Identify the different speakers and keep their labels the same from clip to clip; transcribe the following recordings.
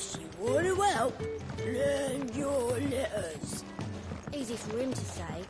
Speaker 1: If you want to help, learn your letters.
Speaker 2: Easy for him to say.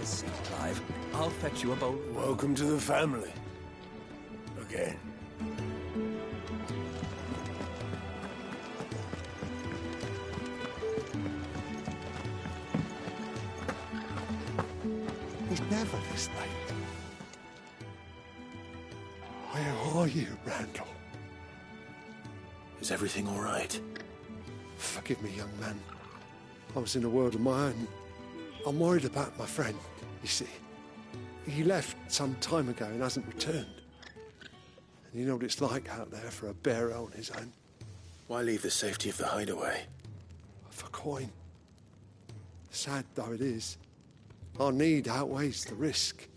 Speaker 3: a seat, Clive. I'll fetch you a bowl.
Speaker 1: Welcome to the family. Again.
Speaker 4: He's never this late. Where are you, Randall?
Speaker 1: Is everything all right?
Speaker 4: Forgive me, young man. I was in a world of my own. I'm worried about my friend, you see. He left some time ago and hasn't returned. And you know what it's like out there for a bearer on his own.
Speaker 1: Why leave the safety of the hideaway?
Speaker 4: For coin. Sad though it is, our need outweighs the risk.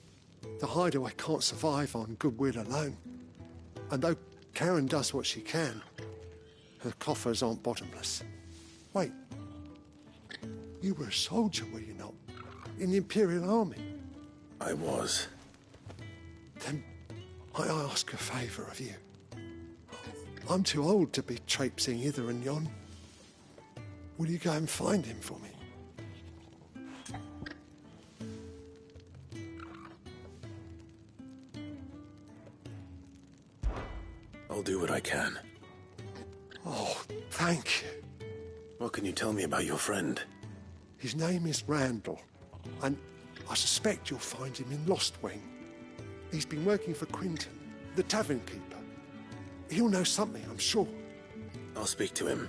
Speaker 4: The hideaway can't survive on goodwill alone. And though Karen does what she can, her coffers aren't bottomless. Wait, you were a soldier, were you not? In the Imperial Army?
Speaker 1: I was.
Speaker 4: Then I ask a favour of you. I'm too old to be traipsing hither and yon. Will you go and find him for me?
Speaker 1: I'll do what I can.
Speaker 4: Oh, thank you.
Speaker 1: What can you tell me about your friend?
Speaker 4: His name is Randall, and I suspect you'll find him in Lost Wing. He's been working for Quinton, the tavern keeper. He'll know something, I'm sure.
Speaker 1: I'll speak to him.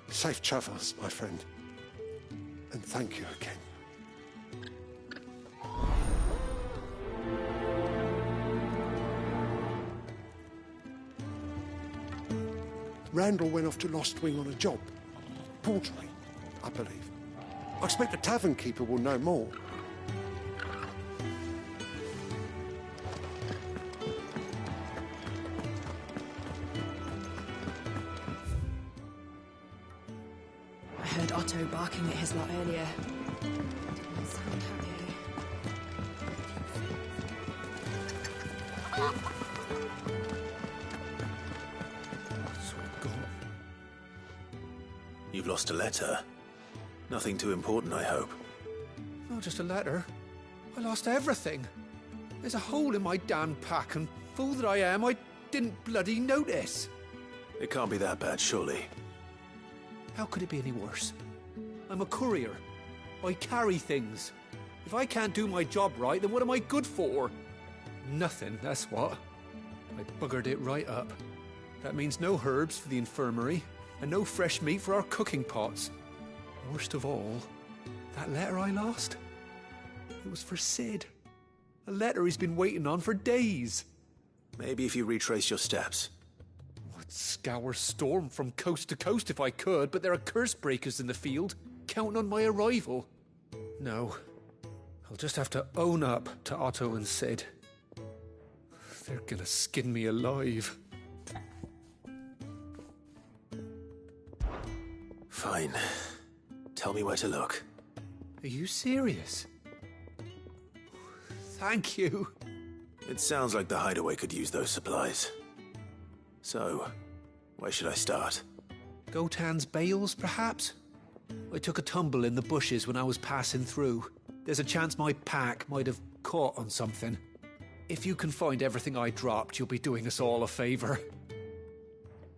Speaker 4: Safe travels, my friend. And thank you again. Randall went off to Lost Wing on a job. Portering, I believe. I expect the tavern keeper will know more.
Speaker 5: I heard Otto barking at his lot earlier. Didn't sound happy.
Speaker 1: You've lost a letter. Nothing too important, I hope.
Speaker 6: Not just a letter. I lost everything. There's a hole in my damn pack, and fool that I am, I didn't bloody notice.
Speaker 1: It can't be that bad, surely.
Speaker 6: How could it be any worse? I'm a courier. I carry things. If I can't do my job right, then what am I good for? Nothing, that's what. I buggered it right up. That means no herbs for the infirmary, and no fresh meat for our cooking pots. Worst of all, that letter I lost, it was for Sid. A letter he's been waiting on for days.
Speaker 1: Maybe if you retrace your steps.
Speaker 6: I'd scour Storm from coast to coast if I could, but there are curse breakers in the field, counting on my arrival. No, I'll just have to own up to Otto and Sid. They're gonna skin me alive.
Speaker 1: Fine. Tell me where to look.
Speaker 6: Are you serious? Thank you.
Speaker 1: It sounds like the hideaway could use those supplies. So, where should I start?
Speaker 6: Gotan's bales, perhaps? I took a tumble in the bushes when I was passing through. There's a chance my pack might have caught on something. If you can find everything I dropped, you'll be doing us all a favor.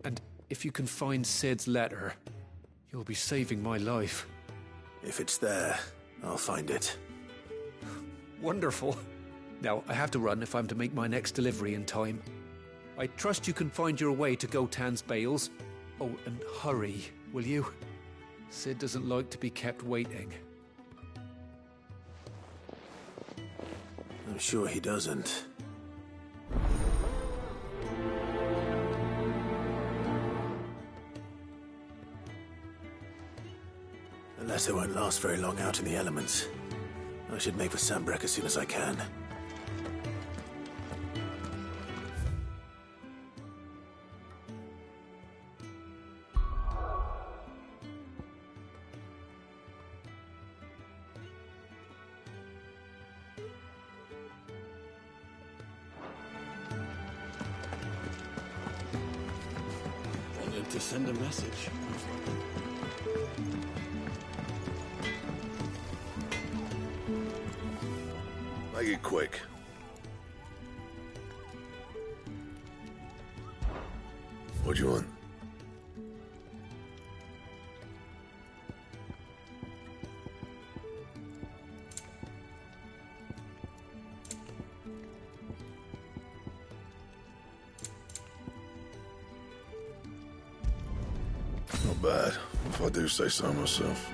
Speaker 6: And if you can find Sid's letter, you'll be saving my life.
Speaker 1: If it's there, I'll find it.
Speaker 6: Wonderful. Now, I have to run if I'm to make my next delivery in time. I trust you can find your way to Gotan's bales. Oh, and hurry, will you? Sid doesn't like to be kept waiting.
Speaker 1: I'm sure he doesn't. The letter won't last very long out in the elements. I should make for Sambrek as soon as I can.
Speaker 7: Wanted to send a message.
Speaker 8: Make it quick. What do you want? Not bad, if I do say so myself.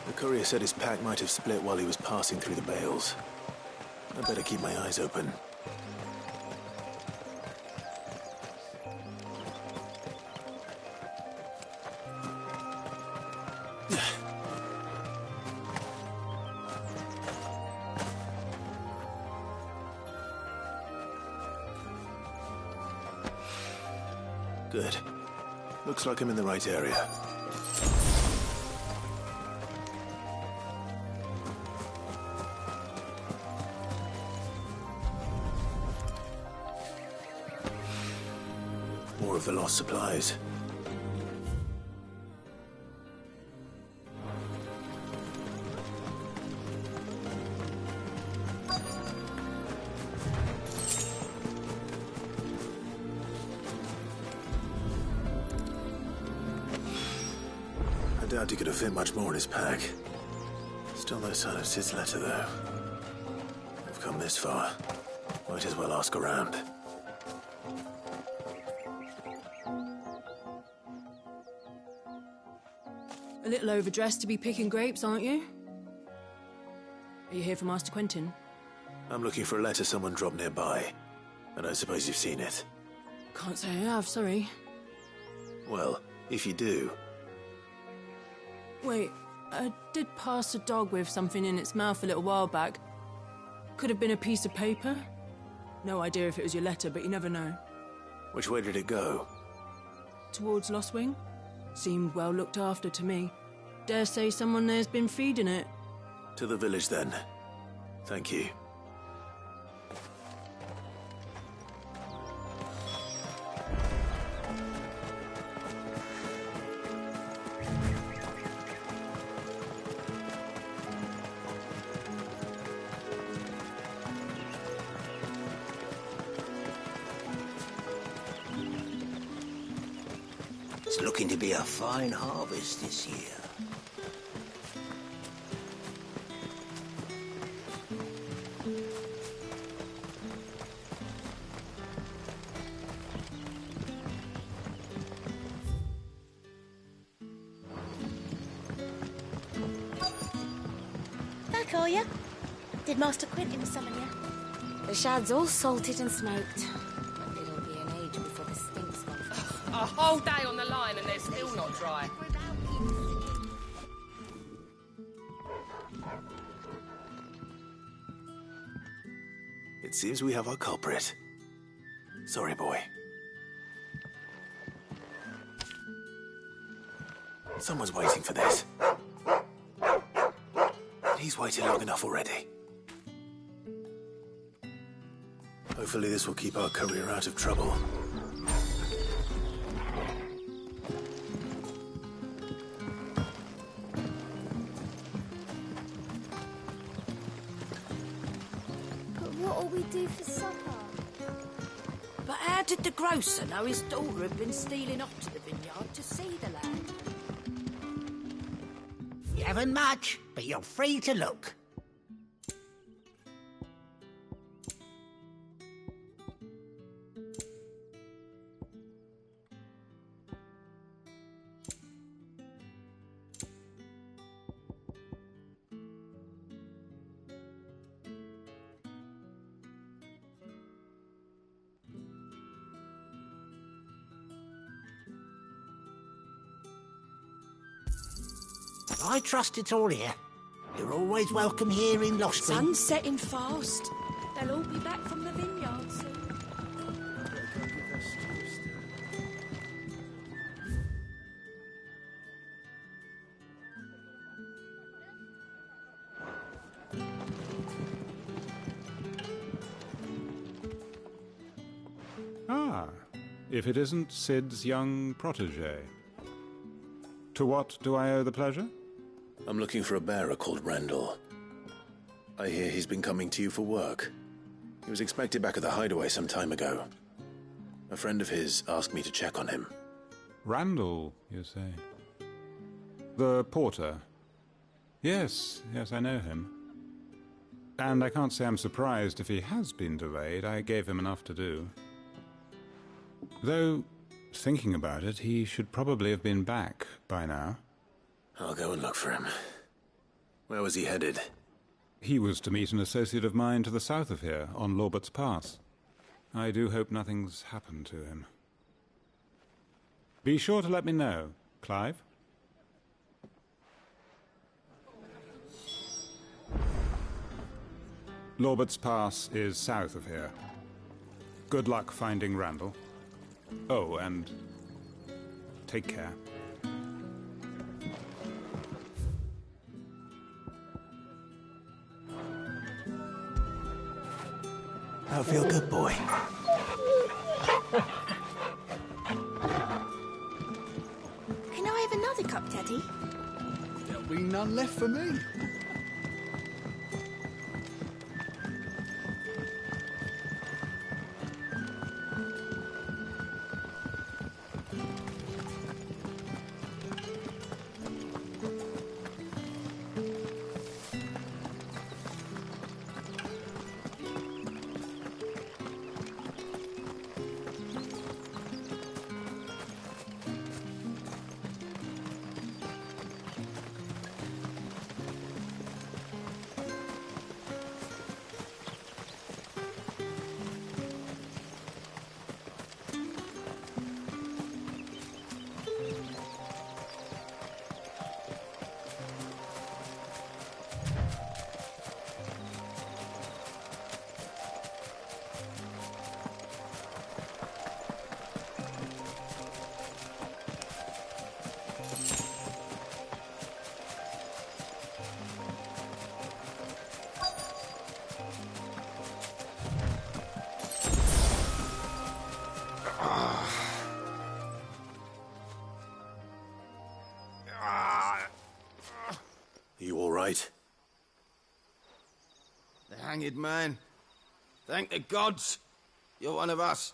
Speaker 1: The courier said his pack might have split while he was passing through the bales. I better keep my eyes open. Good. Looks like I'm in the right area. More of the lost supplies. I doubt he could have fit much more in his pack. Still no sign of Sid's letter, though. I've come this far. Might as well ask around.
Speaker 5: A little overdressed to be picking grapes, aren't you? Are you here for Master Quentin?
Speaker 1: I'm looking for a letter someone dropped nearby. And I suppose you've seen it.
Speaker 5: Can't say I have, sorry.
Speaker 1: Well, if you do...
Speaker 5: Wait, I did pass a dog with something in its mouth a little while back. Could have been a piece of paper. No idea if it was your letter, but you never know.
Speaker 1: Which way did it go?
Speaker 5: Towards Lost Wing? Seemed well looked after to me. Dare say someone there's been feeding it.
Speaker 1: To the village, then. Thank you.
Speaker 9: It's looking to be a fine harvest this year.
Speaker 2: Back, are you? Did Master Quentin summon you? The shad's all salted and smoked. But it'll be an age before the stink's gone.
Speaker 10: A whole day on the line and they're still not dry.
Speaker 1: It seems we have our culprit. Sorry, boy. Someone's waiting for this. He's waited long enough already. Hopefully this will keep our courier out of trouble.
Speaker 2: But what'll we do for supper?
Speaker 11: But how did the grocer know his daughter had been stealing off to the vineyard to see the lad?
Speaker 9: You haven't much, but you're free to look. I trust it's all here. You're always welcome here in Lost Spring.
Speaker 11: Sun's setting fast. They'll all be back from the vineyard soon.
Speaker 12: Ah, if it isn't Sid's young protege. To what do I owe the pleasure?
Speaker 1: I'm looking for a bearer called Randall. I hear he's been coming to you for work. He was expected back at the hideaway some time ago. A friend of his asked me to check on him.
Speaker 12: Randall, you say? The porter? Yes, I know him. And I can't say I'm surprised if he has been delayed. I gave him enough to do. Though, thinking about it, he should probably have been back by now.
Speaker 1: I'll go and look for him. Where was he headed?
Speaker 12: He was to meet an associate of mine to the south of here, on Lorbert's Pass. I do hope nothing's happened to him. Be sure to let me know, Clive. Lorbert's Pass is south of here. Good luck finding Randall. Oh, and take care.
Speaker 9: I feel good, boy.
Speaker 2: Can I have another cup, Daddy?
Speaker 3: There'll be none left for me.
Speaker 1: You all right?
Speaker 13: The hanged man. Thank the gods. You're one of us.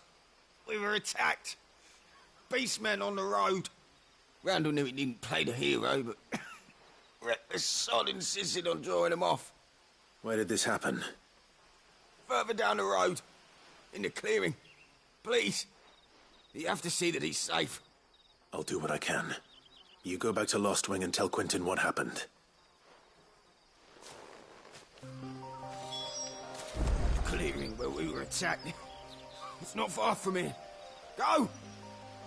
Speaker 13: We were attacked. Beastmen on the road. Randall knew he didn't play the hero, but the sod insisted on drawing him off.
Speaker 1: Where did this happen?
Speaker 13: Further down the road. In the clearing. Please. You have to see that he's safe.
Speaker 1: I'll do what I can. You go back to Lost Wing and tell Quentin what happened.
Speaker 13: Clearing where we were attacked. It's not far from here. Go!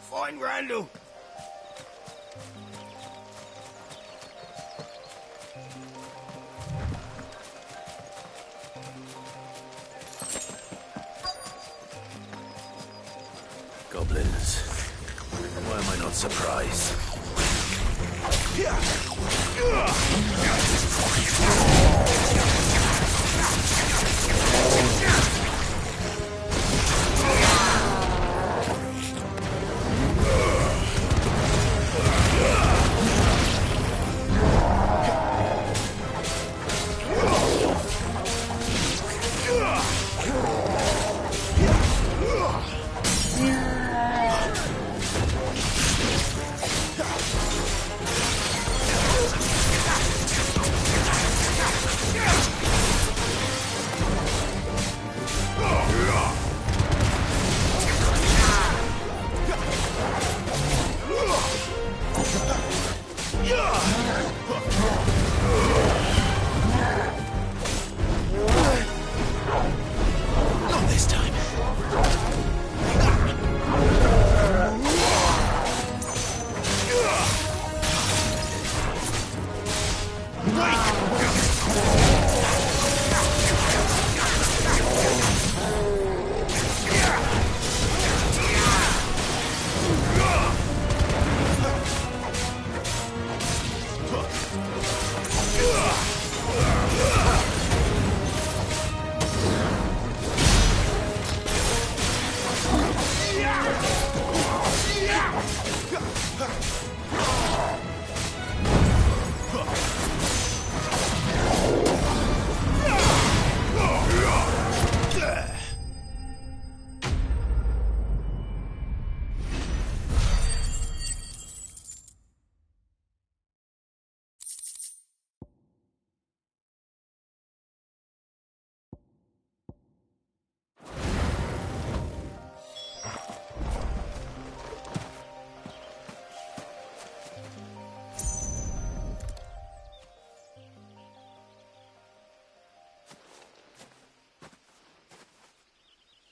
Speaker 13: Find Randall!
Speaker 1: Goblins. Why am I not surprised?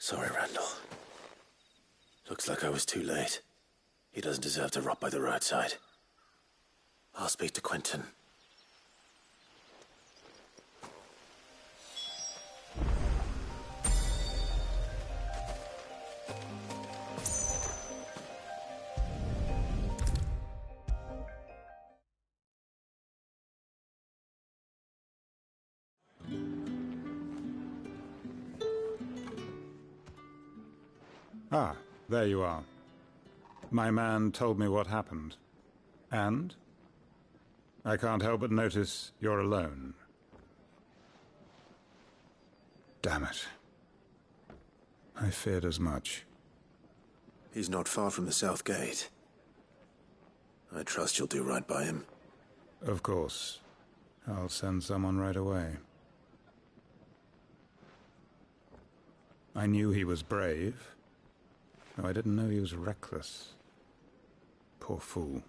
Speaker 1: Sorry, Randall. Looks like I was too late. He doesn't deserve to rot by the roadside. I'll speak to Quentin.
Speaker 12: Ah, there you are. My man told me what happened. And? I can't help but notice you're alone. Damn it. I feared as much.
Speaker 1: He's not far from the South Gate. I trust you'll do right by him.
Speaker 12: Of course. I'll send someone right away. I knew he was brave. No, I didn't know he was reckless. Poor fool.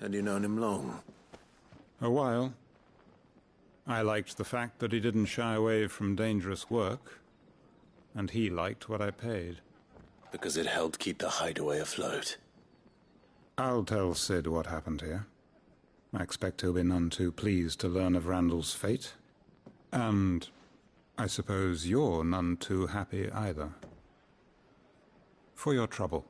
Speaker 1: And you known him long?
Speaker 12: A while. I liked the fact that he didn't shy away from dangerous work, and he liked what I paid.
Speaker 1: Because it helped keep the hideaway afloat.
Speaker 12: I'll tell Sid what happened here. I expect he'll be none too pleased to learn of Randall's fate. And I suppose you're none too happy either. For your trouble.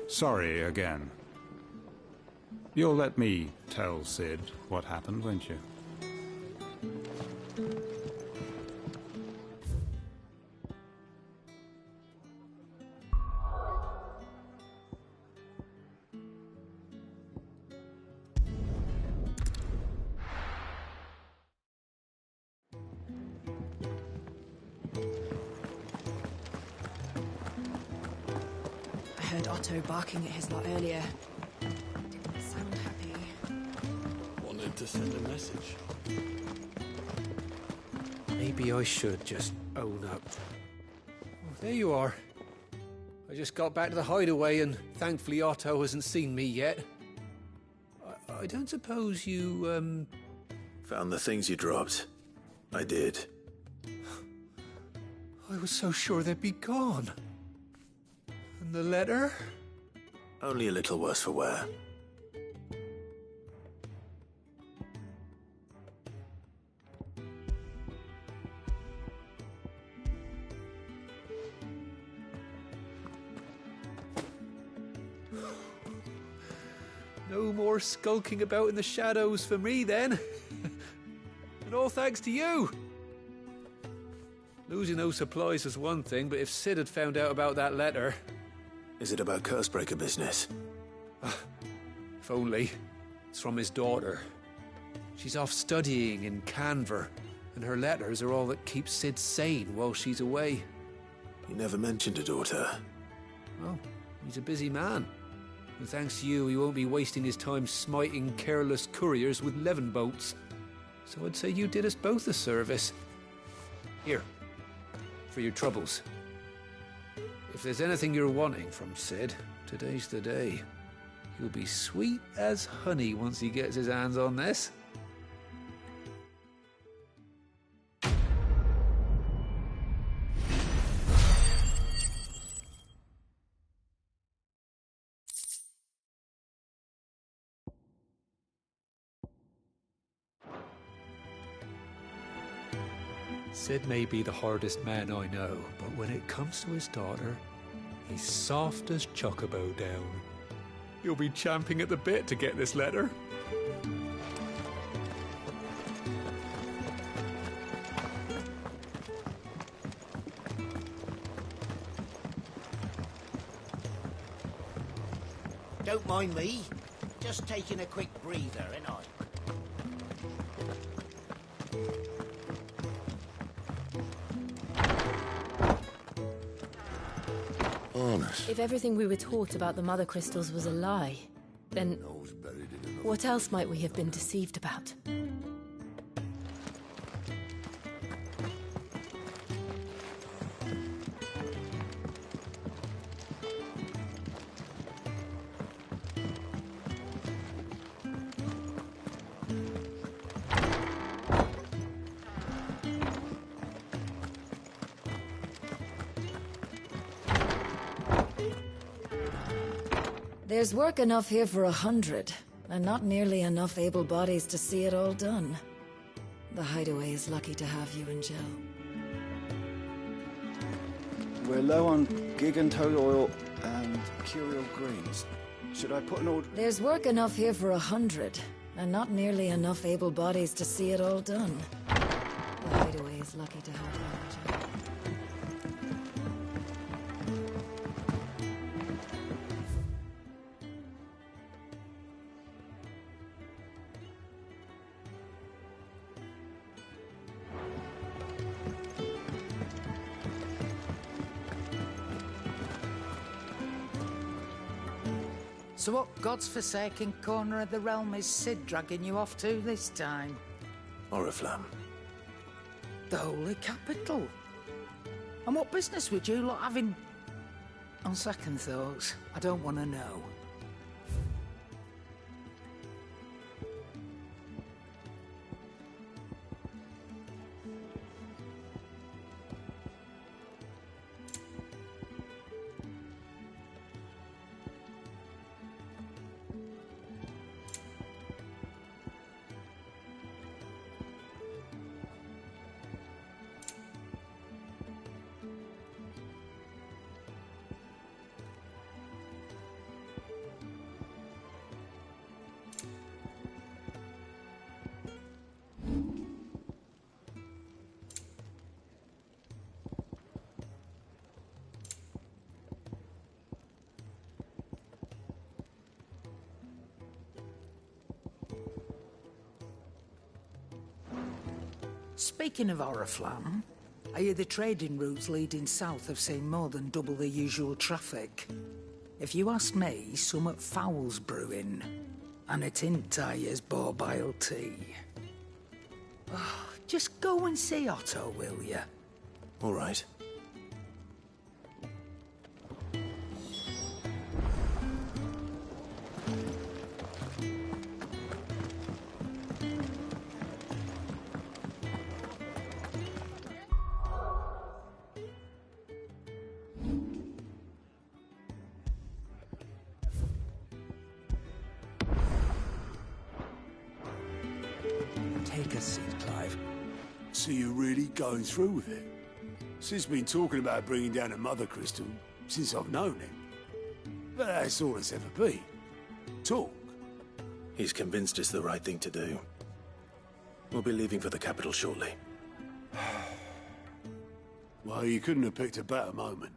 Speaker 12: Sorry again. You'll let me tell Sid what happened, won't you?
Speaker 14: Otto barking at his lot earlier. Didn't sound happy.
Speaker 7: Wanted to send a message.
Speaker 6: Maybe I should just own up. Well, there you are. I just got back to the hideaway and thankfully Otto hasn't seen me yet. I don't suppose you,
Speaker 1: Found the things you dropped. I did.
Speaker 6: I was so sure they'd be gone. And the letter?
Speaker 1: Only a little worse for wear.
Speaker 6: No more skulking about in the shadows for me, then. And all thanks to you. Losing those supplies is one thing, but if Sid had found out about that letter...
Speaker 1: Is it about Cursebreaker business?
Speaker 6: If only. It's from his daughter. She's off studying in Canver, and her letters are all that keeps Sid sane while she's away.
Speaker 1: You never mentioned a daughter.
Speaker 6: Well, he's a busy man. And thanks to you, he won't be wasting his time smiting careless couriers with levin bolts. So I'd say you did us both a service. Here, for your troubles. If there's anything you're wanting from Sid, today's the day. He'll be sweet as honey once he gets his hands on this. Sid may be the hardest man I know, but when it comes to his daughter, he's soft as chocobo down. He'll be champing at the bit to get this letter.
Speaker 9: Don't mind me. Just taking a quick breather, ain't I?
Speaker 8: Honest.
Speaker 15: If everything we were taught about the Mother Crystals was a lie, then what else might we have been deceived about?
Speaker 11: There's work enough here for 100, and not nearly enough able bodies to see it all done. The Hideaway is lucky to have you and Jill.
Speaker 16: We're low on gig and toad oil and curial greens. Should I put an order?
Speaker 11: There's work enough here for 100, and not nearly enough able bodies to see it all done. The Hideaway is lucky to have you and Jill.
Speaker 17: So what God's forsaken corner of the realm is Sid dragging you off to this time?
Speaker 1: Oriflamme.
Speaker 17: The Holy Capital. And what business would you lot having... On second thoughts, I don't want to know. Speaking of Oriflamme, I hear the trading routes leading south have seen more than double the usual traffic. If you ask me, somewhat foul's brewing, and it ain't Tyre's borbile tea. Oh, just go and see Otto, will you?
Speaker 1: All right.
Speaker 17: Take a seat, Clive.
Speaker 18: So you're really going through with it? Sid's been talking about bringing down a mother crystal since I've known him. But that's all it's ever been. Talk.
Speaker 1: He's convinced it's the right thing to do. We'll be leaving for the capital shortly.
Speaker 18: Well, you couldn't have picked a better moment.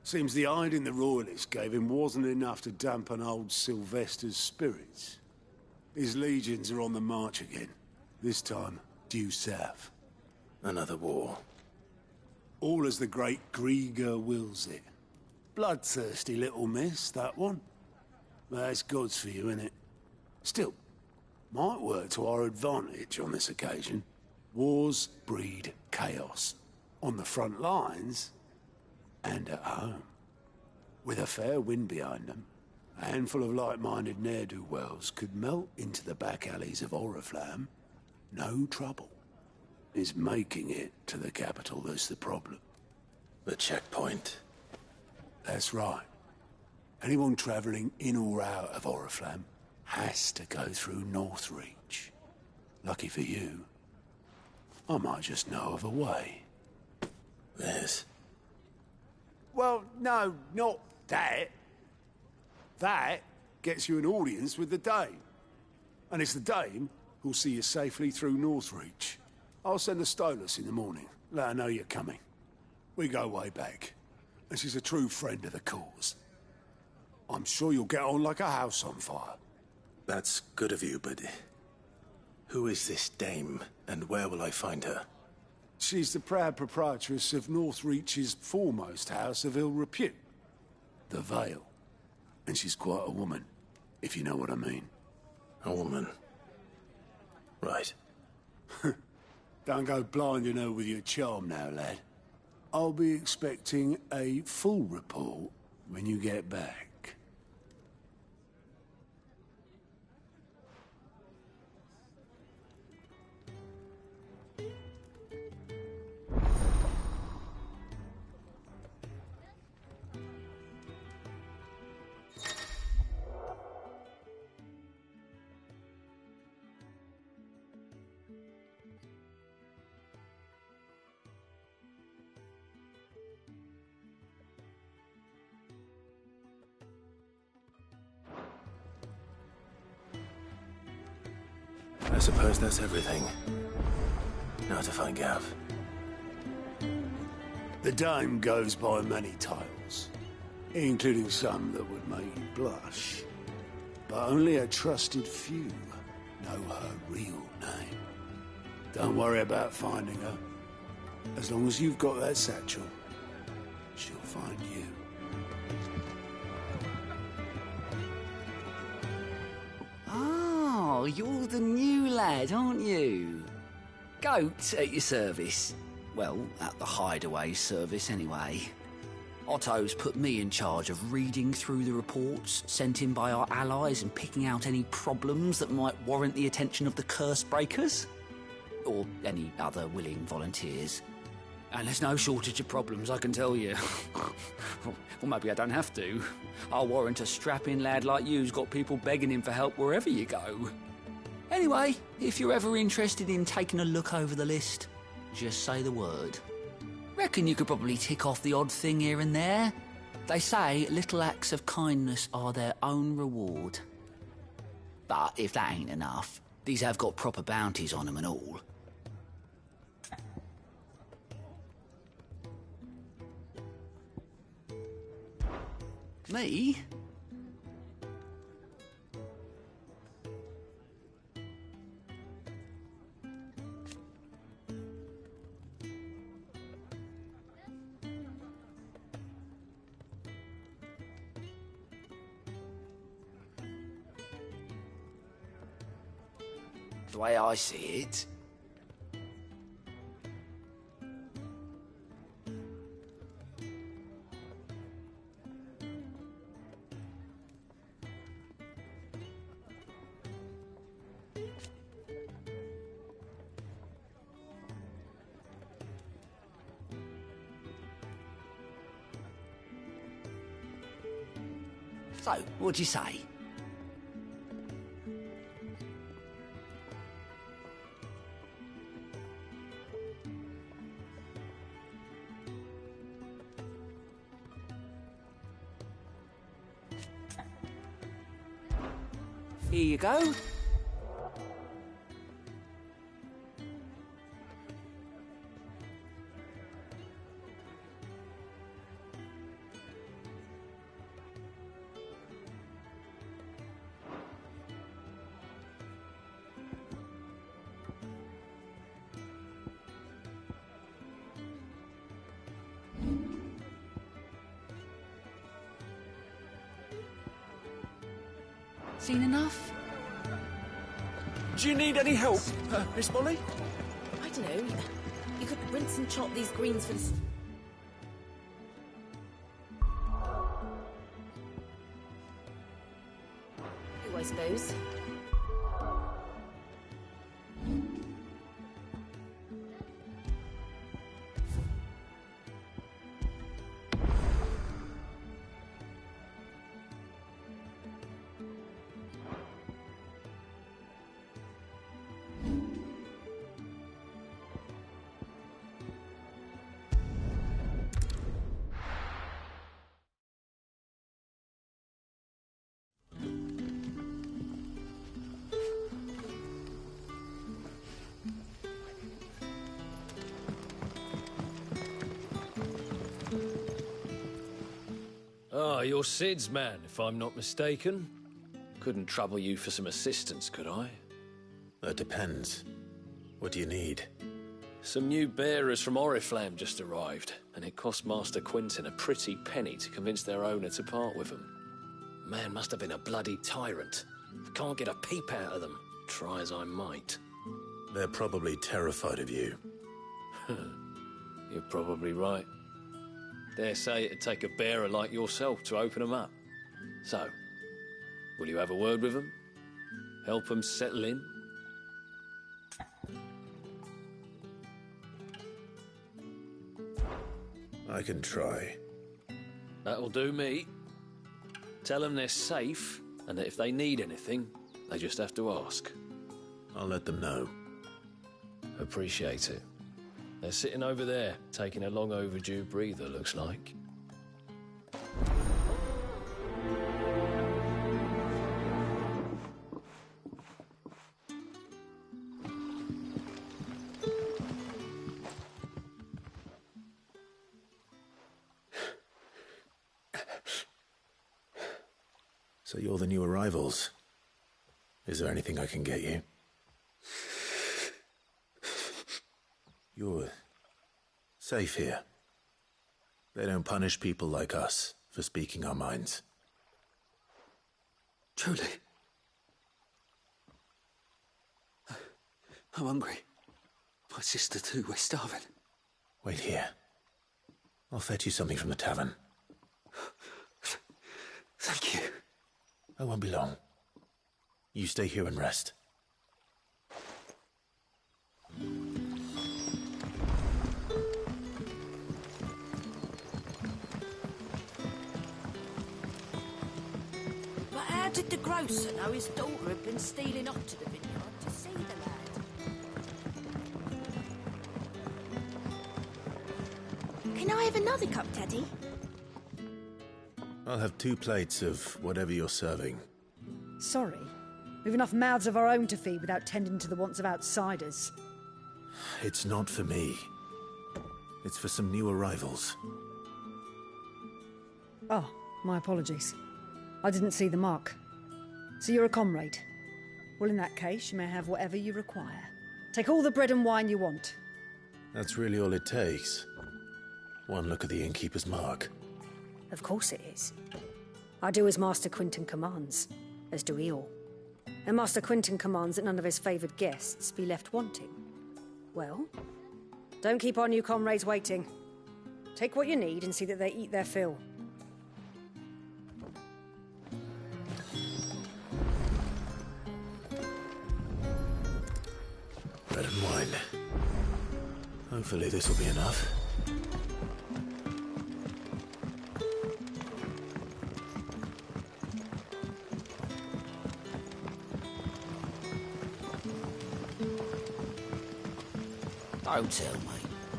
Speaker 18: Seems the hiding the Royalists gave him wasn't enough to dampen old Sylvester's spirits. His legions are on the march again. This time, due south.
Speaker 1: Another war.
Speaker 18: All as the great Grieger wills it. Bloodthirsty little miss, that one. But that's God's for you, innit? Still, might work to our advantage on this occasion. Wars breed chaos. On the front lines, and at home. With a fair wind behind them, a handful of like-minded ne'er-do-wells could melt into the back alleys of Oriflamme. No trouble. It's making it to the capital that's the problem.
Speaker 1: The checkpoint.
Speaker 18: That's right. Anyone travelling in or out of Oriflamme has to go through Northreach. Lucky for you, I might just know of a way.
Speaker 1: Yes.
Speaker 18: Well, no, not that. That gets you an audience with the Dame. And it's the Dame who'll see you safely through Northreach. I'll send a Stolas in the morning. Let her know you're coming. We go way back. And she's a true friend of the cause. I'm sure you'll get on like a house on fire.
Speaker 1: That's good of you, but... who is this Dame, and where will I find her?
Speaker 18: She's the proud proprietress of Northreach's foremost house of ill repute. The Vale. And she's quite a woman, if you know what I mean.
Speaker 1: A woman. Right.
Speaker 18: Don't go blinding her with your charm now, lad. I'll be expecting a full report when you get back.
Speaker 1: I suppose that's everything. Now to find Gav.
Speaker 18: The dame goes by many titles, including some that would make you blush. But only a trusted few know her real name. Don't worry about finding her. As long as you've got that satchel, she'll find you.
Speaker 19: Oh, you're the new lad, aren't you? Goat at your service. Well, at the hideaway service, anyway. Otto's put me in charge of reading through the reports sent in by our allies and picking out any problems that might warrant the attention of the curse breakers. Or any other willing volunteers. And there's no shortage of problems, I can tell you. Well, maybe I don't have to. I'll warrant a strapping lad like you's got people begging him for help wherever you go. Anyway, if you're ever interested in taking a look over the list, just say the word. Reckon you could probably tick off the odd thing here and there. They say little acts of kindness are their own reward. But if that ain't enough, these have got proper bounties on them and all. Me? The way I see it, so, what'd you say? Here you go. Seen enough?
Speaker 6: Do you need any help, Miss Molly?
Speaker 2: I don't know. You could rinse and chop these greens for this. I suppose.
Speaker 20: Ah, you're Sid's man, if I'm not mistaken. Couldn't trouble you for some assistance, could I?
Speaker 1: That depends. What do you need?
Speaker 20: Some new bearers from Oriflamme just arrived, and it cost Master Quentin a pretty penny to convince their owner to part with them. Man must have been a bloody tyrant. I can't get a peep out of them, try as I might.
Speaker 1: They're probably terrified of you.
Speaker 20: You're probably right. Dare say it'd take a bearer like yourself to open them up. So, will you have a word with them? Help them settle in?
Speaker 1: I can try.
Speaker 20: That'll do me. Tell them they're safe, and that if they need anything, they just have to ask.
Speaker 1: I'll let them know.
Speaker 20: Appreciate it. They're sitting over there, taking a long overdue breather, looks like.
Speaker 1: So you're the new arrivals. Is there anything I can get you? You're safe here. They don't punish people like us for speaking our minds.
Speaker 6: Truly. I'm hungry. My sister too, we're starving.
Speaker 1: Wait here. I'll fetch you something from the tavern.
Speaker 6: Thank you.
Speaker 1: I won't be long. You stay here and rest.
Speaker 2: But how did the grocer know his daughter had been stealing off to the vineyard to see the lad? Can I have another cup, Daddy?
Speaker 1: I'll have 2 plates of whatever you're serving.
Speaker 21: Sorry. We've enough mouths of our own to feed without tending to the wants of outsiders.
Speaker 1: It's not for me. It's for some new arrivals.
Speaker 21: Oh, my apologies. I didn't see the mark. So you're a comrade. Well, in that case, you may have whatever you require. Take all the bread and wine you want.
Speaker 1: That's really all it takes. One look at the innkeeper's mark.
Speaker 21: Of course it is. I do as Master Quinton commands, as do we all. And Master Quinton commands that none of his favoured guests be left wanting. Well, don't keep our new comrades waiting. Take what you need and see that they eat their fill.
Speaker 1: Bread and wine. Hopefully this will be enough.
Speaker 9: Don't tell me.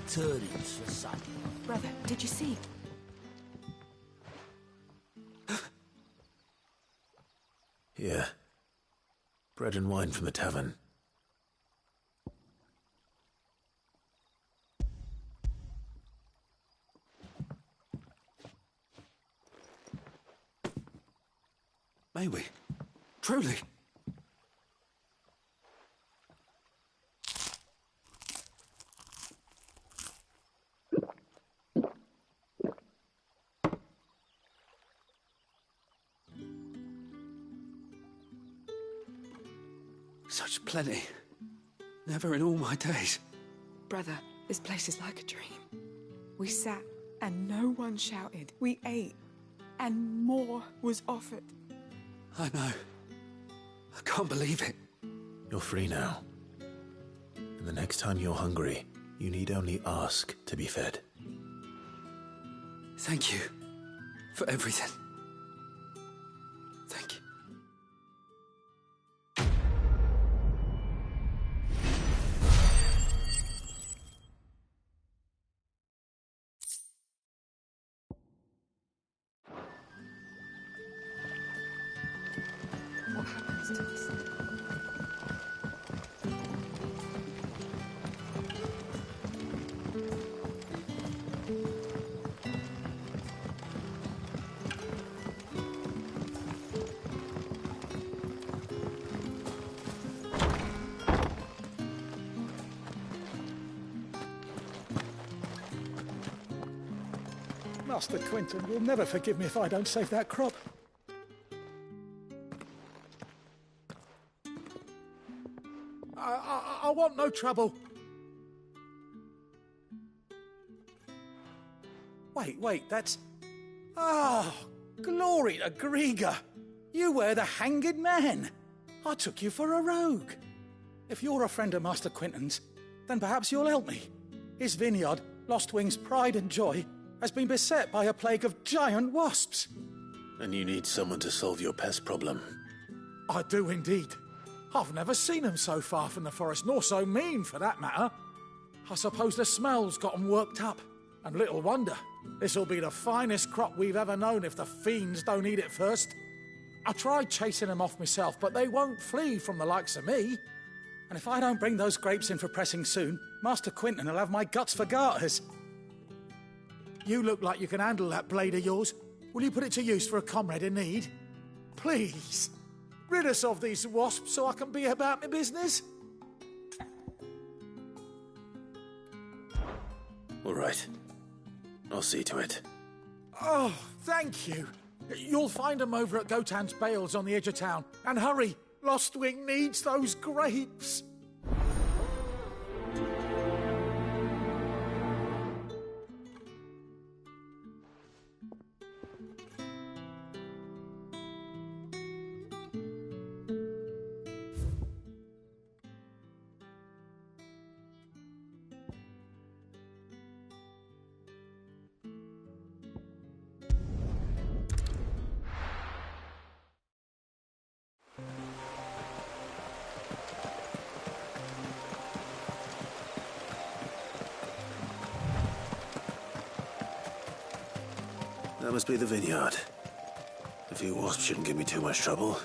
Speaker 9: Turnings for supper.
Speaker 14: Brother, did you see?
Speaker 1: Here. Bread and wine from the tavern.
Speaker 6: May we? Truly? Such plenty. Never in all my days.
Speaker 14: Brother, this place is like a dream. We sat and no one shouted. We ate and more was offered.
Speaker 6: I know. I can't believe it.
Speaker 1: You're free now. And the next time you're hungry, you need only ask to be fed.
Speaker 6: Thank you for everything. Thank you.
Speaker 14: What happens to us?
Speaker 22: Master Quinton will never forgive me if I don't save that crop. I want no trouble. Wait, that's... Oh, glory to Grieger. You were the hanged man. I took you for a rogue. If you're a friend of Master Quinton's, then perhaps you'll help me. His vineyard, Lostwing's pride and joy, has been beset by a plague of giant wasps.
Speaker 1: And you need someone to solve your pest problem.
Speaker 22: I do indeed. I've never seen them so far from the forest, nor so mean, for that matter. I suppose the smell's got them worked up. And little wonder. This'll be the finest crop we've ever known if the fiends don't eat it first. I tried chasing them off myself, but they won't flee from the likes of me. And if I don't bring those grapes in for pressing soon, Master Quinton will have my guts for garters. You look like you can handle that blade of yours. Will you put it to use for a comrade in need? Please, rid us of these wasps so I can be about my business.
Speaker 1: All right. I'll see to it.
Speaker 22: Oh, thank you. You'll find them over at Gotan's Bales on the edge of town. And hurry, Lostwing needs those grapes.
Speaker 1: That must be the vineyard. A few wasps shouldn't give me too much trouble.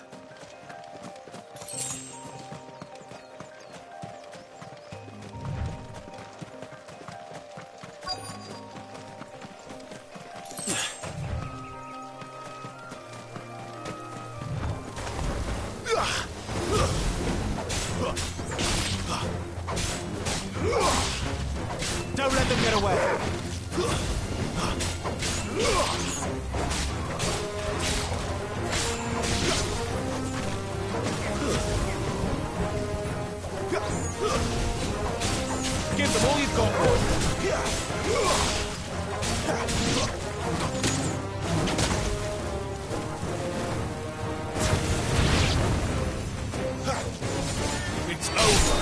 Speaker 22: Don't let them get away. Give them all you've got, It's over.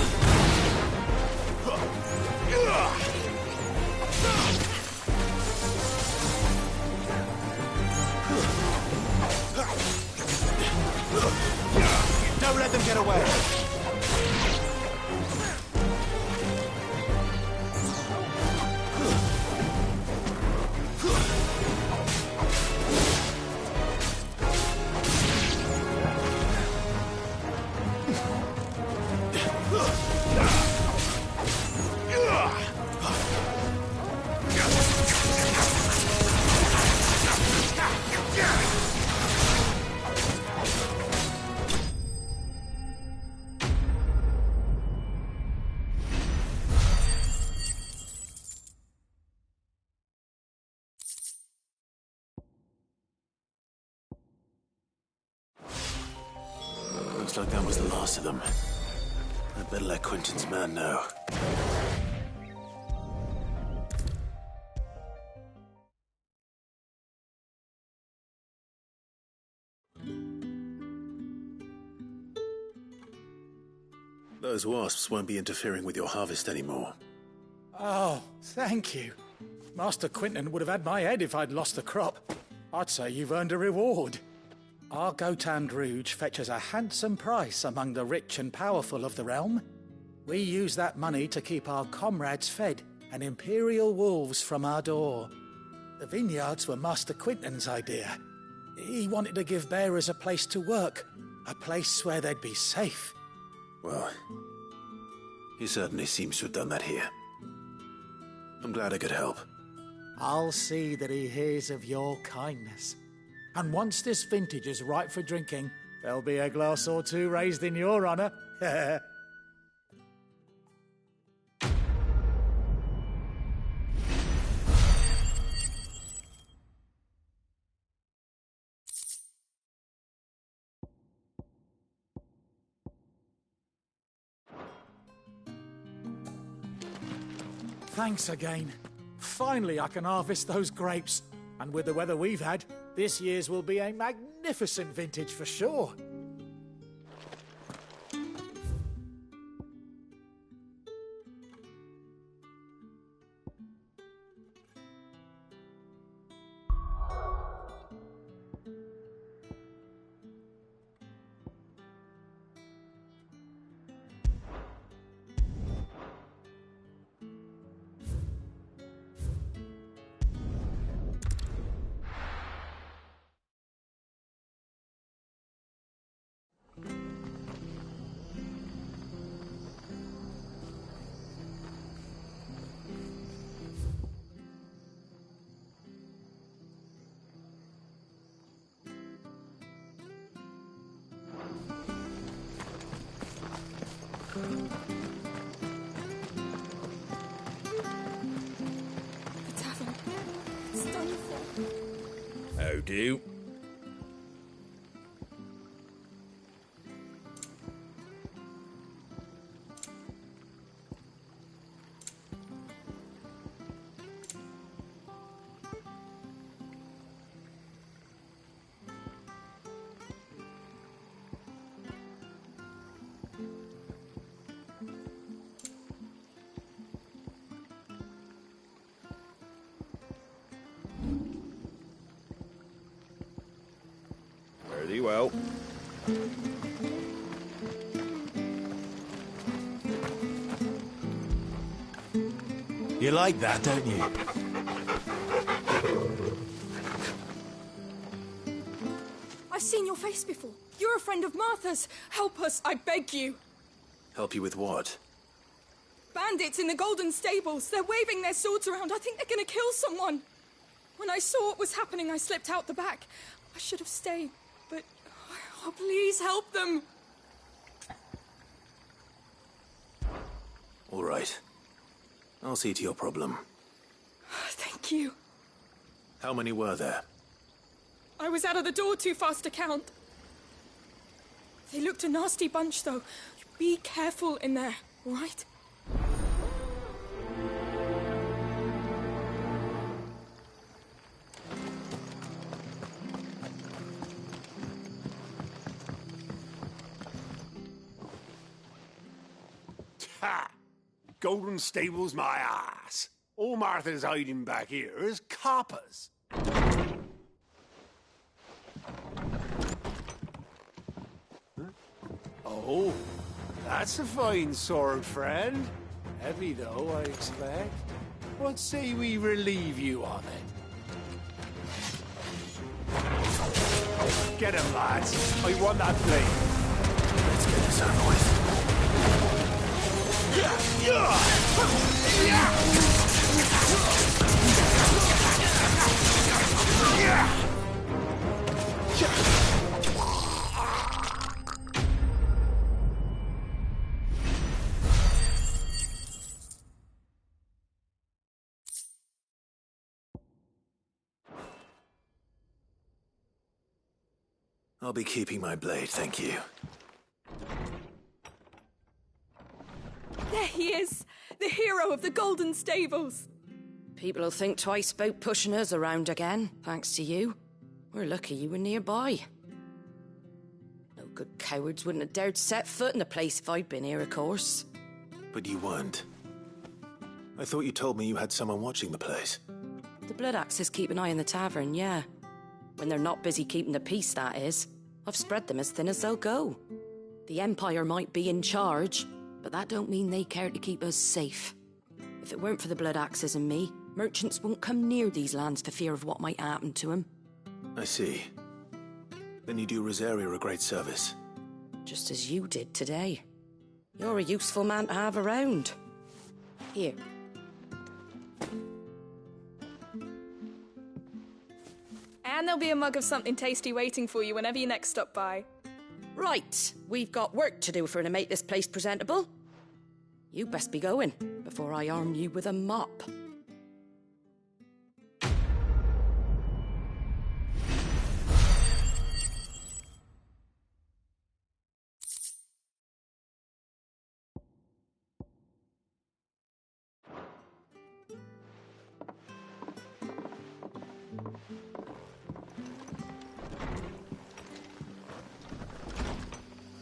Speaker 22: Don't let them get away.
Speaker 1: Looks like that was the last of them. I'd better let Quentin's man know. Those wasps won't be interfering with your harvest anymore.
Speaker 22: Oh, thank you. Master Quentin would have had my head if I'd lost the crop. I'd say you've earned a reward. Our Gotan Rouge fetches a handsome price among the rich and powerful of the realm. We use that money to keep our comrades fed and imperial wolves from our door. The vineyards were Master Quentin's idea. He wanted to give bearers a place to work, a place where they'd be safe.
Speaker 1: Well, he certainly seems to have done that here. I'm glad I could help.
Speaker 22: I'll see that he hears of your kindness. And once this vintage is ripe for drinking, there'll be a glass or two raised in your honor. Thanks again. Finally, I can harvest those grapes. And with the weather we've had, this year's will be a magnificent vintage for sure.
Speaker 14: The tavern. It's done for.
Speaker 20: How do? Very well.
Speaker 4: You like that, don't you?
Speaker 14: I've seen your face before. You're a friend of Martha's. Help us, I beg you.
Speaker 1: Help you with what?
Speaker 14: Bandits in the Golden Stables. They're waving their swords around. I think they're going to kill someone. When I saw what was happening, I slipped out the back. I should have stayed, but... Oh, please help them.
Speaker 1: All right. I'll see to your problem.
Speaker 14: Thank you.
Speaker 1: How many were there?
Speaker 14: I was out of the door too fast to count. They looked a nasty bunch, though. Be careful in there, all right?
Speaker 18: Ha! Golden Stables my ass. All Martha's hiding back here is coppers. Huh? Oh, that's a fine sword, friend. Heavy, though, I expect. What say we relieve you of it? Get him, lads. I want that blade.
Speaker 1: Let's get this over with. I'll be keeping my blade, thank you.
Speaker 14: There he is, the hero of the Golden Stables.
Speaker 5: People will think twice about pushing us around again, thanks to you. We're lucky you were nearby. No good cowards wouldn't have dared set foot in the place if I'd been here, of course.
Speaker 1: But you weren't. I thought you told me you had someone watching the place.
Speaker 5: The Blood Axes keep an eye on the tavern, yeah. When they're not busy keeping the peace, that is. I've spread them as thin as they'll go. The Empire might be in charge, but that don't mean they care to keep us safe. If it weren't for the Blood Axes and me, merchants won't come near these lands for fear of what might happen to them.
Speaker 1: I see. Then you do Rosaria a great service.
Speaker 5: Just as you did today. You're a useful man to have around. Here.
Speaker 14: And there'll be a mug of something tasty waiting for you whenever you next stop by.
Speaker 5: Right, we've got work to do for to make this place presentable. You best be going, before I arm you with a mop.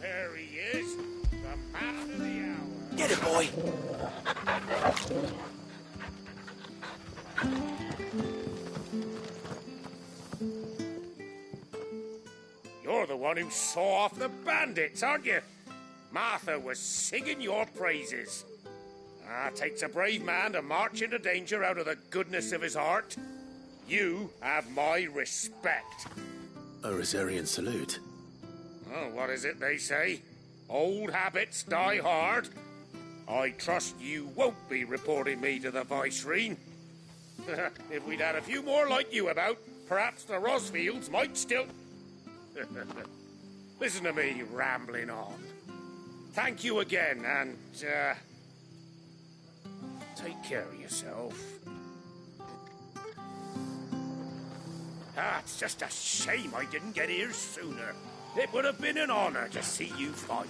Speaker 18: There he is, the man of the hour.
Speaker 1: Get it, boy!
Speaker 18: You're the one who saw off the bandits, aren't you? Martha was singing your praises. Takes a brave man to march into danger out of the goodness of his heart. You have my respect.
Speaker 1: A Rosarian salute.
Speaker 18: Oh, what is it they say? Old habits die hard. I trust you won't be reporting me to the Vicereine. If we'd had a few more like you about, perhaps the Rosfields might still... Listen to me rambling on.
Speaker 3: Thank you again, and, take care of yourself. It's just a shame I didn't get here sooner. It would have been an honor to see you fight.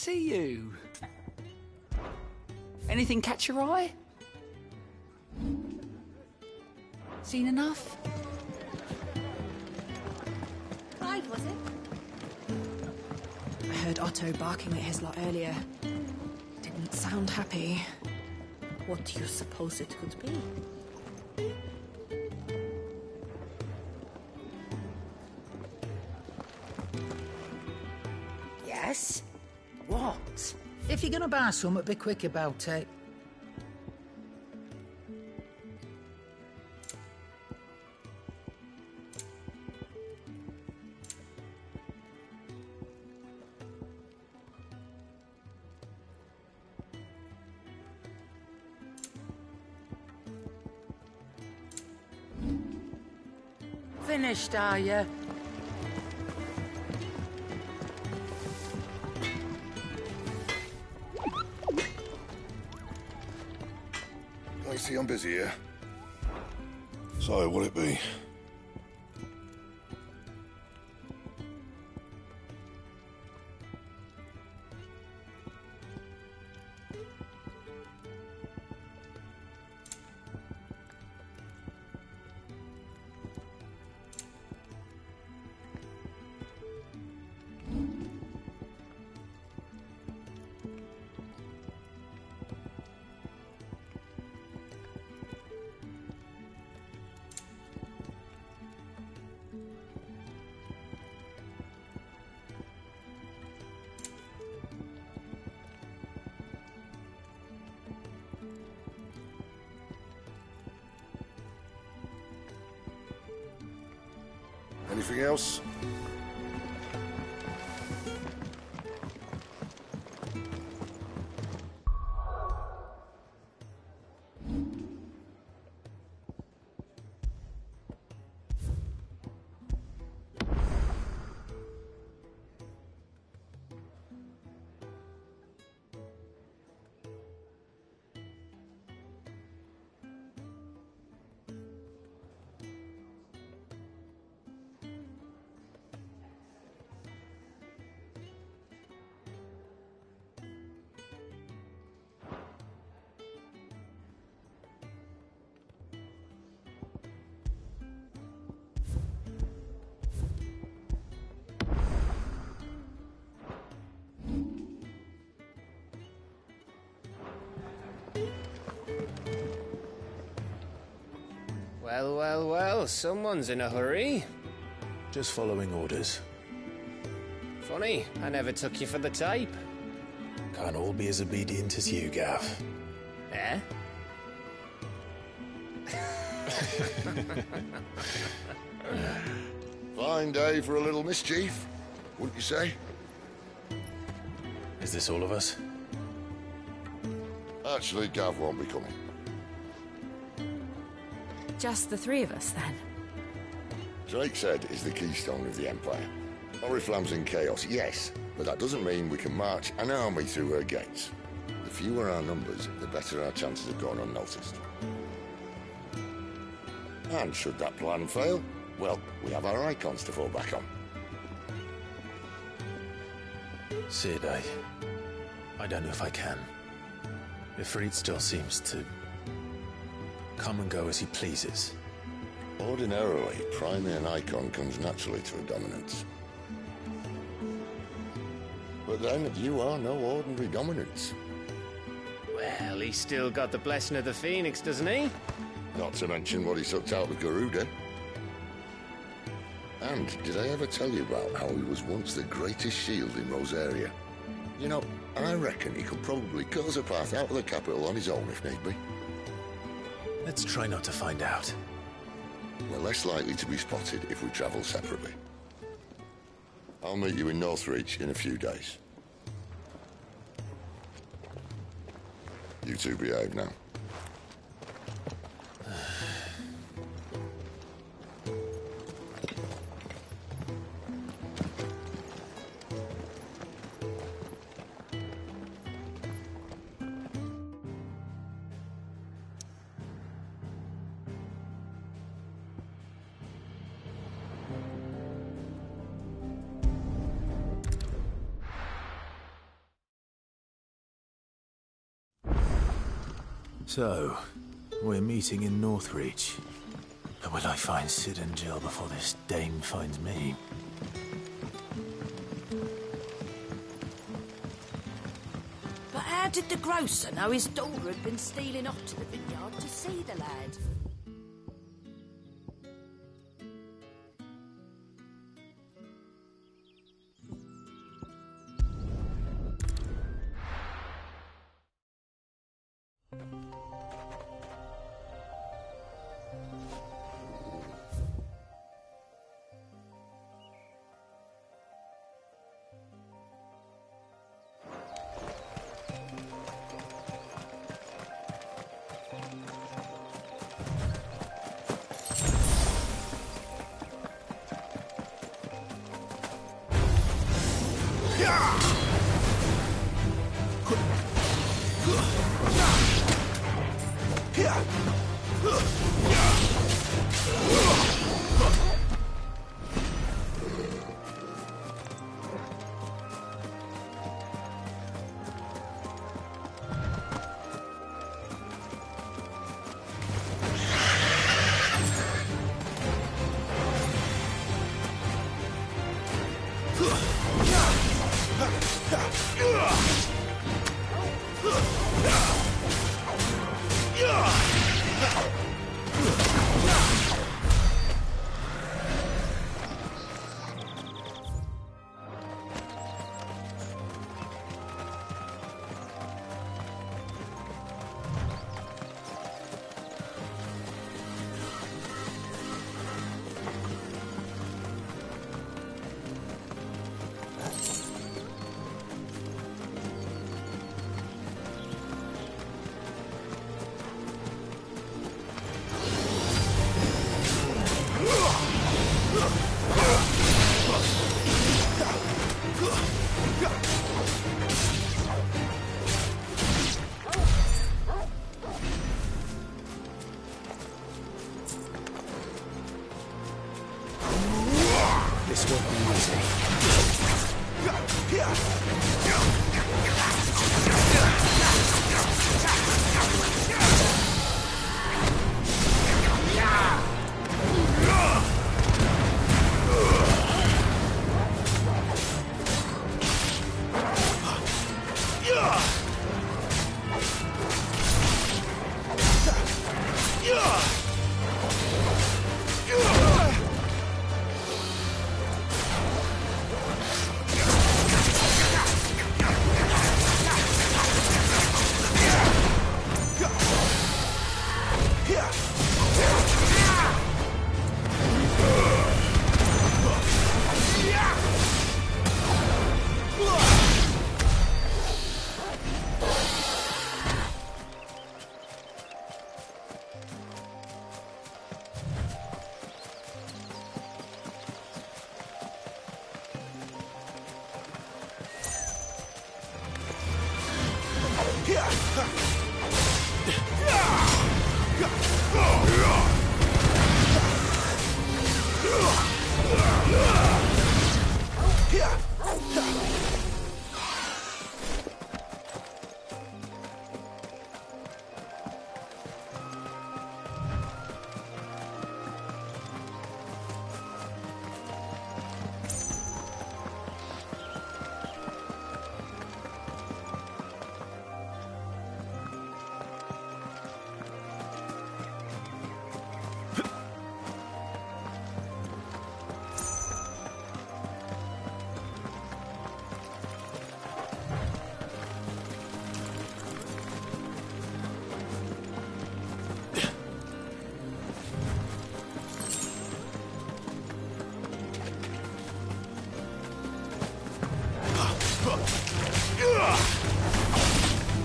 Speaker 19: see you. Anything catch your eye? Seen enough?
Speaker 2: Clive, was it?
Speaker 5: I heard Otto barking at his lot earlier. Didn't sound happy.
Speaker 15: What do you suppose it could be?
Speaker 17: Yes? What? If you're gonna buy something, be quick about it. Finished, are you?
Speaker 8: I see I'm busy here. So, what'll it be? Anything else?
Speaker 10: Well, well, well, someone's in a hurry.
Speaker 1: Just following orders.
Speaker 10: Funny, I never took you for the type.
Speaker 1: Can't all be as obedient as you, Gav.
Speaker 10: Eh?
Speaker 8: Fine day for a little mischief, wouldn't you say?
Speaker 1: Is this all of us?
Speaker 8: Actually, Gav won't be coming.
Speaker 15: Just the three of us, then?
Speaker 8: Drake's Head is the keystone of the Empire. Oriflamme's in chaos, yes, but that doesn't mean we can march an army through her gates. The fewer our numbers, the better our chances of going unnoticed. And should that plan fail, well, we have our icons to fall back on.
Speaker 1: Sid, I don't know if I can. Ifrit still seems to come and go as he pleases.
Speaker 8: Ordinarily, priming an icon comes naturally to a dominance. But then, you are no ordinary dominance.
Speaker 10: Well, he's still got the blessing of the Phoenix, doesn't he?
Speaker 8: Not to mention what he sucked out of Garuda. And did I ever tell you about how he was once the greatest shield in Rosaria? You know, I reckon he could probably cut us a path out of the capital on his own if need be.
Speaker 1: Let's try not to find out.
Speaker 8: We're less likely to be spotted if we travel separately. I'll meet you in Northreach in a few days. You two behave now.
Speaker 4: So, we're meeting in Northreach. But will I find Sid and Jill before this dame finds me?
Speaker 12: But how did the grocer know his daughter had been stealing off to the vineyard to see the lad?
Speaker 4: This won't be easy.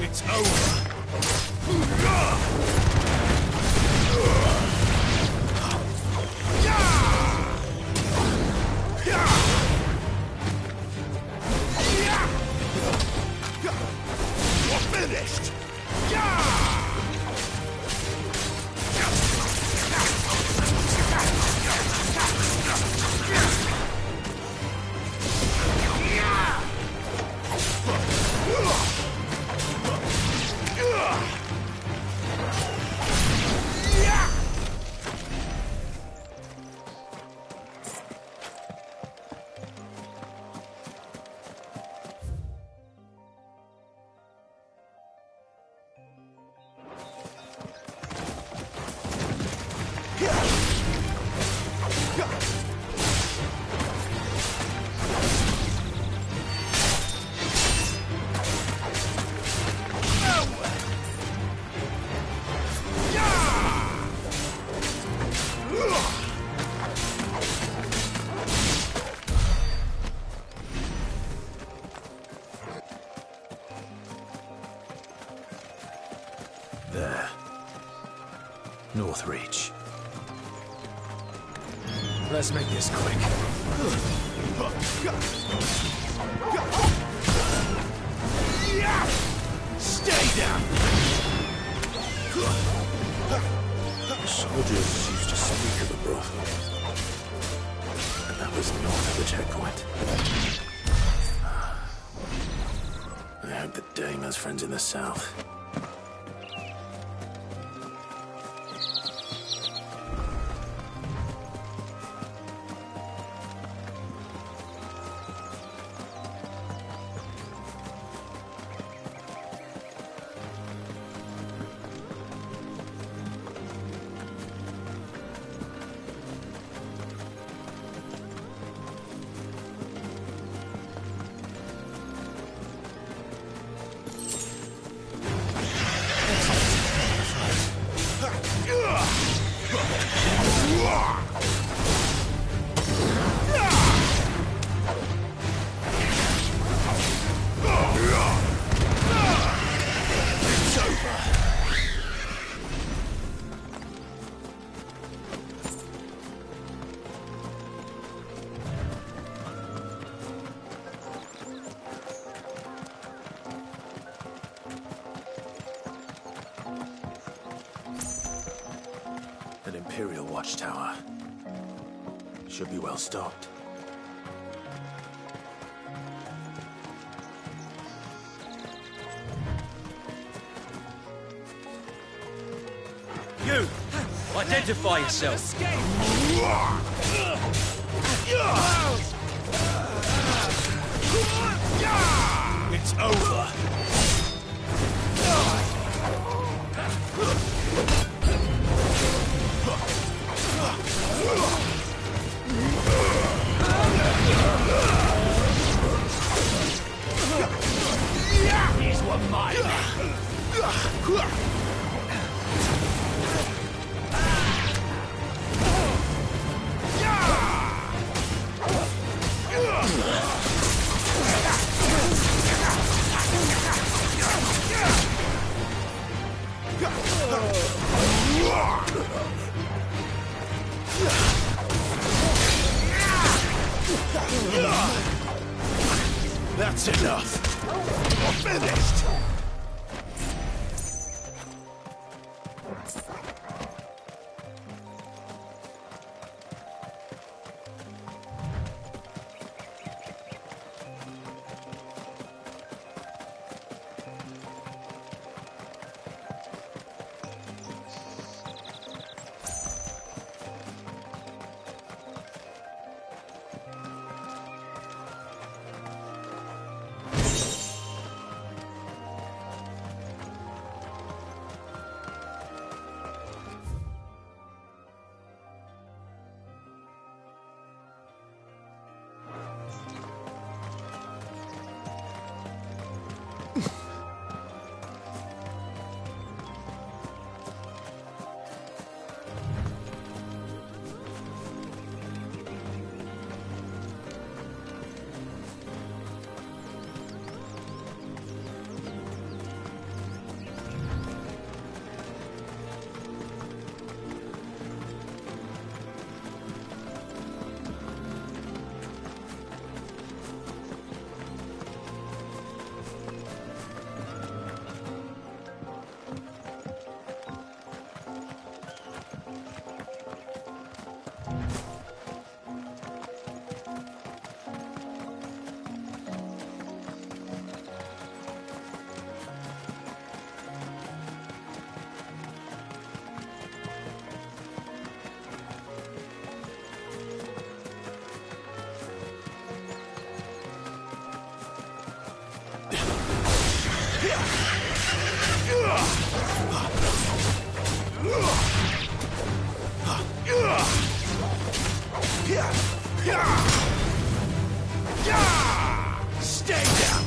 Speaker 4: It's over.
Speaker 3: We're finished!
Speaker 4: There. Northreach. Let's make this quick. Stay down!
Speaker 1: The soldiers used to speak of a brothel. And that was north of the checkpoint. I hope that Dame has friends in the south.
Speaker 4: An Imperial watchtower. Should be well stocked.
Speaker 3: You! Identify yourself!
Speaker 4: It's over!
Speaker 3: These were mine!
Speaker 4: That's enough! We're finished! Stay down!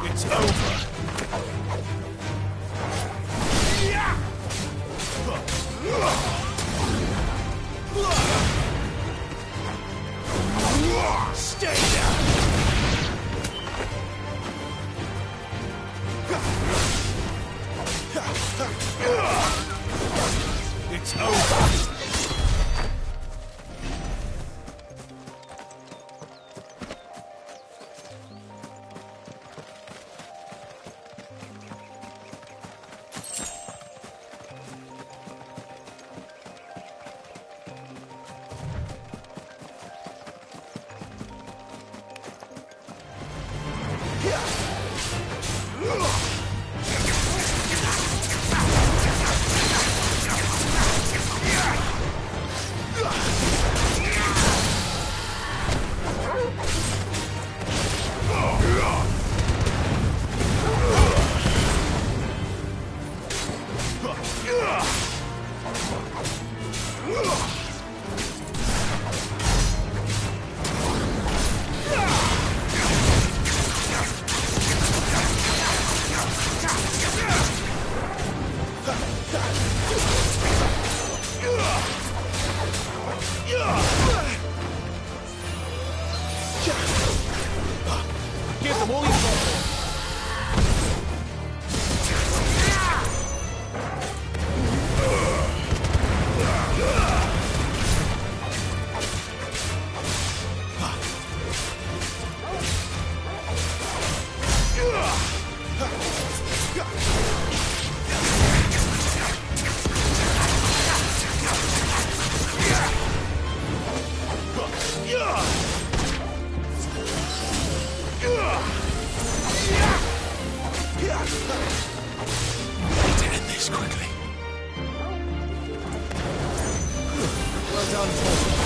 Speaker 4: It's over.
Speaker 3: Stay down!
Speaker 4: It's over. Give them all you've got. Need to end this quickly. Well done, Paul.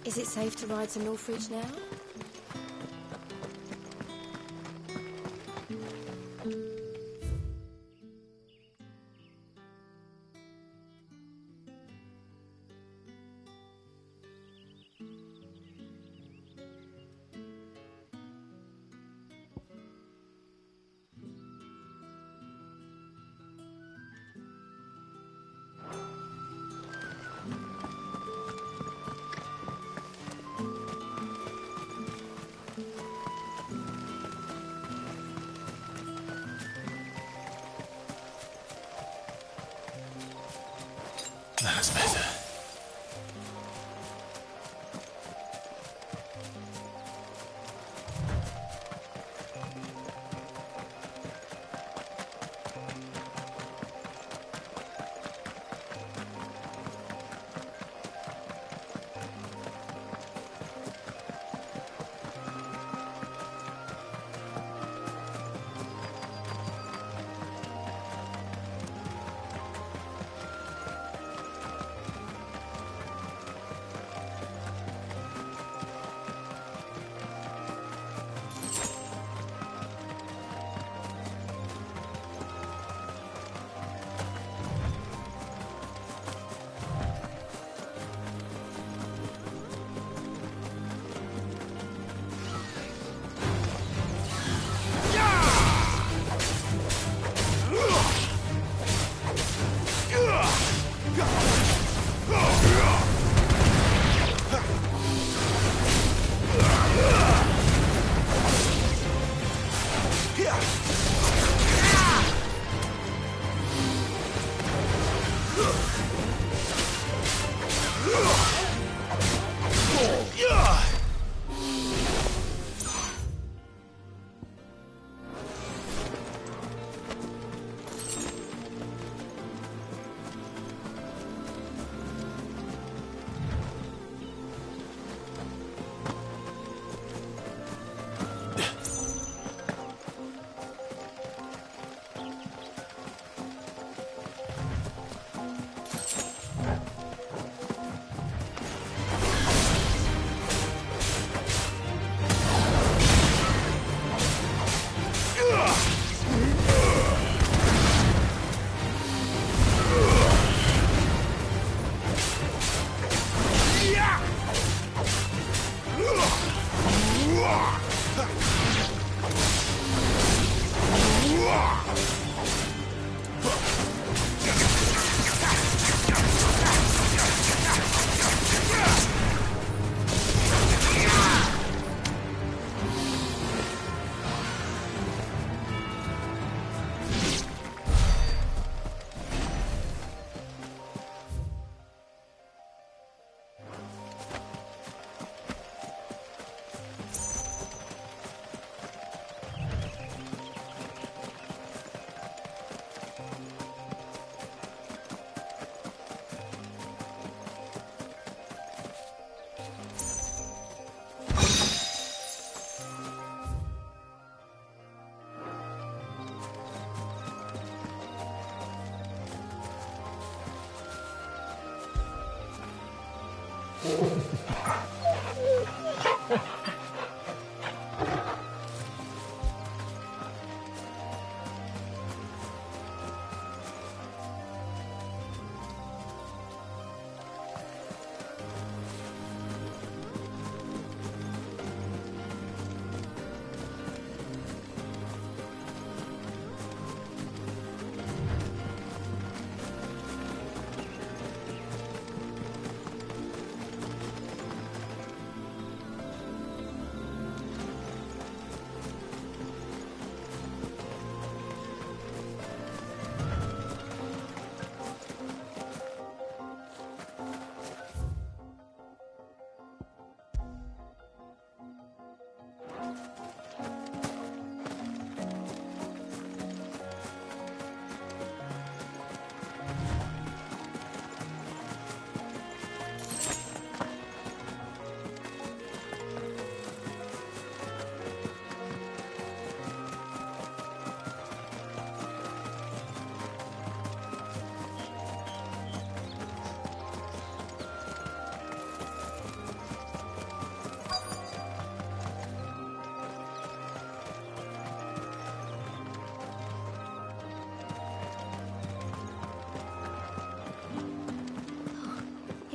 Speaker 2: Is it safe to ride to Northreach now?
Speaker 4: That's better.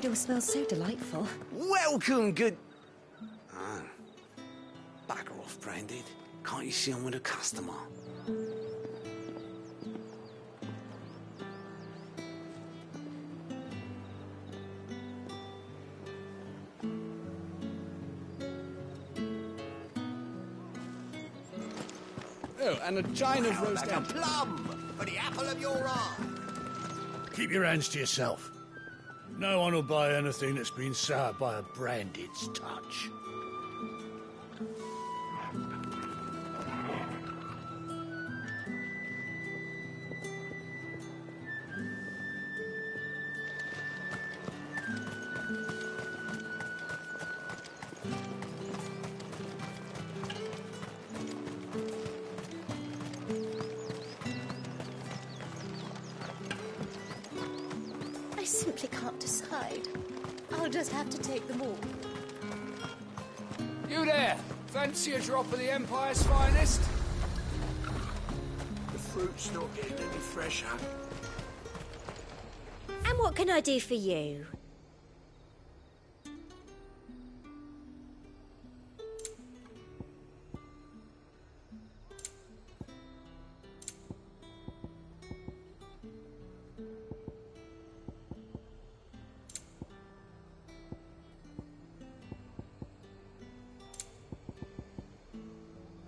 Speaker 21: It all smells so delightful.
Speaker 7: Welcome, good... Ah. Bugger off, Branded. Can't you see I'm with a customer?
Speaker 13: Oh, and a chine of roast
Speaker 9: like a plum for the apple of your eye.
Speaker 3: Keep your hands to yourself. No one will buy anything that's been soured by a Branded's touch.
Speaker 2: I simply can't decide. I'll just have to take them all.
Speaker 13: You there! Fancy a drop of the Empire's finest?
Speaker 9: The fruit's not getting any fresher.
Speaker 21: And what can I do for you?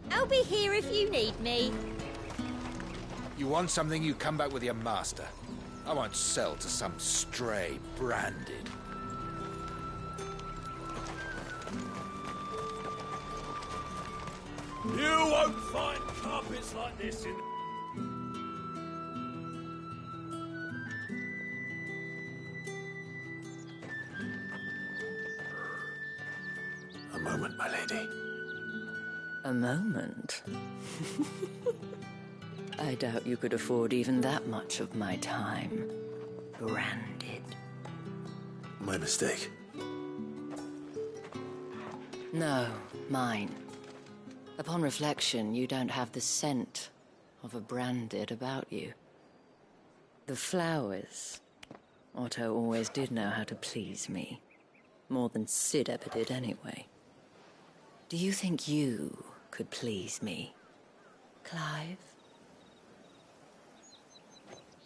Speaker 21: I'll be here if you need me.
Speaker 23: You want something, you come back with your master. I won't sell to some stray Branded.
Speaker 3: You won't find carpets like this in...
Speaker 1: A moment, my lady.
Speaker 5: A moment? I doubt you could afford even that much of my time. Branded.
Speaker 1: My mistake.
Speaker 5: No, mine. Upon reflection, you don't have the scent of a Branded about you. The flowers. Otto always did know how to please me. More than Sid ever did anyway. Do you think you could please me, Clive?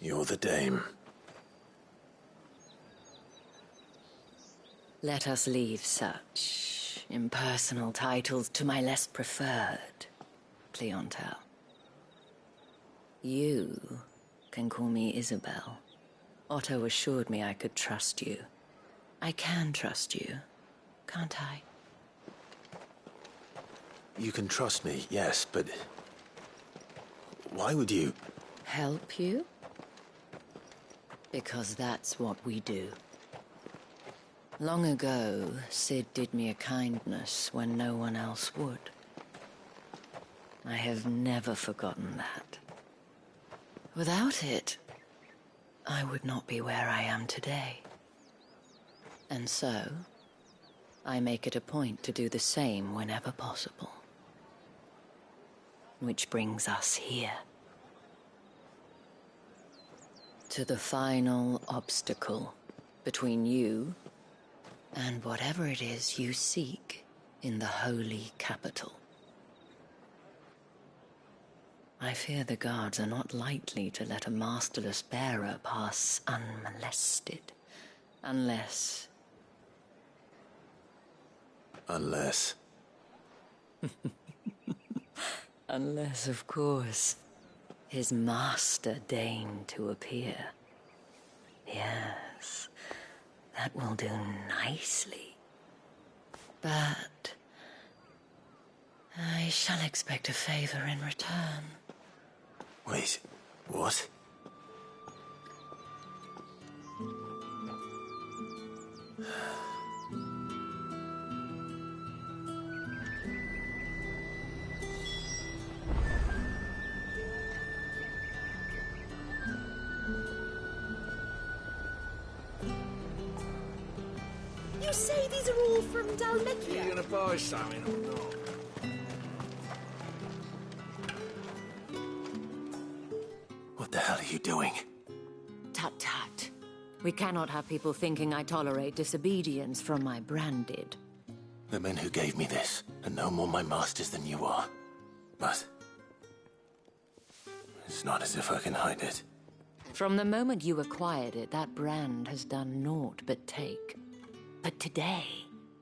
Speaker 1: You're the dame.
Speaker 5: Let us leave such impersonal titles to my less preferred clientele. You can call me Isabel. Otto assured me I could trust you. I can trust you, can't I?
Speaker 1: You can trust me, yes, but... why would you...
Speaker 5: Help you? Because that's what we do. Long ago, Sid did me a kindness when no one else would. I have never forgotten that. Without it, I would not be where I am today. And so, I make it a point to do the same whenever possible. Which brings us here. To the final obstacle between you and whatever it is you seek in the holy capital. I fear the guards are not likely to let a masterless bearer pass unmolested, unless...
Speaker 1: Unless...
Speaker 5: Unless, of course, his master deigned to appear. Yes, that will do nicely. But I shall expect a favor in return.
Speaker 1: Wait, what?
Speaker 2: You say these are all from Dalmekia?
Speaker 9: Are you gonna buy something or not?
Speaker 1: What the hell are you doing?
Speaker 12: Tut-tut.
Speaker 6: We cannot have people thinking I tolerate disobedience from my branded.
Speaker 4: The men who gave me this are no more my masters than you are. But it's not as if I can hide it.
Speaker 6: From the moment you acquired it, that brand has done naught but take. But today,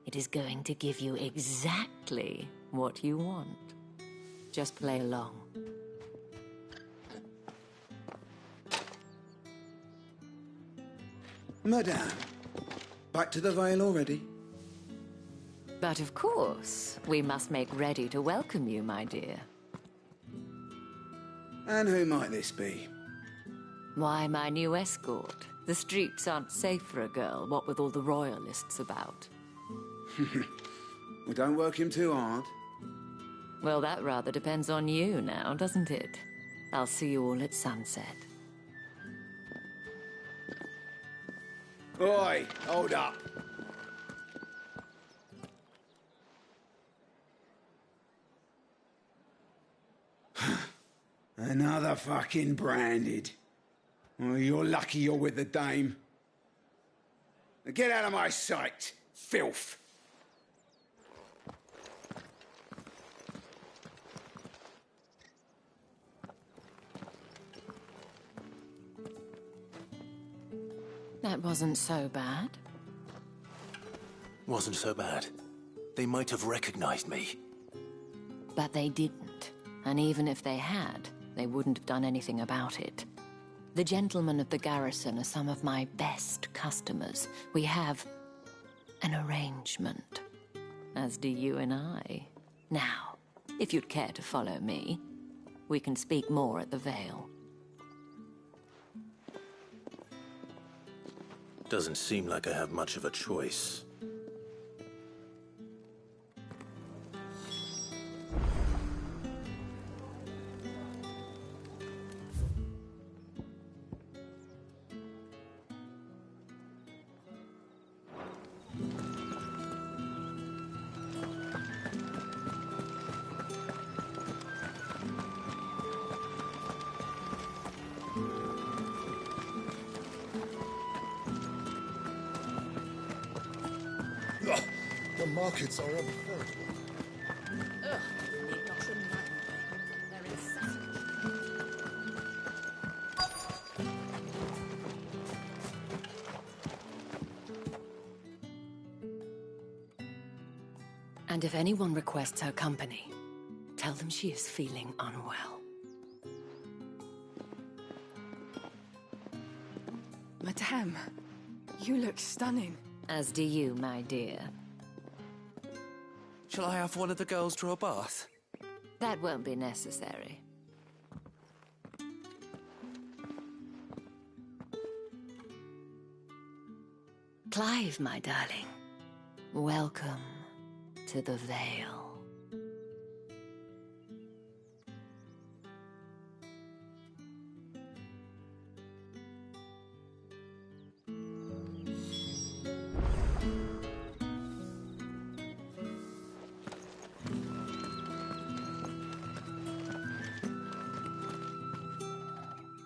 Speaker 6: it is going to give you exactly what you want. Just play along.
Speaker 11: Madame, back to the Vale already?
Speaker 6: But of course, we must make ready to welcome you, my dear.
Speaker 11: And who might this be?
Speaker 6: Why, my new escort. The streets aren't safe for a girl, what with all the royalists about.
Speaker 11: Well, don't work him too hard.
Speaker 6: Well, that rather depends on you now, doesn't it? I'll see you all at sunset.
Speaker 11: Oi, hold up. Another fucking branded. Oh, you're lucky you're with the dame. Now get out of my sight, filth.
Speaker 6: That wasn't so bad.
Speaker 4: Wasn't so bad. They might have recognized me.
Speaker 6: But they didn't. And even if they had, they wouldn't have done anything about it. The gentlemen of the garrison are some of my best customers. We have an arrangement, as do you and I. Now, if you'd care to follow me, we can speak more at the Vale.
Speaker 4: Doesn't seem like I have much of a choice.
Speaker 16: The markets are overfilled.
Speaker 12: Ugh, need not remind me. They're incessant.
Speaker 6: And if anyone requests her company, tell them she is feeling unwell.
Speaker 14: Madame, you look stunning.
Speaker 6: As do you, my dear.
Speaker 7: Shall I have one of the girls draw a bath?
Speaker 6: That won't be necessary. Clive, my darling. Welcome to the Vale.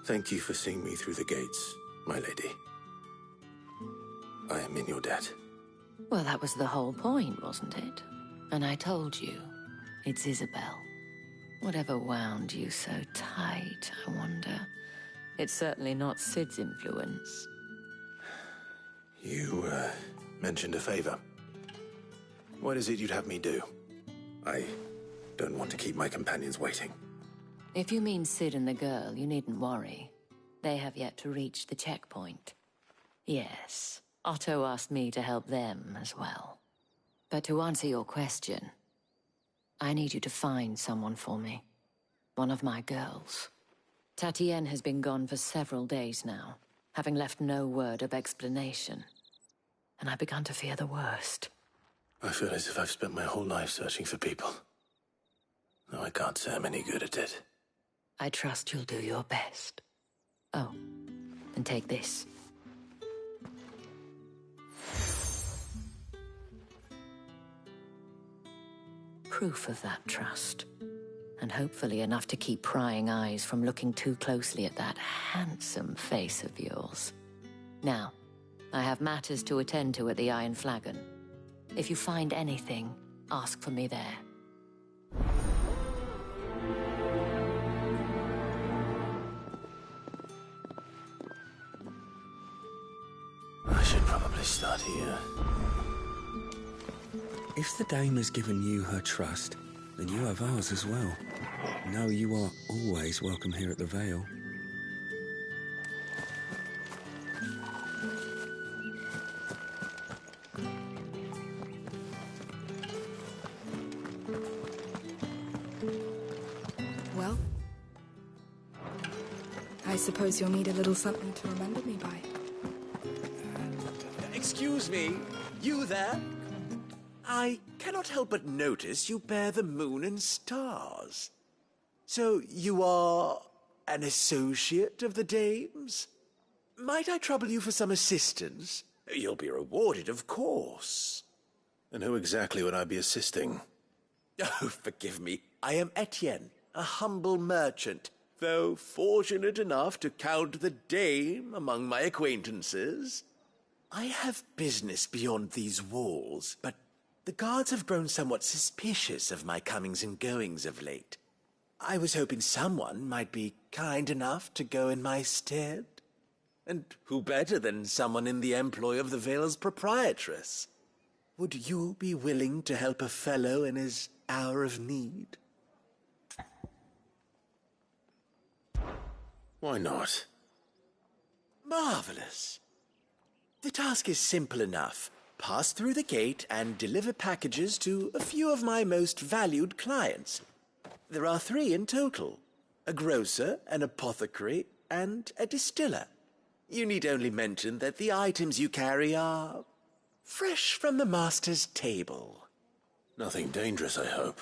Speaker 4: Thank you for seeing me through the gates, my lady. I am in your debt.
Speaker 6: Well, that was the whole point, wasn't it? And I told you, it's Isabel. Whatever wound you so tight, I wonder. It's certainly not Sid's influence.
Speaker 4: You, mentioned a favor. What is it you'd have me do? I don't want to keep my companions waiting.
Speaker 6: If you mean Sid and the girl, you needn't worry. They have yet to reach the checkpoint. Yes, Otto asked me to help them as well. But to answer your question, I need you to find someone for me. One of my girls. Tatienne has been gone for several days now, having left no word of explanation. And I've begun to fear the worst.
Speaker 4: I feel as if I've spent my whole life searching for people. No, I can't say I'm any good at it.
Speaker 6: I trust you'll do your best. Oh, and take this. Proof of that trust. And hopefully enough to keep prying eyes from looking too closely at that handsome face of yours. Now, I have matters to attend to at the Iron Flagon. If you find anything, ask for me there.
Speaker 1: I should probably start here.
Speaker 18: If the dame has given you her trust, then you have ours as well. Know you are always welcome here at the Vale.
Speaker 14: Well, I suppose you'll need a little something to remember me by.
Speaker 20: Excuse me, you there? I cannot help but notice you bear the moon and stars. So you are an associate of the dame's? Might I trouble you for some assistance? You'll be rewarded, of course.
Speaker 1: And who exactly would I be assisting?
Speaker 20: Oh, forgive me. I am Etienne, a humble merchant, though fortunate enough to count the dame among my acquaintances. I have business beyond these walls, but the guards have grown somewhat suspicious of my comings and goings of late. I was hoping someone might be kind enough to go in my stead. And who better than someone in the employ of the Vale's proprietress? Would you be willing to help a fellow in his hour of need?
Speaker 1: Why not?
Speaker 20: Marvelous. The task is simple enough. Pass through the gate and deliver packages to a few of my most valued clients. There are 3 in total: a grocer, an apothecary, and a distiller. You need only mention that the items you carry are fresh from the master's table.
Speaker 1: Nothing dangerous, I hope.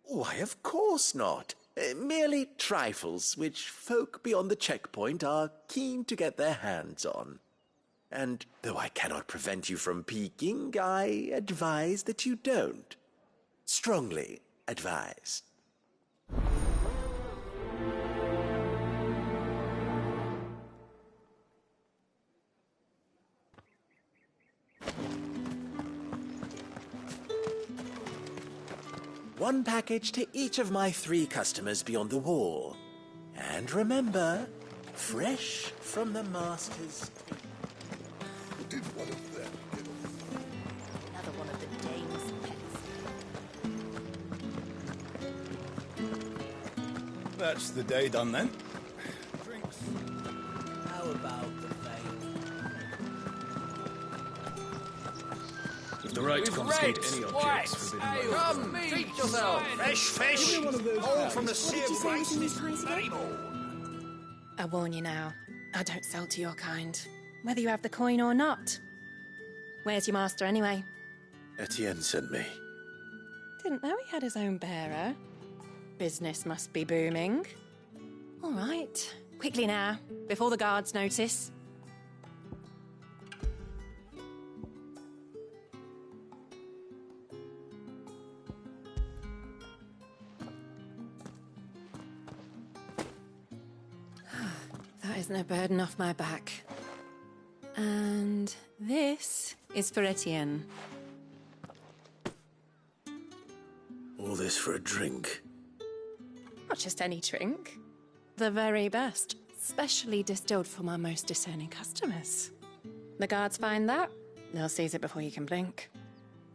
Speaker 20: Why, of course not. Merely trifles which folk beyond the checkpoint are keen to get their hands on. And though I cannot prevent you from peeking, I advise that you don't. Strongly advise. One package to each of my 3 customers beyond the wall. And remember, fresh from the master's table.
Speaker 8: Did one of them get off?
Speaker 2: Another one of the dame's pets.
Speaker 22: That's the day done then.
Speaker 7: How about the
Speaker 22: If the right confiscate any objects forbidden by
Speaker 13: Come, treat yourself.
Speaker 10: Fresh fish, all from the sea of rice.
Speaker 15: I warn you now, I don't sell to your kind, whether you have the coin or not. Where's your master anyway?
Speaker 1: Etienne sent me.
Speaker 15: Didn't know he had his own bearer. Business must be booming. All right, quickly now, before the guards notice. That is no burden off my back. And this is for Etienne.
Speaker 1: All this for a drink?
Speaker 15: Not just any drink. The very best, specially distilled for my most discerning customers. The guards find that, they'll seize it before you can blink.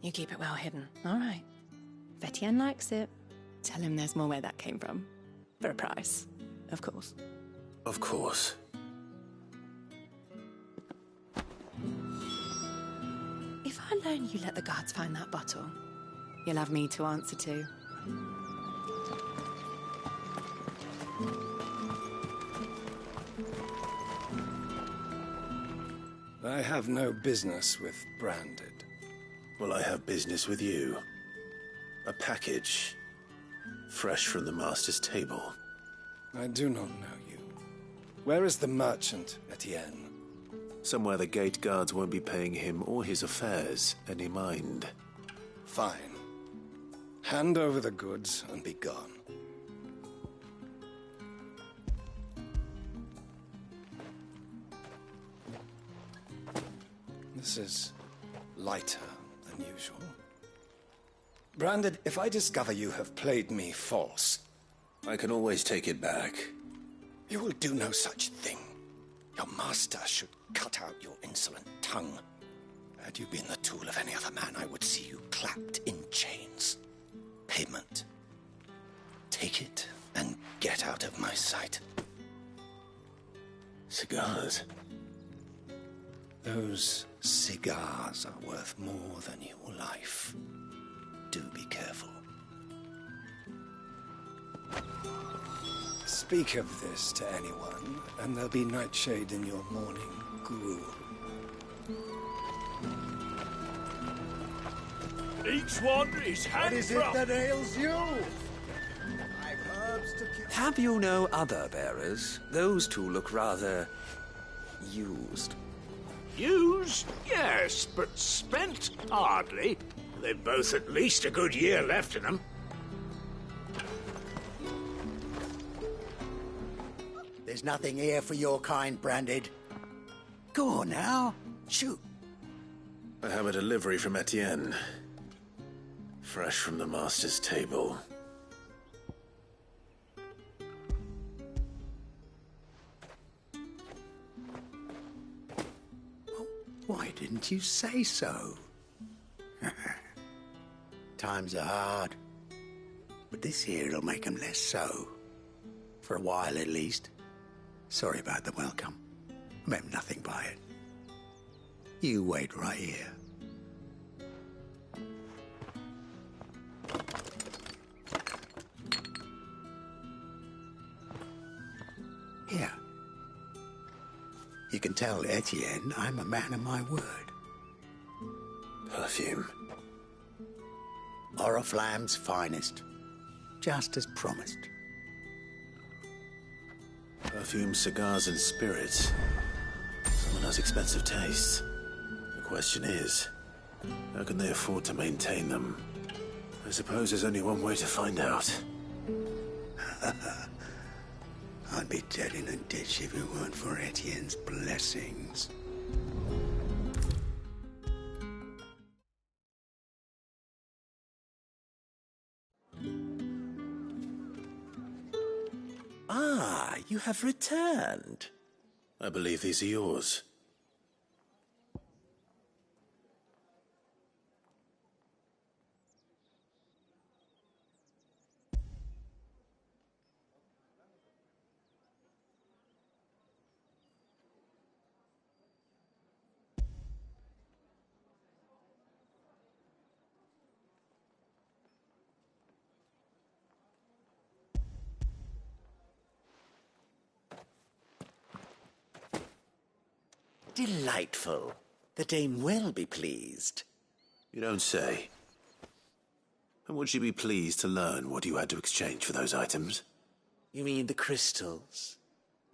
Speaker 15: You keep it well hidden, all right? If Etienne likes it, tell him there's more where that came from. For a price, of course.
Speaker 1: Of course.
Speaker 15: If I learn you let the guards find that bottle, you'll have me to answer to.
Speaker 18: I have no business with Branded.
Speaker 1: Well, I have business with you. A package. Fresh from the master's table.
Speaker 18: I do not know you. Where is the merchant, Etienne?
Speaker 1: Somewhere the gate guards won't be paying him or his affairs any mind.
Speaker 18: Fine. Hand over the goods and be gone.
Speaker 17: This is lighter than usual. Branded, if I discover you have played me false...
Speaker 1: I can always take it back.
Speaker 17: You will do no such thing. Your master should cut out your insolent tongue. Had you been the tool of any other man, I would see you clapped in chains. Payment. Take it and get out of my sight.
Speaker 1: Cigars?
Speaker 17: Those cigars are worth more than your life. Do be careful. Speak of this to anyone, and there'll be nightshade in your morning gruel.
Speaker 3: Each one is hand
Speaker 16: What is it that ails you? I've herbs to kill.
Speaker 19: Have you no other bearers? Those two look rather... used.
Speaker 3: Used? Yes, but spent? Hardly. They've both at least a good year left in them.
Speaker 9: There's nothing here for your kind, Branded. Go on now. Shoot.
Speaker 1: I have a delivery from Etienne. Fresh from the master's table.
Speaker 9: Why didn't you say so? Times are hard. But this here'll make them less so. For a while, at least. Sorry about the welcome. I meant nothing by it. You wait right here. Here. You can tell Etienne I'm a man of my word.
Speaker 1: Perfume.
Speaker 9: Oriflamme's finest. Just as promised.
Speaker 1: Perfume, cigars, and spirits. Someone has expensive tastes. The question is, how can they afford to maintain them? I suppose there's only one way to find out.
Speaker 9: I'd be dead in a ditch if it weren't for Etienne's blessings.
Speaker 20: Ah, you have returned.
Speaker 1: I believe these are yours.
Speaker 20: Delightful. The dame will be pleased.
Speaker 1: You don't say. And would she be pleased to learn what you had to exchange for those items?
Speaker 20: You mean the crystals?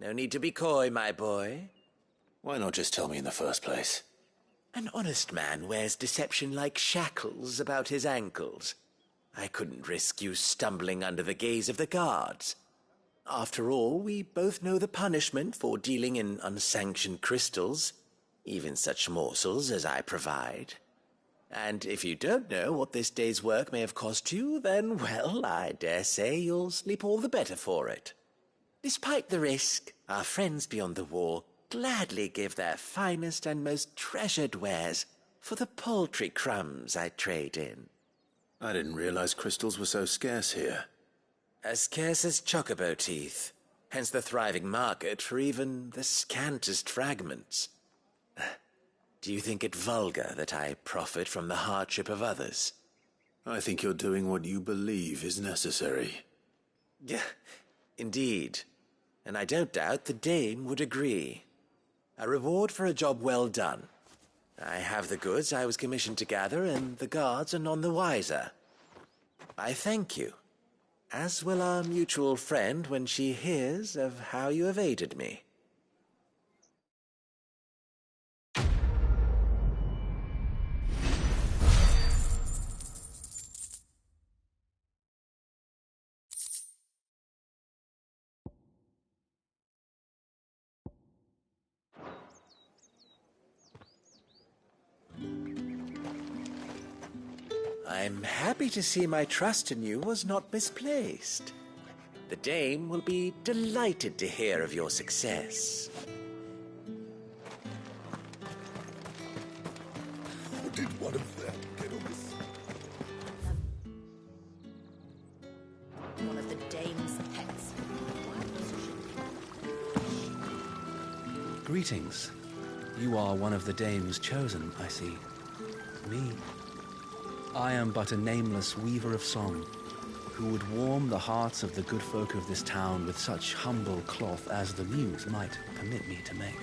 Speaker 20: No need to be coy, my boy.
Speaker 1: Why not just tell me in the first place?
Speaker 20: An honest man wears deception like shackles about his ankles. I couldn't risk you stumbling under the gaze of the guards. After all, we both know the punishment for dealing in unsanctioned crystals, even such morsels as I provide. And if you don't know what this day's work may have cost you, then, well, I dare say you'll sleep all the better for it. Despite the risk, our friends beyond the wall gladly give their finest and most treasured wares for the paltry crumbs I trade in.
Speaker 1: I didn't realize crystals were so scarce here.
Speaker 20: As scarce as chocobo teeth, hence the thriving market for even the scantest fragments. Do you think it vulgar that I profit from the hardship of others?
Speaker 1: I think you're doing what you believe is necessary.
Speaker 20: Yeah, indeed. And I don't doubt the dame would agree. A reward for a job well done. I have the goods I was commissioned to gather, and the guards are none the wiser. I thank you. As will our mutual friend when she hears of how you have aided me. I'm happy to see my trust in you was not misplaced. The dame will be delighted to hear of your success.
Speaker 8: How did one of them get on this?
Speaker 12: One of the dame's pets.
Speaker 5: Greetings. You are one of the dames chosen, I see. Me. I am but a nameless weaver of song, who would warm the hearts of the good folk of this town with such humble cloth as the muse might permit me to make.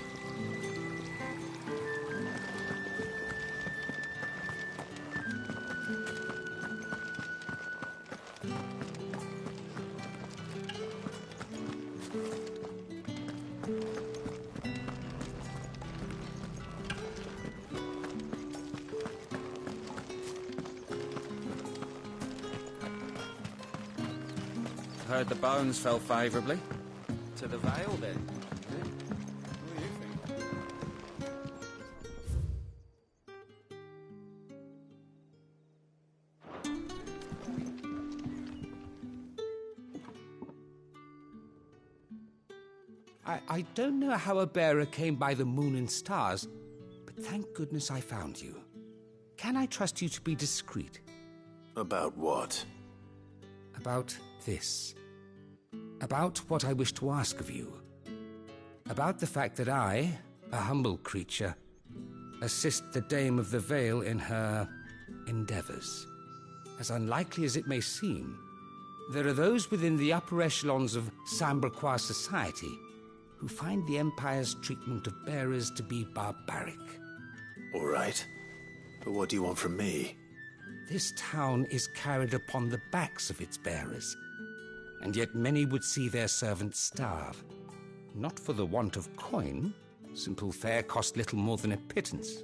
Speaker 21: Heard the bones fell favourably. To the Vale, then. What do you think?
Speaker 23: I don't know how a bearer came by the moon and stars, but thank goodness I found you. Can I trust you to be discreet?
Speaker 1: About what?
Speaker 23: About this. About what I wish to ask of you. About the fact that I, a humble creature, assist the Dame of the Vale in her endeavors. As unlikely as it may seem, there are those within the upper echelons of Sambraquois society who find the Empire's treatment of bearers to be barbaric.
Speaker 1: All right. But what do you want from me?
Speaker 23: This town is carried upon the backs of its bearers, and yet many would see their servants starve. Not for the want of coin, simple fare cost little more than a pittance,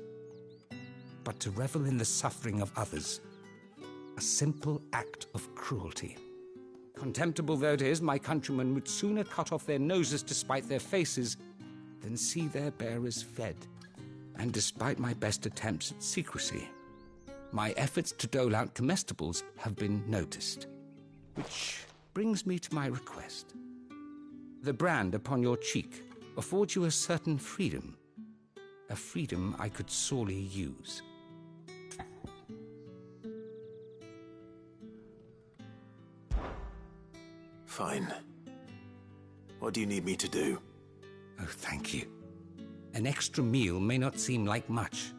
Speaker 23: but to revel in the suffering of others, a simple act of cruelty. Contemptible though it is, my countrymen would sooner cut off their noses to spite their faces than see their bearers fed. And despite my best attempts at secrecy, my efforts to dole out comestibles have been noticed. Which brings me to my request. The brand upon your cheek affords you a certain freedom. A freedom I could sorely use.
Speaker 1: Fine. What do you need me to do?
Speaker 23: Oh, thank you. An extra meal may not seem like much,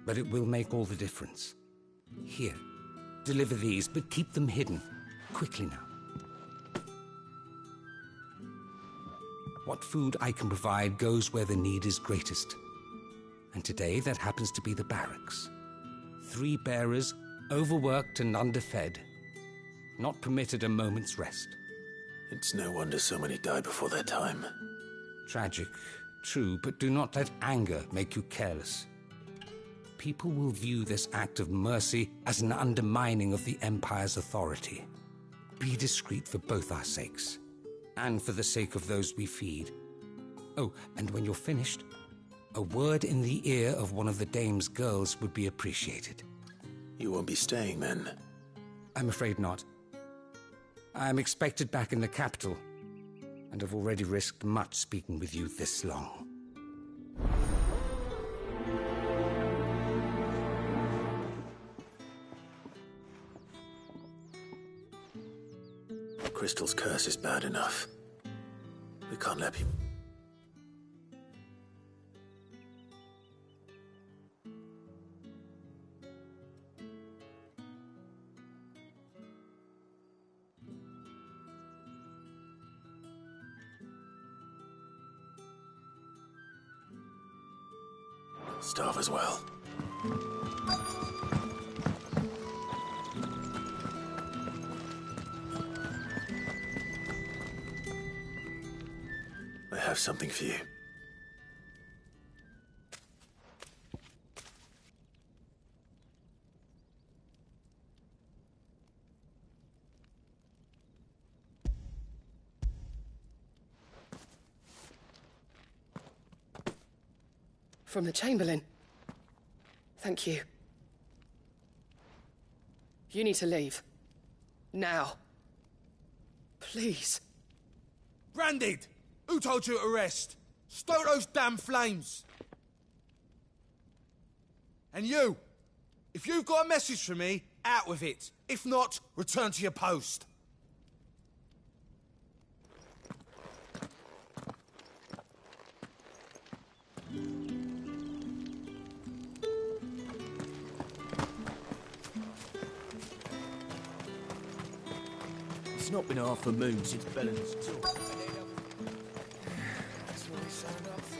Speaker 23: but it will make all the difference. Here, deliver these, but keep them hidden. Quickly now. What food I can provide goes where the need is greatest. And today that happens to be the barracks. 3 bearers, overworked and underfed, not permitted a moment's rest.
Speaker 1: It's no wonder so many die before their time.
Speaker 23: Tragic, true, but do not let anger make you careless. People will view this act of mercy as an undermining of the Empire's authority. Be discreet for both our sakes, and for the sake of those we feed. Oh, and when you're finished, a word in the ear of one of the Dame's girls would be appreciated.
Speaker 1: You won't be staying then?
Speaker 23: I'm afraid not. I'm expected back in the capital, and have already risked much speaking with you this long.
Speaker 1: Crystal's curse is bad enough. We can't let people... starve as well. I have something for you.
Speaker 24: From the Chamberlain. Thank you.
Speaker 4: You need to leave. Now. Please.
Speaker 6: Branded! Who told you to rest? Stoke those damn flames! And you! If you've got a message for me, out with it. If not, return to your post.
Speaker 22: It's not been half a moon since Bellen's talk. That's what we signed up for.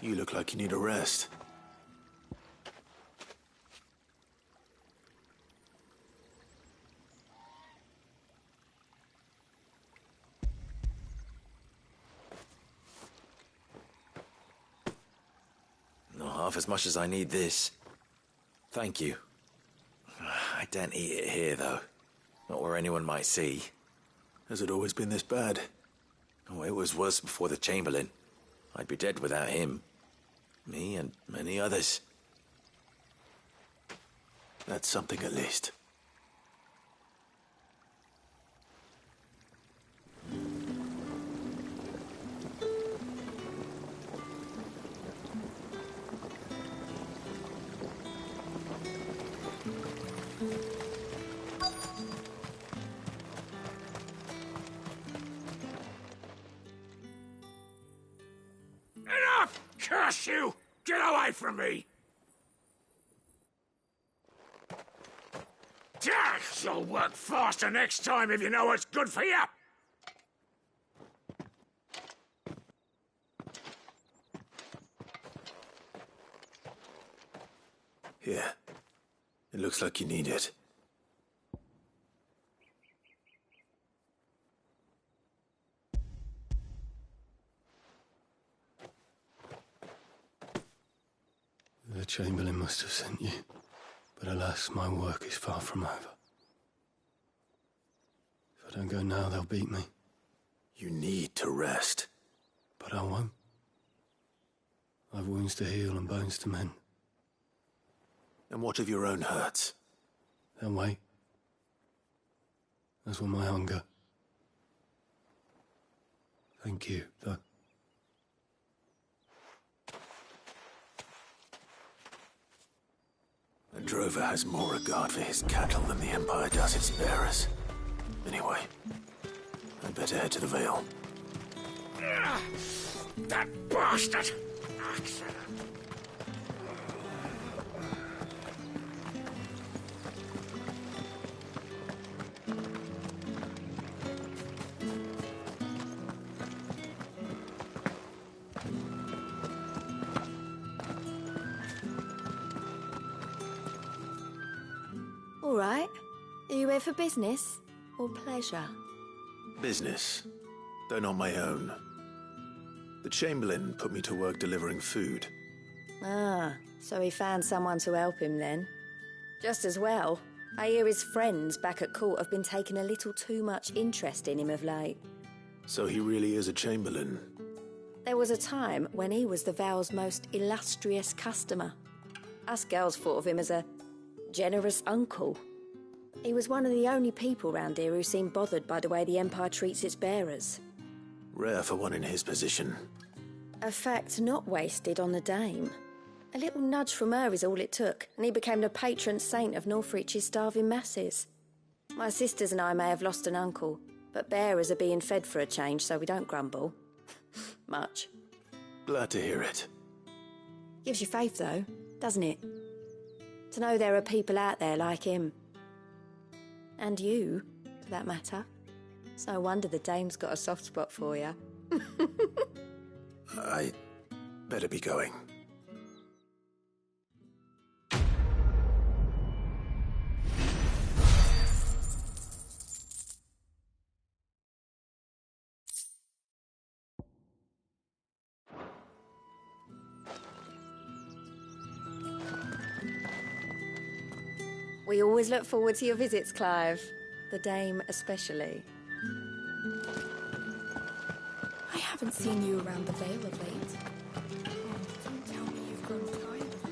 Speaker 1: You look like you need a rest.
Speaker 11: Not half as much as I need this. Thank you. I daren't eat it here, though. Not where anyone might see.
Speaker 1: Has it always been this bad?
Speaker 11: Oh, it was worse before the Chamberlain. I'd be dead without him. Me and many others.
Speaker 1: That's something at least.
Speaker 24: Enough! Curse you! Get away from me! You'll work faster next time if you know what's good for you!
Speaker 1: Here. It looks like you need it.
Speaker 22: The Chamberlain must have sent you, but alas, my work is far from over. If I don't go now, they'll beat me.
Speaker 1: You need to rest.
Speaker 22: But I won't. I've wounds to heal and bones to mend.
Speaker 1: And what of your own hurts?
Speaker 22: They'll wait. As will my hunger. Thank you, though.
Speaker 1: A drover has more regard for his cattle than the Empire does its bearers. Anyway, I'd better head to the Vale.
Speaker 24: That bastard!
Speaker 2: All right. Are you here for business or pleasure?
Speaker 1: Business, though not my own. The Chamberlain put me to work delivering food.
Speaker 2: Ah, so he found someone to help him then. Just as well. I hear his friends back at court have been taking a little too much interest in him of late.
Speaker 1: So he really is a Chamberlain.
Speaker 2: There was a time when he was the Vale's most illustrious customer. Us girls thought of him as a generous uncle. He was one of the only people round here who seemed bothered by the way the Empire treats its bearers.
Speaker 1: Rare for one in his position.
Speaker 2: A fact not wasted on the dame. A little nudge from her is all it took, and he became the patron saint of Northreach's starving masses. My sisters and I may have lost an uncle, but bearers are being fed for a change, so we don't grumble. Much.
Speaker 1: Glad to hear it.
Speaker 2: Gives you faith, though, doesn't it? To know there are people out there like him. And you, for that matter. It's no wonder the dame's got a soft spot for you.
Speaker 1: I better be going.
Speaker 2: We always look forward to your visits, Clive. The dame especially.
Speaker 7: I haven't seen you around the Vale of late. Don't tell me you've grown tired of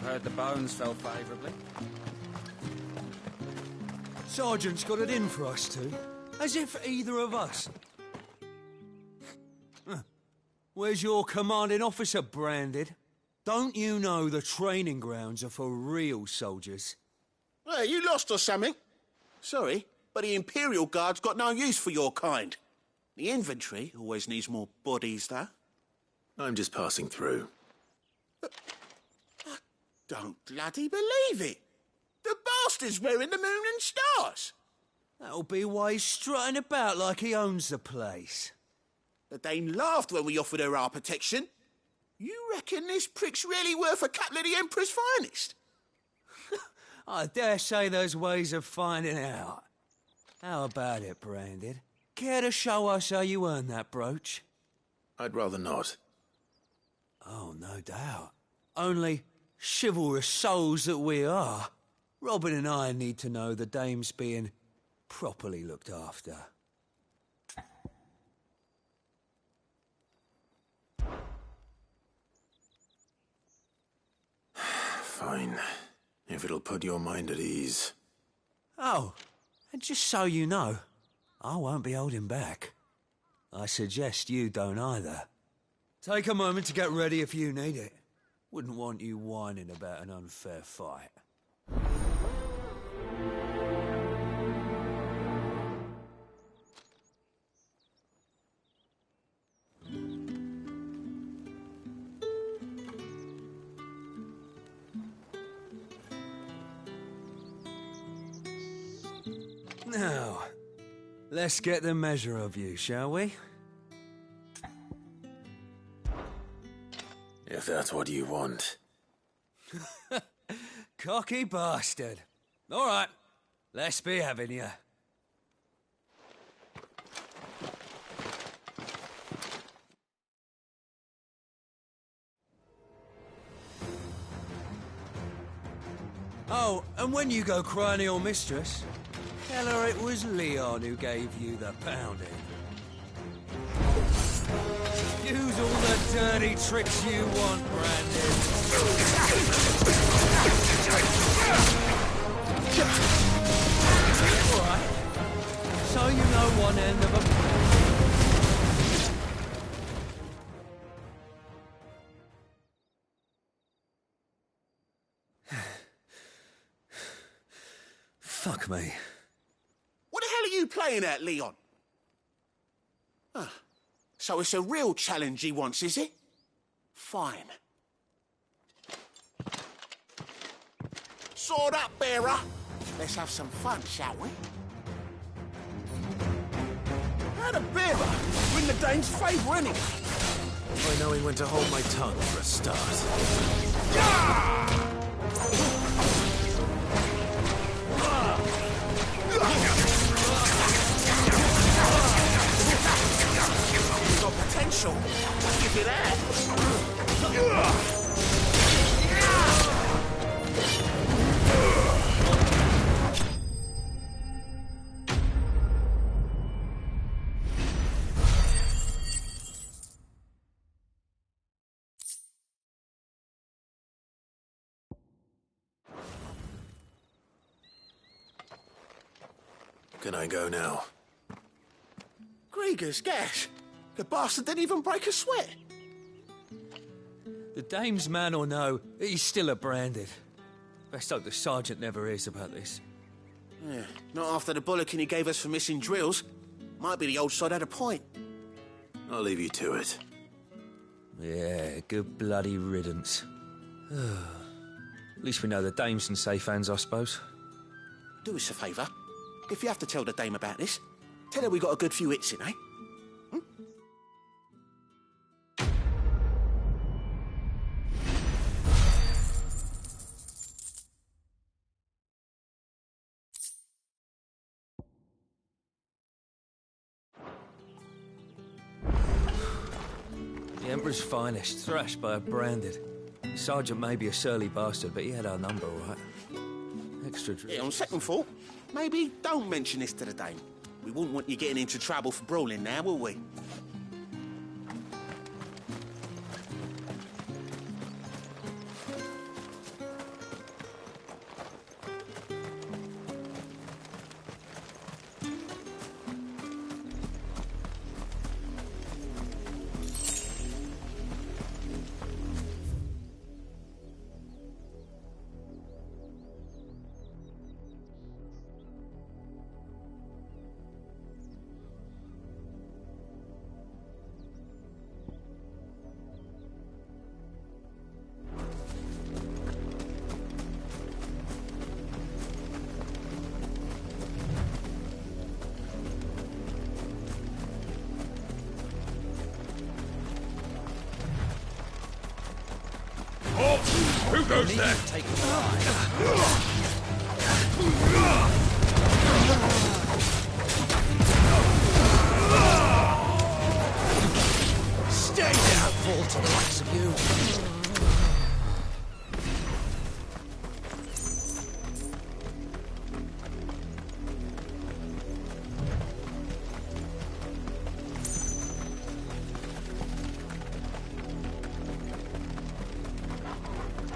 Speaker 21: Heard the bones fell favourably.
Speaker 10: Sergeant's got it in for us two. As if either of us. Where's your commanding officer branded? Don't you know the training grounds are for real soldiers?
Speaker 13: Hey, you lost or something? Sorry, but the Imperial Guard's got no use for your kind. The infantry always needs more bodies, though.
Speaker 1: I'm just passing through.
Speaker 13: I don't bloody believe it. The bastard's wearing the moon and stars.
Speaker 10: That'll be why he's strutting about like he owns the place.
Speaker 13: The Dane laughed when we offered her our protection. You reckon this prick's really worth a couple of the Emperor's finest?
Speaker 10: I dare say there's ways of finding out. How about it, Branded? Care to show us how you earned that brooch?
Speaker 1: I'd rather not.
Speaker 10: Oh, no doubt. Only chivalrous souls that we are, Robin and I need to know the dame's being properly looked after.
Speaker 1: Fine. If it'll put your mind at ease.
Speaker 10: Oh, and just so you know, I won't be holding back. I suggest you don't either. Take a moment to get ready if you need it. Wouldn't want you whining about an unfair fight. Now, let's get the measure of you, shall we?
Speaker 1: If that's what you want.
Speaker 10: Cocky bastard. All right, let's be having you. Oh, and when you go crying to your mistress, tell her it was Leon who gave you the pounding. Use all the dirty tricks you want, Brandon. All right. So you know one end of a plan. Fuck me.
Speaker 13: What the hell are you playing at, Leon? Ah, so it's a real challenge he wants, is it? Fine. Sword up, bearer. Let's have some fun, shall we? How the bearer win the Dane's favour, anyway?
Speaker 1: By knowing when to hold my tongue for a start.
Speaker 13: You've got potential. Give it that.
Speaker 1: Can I go now?
Speaker 13: Grieger's gas. The bastard didn't even break a sweat.
Speaker 10: The dame's man or no, he's still a Branded. Best hope the sergeant never hears about this.
Speaker 13: Yeah, not after the bollocking he gave us for missing drills. Might be the old sod had a point.
Speaker 1: I'll leave you to it.
Speaker 10: Yeah, good bloody riddance. At least we know the dame's in safe hands, I suppose.
Speaker 13: Do us a favour. If you have to tell the dame about this, tell her we got a good few hits in, eh?
Speaker 10: Emperor's finest, thrashed by a branded. Sergeant may be a surly bastard, but he had our number, all right. Extra...
Speaker 13: Yeah, on second thought, maybe don't mention this to the Dame. We wouldn't want you getting into trouble for brawling now, will we?
Speaker 24: Who goes there?
Speaker 10: Take
Speaker 24: Stay down, fall to the likes of you.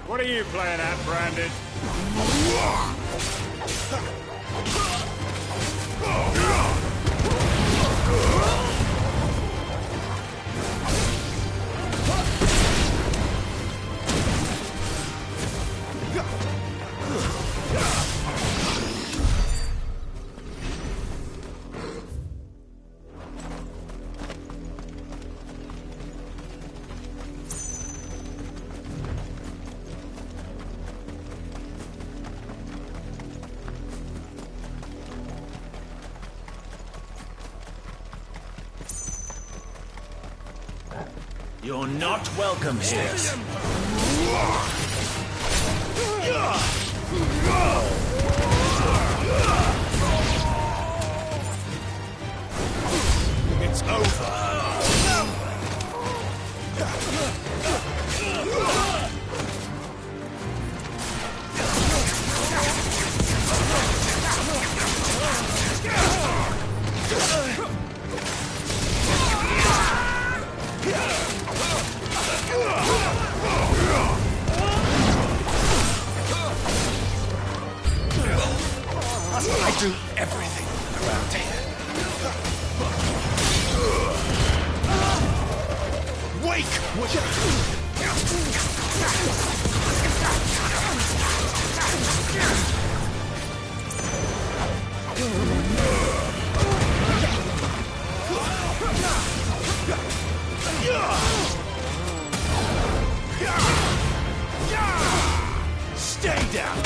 Speaker 14: What are you playing at, Brandon?
Speaker 11: You're not welcome here.
Speaker 24: It's over. I do everything around here. Wake! Stay down!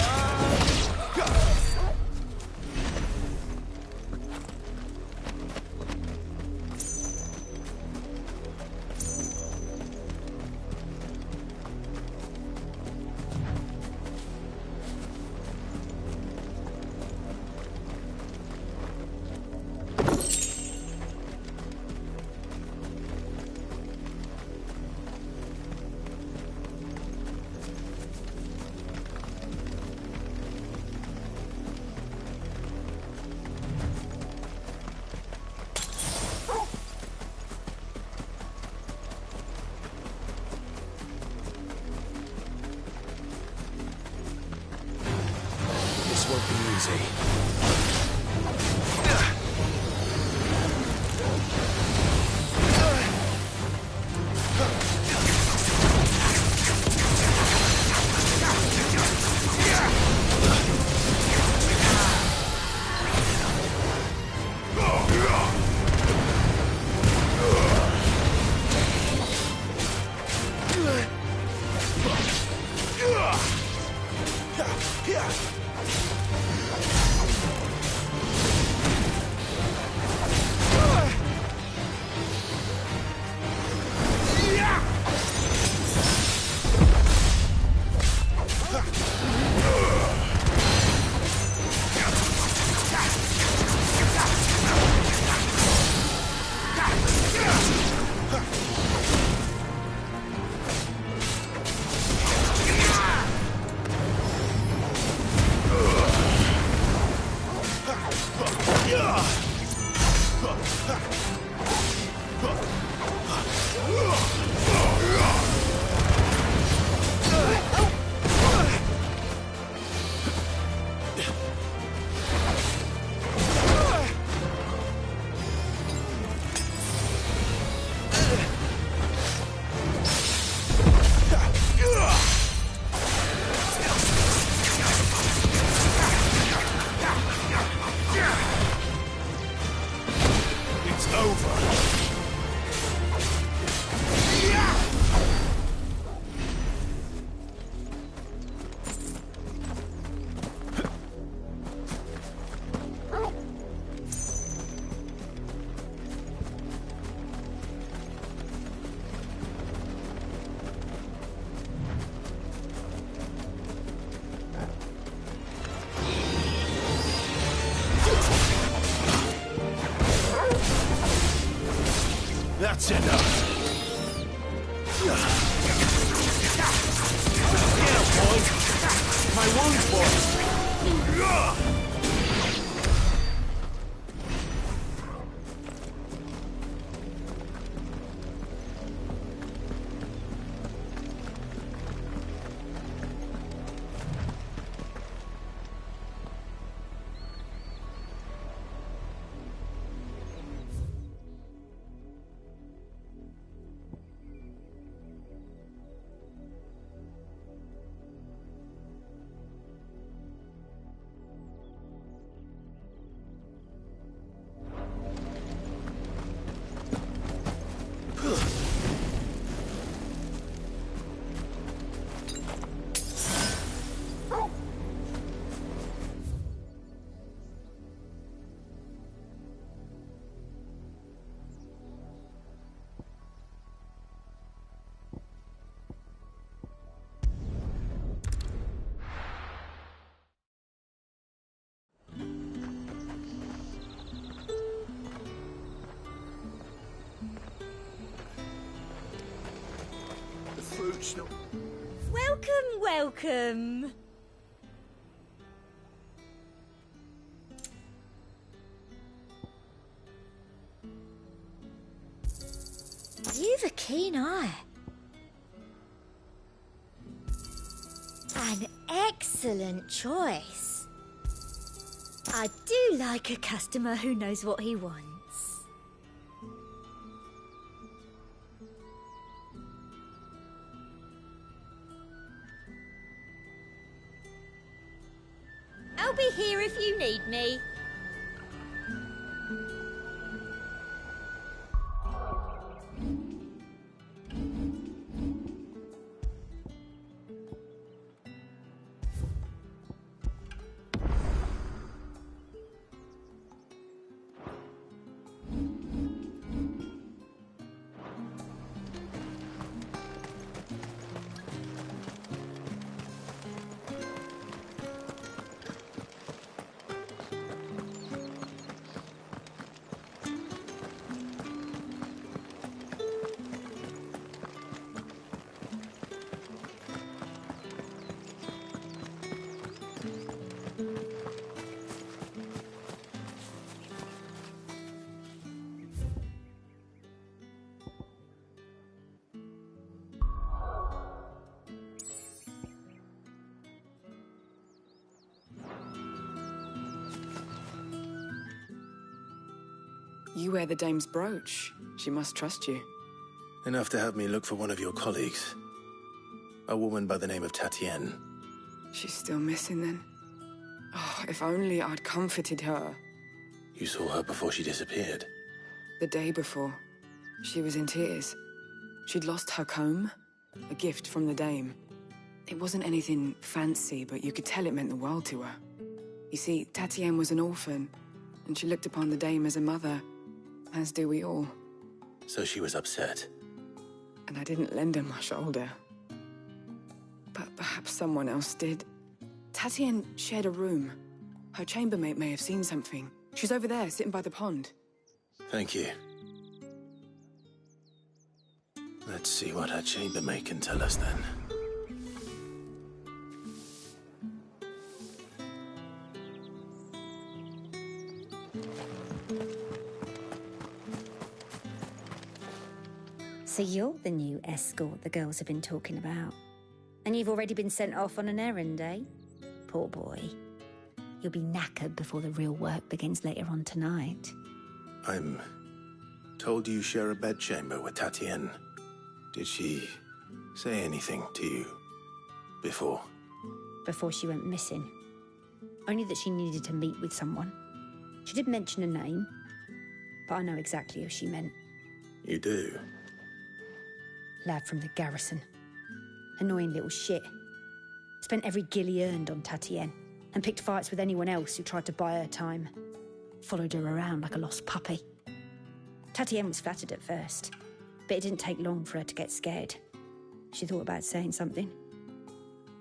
Speaker 24: This won't be easy.
Speaker 3: That's enough. Get up, boy. My wound's boy.
Speaker 15: Welcome, welcome.
Speaker 16: You've a keen eye. An excellent choice. I do like a customer who knows what he wants.
Speaker 15: I'll be here if you need me.
Speaker 17: You wear the dame's brooch. She must trust you.
Speaker 1: Enough to have me look for one of your colleagues. A woman by the name of Tatienne.
Speaker 17: She's still missing then? Oh, if only I'd comforted her.
Speaker 1: You saw her before she disappeared?
Speaker 17: The day before. She was in tears. She'd lost her comb, a gift from the dame. It wasn't anything fancy, but you could tell it meant the world to her. You see, Tatienne was an orphan, and she looked upon the dame as a mother, as do we all.
Speaker 1: So she was upset.
Speaker 17: And I didn't lend her my shoulder. But perhaps someone else did. Tatienne shared a room. Her chambermaid may have seen something. She's over there, sitting by the pond.
Speaker 1: Thank you. Let's see what her chambermaid can tell us then.
Speaker 16: So you're the new escort the girls have been talking about. And you've already been sent off on an errand, eh? Poor boy. You'll be knackered before the real work begins later on tonight.
Speaker 1: I'm told you share a bedchamber with Tatienne. Did she say anything to you before?
Speaker 16: Before she went missing. Only that she needed to meet with someone. She did mention a name, but I know exactly who she meant.
Speaker 1: You do?
Speaker 16: Lad from the garrison. Annoying little shit. Spent every guil he earned on Tatienne, and picked fights with anyone else who tried to buy her time. Followed her around like a lost puppy. Tatienne was flattered at first, but it didn't take long for her to get scared. She thought about saying something.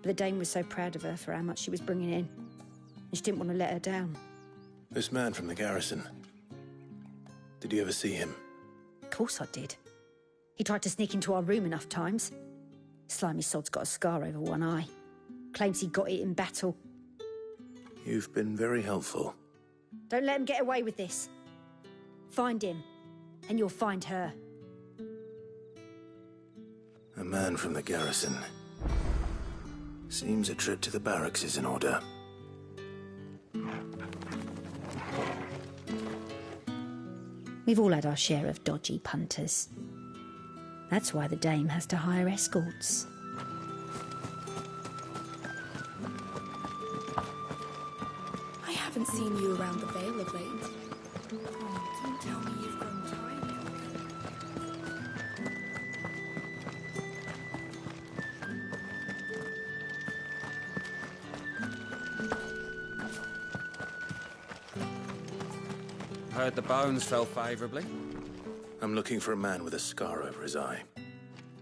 Speaker 16: But the dame was so proud of her for how much she was bringing in, and she didn't want to let her down.
Speaker 1: This man from the garrison. Did you ever see him?
Speaker 16: course I did. He tried to sneak into our room enough times. Slimy sod's got a scar over one eye. Claims he got it in battle.
Speaker 1: You've been very helpful.
Speaker 16: Don't let him get away with this. Find him, and you'll find her.
Speaker 1: A man from the garrison. Seems a trip to the barracks is in order.
Speaker 16: We've all had our share of dodgy punters. That's why the Dame has to hire escorts.
Speaker 7: I haven't seen you around the Vale of late. Oh, don't tell me you've grown tired of
Speaker 21: Heard the bones fell favourably.
Speaker 1: I'm looking for a man with a scar over his eye.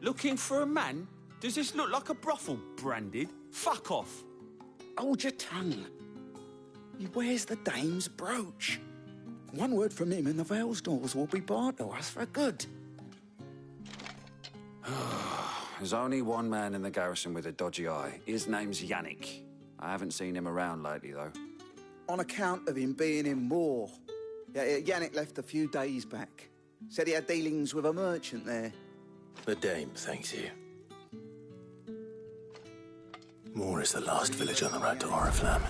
Speaker 13: Looking for a man? Does this look like a brothel, Branded? Fuck off.
Speaker 9: Hold your tongue. He wears the Dame's brooch. One word from him and the Vale's doors will be barred to us for good.
Speaker 21: There's only one man in the garrison with a dodgy eye. His name's Yannick. I haven't seen him around lately, though.
Speaker 9: On account of him being in war. Yeah, Yannick left a few days back. Said he had dealings with a merchant there.
Speaker 1: The Dame thanks you. Moor is the last village on the road to Oriflamme.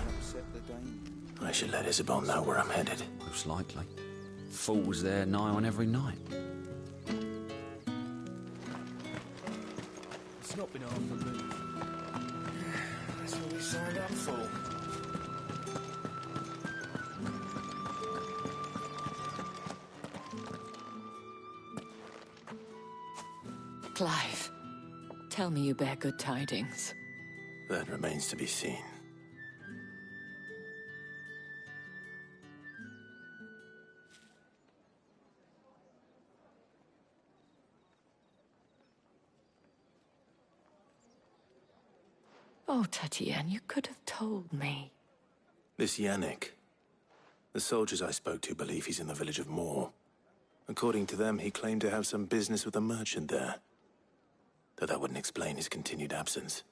Speaker 1: I should let Isabel know where I'm headed.
Speaker 21: Most likely. Fool was there nigh on every night.
Speaker 6: It's not been hard for me. That's what we signed up for.
Speaker 18: Clive, tell me you bear good tidings.
Speaker 1: That remains to be seen.
Speaker 18: Oh, Tatienne, you could have told me.
Speaker 1: This Yannick. The soldiers I spoke to believe he's in the village of Moor. According to them, he claimed to have some business with a merchant there. Though that wouldn't explain his continued absence.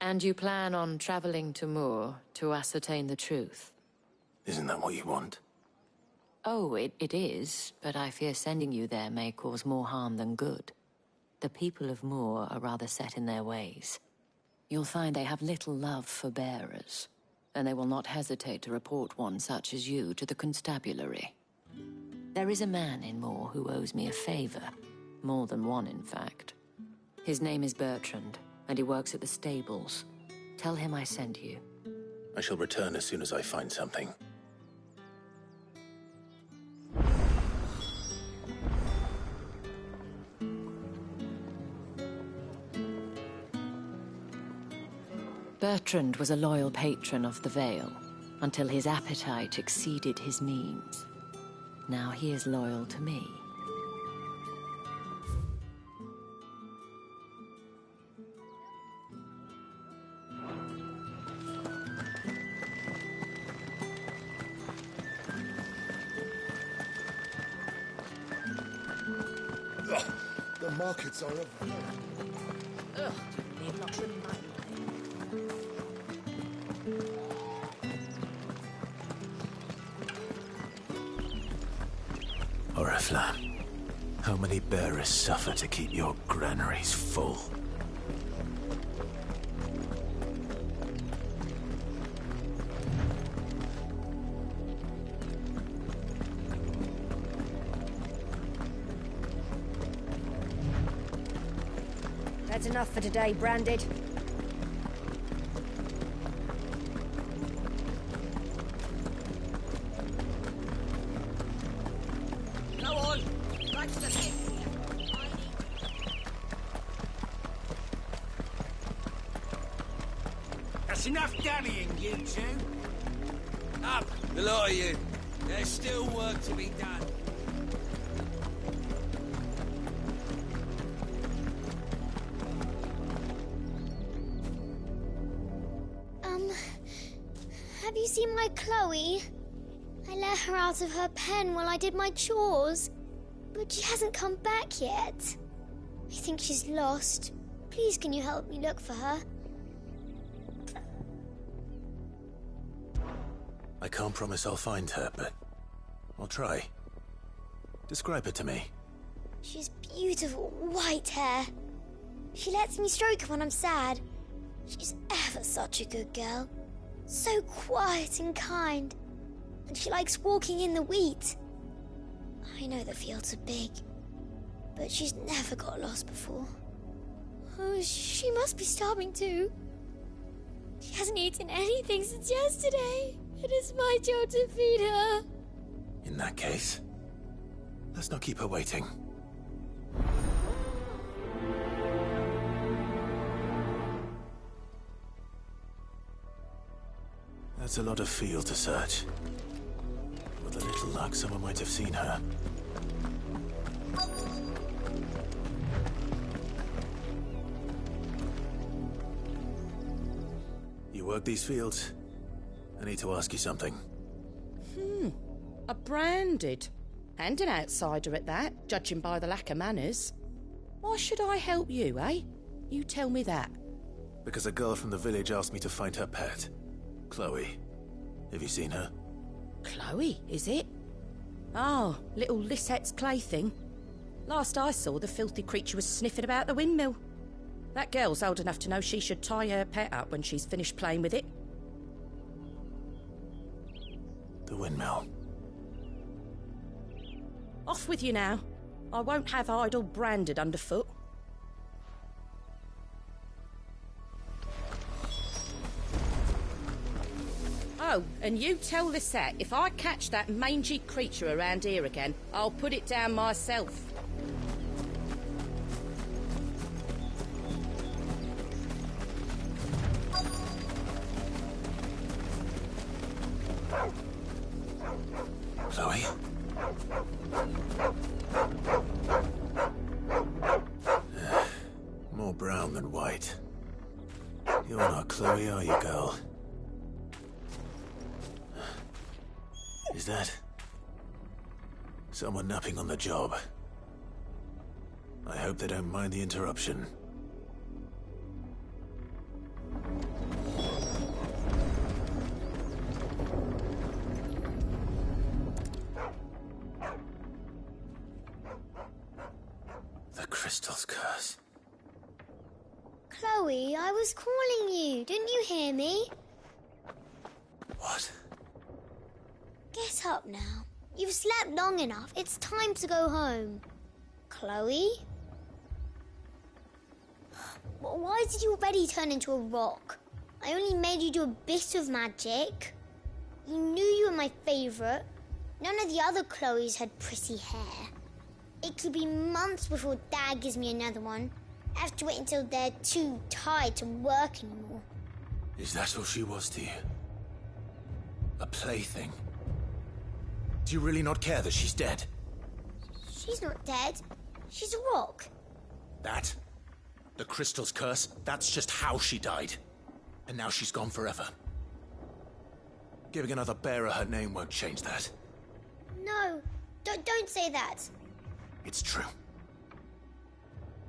Speaker 18: And you plan on traveling to Moor to ascertain the truth?
Speaker 1: Isn't that what you want?
Speaker 18: Oh, it is, but I fear sending you there may cause more harm than good. The people of Moor are rather set in their ways. You'll find they have little love for bearers, and they will not hesitate to report one such as you to the constabulary. There is a man in Moor who owes me a favor. More than one, in fact. His name is Bertrand, and he works at the stables. Tell him I sent you.
Speaker 1: I shall return as soon as I find something.
Speaker 18: Bertrand was a loyal patron of the Vale, until his appetite exceeded his means. Now he is loyal to me.
Speaker 6: The markets are everywhere.
Speaker 12: Ugh, need not remind me.
Speaker 1: Oriflamme, how many bearers suffer to keep your granaries full?
Speaker 16: That's enough for today, Branded.
Speaker 12: Go on! Back to the pit!
Speaker 24: That's enough dallying, you two.
Speaker 10: Up, the lot of you. There's still work to be done.
Speaker 19: Have you seen my Chloe? I let her out of her pen while I did my chores.
Speaker 5: But she hasn't come back yet. I think she's lost. Please, can you help me look for her?
Speaker 1: I can't promise I'll find her, but I'll try. Describe her to me.
Speaker 5: She has beautiful white hair. She lets me stroke her when I'm sad. She's ever such a good girl. So quiet and kind. And she likes walking in the wheat. I know the fields are big, but she's never got lost before. Oh, she must be starving too. She hasn't eaten anything since yesterday. It is my job to feed her.
Speaker 1: In that case, let's not keep her waiting. That's a lot of field to search. With a little luck, someone might have seen her. You work these fields? I need to ask you something.
Speaker 12: A branded. And an outsider at that, judging by the lack of manners. Why should I help you, eh? You tell me that.
Speaker 1: Because a girl from the village asked me to find her pet, Chloe. Have you seen her?
Speaker 12: Chloe, is it? Oh, little Lisette's plaything. Last I saw, the filthy creature was sniffing about the windmill. That girl's old enough to know she should tie her pet up when she's finished playing with it.
Speaker 1: The windmill.
Speaker 12: Off with you now. I won't have idle branded underfoot. Oh, and you tell Lisette, if I catch that mangy creature around here again, I'll put it down myself.
Speaker 1: Chloe? More brown than white. You're not Chloe, are you, girl? Is that someone napping on the job? I hope they don't mind the interruption. The crystal's curse.
Speaker 5: Chloe, I was calling you. Didn't you hear me?
Speaker 1: What?
Speaker 5: Get up now. You've slept long enough. It's time to go home. Chloe? Why did you already turn into a rock? I only made you do a bit of magic. You knew you were my favourite. None of the other Chloes had pretty hair. It could be months before Dad gives me another one. I have to wait until they're too tired to work anymore.
Speaker 1: Is that all she was to you? A plaything? Do you really not care that she's dead?
Speaker 5: She's not dead. She's a rock.
Speaker 1: That? The crystal's curse? That's just how she died. And now she's gone forever. Giving another bearer her name won't change that.
Speaker 5: No, don't say that.
Speaker 1: It's true.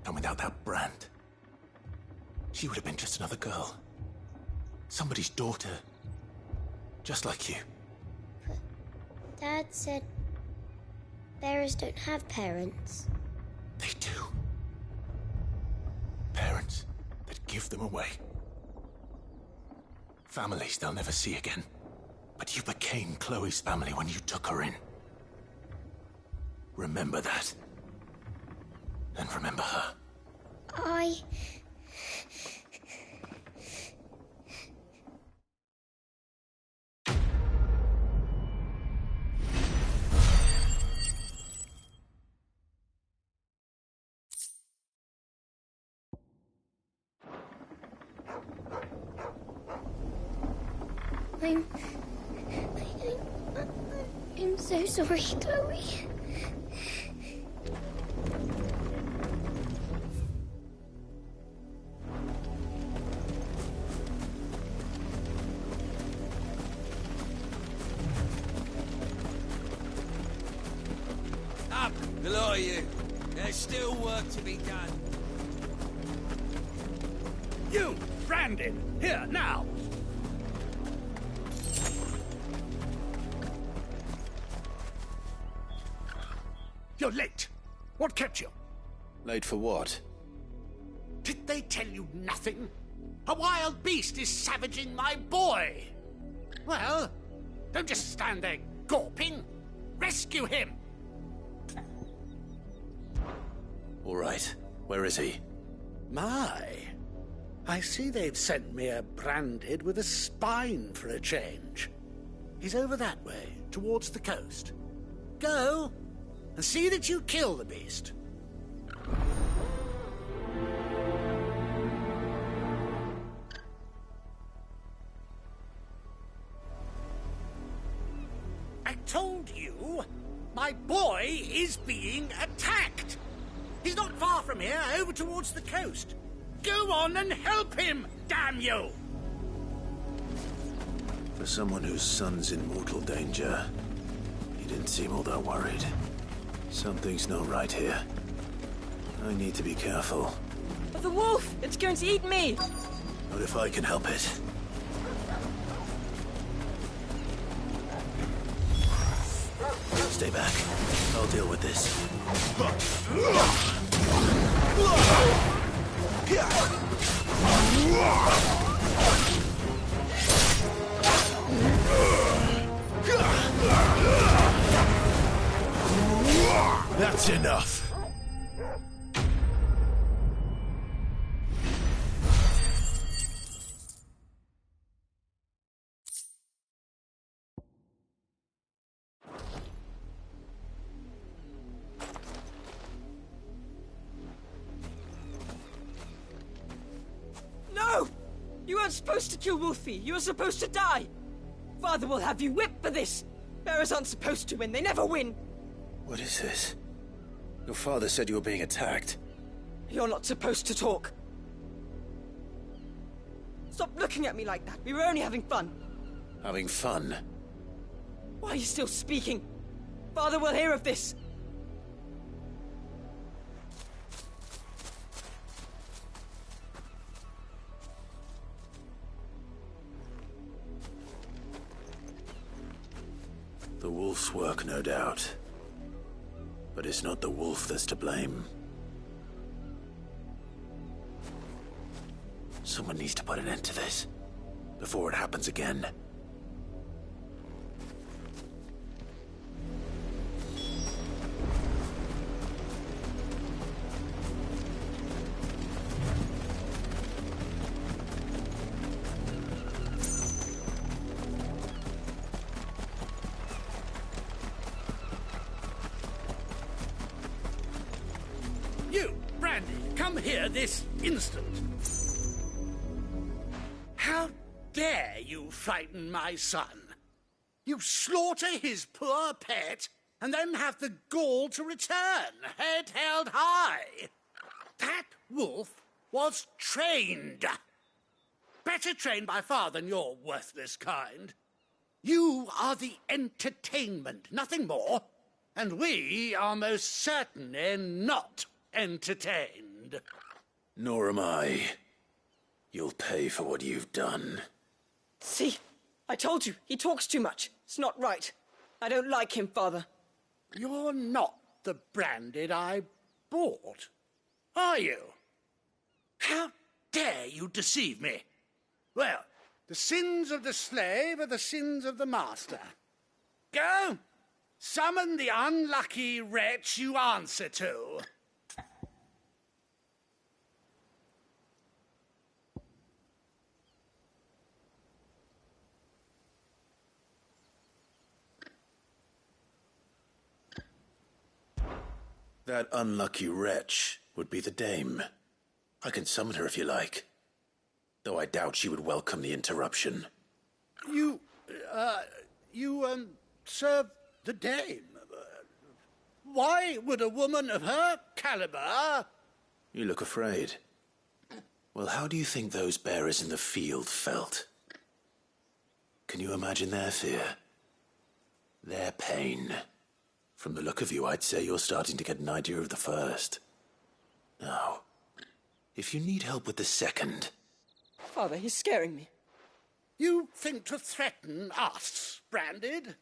Speaker 1: And without that brand, she would have been just another girl. Somebody's daughter. Just like you.
Speaker 5: But Dad said bearers don't have parents.
Speaker 1: They do. Parents that give them away. Families they'll never see again. But you became Chloe's family when you took her in. Remember that. And remember her.
Speaker 5: I'm so sorry, Chloe.
Speaker 10: Up, below,
Speaker 21: There's still work to be done.
Speaker 3: You, Brandon, here, now! You're late. What kept you?
Speaker 1: Late for what?
Speaker 24: Did they tell you nothing? A wild beast is savaging my boy. Well, don't just stand there gawping. Rescue him.
Speaker 1: All right. Where is he?
Speaker 3: My. I see they've sent me a branded with a spine for a change. He's over that way, towards the coast. Go, and see that you kill the beast. I told you, my boy is being attacked. He's not far from here, over towards the coast. Go on and help him, damn you!
Speaker 1: For someone whose son's in mortal danger, he didn't seem all that worried. Something's not right here. I need to be careful.
Speaker 8: But the wolf! It's going to eat me!
Speaker 1: Not if I can help it. Stay back. I'll deal with this.
Speaker 19: That's enough.
Speaker 8: No! You weren't supposed to kill Wolfie. You were supposed to die. Father will have you whipped for this. Bearers aren't supposed to win. They never win.
Speaker 1: What is this? Your father said you were being attacked.
Speaker 8: You're not supposed to talk. Stop looking at me like that. We were only having fun.
Speaker 1: Having fun?
Speaker 8: Why are you still speaking? Father will hear of this.
Speaker 1: The wolf's work, no doubt. But it's not the wolf that's to blame. Someone needs to put an end to this, before it happens again.
Speaker 3: You, Brandy, come here this instant. How dare you frighten my son? You slaughter his poor pet, and then have the gall to return, head held high. That wolf was trained. Better trained by far than your worthless kind. You are the entertainment, nothing more. And we are most certainly not entertained.
Speaker 1: Nor am I. You'll pay for what you've done.
Speaker 8: See? I told you, he talks too much. It's not right. I don't like him, Father.
Speaker 3: You're not the branded I bought, are you? How dare you deceive me? Well, the sins of the slave are the sins of the master. Go, summon the unlucky wretch you answer to.
Speaker 1: That unlucky wretch would be the dame. I can summon her if you like. Though I doubt she would welcome the interruption.
Speaker 3: You serve the dame. Why would a woman of her caliber...
Speaker 1: You look afraid. Well, how do you think those bearers in the field felt? Can you imagine their fear? Their pain? From the look of you, I'd say you're starting to get an idea of the first. Now, if you need help with the second...
Speaker 8: Father, he's scaring me.
Speaker 3: You think to threaten us, Branded?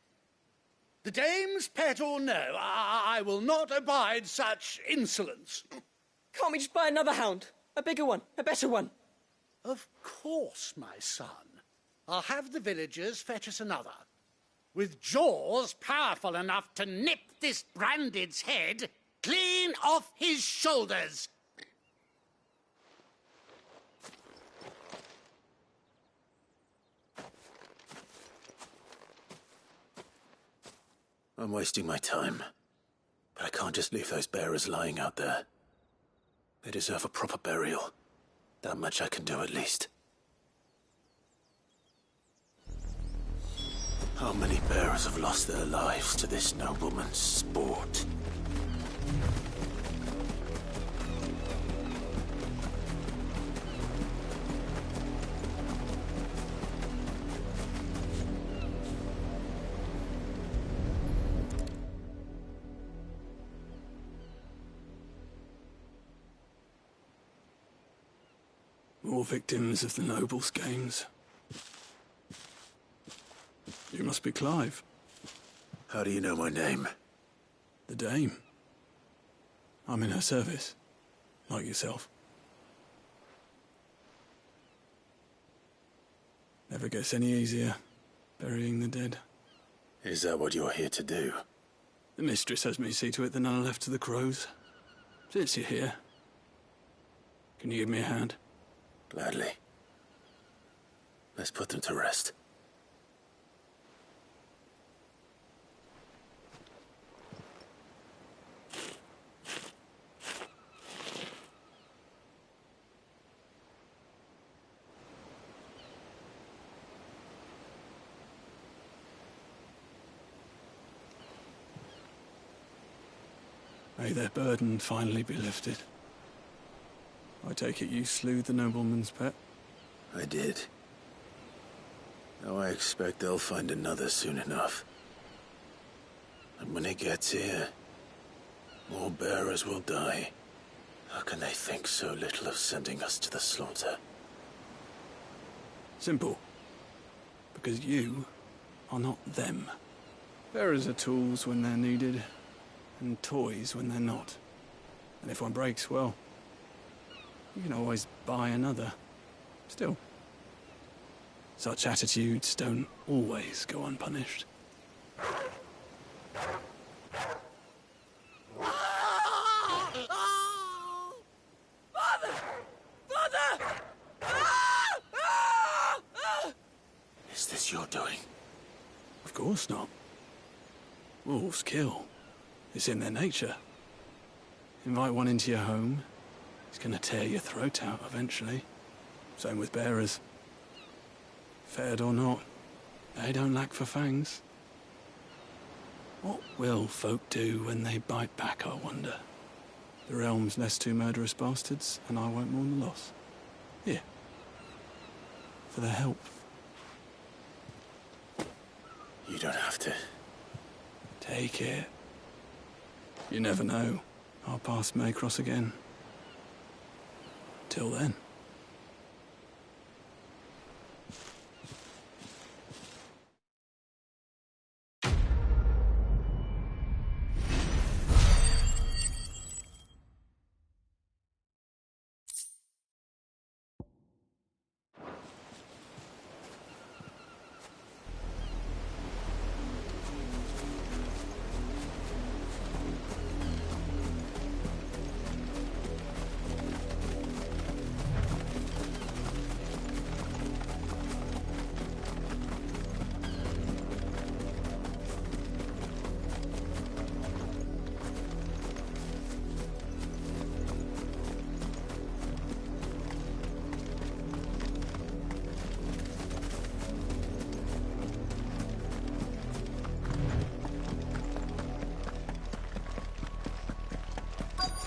Speaker 3: The dame's pet or no, I will not abide such insolence.
Speaker 8: Can't we just buy another hound? A bigger one, a better one.
Speaker 3: Of course, my son. I'll have the villagers fetch us another. With jaws powerful enough to nip this Branded's head clean off his shoulders.
Speaker 1: I'm wasting my time. But I can't just leave those bearers lying out there. They deserve a proper burial. That much I can do at least. How many bearers have lost their lives to this nobleman's sport?
Speaker 4: More victims of the nobles' games. You must be Clive.
Speaker 1: How do you know my name?
Speaker 4: The Dame. I'm in her service, like yourself. Never gets any easier, burying the dead.
Speaker 1: Is that what you're here to do?
Speaker 4: The mistress has me see to it that none are left to the crows. Since you're here, can you give me a hand?
Speaker 1: Gladly. Let's put them to rest.
Speaker 4: May their burden finally be lifted. I take it you slew the nobleman's pet?
Speaker 1: I did. Now I expect they'll find another soon enough. And when it gets here, more bearers will die. How can they think so little of sending us to the slaughter?
Speaker 4: Simple. Because you are not them. Bearers are tools when they're needed, and toys when they're not. And if one breaks, well, you can always buy another. Still, such attitudes don't always go unpunished.
Speaker 8: Father! Father!
Speaker 1: Is this your doing?
Speaker 4: Of course not. Wolves kill. It's in their nature. Invite one into your home, he's gonna tear your throat out eventually. Same with bearers. Fed or not, they don't lack for fangs. What will folk do when they bite back, I wonder? The realm's less two murderous bastards, and I won't mourn the loss. Here. For their help.
Speaker 1: You don't have to.
Speaker 4: Take it. You never know. Our paths may cross again. Till then.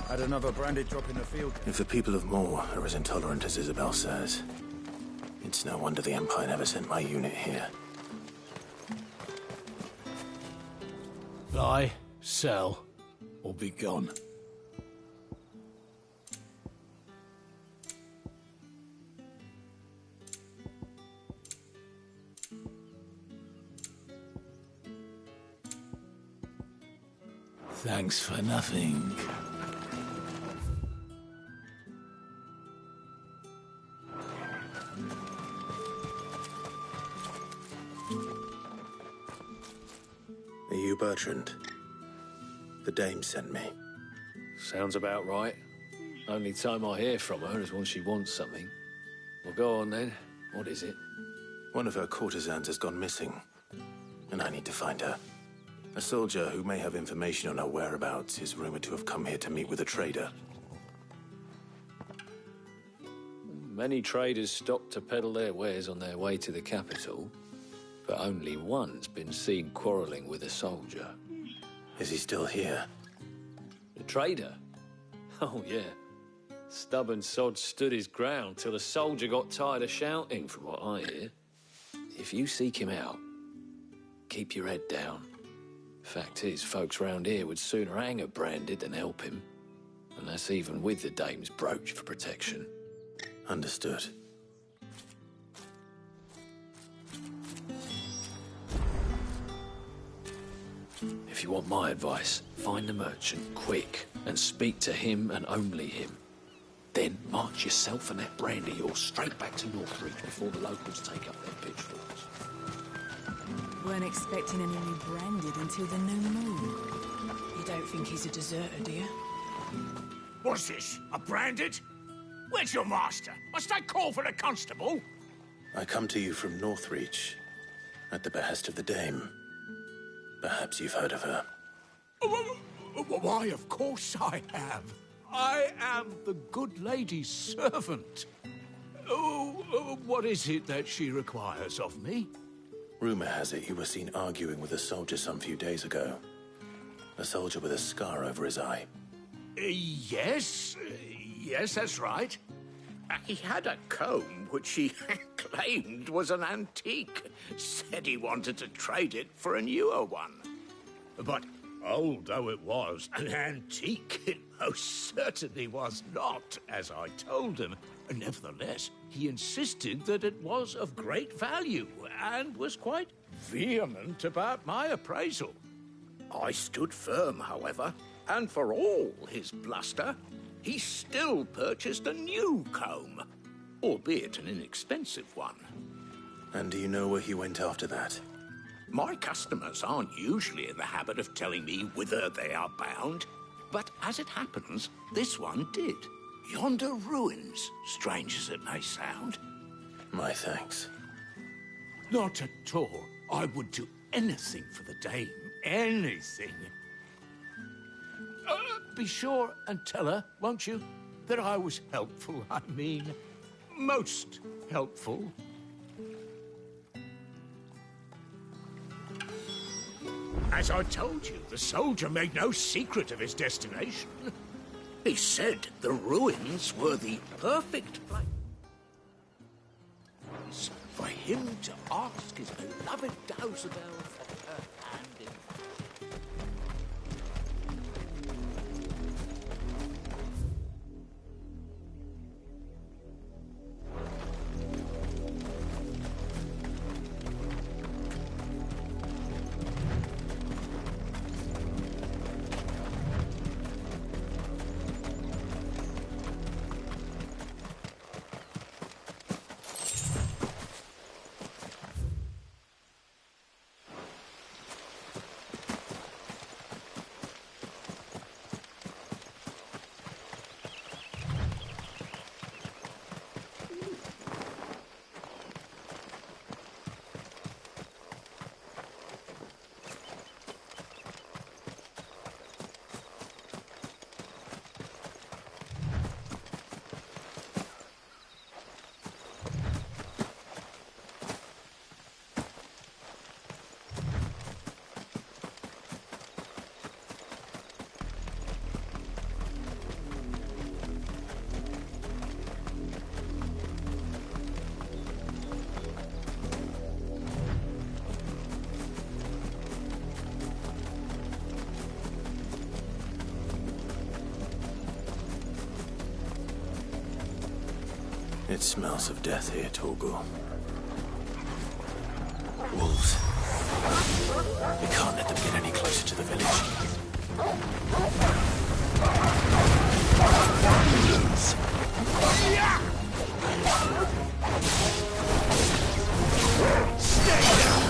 Speaker 14: Had another branded drop in the field.
Speaker 1: If the people of Moor are as intolerant as Isabel says, it's no wonder the Empire never sent my unit here.
Speaker 20: Vi,
Speaker 14: Sell or be gone. Thanks for nothing.
Speaker 1: Are you Bertrand? The dame sent me.
Speaker 2: Sounds about right. Only time I hear from her is when she wants something. Well, go on then. What is it?
Speaker 1: One of her courtesans has gone missing, and I need to find her. A soldier who may have information on her whereabouts is rumored to have come here to meet with a trader.
Speaker 2: Many traders stop to peddle their wares on their way to the capital, but only one's been seen quarrelling with a soldier.
Speaker 1: Is he still here?
Speaker 2: The trader? Oh, yeah. Stubborn sod stood his ground till the soldier got tired of shouting, from what I hear. If you seek him out, keep your head down. Fact is, folks round here would sooner hang a branded than help him. And that's even with the dame's brooch for protection.
Speaker 1: Understood.
Speaker 2: If you want my advice, find the merchant quick and speak to him and only him. Then march yourself and that brandy yours straight back to Northreach before the locals take up their pitchforks.
Speaker 20: Weren't expecting anyone branded until the new moon.
Speaker 8: You don't think he's a deserter, do you?
Speaker 3: What's this? A branded? Where's your master? Must I call for the constable?
Speaker 1: I come to you from Northreach, at the behest of the dame. Perhaps you've heard of her.
Speaker 3: Why, of course I have. I am the good lady's servant. What is it that she requires of me?
Speaker 1: Rumor has it you were seen arguing with a soldier some few days ago. A soldier with a scar over his eye.
Speaker 3: Yes, that's right. He had a comb which he claimed was an antique. Said he wanted to trade it for a newer one. But old though it was, an antique it most certainly was not, as I told him. Nevertheless, he insisted that it was of great value and was quite vehement about my appraisal. I stood firm, however, and for all his bluster, he still purchased a new comb, albeit an inexpensive one.
Speaker 1: And do you know where he went after that?
Speaker 3: My customers aren't usually in the habit of telling me whither they are bound, but as it happens, this one did. Yonder ruins, strange as it may sound.
Speaker 1: My thanks.
Speaker 3: Not at all. I would do anything for the dame. Anything. Be sure and tell her, won't you, that I was helpful. I mean, most helpful. As I told you, the soldier made no secret of his destination. He said the ruins were the perfect place for him to ask his beloved Dowsabel for her hand in.
Speaker 1: It smells of death here, Torgal. Wolves. We can't let them get any closer to the village.
Speaker 19: Stay down!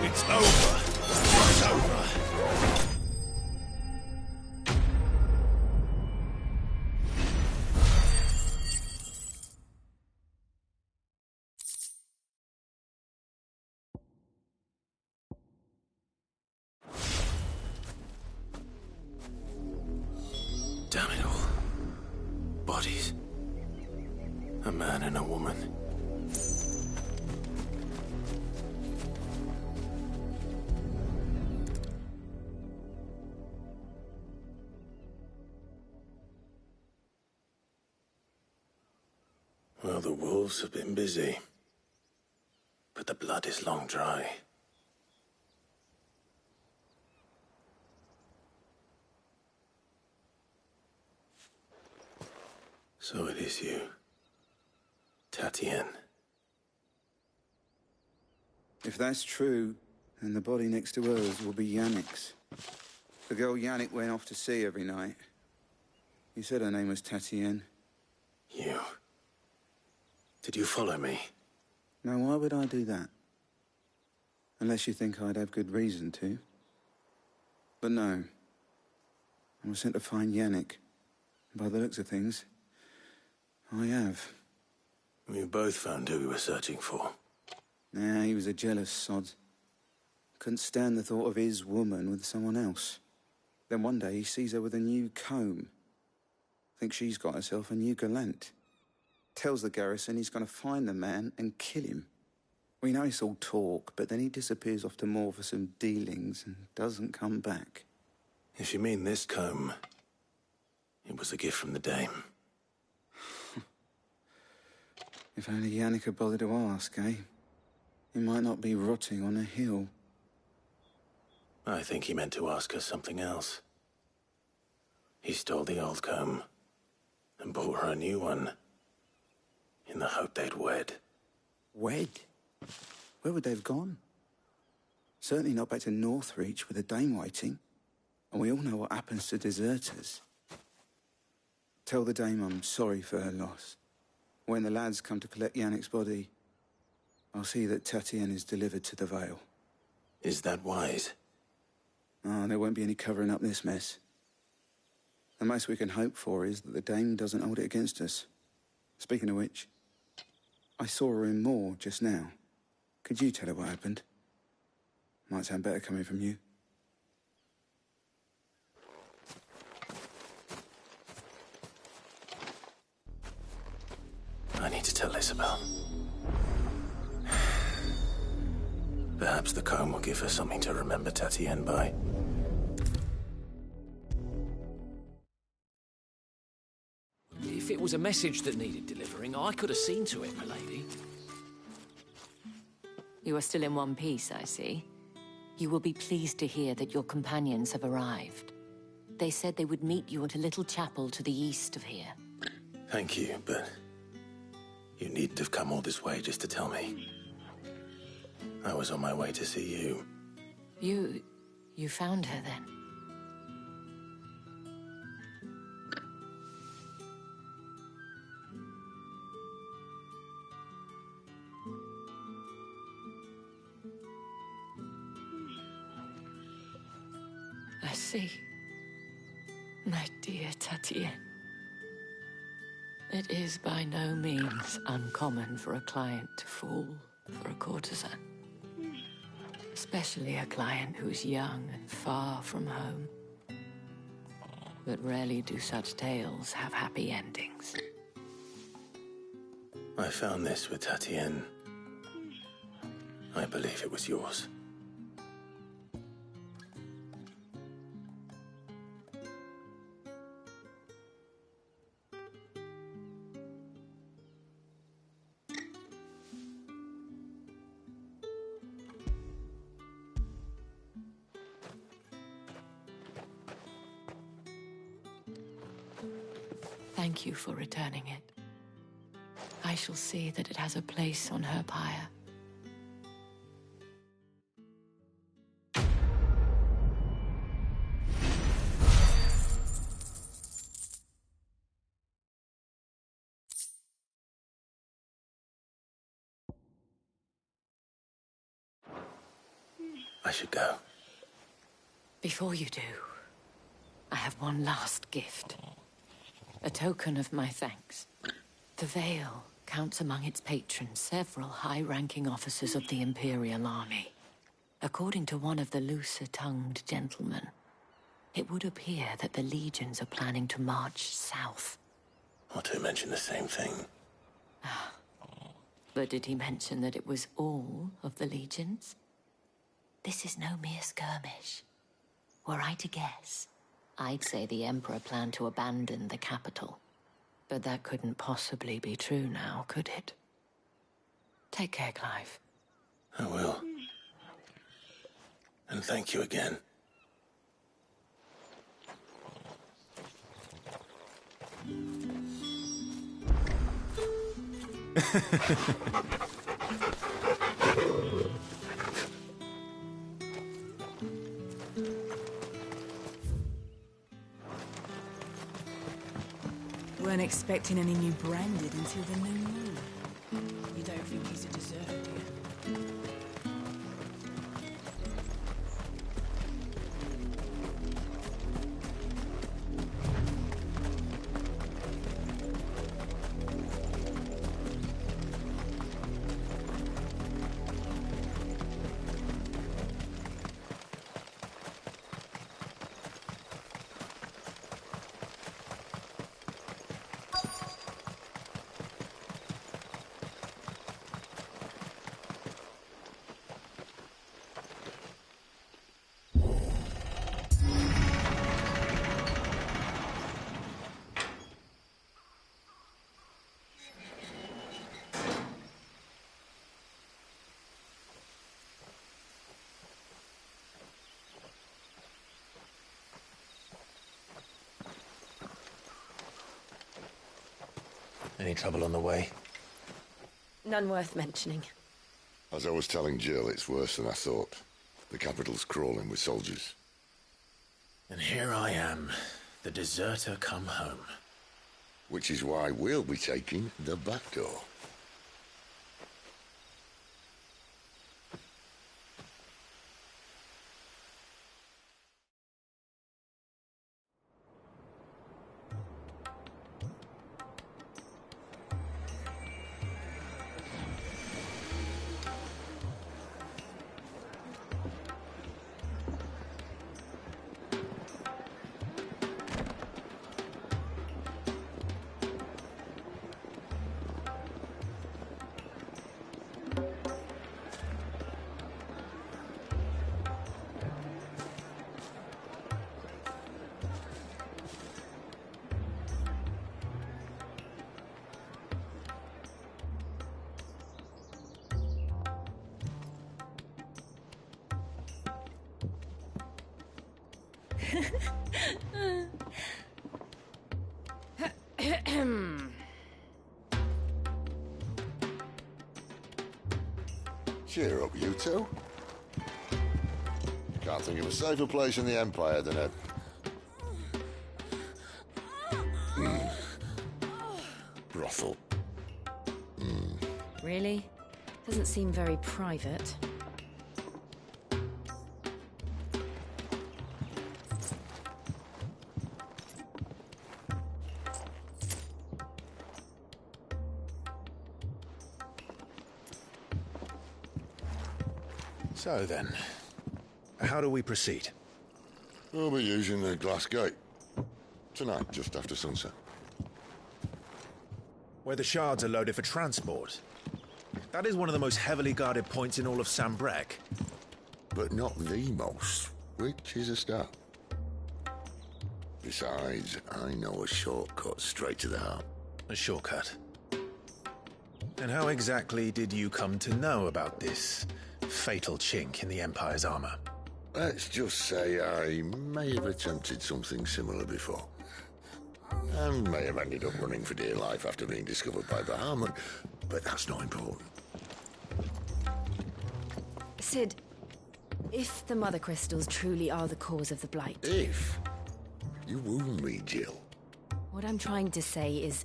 Speaker 19: It's over. It's over.
Speaker 1: Damn it all. Bodies. A man and a woman. Well, the wolves have been busy. But the blood is long dry. So it is you, Tatien.
Speaker 11: If that's true, then the body next to hers will be Yannick's. The girl Yannick went off to see every night. You said her name was Tatien.
Speaker 1: You. Did you follow me?
Speaker 11: Now, why would I do that? Unless you think I'd have good reason to. But no. I was sent to find Yannick. By the looks of things, I have.
Speaker 1: We both found who we were searching for.
Speaker 11: Nah, he was a jealous sod. Couldn't stand the thought of his woman with someone else. Then one day he sees her with a new comb. Thinks she's got herself a new gallant. Tells the garrison he's going to find the man and kill him. We know it's all talk, but then he disappears off to Moor for some dealings and doesn't come back.
Speaker 1: If you mean this comb, it was a gift from the dame.
Speaker 11: If only Yannick had bothered to ask, eh? He might not be rotting on a hill.
Speaker 1: I think he meant to ask her something else. He stole the old comb and bought her a new one in the hope they'd wed.
Speaker 11: Wed? Where would they have gone? Certainly not back to Northreach with a dame waiting. And we all know what happens to deserters. Tell the dame I'm sorry for her loss. When the lads come to collect Yannick's body, I'll see that Tatien is delivered to the Vale.
Speaker 1: Is that wise?
Speaker 11: Oh, there won't be any covering up this mess. The most we can hope for is that the dame doesn't hold it against us. Speaking of which, I saw her in Moor just now. Could you tell her what happened? Might sound better coming from you.
Speaker 1: I need to tell Isabel. Perhaps the comb will give her something to remember Tatien by.
Speaker 2: If it was a message that needed delivering, I could have seen to it, my lady.
Speaker 18: You are still in one piece, I see. You will be pleased to hear that your companions have arrived. They said they would meet you at a little chapel to the east of here.
Speaker 1: Thank you, but you needn't have come all this way just to tell me. I was on my way to see you.
Speaker 18: You found her then? I see. My dear Tatien. It is by no means uncommon for a client to fall for a courtesan. Especially a client who's young and far from home. But rarely do such tales have happy endings.
Speaker 1: I found this with Tatien. I believe it was yours.
Speaker 18: thank you for returning it. I shall see that it has a place on her pyre.
Speaker 1: I should go.
Speaker 18: Before you do, I have one last gift. A token of my thanks. The Vale counts among its patrons several high-ranking officers of the Imperial Army. According to one of the looser-tongued gentlemen, it would appear that the legions are planning to march south.
Speaker 1: Or to mention the same thing.
Speaker 18: But did he mention that it was all of the legions? This is no mere skirmish. Were I to guess, I'd say the Emperor planned to abandon the capital. But that couldn't possibly be true now, could it? Take care, Clive.
Speaker 1: I will. And thank you again.
Speaker 20: Weren't expecting any new branded until the new moon. You don't think he's a deserter, do you?
Speaker 1: Any trouble on the way?
Speaker 12: None worth mentioning.
Speaker 15: As I was telling Jill, it's worse than I thought. The capital's crawling with soldiers.
Speaker 1: And here I am, the deserter come home.
Speaker 15: Which is why we'll be taking the back door. Cheer up, you two. Can't think of a safer place in the Empire than a... brothel.
Speaker 12: Really? Doesn't seem very private.
Speaker 1: So then, how do we proceed?
Speaker 15: We'll be using the glass gate. Tonight, just after sunset.
Speaker 1: Where the shards are loaded for transport. That is one of the most heavily guarded points in all of Sambrek.
Speaker 15: But not the most, which is a start. Besides, I know a shortcut straight to the heart.
Speaker 1: A shortcut? And how exactly did you come to know about this fatal chink in the Empire's armor?
Speaker 15: Let's just say I may have attempted something similar before. And may have ended up running for dear life after being discovered by Bahamut, but that's not important.
Speaker 16: Sid, if the Mother Crystals truly are the cause of the Blight...
Speaker 15: If? You wound me, Jill.
Speaker 16: What I'm trying to say is,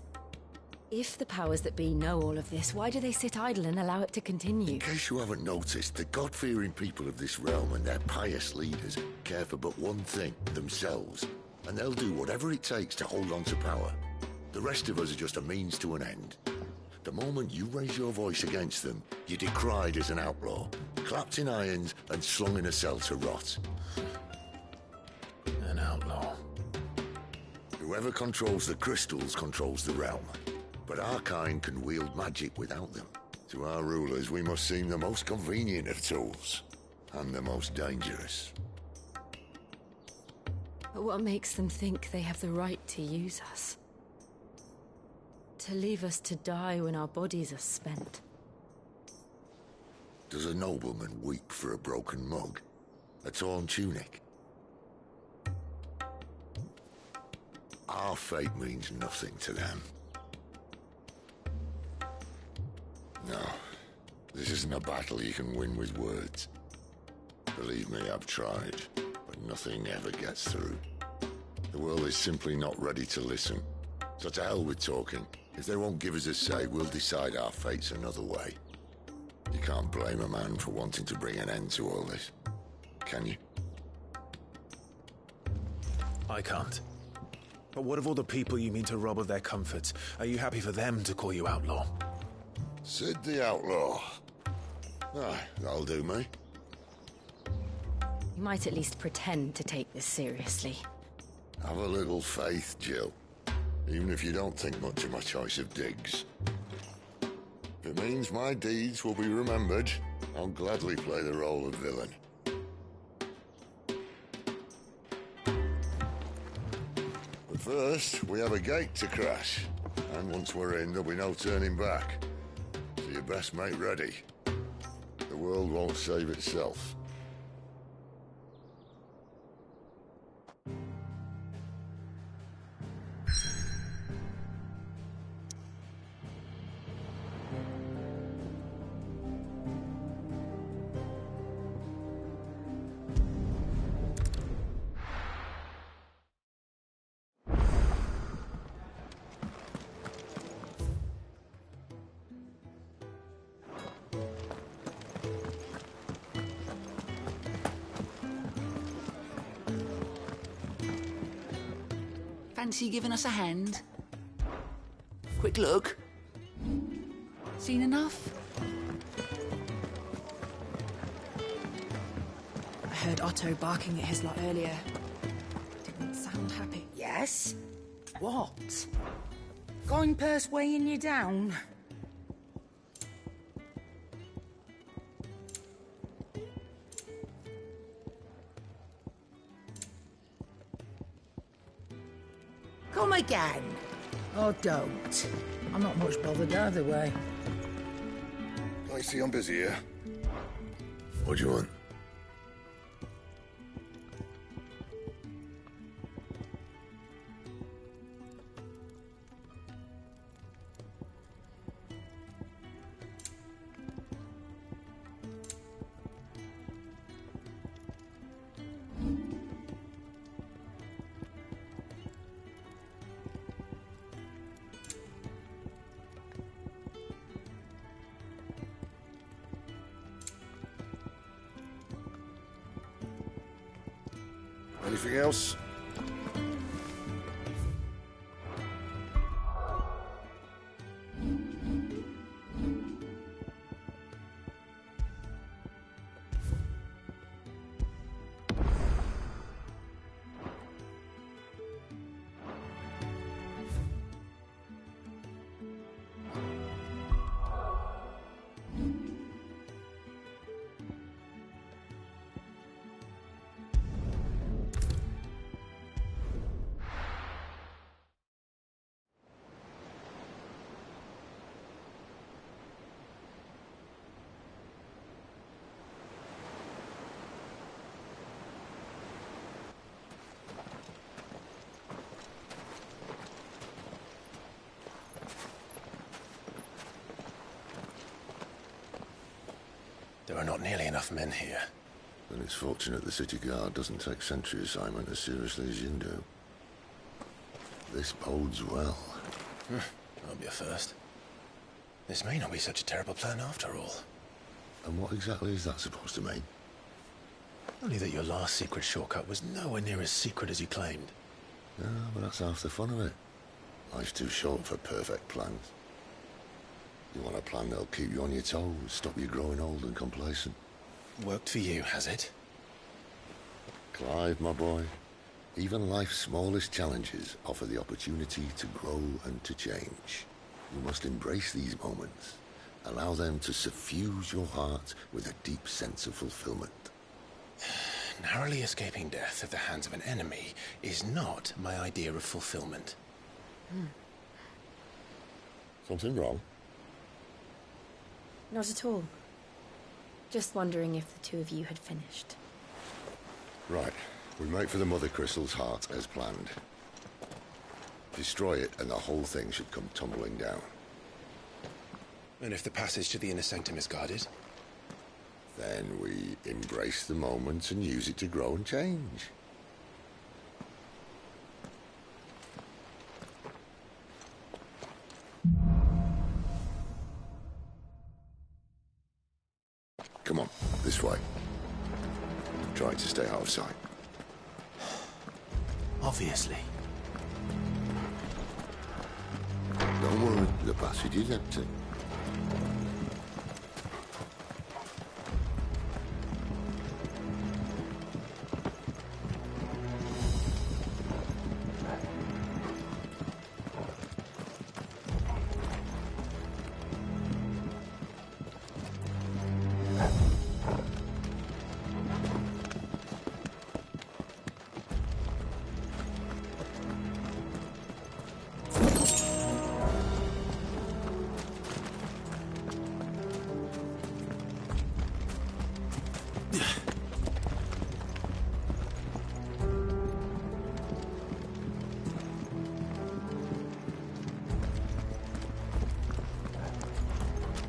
Speaker 16: if the powers that be know all of this, why do they sit idle and allow it to continue?
Speaker 15: In case you haven't noticed, the God-fearing people of this realm and their pious leaders care for but one thing, themselves. And they'll do whatever it takes to hold on to power. The rest of us are just a means to an end. The moment you raise your voice against them, you're decried as an outlaw, clapped in irons and slung in a cell to rot.
Speaker 1: An outlaw.
Speaker 15: Whoever controls the crystals controls the realm. But our kind can wield magic without them. To our rulers, we must seem the most convenient of tools, and the most dangerous.
Speaker 16: But what makes them think they have the right to use us? To leave us to die when our bodies are spent?
Speaker 15: Does a nobleman weep for a broken mug? A torn tunic? Our fate means nothing to them. No, this isn't a battle you can win with words. Believe me, I've tried, but nothing ever gets through. The world is simply not ready to listen. So to hell with talking. If they won't give us a say, we'll decide our fates another way. You can't blame a man for wanting to bring an end to all this, can you?
Speaker 1: I can't. But what of all the people you mean to rob of their comforts? Are you happy for them to call you outlaw?
Speaker 15: Sid the Outlaw. Ah, that'll do me.
Speaker 16: You might at least pretend to take this seriously.
Speaker 15: Have a little faith, Jill. Even if you don't think much of my choice of digs. If it means my deeds will be remembered, I'll gladly play the role of villain. But first, we have a gate to crash. And once we're in, there'll be no turning back. So you best make ready. The world won't save itself.
Speaker 3: Fancy giving us a hand? Quick look. Seen enough?
Speaker 20: I heard Otto barking at his lot earlier. Didn't sound happy.
Speaker 8: Yes? What? Going purse weighing you down? Come again. Or don't. I'm not much bothered either way.
Speaker 15: I see I'm busy here. What do you want? Anything else?
Speaker 1: There are not nearly enough men here.
Speaker 15: Then it's fortunate the city guard doesn't take sentry assignment as seriously as you do. This bodes well.
Speaker 1: That'll be a first. This may not be such a terrible plan after all.
Speaker 15: And what exactly is that supposed to mean?
Speaker 1: Only that your last secret shortcut was nowhere near as secret as you claimed.
Speaker 15: Yeah, but that's half the fun of it. Life's too short for perfect plans. You want a plan that'll keep you on your toes, stop you growing old and complacent.
Speaker 1: Worked for you, has it?
Speaker 15: Clive, my boy, even life's smallest challenges offer the opportunity to grow and to change. You must embrace these moments. Allow them to suffuse your heart with a deep sense of fulfillment.
Speaker 1: Narrowly escaping death at the hands of an enemy is not my idea of fulfillment.
Speaker 15: Something wrong?
Speaker 16: Not at all. Just wondering if the two of you had finished.
Speaker 15: Right. We make for the Mother Crystal's heart as planned. Destroy it and the whole thing should come tumbling down.
Speaker 1: And if the passage to the inner sanctum is guarded?
Speaker 15: Then we embrace the moment and use it to grow and change. Come on, this way. Try to stay out of sight.
Speaker 1: Obviously.
Speaker 15: Don't worry, the passage is empty.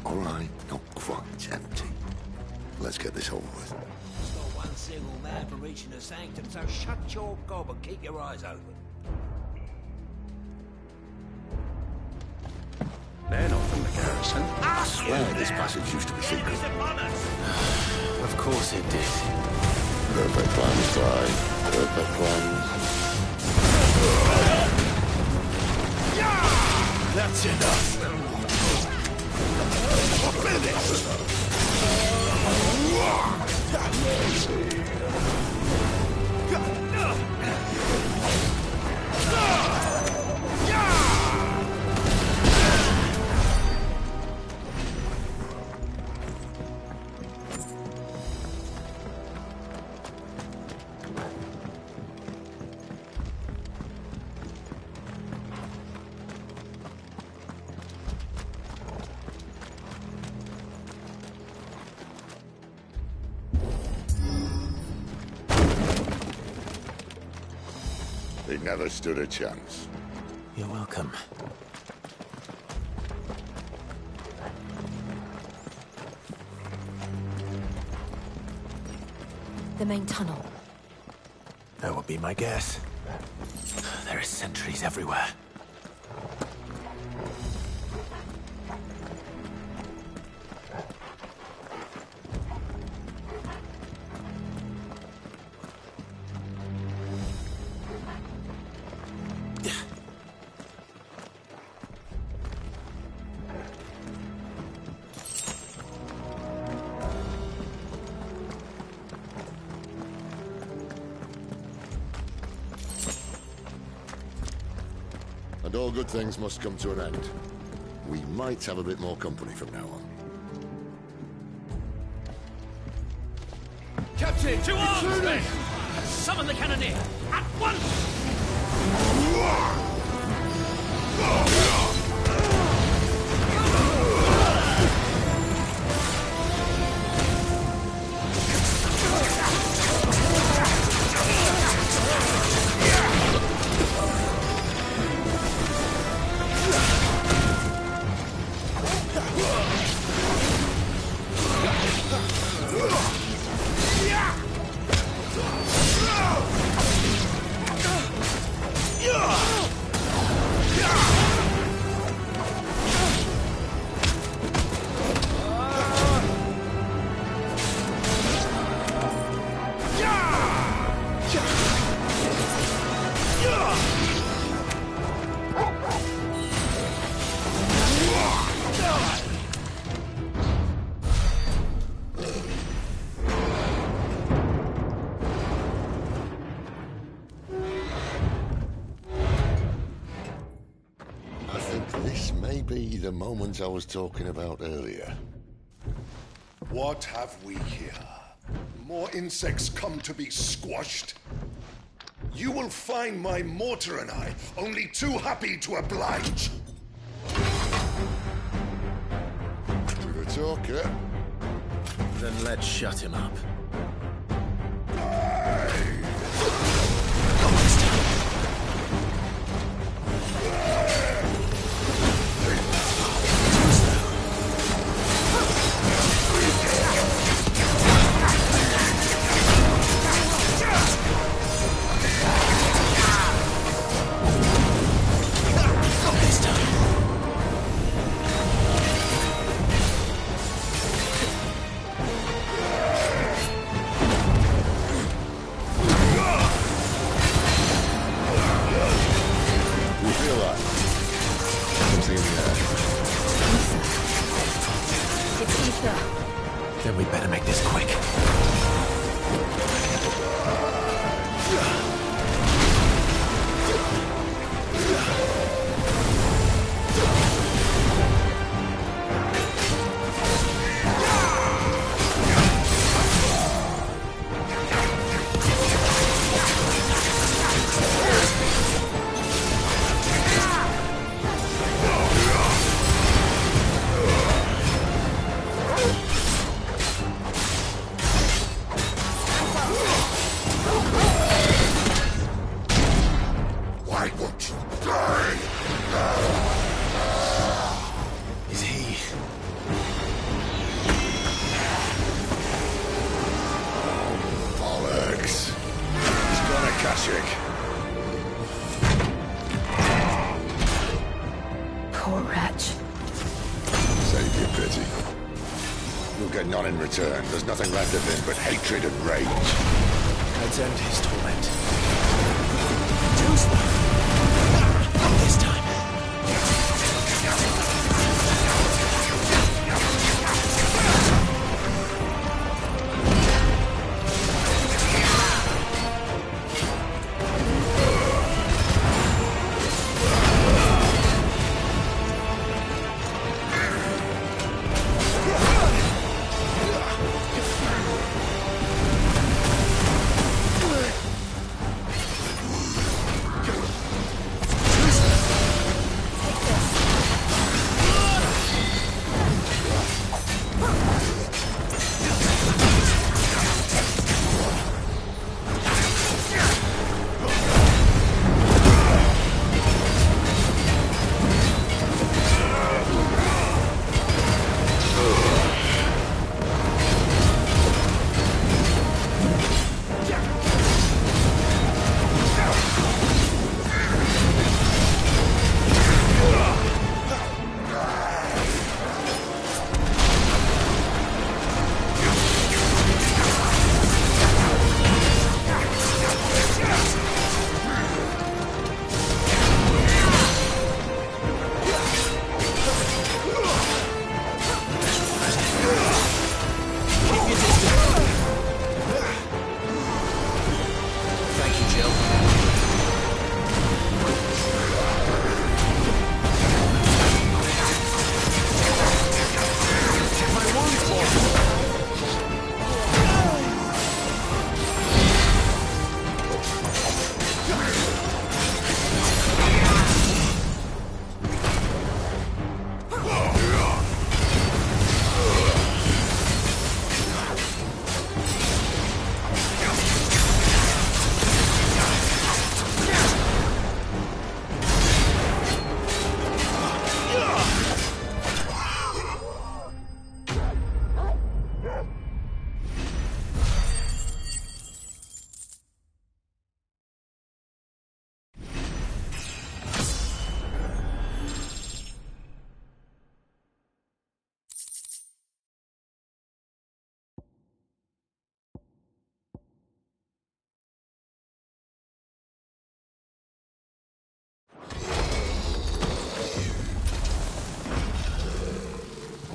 Speaker 15: All right, not quite empty. Let's get this over with.
Speaker 7: There's not one single man for reaching the sanctum, so shut your gob and keep your eyes open.
Speaker 1: They're not from the garrison.
Speaker 15: I swear this passage used to be secret.
Speaker 1: Of course it did.
Speaker 15: Perfect plans, Clive. Perfect plans.
Speaker 19: That's enough.
Speaker 15: They never stood a chance.
Speaker 1: You're welcome.
Speaker 16: The main tunnel.
Speaker 1: That would be my guess. There are sentries everywhere.
Speaker 15: And all good things must come to an end. We might have a bit more company from now on.
Speaker 7: Captain, to arms, men! Summon the cannoneer! At once!
Speaker 15: This may be the moment I was talking about earlier.
Speaker 13: What have we here? More insects come to be squashed? You will find my mortar and I only too happy to oblige.
Speaker 15: To the talker.
Speaker 1: Then let's shut him up. Then we better make this quick.
Speaker 16: Poor wretch.
Speaker 15: Save your pity. You'll get none in return. There's nothing left of him but hatred and rage.
Speaker 1: Let's end his torment. Too slow. Not this time.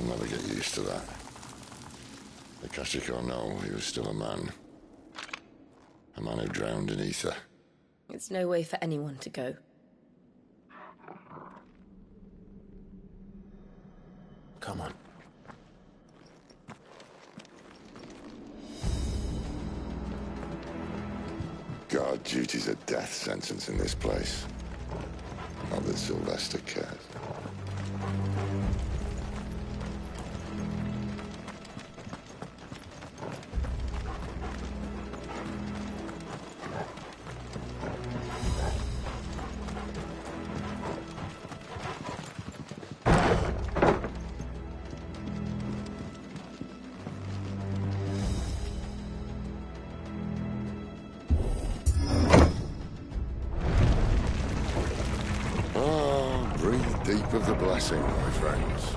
Speaker 15: I'll never get used to that. Akashic or no, he was still a man. A man who drowned in ether.
Speaker 12: It's no way for anyone to go.
Speaker 1: Come on.
Speaker 15: Guard duty's a death sentence in this place. Not that Sylvester cares. Deep of the blessing, my friends.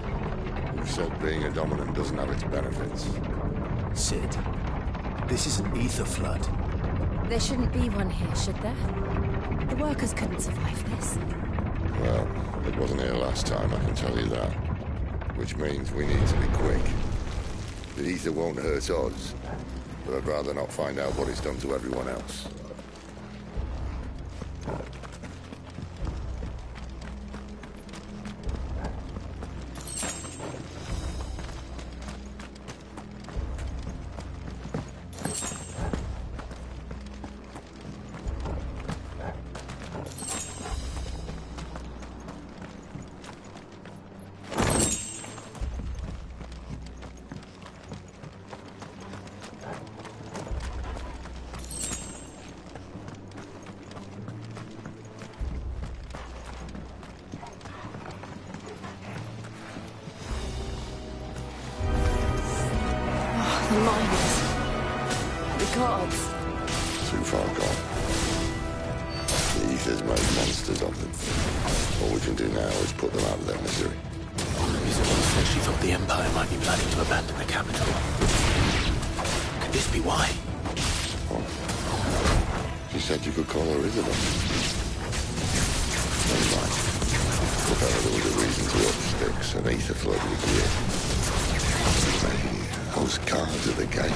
Speaker 15: You said being a dominant doesn't have its benefits.
Speaker 14: Sid, this is an ether flood.
Speaker 16: There shouldn't be one here, should there? The workers couldn't survive this.
Speaker 15: Well, it wasn't here last time, I can tell you that. Which means we need to be quick. The ether won't hurt us, but I'd rather not find out what it's done to everyone else.
Speaker 16: The miners. The gods.
Speaker 15: Too far gone. The ether's made monsters of them. All we can do now is put them out of their misery.
Speaker 1: Isabel said she thought the Empire might be planning to abandon the capital. Could this be why?
Speaker 15: What? She said you could call her Isabel. Never mind. If ever there was a reason to up sticks, an ether flood would be it. Those guards at the gate.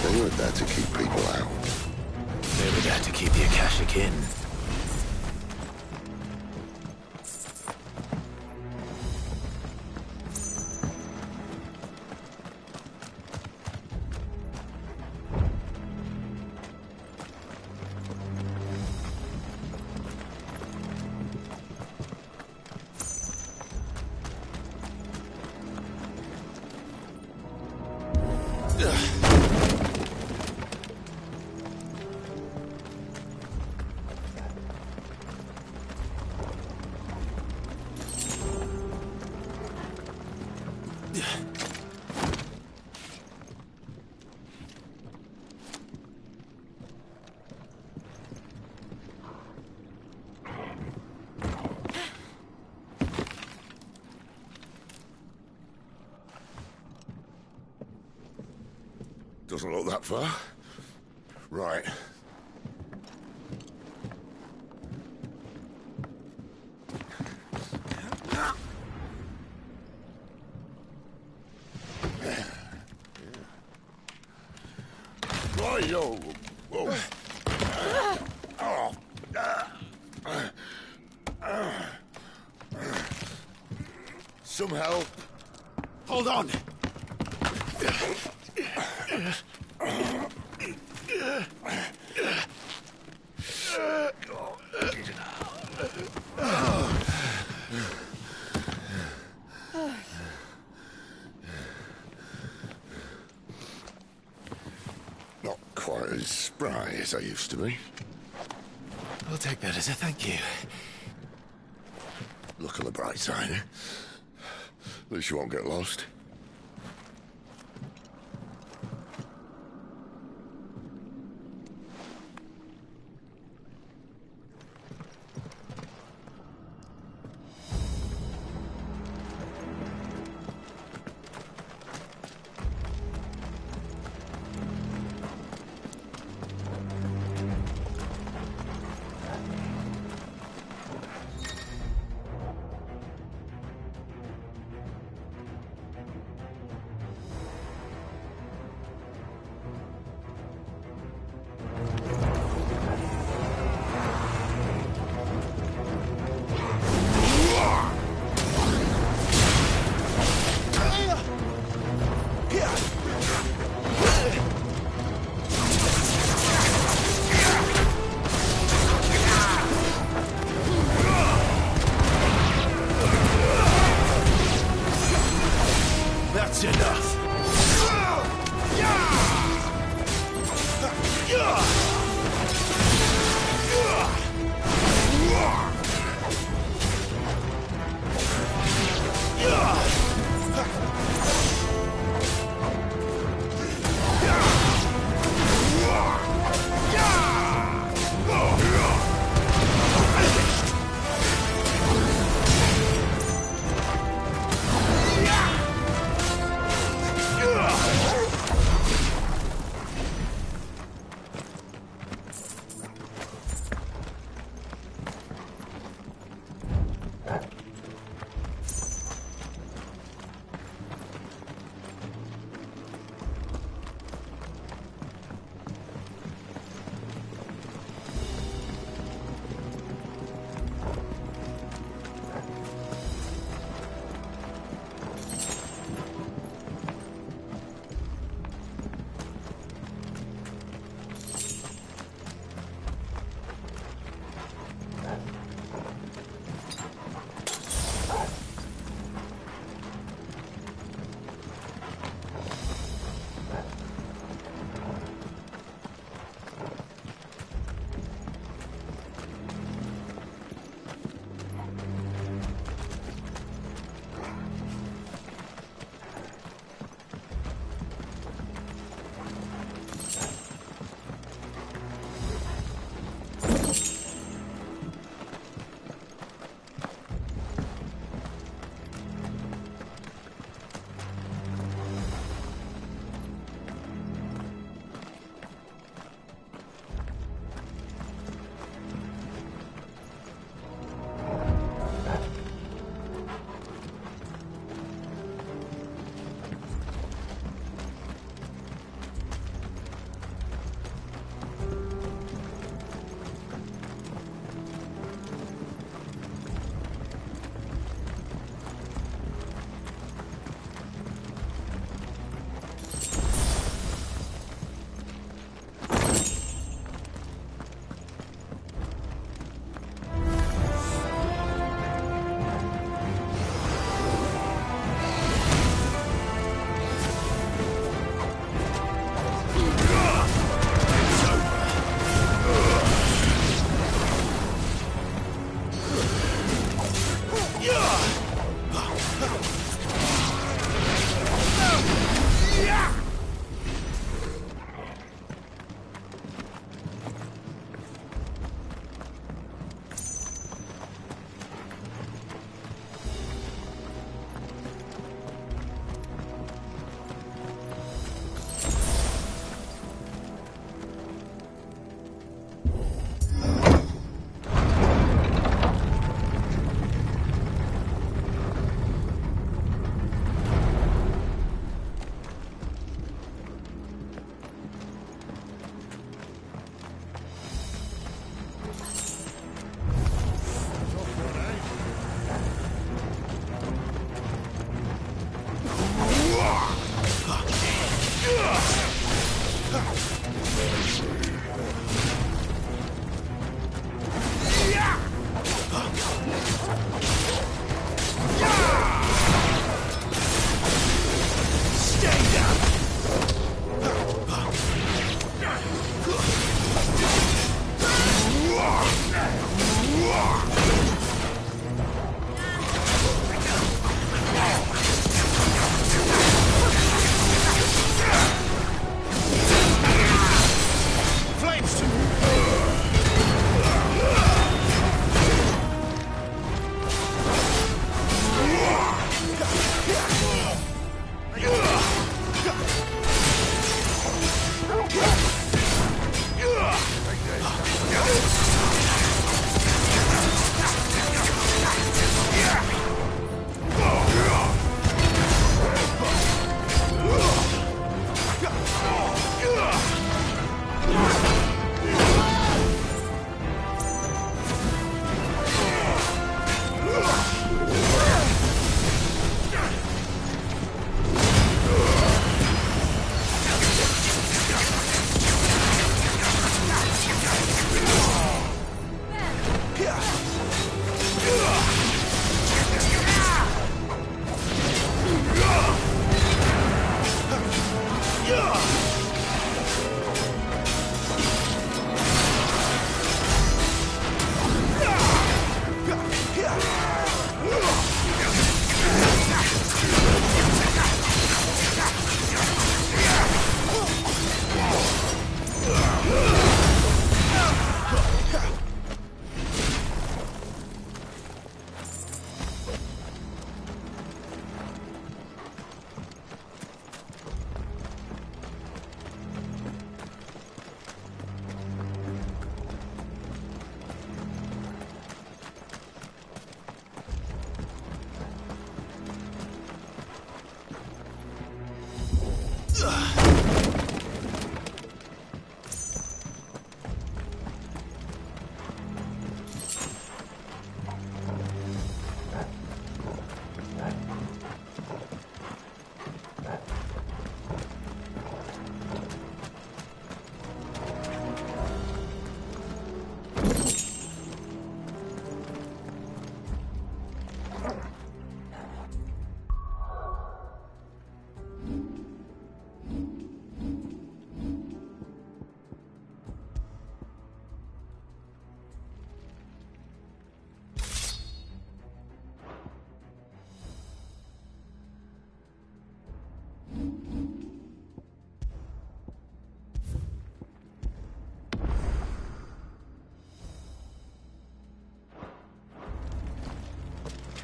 Speaker 15: They weren't there to keep people out.
Speaker 1: They were there to keep the Akashic in.
Speaker 15: Doesn't look that far. Right. Right-o. Whoa. Some help.
Speaker 3: Hold on.
Speaker 15: Not quite as spry as I used to be.
Speaker 1: I'll take that as a thank you.
Speaker 15: Look on the bright side, eh? At least you won't get lost.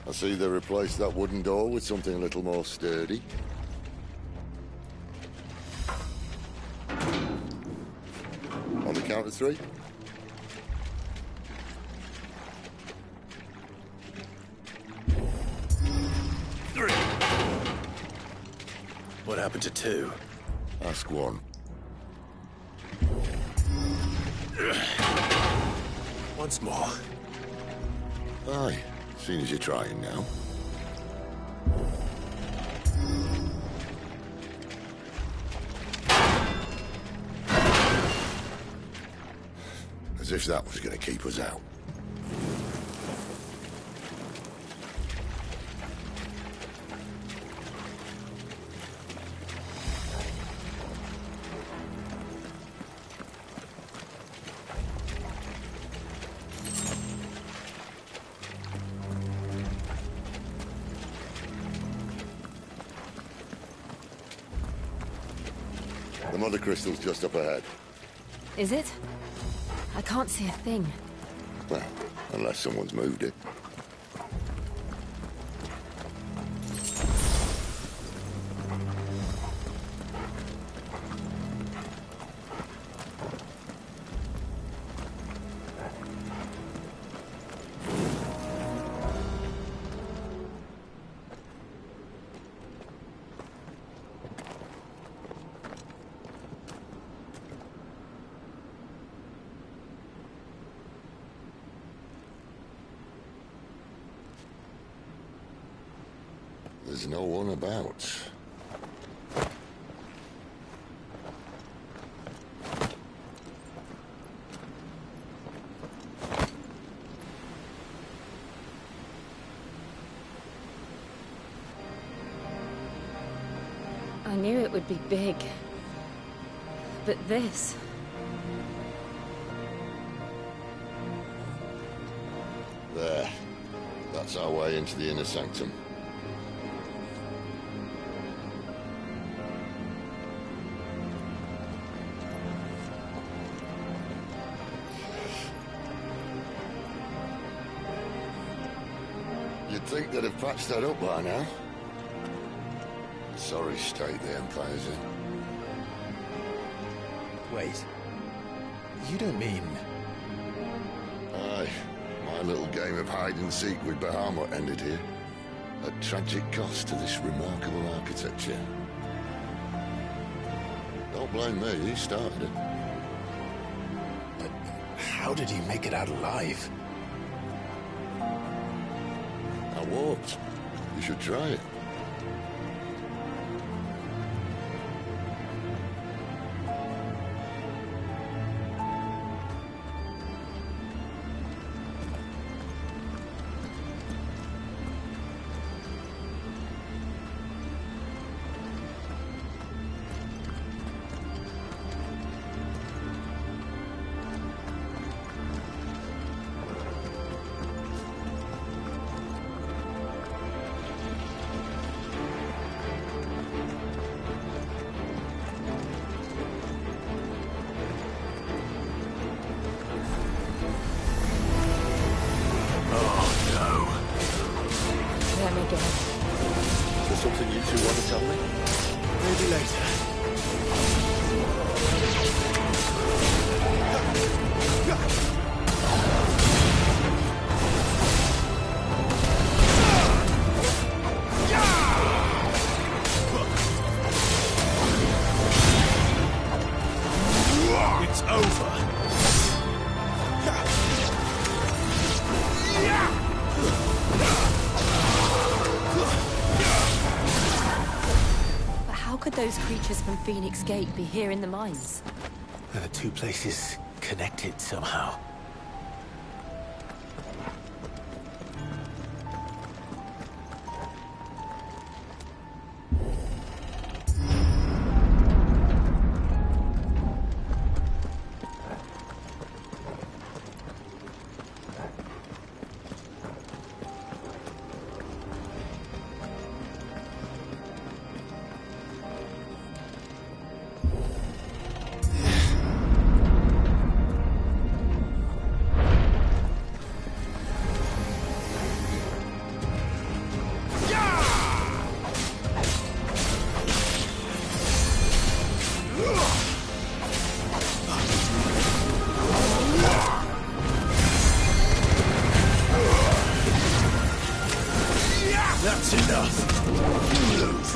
Speaker 15: I see they replaced that wooden door with something a little more sturdy. On the count of 3.
Speaker 1: What happened to 2?
Speaker 15: Ask 1.
Speaker 1: Once more.
Speaker 15: Aye, seeing as you're trying now. As if that was going to keep us out. The mother crystal's just up ahead.
Speaker 9: Is it? I can't see a thing.
Speaker 15: Well, unless someone's moved it. There's no one about.
Speaker 9: I knew it would be big. But this...
Speaker 15: There. That's our way into the inner sanctum. You'd think they'd have patched that up by now. Sorry state the Empire's in.
Speaker 1: Wait. You don't mean...
Speaker 15: Aye. My little game of hide-and-seek with Bahamut ended here. At tragic cost to this remarkable architecture. Don't blame me, he started it.
Speaker 1: But how did he make it out alive?
Speaker 15: I walked. You should try it.
Speaker 9: Is
Speaker 15: there something you two want to tell me?
Speaker 1: Maybe later.
Speaker 19: It's over.
Speaker 9: But how could those creatures from Phoenix Gate be here in the mines?
Speaker 14: Are the two places connected somehow?
Speaker 19: enough. Move.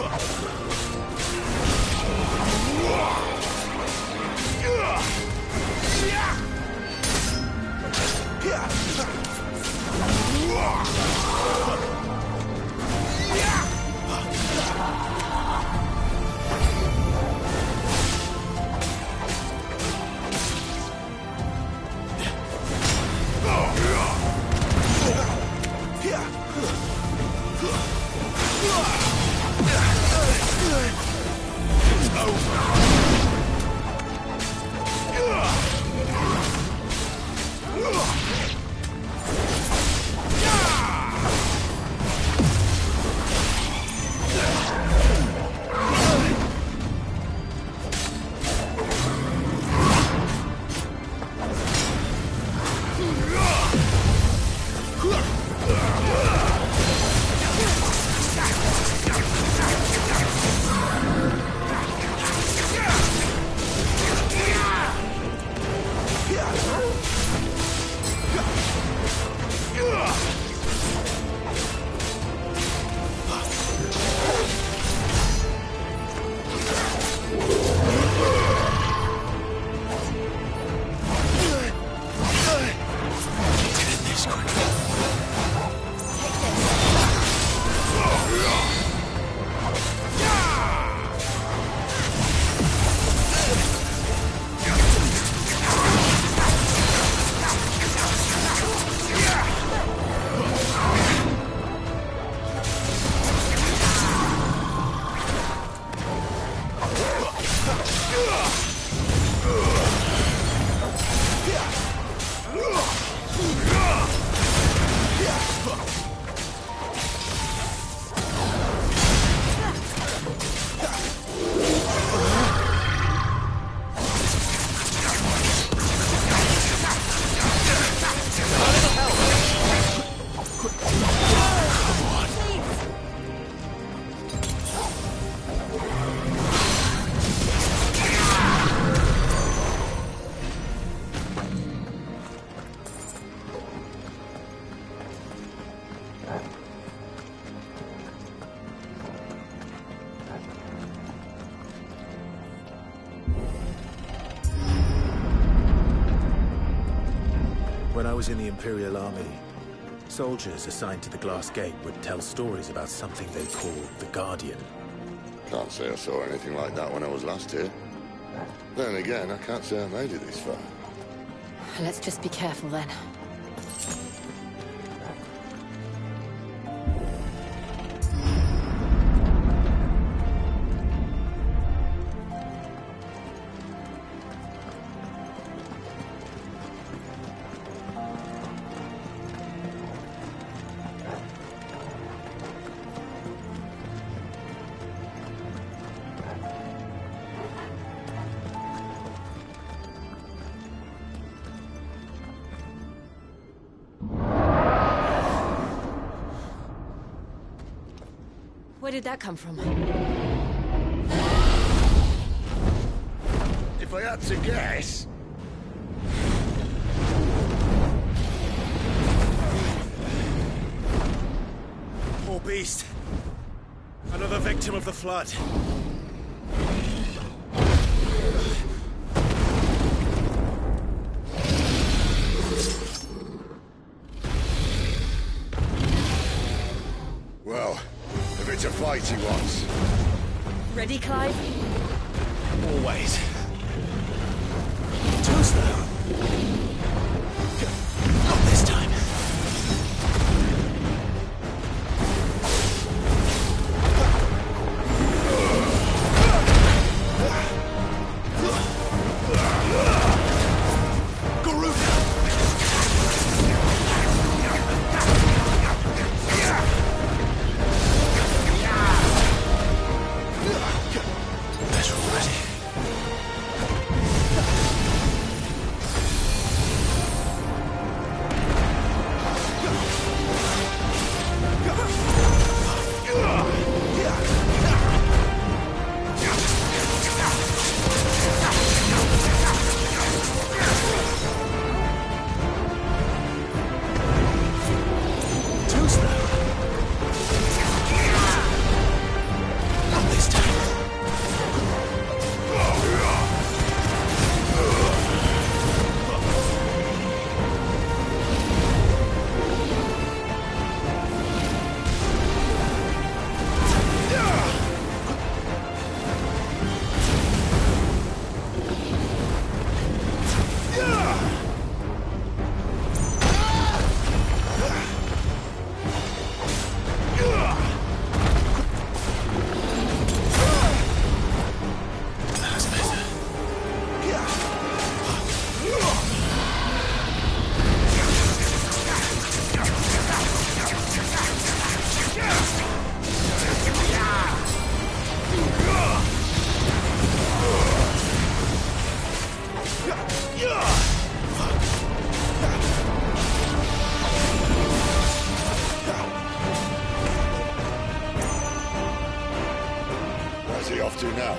Speaker 14: When I was in the Imperial Army, soldiers assigned to the Glass Gate would tell stories about something they called the Guardian.
Speaker 15: Can't say I saw anything like that when I was last here. Then again, I can't say I made it this far.
Speaker 9: Let's just be careful then. Where did that come from?
Speaker 19: If I had to guess... Poor beast. Another victim of the flood.
Speaker 15: Well, if it's a fight he wants.
Speaker 9: Ready, Clive?
Speaker 19: Always. Toast though. Not this time.
Speaker 13: off to now?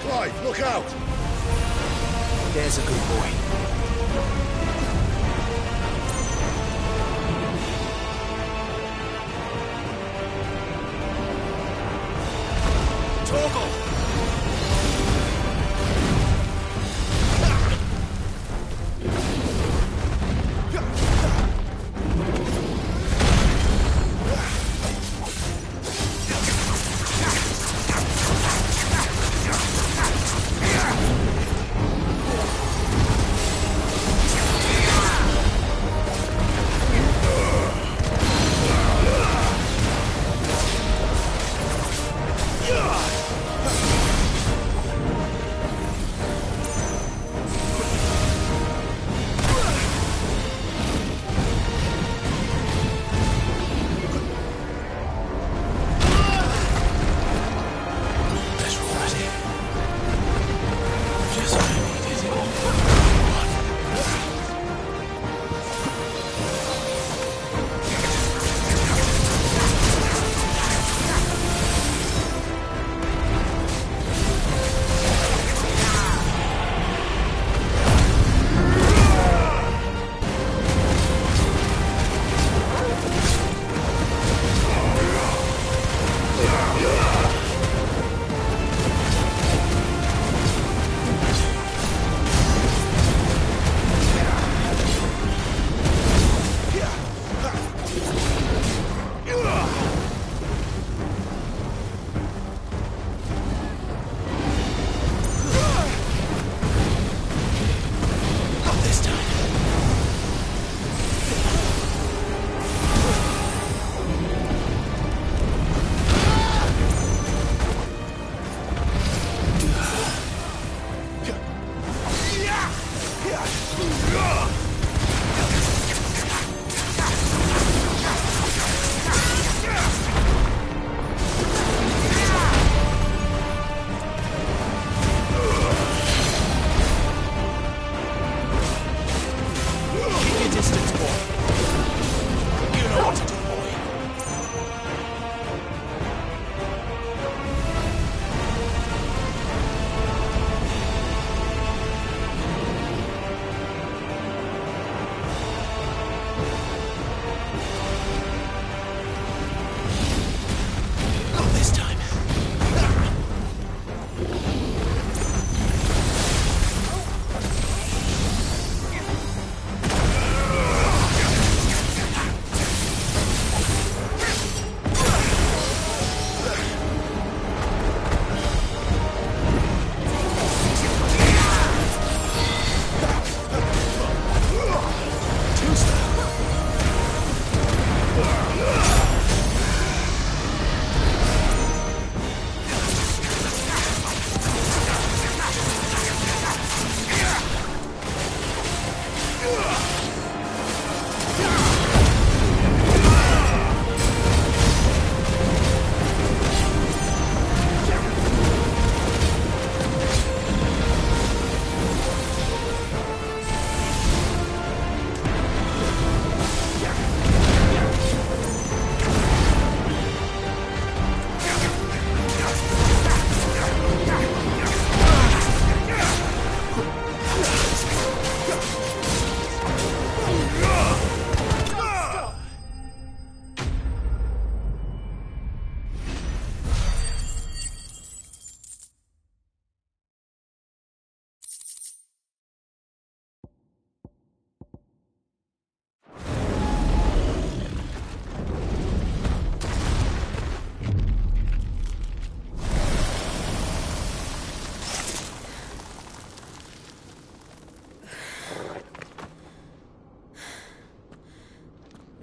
Speaker 13: Clive, look out!
Speaker 14: There's a good boy.
Speaker 19: Torgal!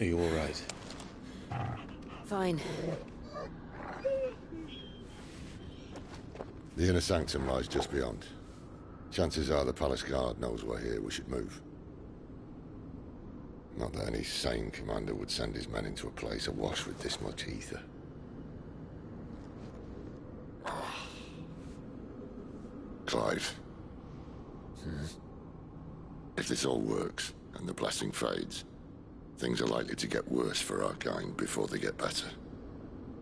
Speaker 1: Are you all right?
Speaker 12: Fine.
Speaker 15: The inner sanctum lies just beyond. Chances are the palace guard knows we're here. We should move. Not that any sane commander would send his men into a place awash with this much ether. Clive. If this all works, and the blessing fades, things are likely to get worse for our kind before they get better.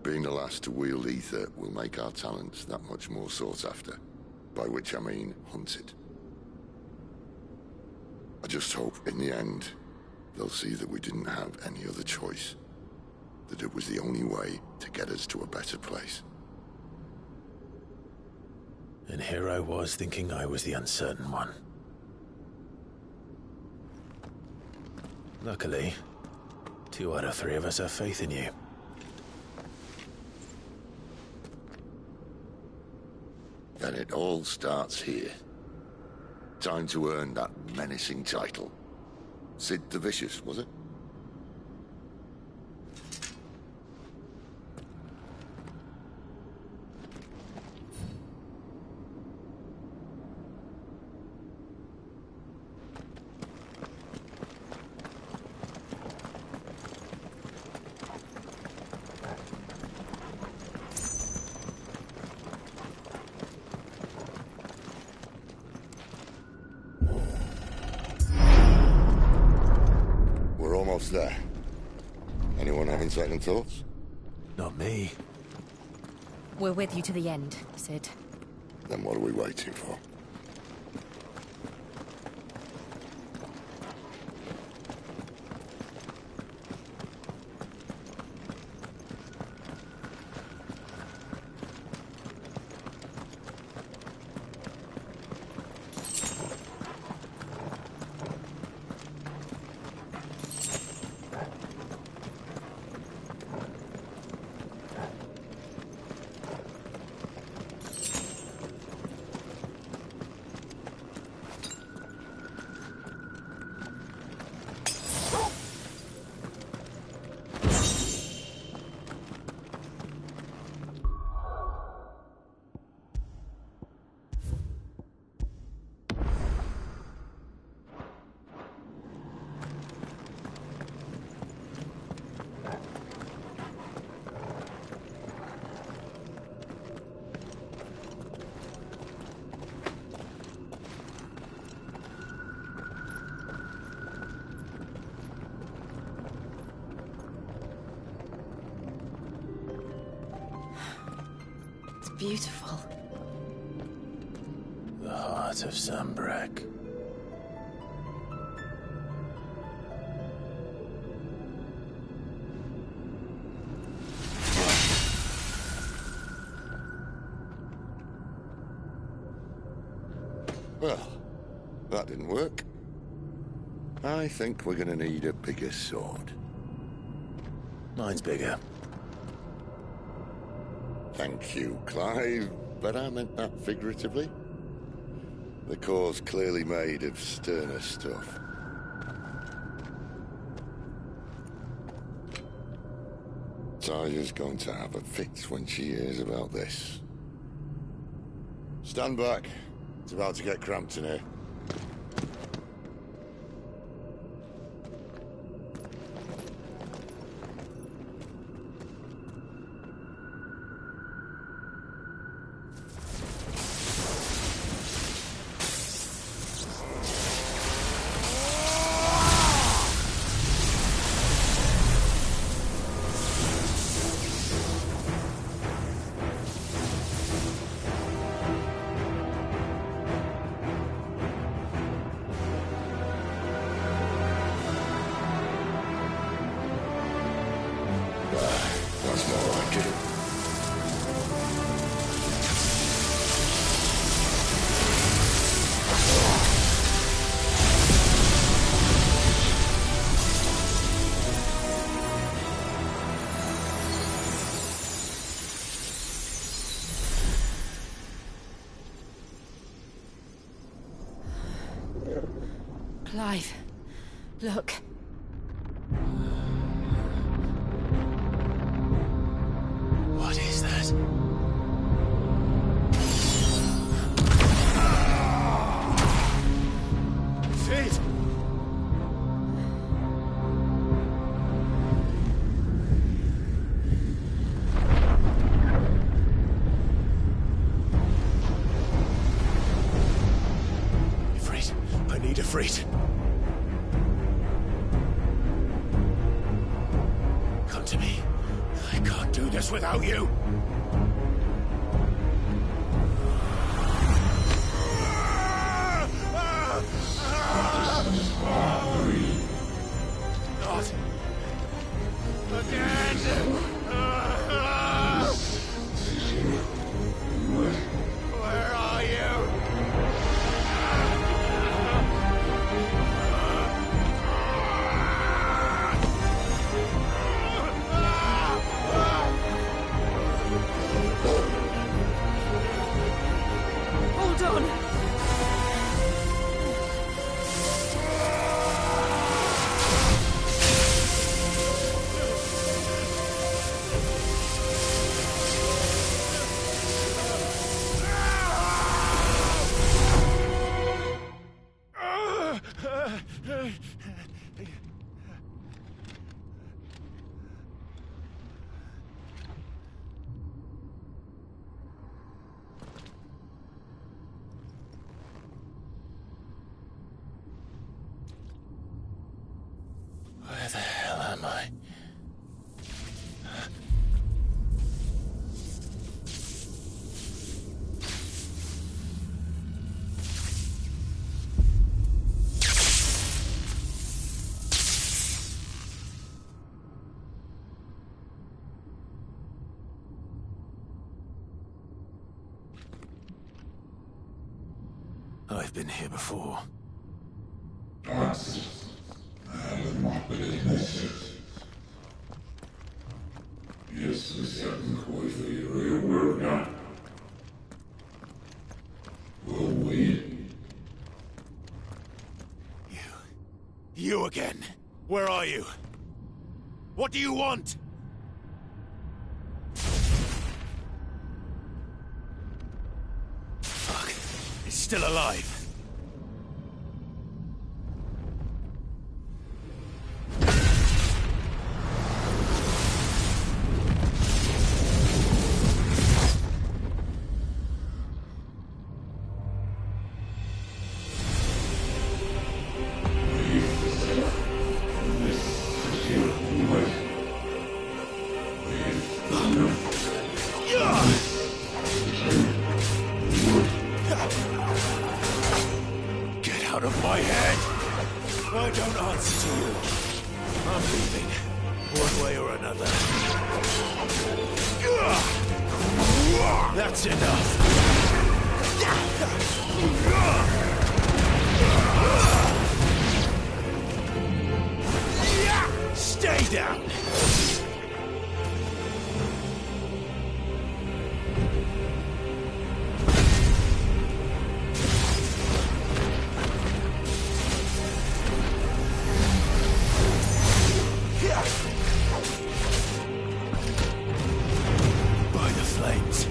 Speaker 15: Being the last to wield ether will make our talents that much more sought after. By which I mean hunted. I just hope, in the end, they'll see that we didn't have any other choice. That it was the only way to get us to a better place.
Speaker 14: And here I was thinking I was the uncertain one. Luckily, 2 out of 3 of us have faith in you.
Speaker 15: Then it all starts here. Time to earn that menacing title. Sid the Vicious, was it? There. Anyone having second thoughts?
Speaker 14: Not me.
Speaker 9: We're with you to the end, Sid.
Speaker 15: Then what are we waiting for?
Speaker 9: Beautiful.
Speaker 14: The heart of Sambrek.
Speaker 15: Well, that didn't work. I think we're gonna need a bigger sword.
Speaker 14: Mine's bigger.
Speaker 15: Thank you, Clive, but I meant that figuratively. The core's clearly made of sterner stuff. Taya's going to have a fit when she hears about this. Stand back. It's about to get cramped in here.
Speaker 12: Clive, look.
Speaker 14: What is that?
Speaker 19: Sid!
Speaker 14: Ifrit, I need Ifrit.
Speaker 19: us without you. Not again. Where are you?
Speaker 8: Hold on.
Speaker 1: Where the hell am I? I've been here before. You again. Where are you? What do you want? Fuck. He's still alive. Get out of my head! I don't answer to you. I'm leaving, one way or another. That's enough. Stay down! By the flames.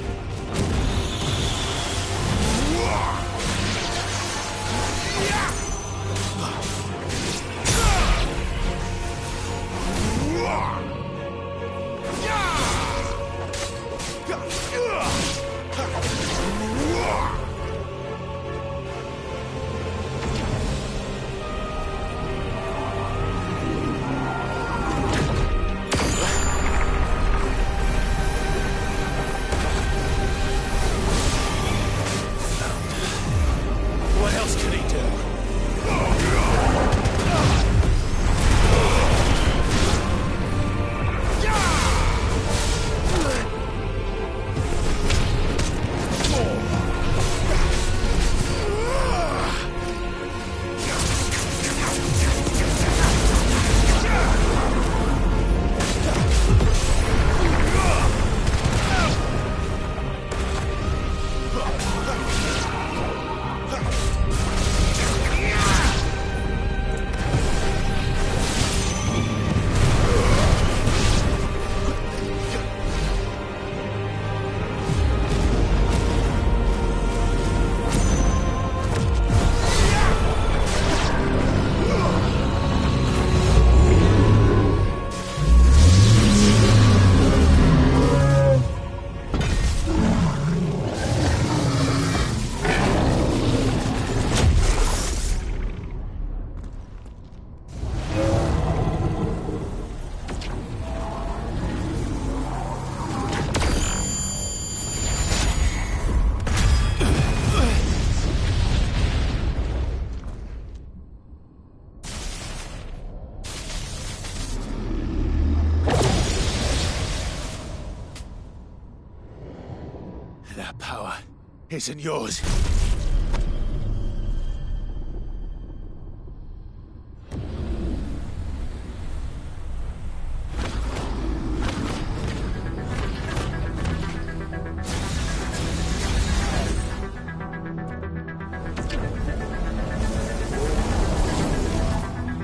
Speaker 14: isn't yours.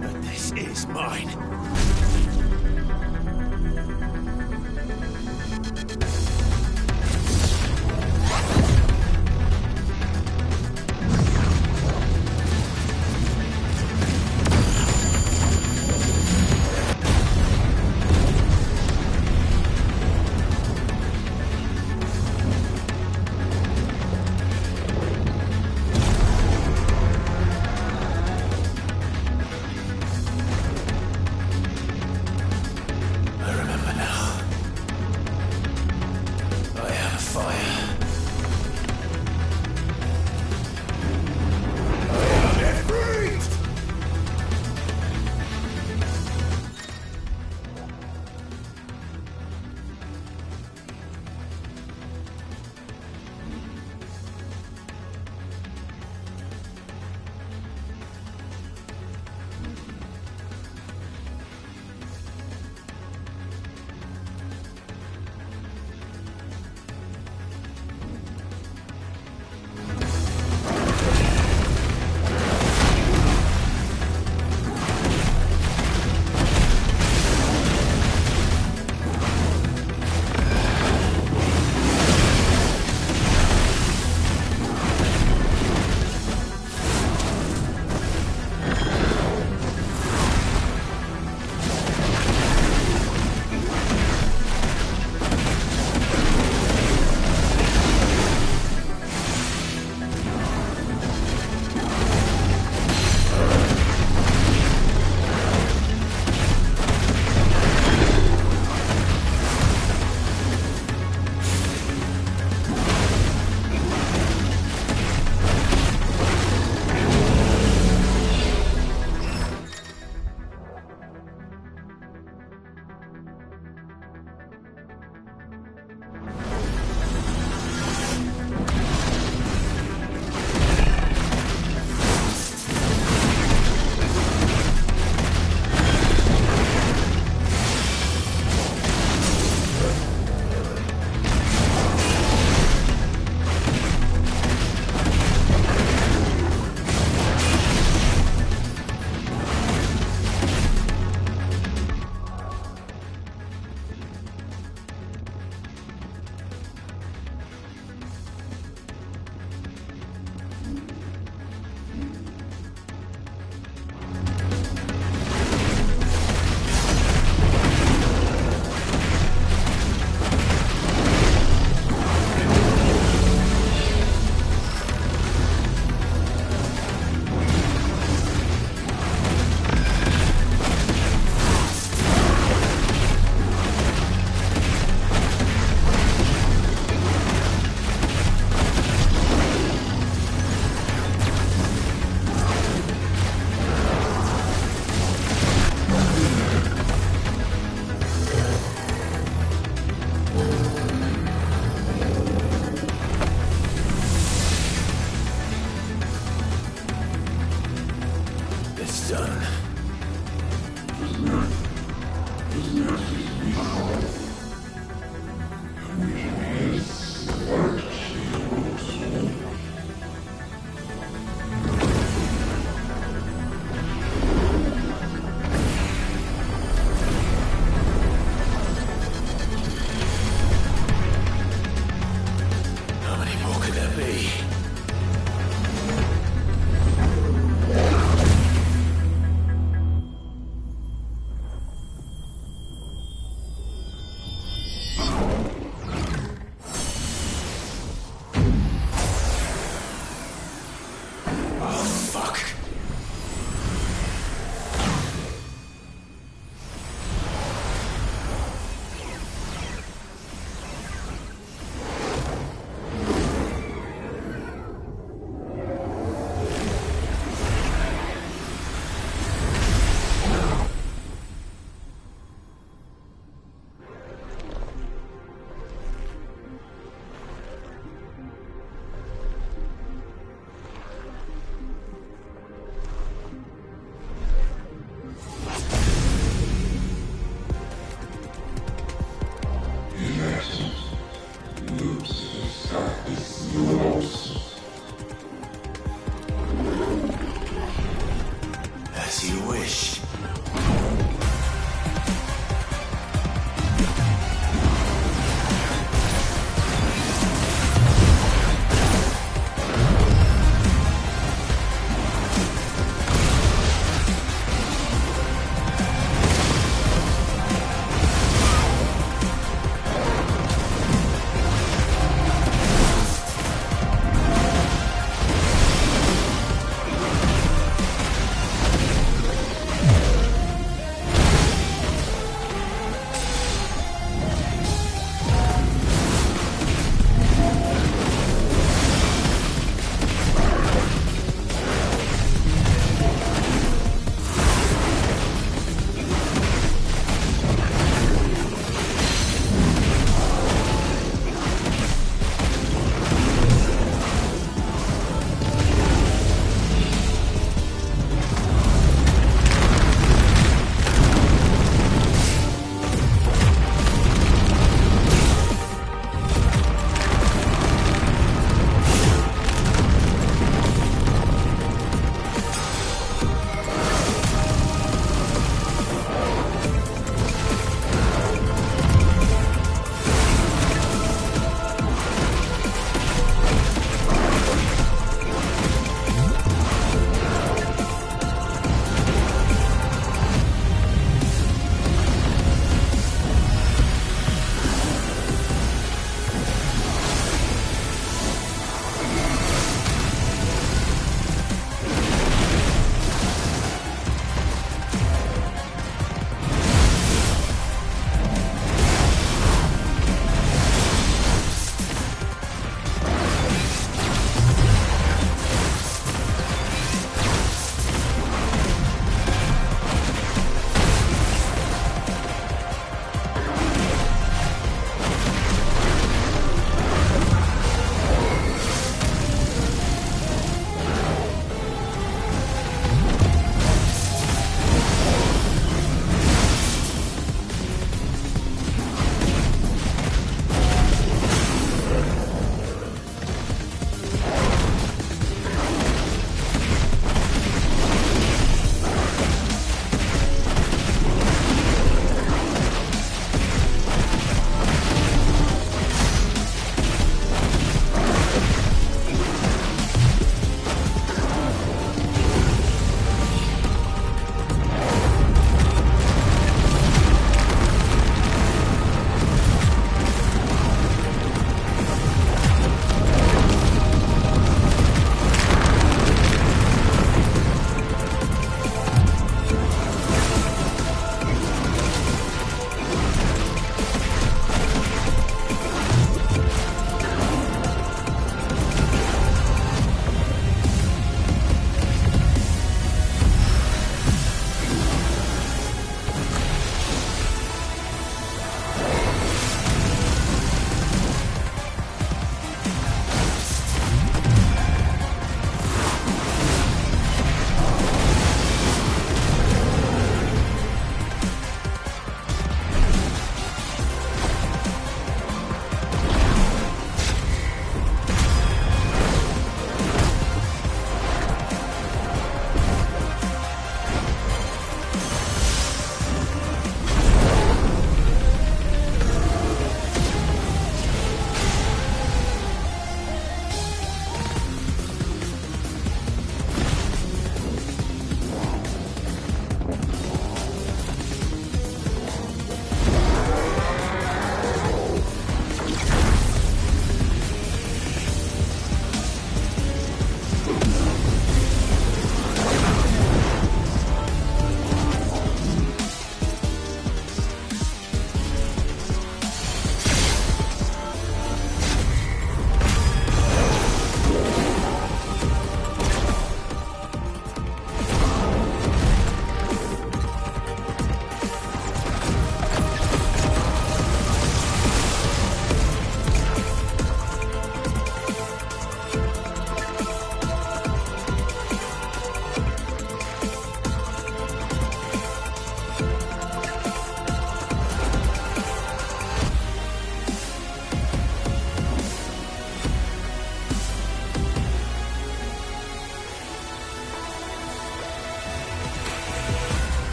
Speaker 14: But this is mine.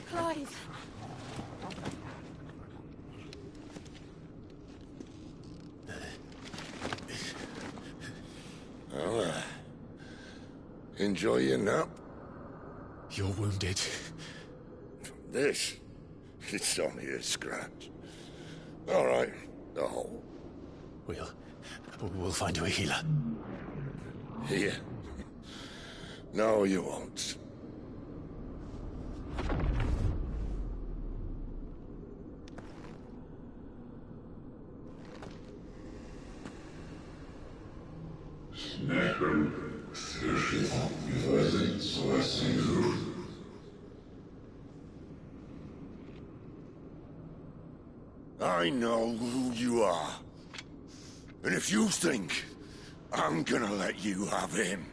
Speaker 8: Clive.
Speaker 15: Well, enjoy your nap?
Speaker 19: You're wounded.
Speaker 15: This? It's only a scratch. All right, the hole.
Speaker 19: We'll find you a healer.
Speaker 15: Here? No, you won't. I know who you are. And if you think I'm gonna let you have him...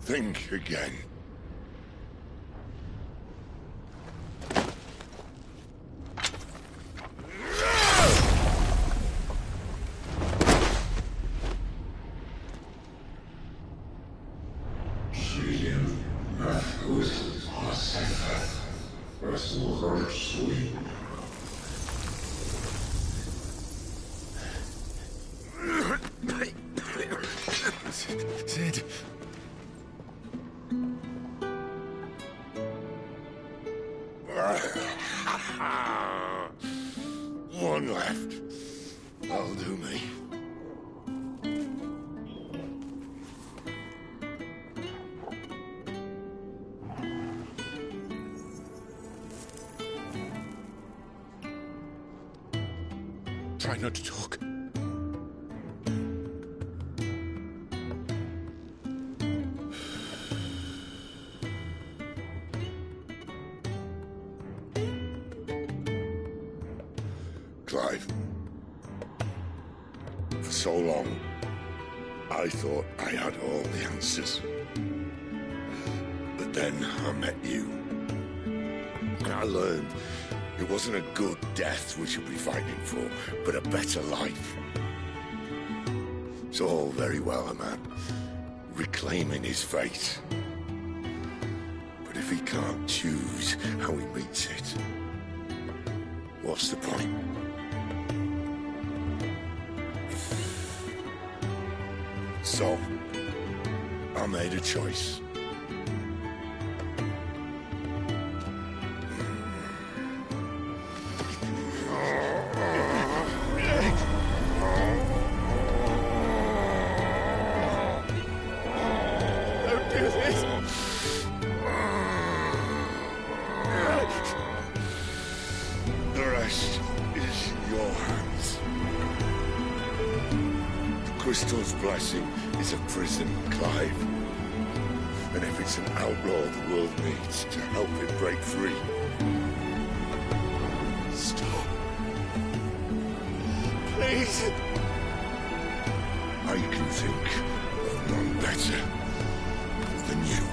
Speaker 15: think again.
Speaker 19: Sid.
Speaker 15: One left. That'll do me.
Speaker 19: Try not to talk.
Speaker 15: Clive. For so long, I thought I had all the answers. But then I met you. And I learned it wasn't a good death we should be fighting for, but a better life. It's all very well, a man reclaiming his fate. But if he can't choose how he meets it, what's the point? So, I made a choice.
Speaker 19: Don't do this!
Speaker 15: The rest is in your hands. The Crystal's blessing is a prison, Clive. And if it's an outlaw the world needs to help it break free...
Speaker 19: Stop. Please.
Speaker 15: I can think of none better than you.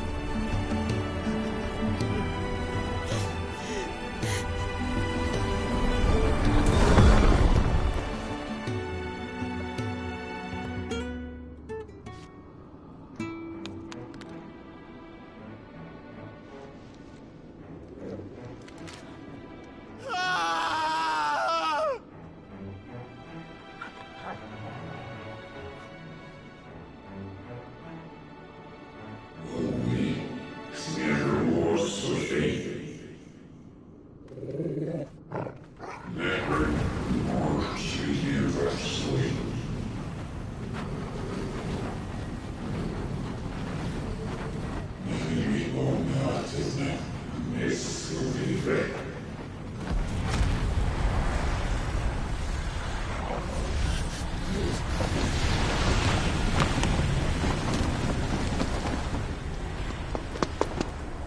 Speaker 19: Ah!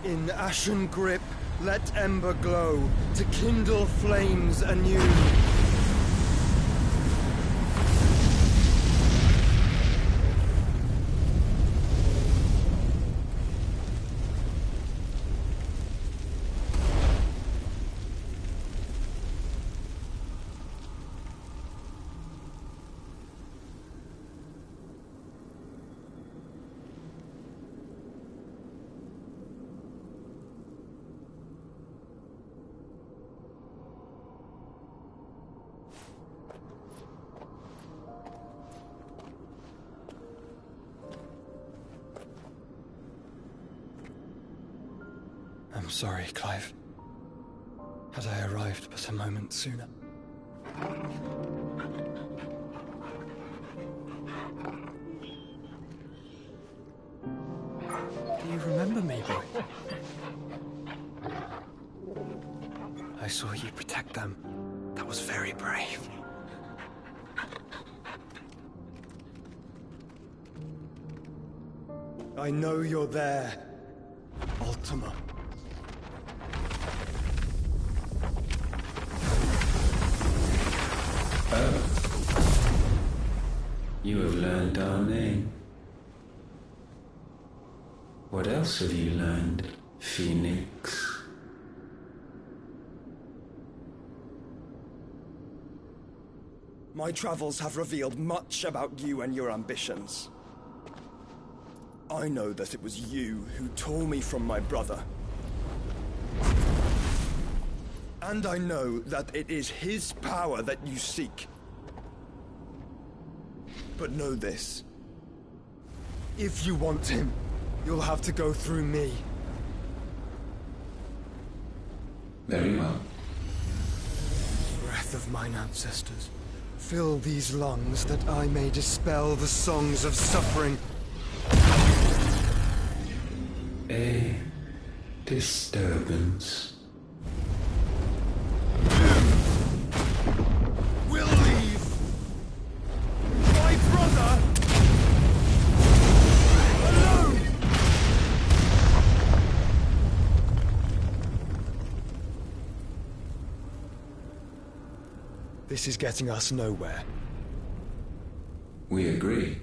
Speaker 6: In ashen grip, let ember glow, to kindle flames anew. I'm sorry, Clive. Had I arrived but a moment sooner. Do you remember me, boy? I saw you protect them. That was very brave. I know you're there, Ultima.
Speaker 17: You have learned our name. What else have you learned, Phoenix?
Speaker 6: My travels have revealed much about you and your ambitions. I know that it was you who tore me from my brother. And I know that it is his power that you seek. But know this. If you want him, you'll have to go through me.
Speaker 17: Very well.
Speaker 6: Breath of mine ancestors, fill these lungs that I may dispel the songs of suffering.
Speaker 17: A disturbance.
Speaker 6: We'll leave. My brother alone. This is getting us nowhere.
Speaker 17: We agree.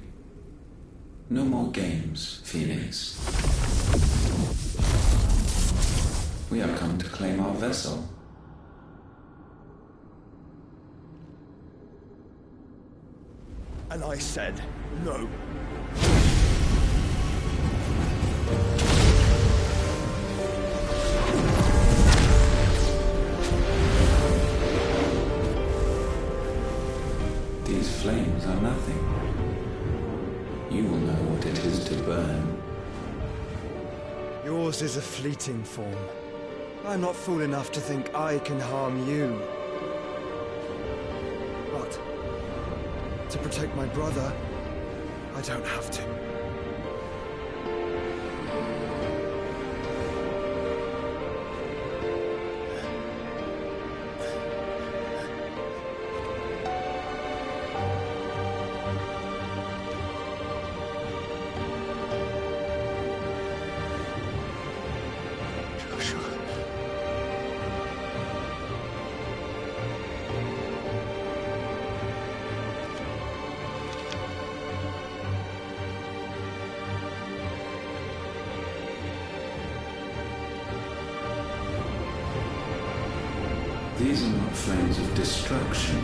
Speaker 17: No more games, Phoenix. We have come to claim our vessel.
Speaker 6: And I said no.
Speaker 17: These flames are nothing. You will know what it is to burn.
Speaker 6: Yours is a fleeting form. I'm not fool enough to think I can harm you. But to protect my brother, I don't have to.
Speaker 17: These are not flames of destruction.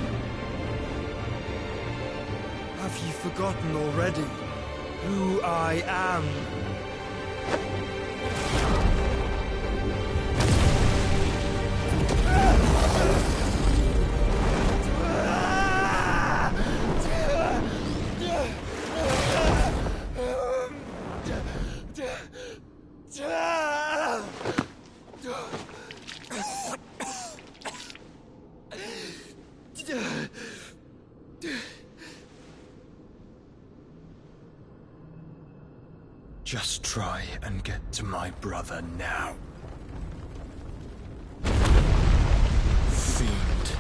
Speaker 6: Have you forgotten already who I am? Just try and get to my brother now. Fiend.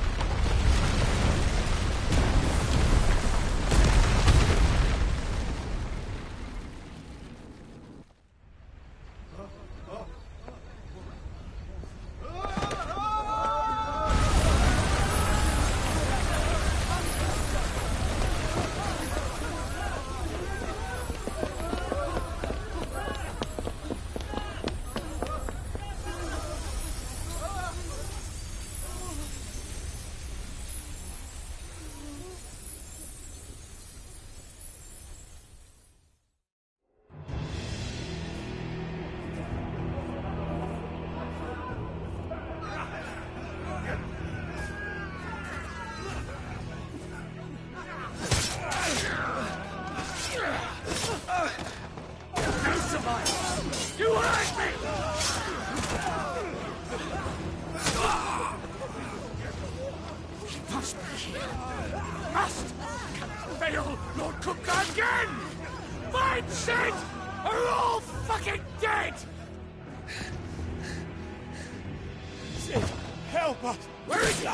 Speaker 3: Sid, help us! Where is he?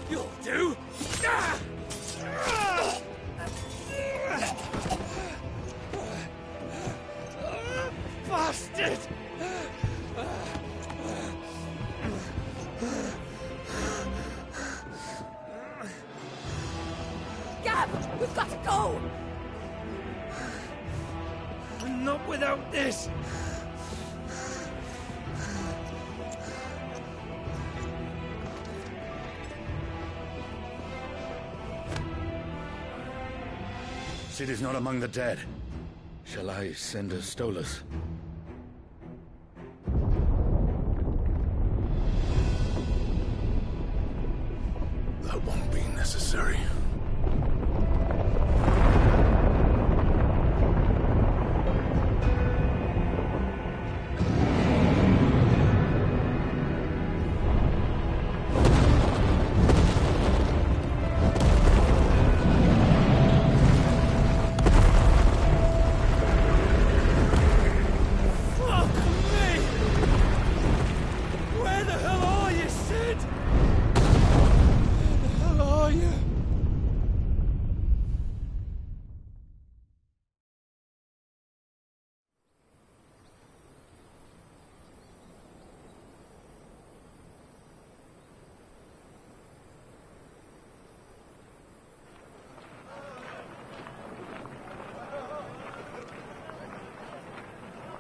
Speaker 3: You'll do! Bastard!
Speaker 8: Gab, we've got to go!
Speaker 3: Not without this!
Speaker 5: Sid is not among the dead. Shall I send a Stolas?
Speaker 1: That won't be necessary.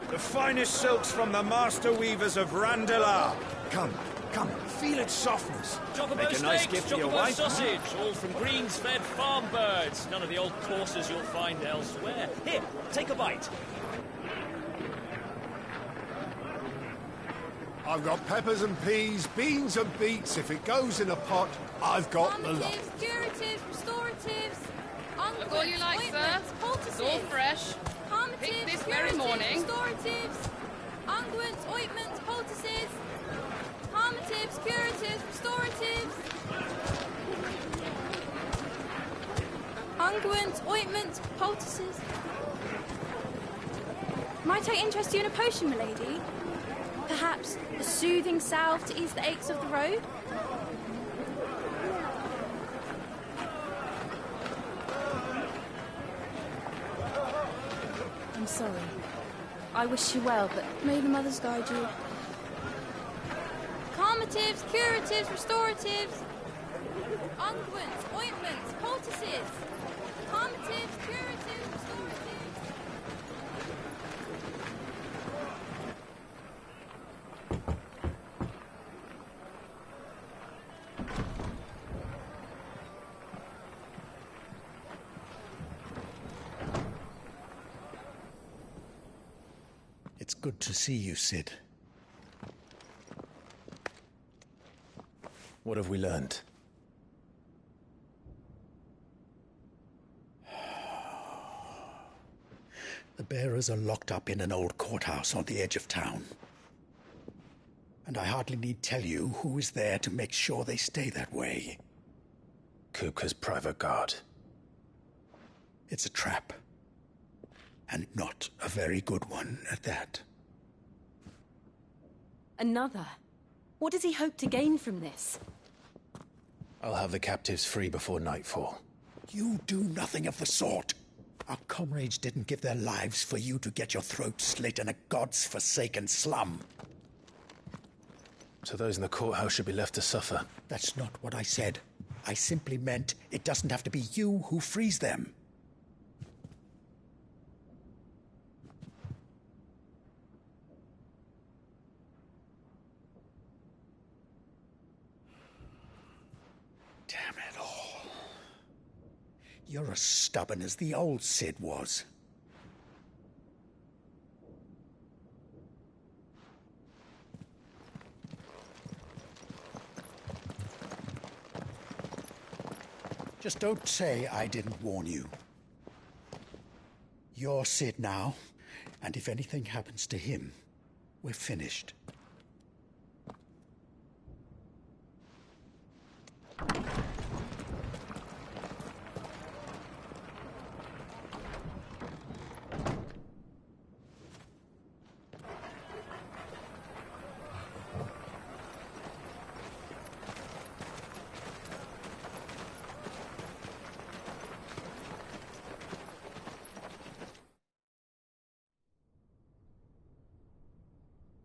Speaker 5: The finest silks from the master weavers of Randalar. Come, feel its softness.
Speaker 10: Chocobo
Speaker 5: Make a nice
Speaker 10: steaks,
Speaker 5: gift for your
Speaker 10: chocobo
Speaker 5: wife.
Speaker 10: sausage, all from greens-fed farm birds. None of the old courses you'll find elsewhere. Here, take a bite.
Speaker 13: I've got peppers and peas, beans and beets. If it goes in a pot, I've got the lot.
Speaker 22: Curatives, restoratives,
Speaker 23: Look all you like, sir. It's all fresh. Picked this very morning.
Speaker 22: Restoratives, unguents, ointments, poultices, harmatives, curatives, restoratives, unguents, ointments, poultices.
Speaker 25: Might I interest you in a potion, milady? Perhaps a soothing salve to ease the aches of the road? I'm sorry. I wish you well, but may the mothers guide you.
Speaker 22: Calmatives, curatives, restoratives, unguents, ointments, poultices, calmatives, curatives, restoratives.
Speaker 3: It's good to see you, Sid.
Speaker 1: What have we learned?
Speaker 3: The bearers are locked up in an old courthouse on the edge of town. And I hardly need tell you who is there to make sure they stay that way.
Speaker 1: Kupka's private guard.
Speaker 3: It's a trap. And not a very good one at that.
Speaker 9: Another? What does he hope to gain from this?
Speaker 1: I'll have the captives free before nightfall.
Speaker 3: You do nothing of the sort. Our comrades didn't give their lives for you to get your throat slit in a god's forsaken slum.
Speaker 1: So those in the courthouse should be left to suffer.
Speaker 3: That's not what I said. I simply meant it doesn't have to be you who frees them. Damn it all. You're as stubborn as the old Sid was. Just don't say I didn't warn you. You're Sid now, and if anything happens to him, we're finished.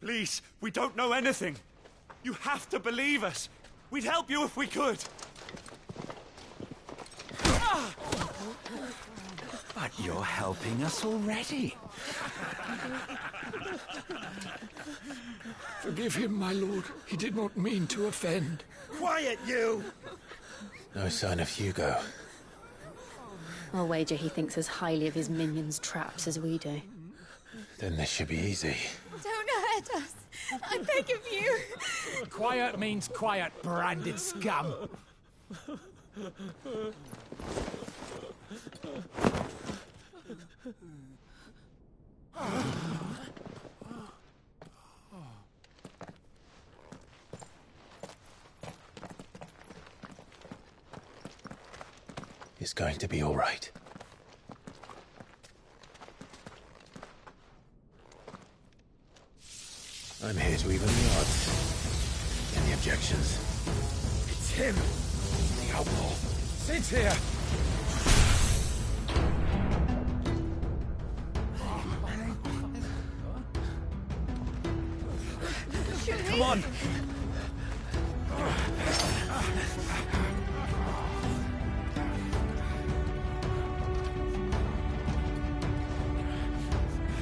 Speaker 5: Please, we don't know anything. You have to believe us. We'd help you if we could.
Speaker 2: But you're helping us already.
Speaker 4: Forgive him, my lord. He did not mean to offend.
Speaker 5: Quiet, you!
Speaker 14: No sign of Hugo.
Speaker 16: I'll wager he thinks as highly of his minions' traps as we do.
Speaker 14: Then this should be easy.
Speaker 22: Don't hurt us. I beg of you.
Speaker 4: Quiet means quiet, branded scum.
Speaker 14: It's going to be all right. I'm here to even the odds. Any objections?
Speaker 4: It's him, the outlaw. Sit here.
Speaker 5: Come on!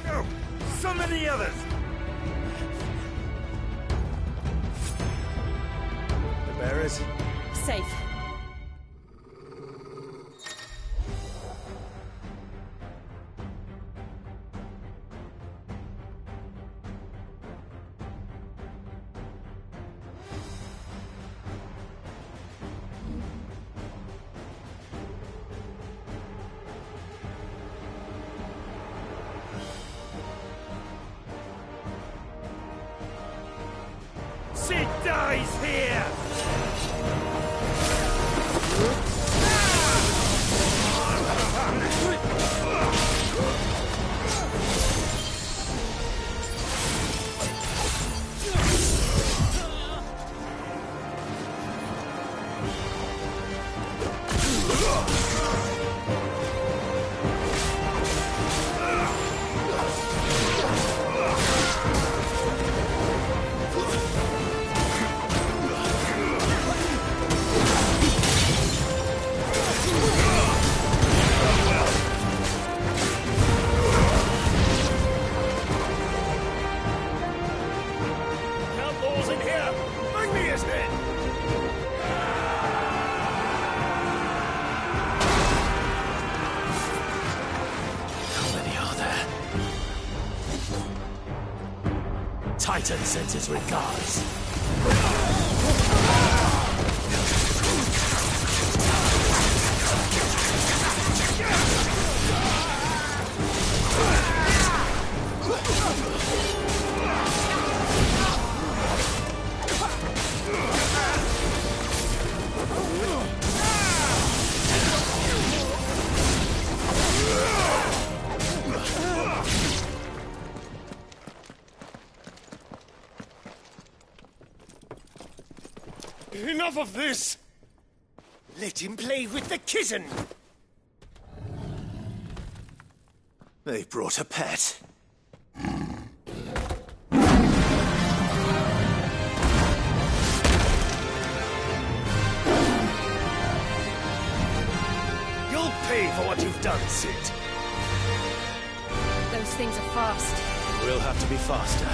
Speaker 5: Oh, so many others!
Speaker 14: The bearers?
Speaker 8: Safe.
Speaker 5: Sid dies here!
Speaker 19: Outlaws in here! Bring me his head!
Speaker 14: How many are there?
Speaker 4: Titan sends his regards.
Speaker 19: Enough of this! Let him play with the kitten!
Speaker 14: They brought a pet.
Speaker 19: You'll pay for what you've done, Sid.
Speaker 8: Those things are fast.
Speaker 14: We'll have to be faster.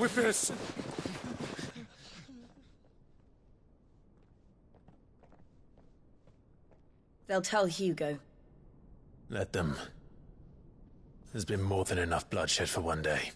Speaker 4: with this!
Speaker 12: They'll tell Hugo.
Speaker 14: Let them. There's been more than enough bloodshed for one day.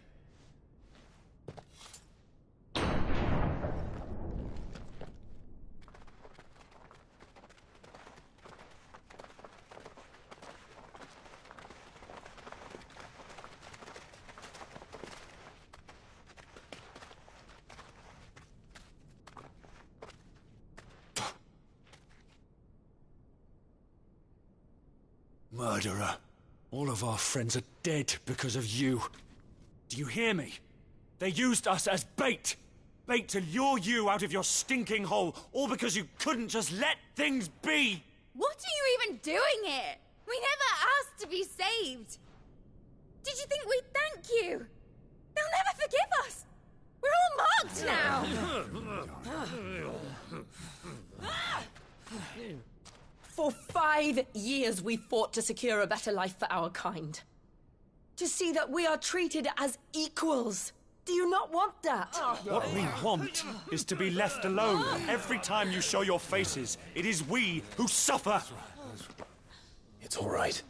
Speaker 4: Murderer. All of our friends are dead because of you. Do you hear me? They used us as bait. Bait to lure you out of your stinking hole, all because you couldn't just let things be.
Speaker 22: What are you even doing here? We never asked to be saved. Did you think we'd thank you? They'll never forgive us. We're all marked now.
Speaker 12: For 5 years we fought to secure a better life for our kind. To see that we are treated as equals. Do you not want that?
Speaker 4: What we want is to be left alone. Every time you show your faces, it is we who suffer.
Speaker 14: It's all right.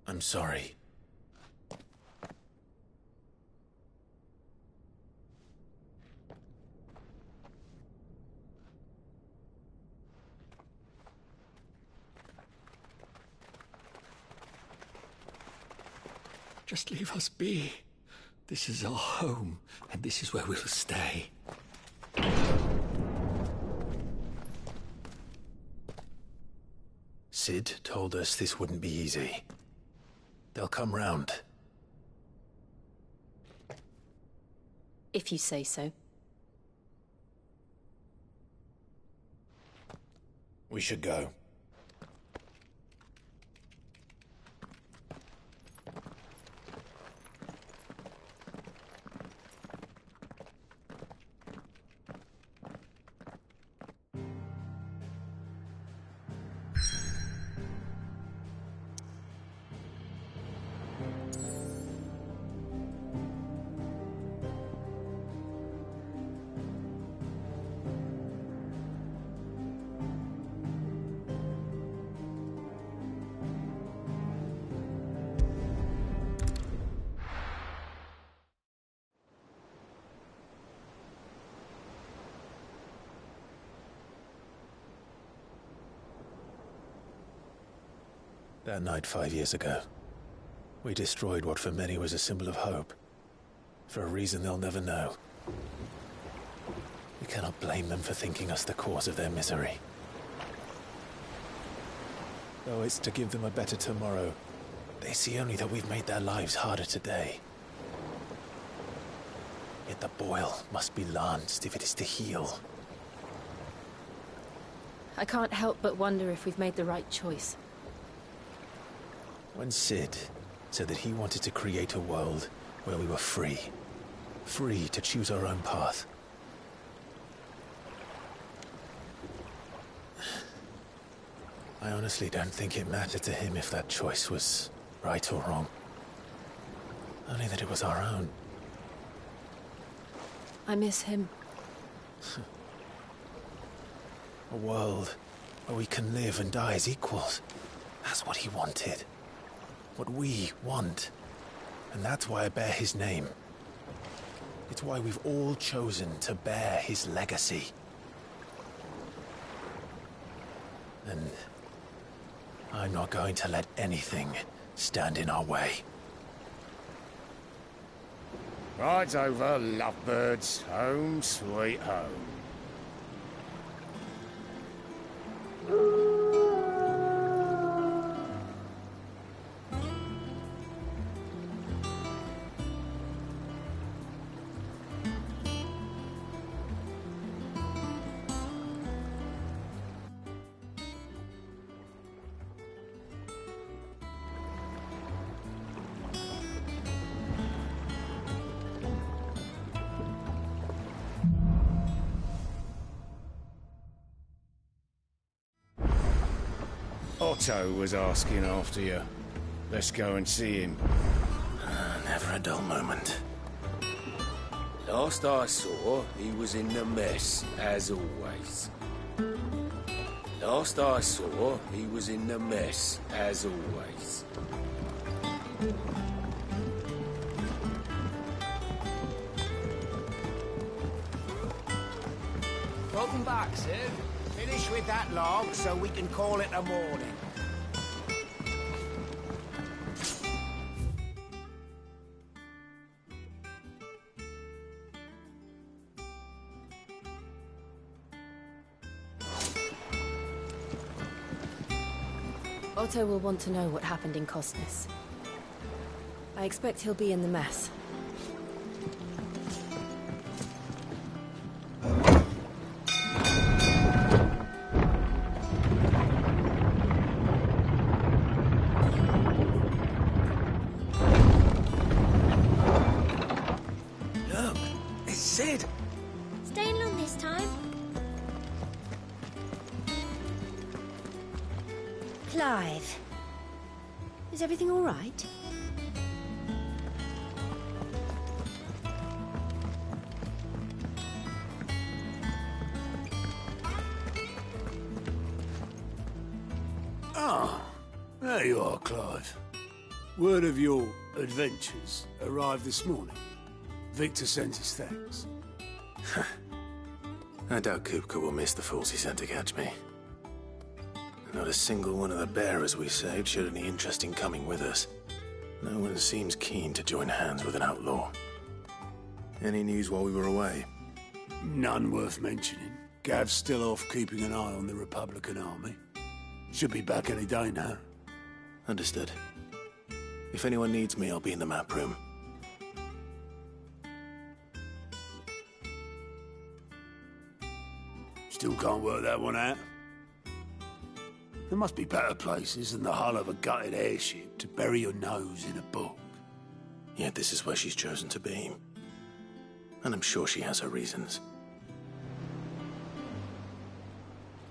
Speaker 14: I'm sorry.
Speaker 4: Just leave us be. This is our home, and this is where we'll stay.
Speaker 14: Sid told us this wouldn't be easy. They'll come round.
Speaker 9: If you say so.
Speaker 14: We should go. That night 5 years ago, we destroyed what for many was a symbol of hope. For a reason they'll never know. We cannot blame them for thinking us the cause of their misery. Though it's to give them a better tomorrow, they see only that we've made their lives harder today. Yet the boil must be lanced if it is to heal.
Speaker 9: I can't help but wonder if we've made the right choice.
Speaker 14: When Sid said that he wanted to create a world where we were free. Free to choose our own path. I honestly don't think it mattered to him if that choice was right or wrong. Only that it was our own.
Speaker 9: I miss him.
Speaker 14: A world where we can live and die as equals. That's what he wanted. What we want. And that's why I bear his name. It's why we've all chosen to bear his legacy. And I'm not going to let anything stand in our way.
Speaker 11: Rides over, lovebirds. Home sweet home. Otto was asking after you. Let's go and see him.
Speaker 1: a dull moment.
Speaker 11: Last I saw, he was in the mess, as always. Last I saw, he was in the mess, as always.
Speaker 7: Welcome back, Sid. Finish with that log so we can call it a morning.
Speaker 9: Otto will want to know what happened in Cosnes. I expect he'll be in the mess.
Speaker 3: Look, it's Sid.
Speaker 22: Staying long this time?
Speaker 16: Clive. Is everything all right?
Speaker 18: Ah, there you are, Clive. Word of your adventures arrived this morning. Victor sent his thanks.
Speaker 1: I doubt Kupka will miss the fools he sent to catch me. Not a single one of the bearers we saved showed any interest in coming with us. No one seems keen to join hands with an outlaw. Any news while we were away?
Speaker 18: None worth mentioning. Gav's still off keeping an eye on the Republican army. Should be back any day now.
Speaker 1: Understood. If anyone needs me, I'll be in the map room.
Speaker 18: Still can't work that one out. There must be better places than the hull of a gutted airship to bury your nose in a book.
Speaker 1: Yet this is where she's chosen to be. And I'm sure she has her reasons.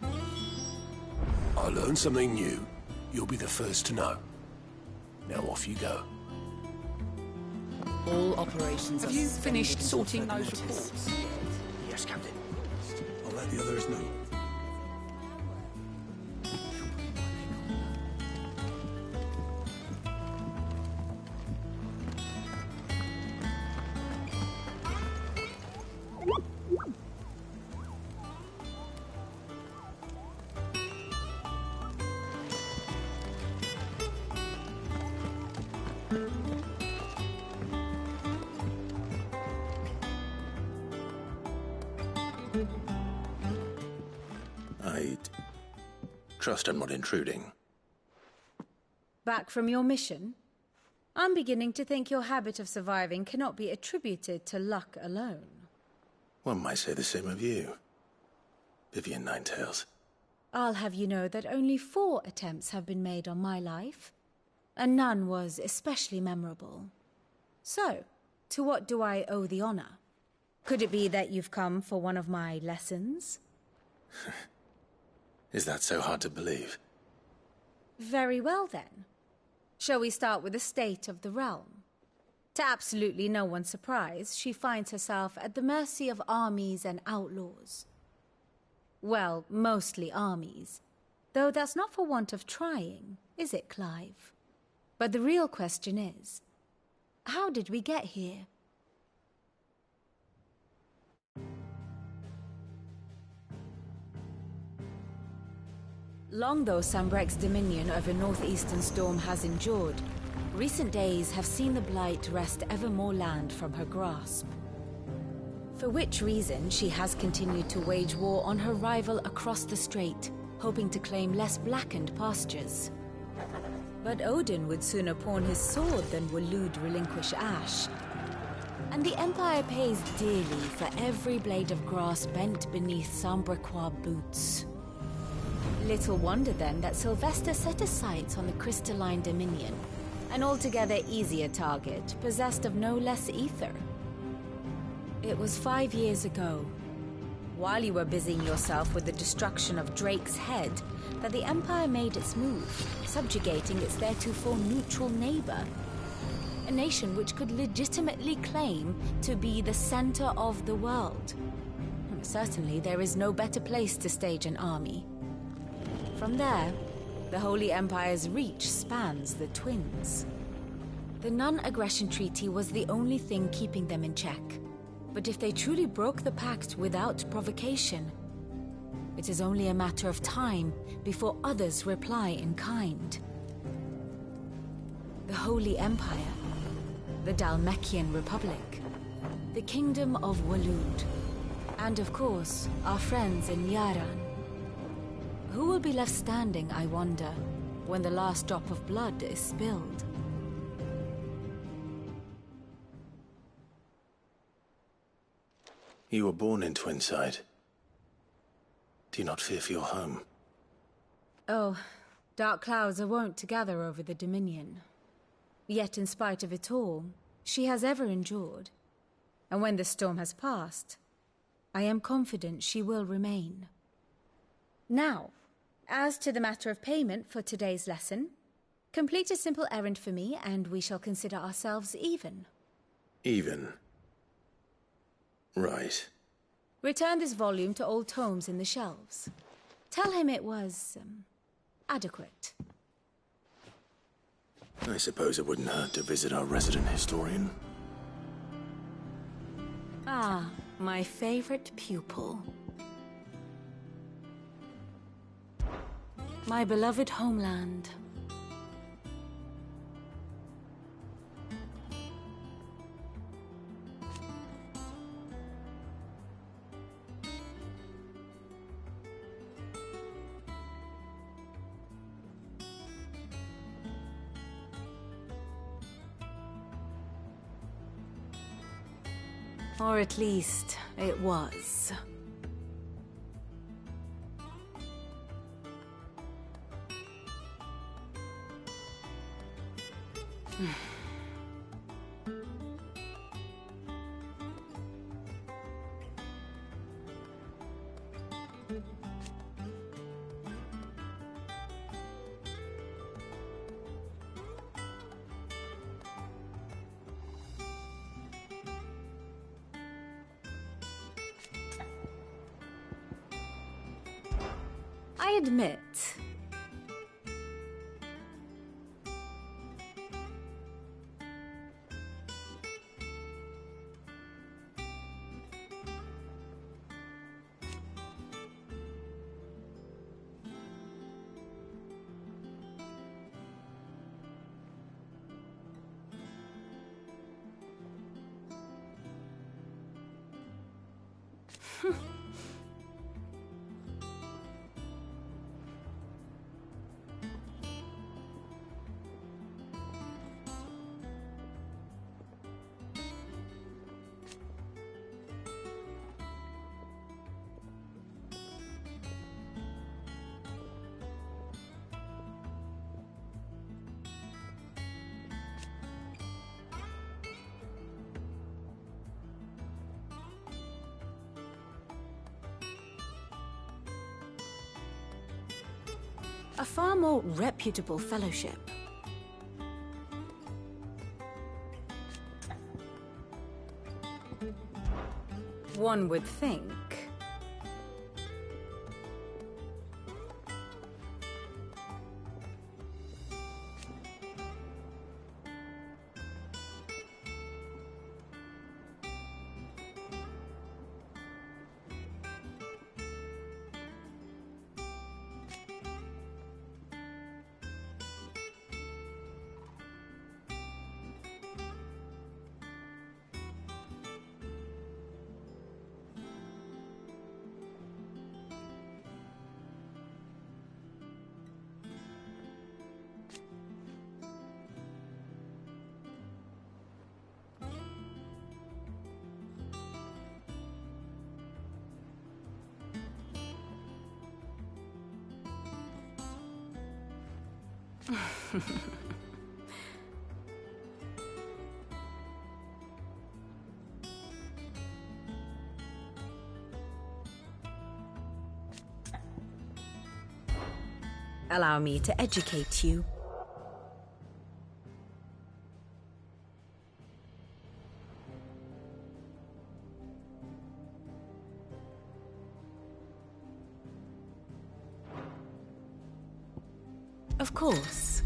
Speaker 18: I learned something new. You'll be the first to know. Now off you go.
Speaker 20: All operations
Speaker 3: Have you finished sorting those reports?
Speaker 18: Yes, Captain.
Speaker 3: I'll let the others know.
Speaker 1: I trust I'm not intruding.
Speaker 12: Back from your mission? I'm beginning to think your habit of surviving cannot be attributed to luck alone.
Speaker 1: One might say the same of you, Vivian Ninetails.
Speaker 12: I'll have you know that only 4 attempts have been made on my life, and none was especially memorable. So, to what do I owe the honor? Could it be that you've come for one of my lessons?
Speaker 1: Is that so hard to believe?
Speaker 12: Very well, then. Shall we start with the state of the realm? To absolutely no one's surprise, she finds herself at the mercy of armies and outlaws. Well, mostly armies. Though that's not for want of trying, is it, Clive? But the real question is, how did we get here? Long though Sambrek's dominion over northeastern Storm has endured, recent days have seen the Blight wrest ever more land from her grasp. For which reason she has continued to wage war on her rival across the strait, hoping to claim less blackened pastures. But Odin would sooner pawn his sword than Waloed relinquish Ash. And the Empire pays dearly for every blade of grass bent beneath Sambrequois boots. Little wonder then that Sylvester set his sights on the crystalline dominion, an altogether easier target, possessed of no less ether. It was 5 years ago, while you were busying yourself with the destruction of Drake's head, that the Empire made its move, subjugating its theretofore neutral neighbor.
Speaker 9: A nation which could legitimately claim to be the center of the world. Certainly, there is no better place to stage an army. From there, the Holy Empire's reach spans the Twins. The non-aggression treaty was the only thing keeping them in check. But if they truly broke the pact without provocation, it is only a matter of time before others reply in kind. The Holy Empire, the Dhalmekian Republic, the Kingdom of Waloed, and of course, our friends in Yaran. Who will be left standing, I wonder, when the last drop of blood is spilled?
Speaker 1: You were born in Twinside. Do you not fear for your home?
Speaker 9: Oh, dark clouds are wont to gather over the Dominion. Yet in spite of it all, she has ever endured. And when the storm has passed, I am confident she will remain. Now, as to the matter of payment for today's lesson, complete a simple errand for me and we shall consider ourselves even.
Speaker 1: Even? Right.
Speaker 9: Return this volume to old tomes in the shelves. Tell him it was, adequate.
Speaker 1: I suppose it wouldn't hurt to visit our resident historian.
Speaker 9: Ah, my favorite pupil. My beloved homeland. Or at least, it was. I admit, a far more reputable fellowship. One would think. Allow me to educate you. Of course.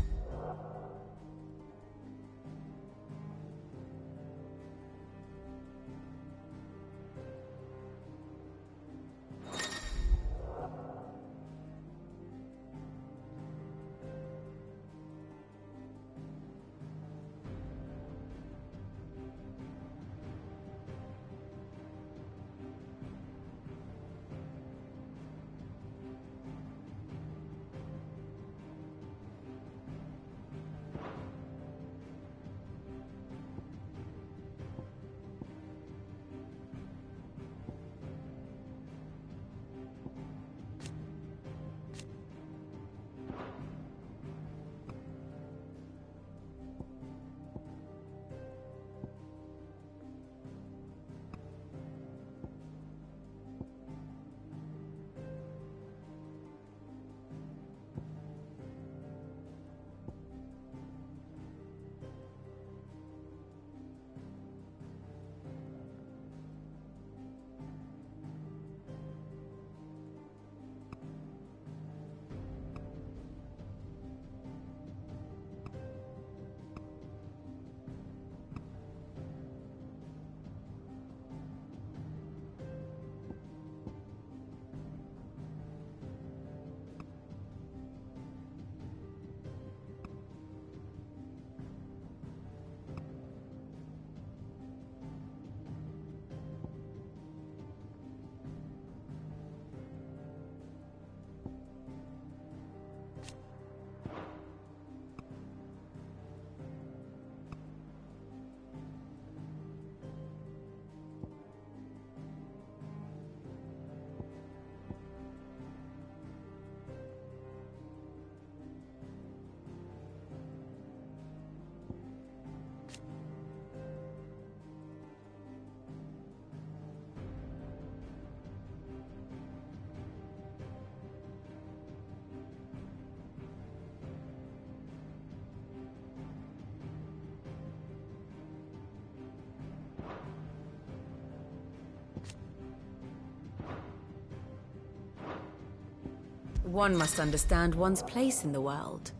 Speaker 9: One must understand one's place in the world.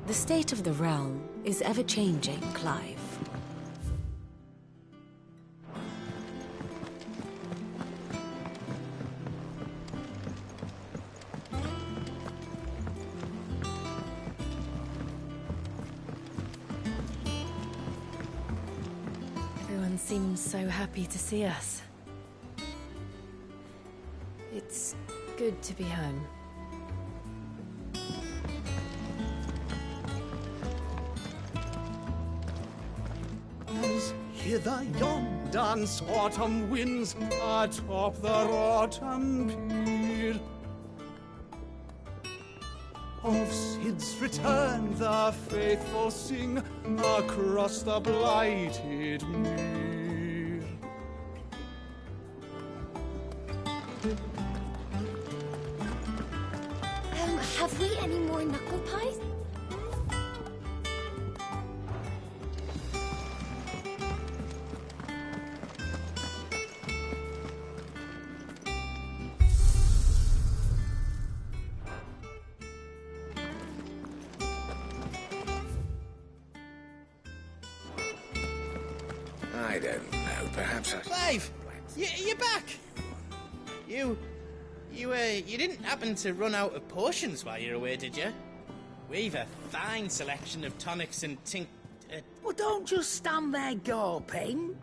Speaker 9: The state of the realm is ever-changing, Clive. Everyone seems so happy to see us. It's good to be home.
Speaker 3: Hither yon dance autumn winds atop the rotten pier. Of Sid's return the faithful sing across the blighted mere.
Speaker 22: Have we any more knuckle pies?
Speaker 11: I don't know. Perhaps I...
Speaker 15: Clive! You're back! You didn't happen to run out of potions while you were away, did you? We've a fine selection of tonics and
Speaker 7: Well, don't just stand there gawping.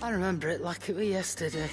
Speaker 7: I remember it like it was yesterday.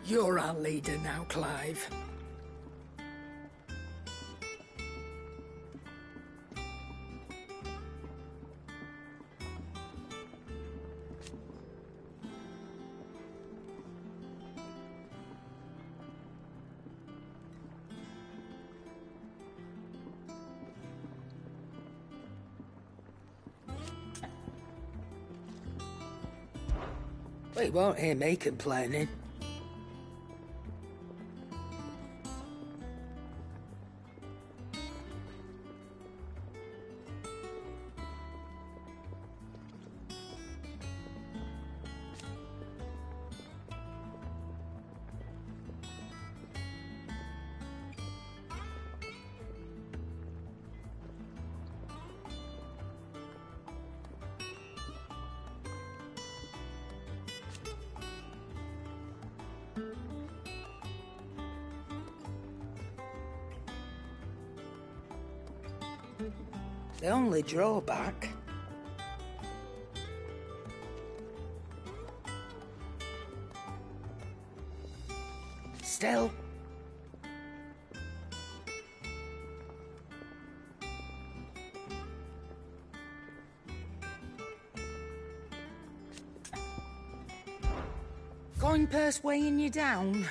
Speaker 7: You're our leader now, Clive. Well, you won't hear me complaining. The only drawback... Still... Coin purse weighing you down?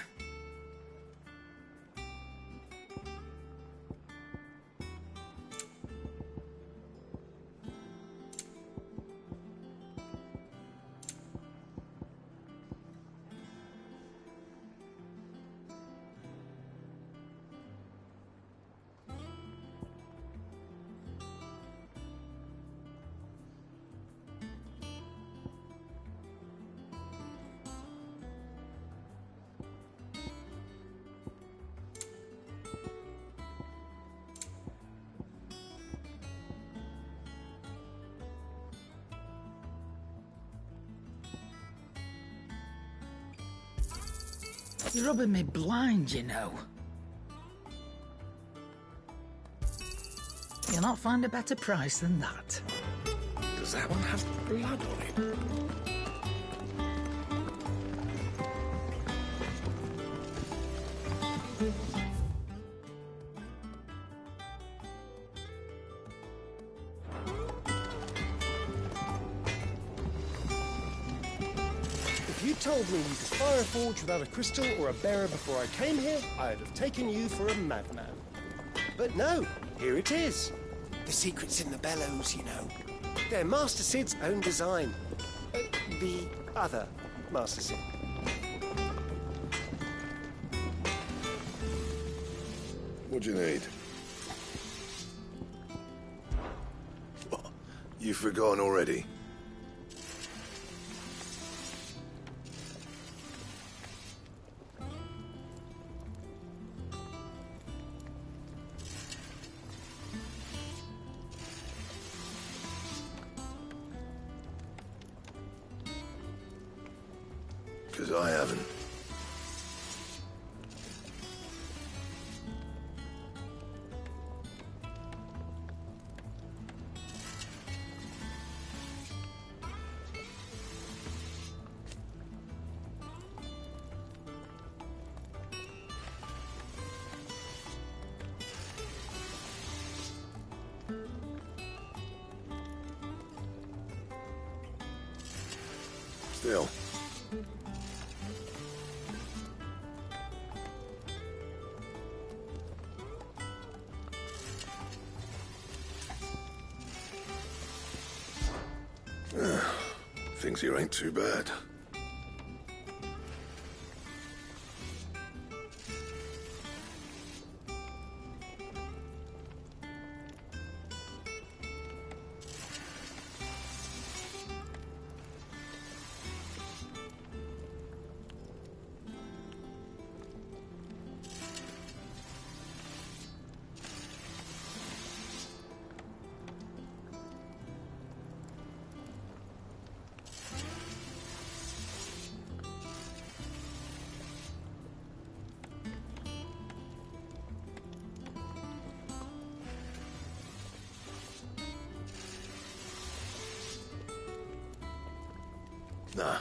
Speaker 7: You're rubbing me blind, you know. You'll not find a better price than that.
Speaker 11: Does that one have blood on it?
Speaker 17: If you told me you could fire a forge without a crystal or a bearer before I came here, I'd have taken you for a madman. But no, here it is. The secret's in the bellows, you know. They're Master Sid's own design. The other Master Sid.
Speaker 13: What do you need? You've forgotten already? 'cause I haven't. Still. Things here ain't too bad. Nah.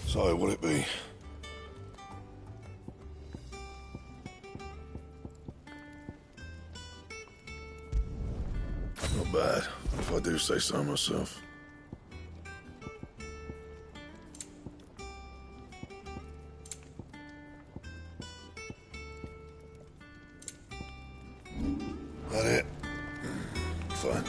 Speaker 13: So, what'll it be? Not bad, if I do say so myself. That it? Fine.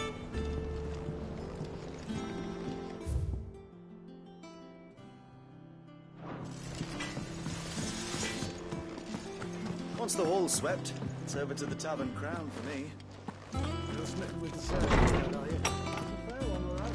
Speaker 6: Once the hall's swept, it's over to the Tavern Crown for me.
Speaker 17: You're smitten with the service, are you? Fair one, all right.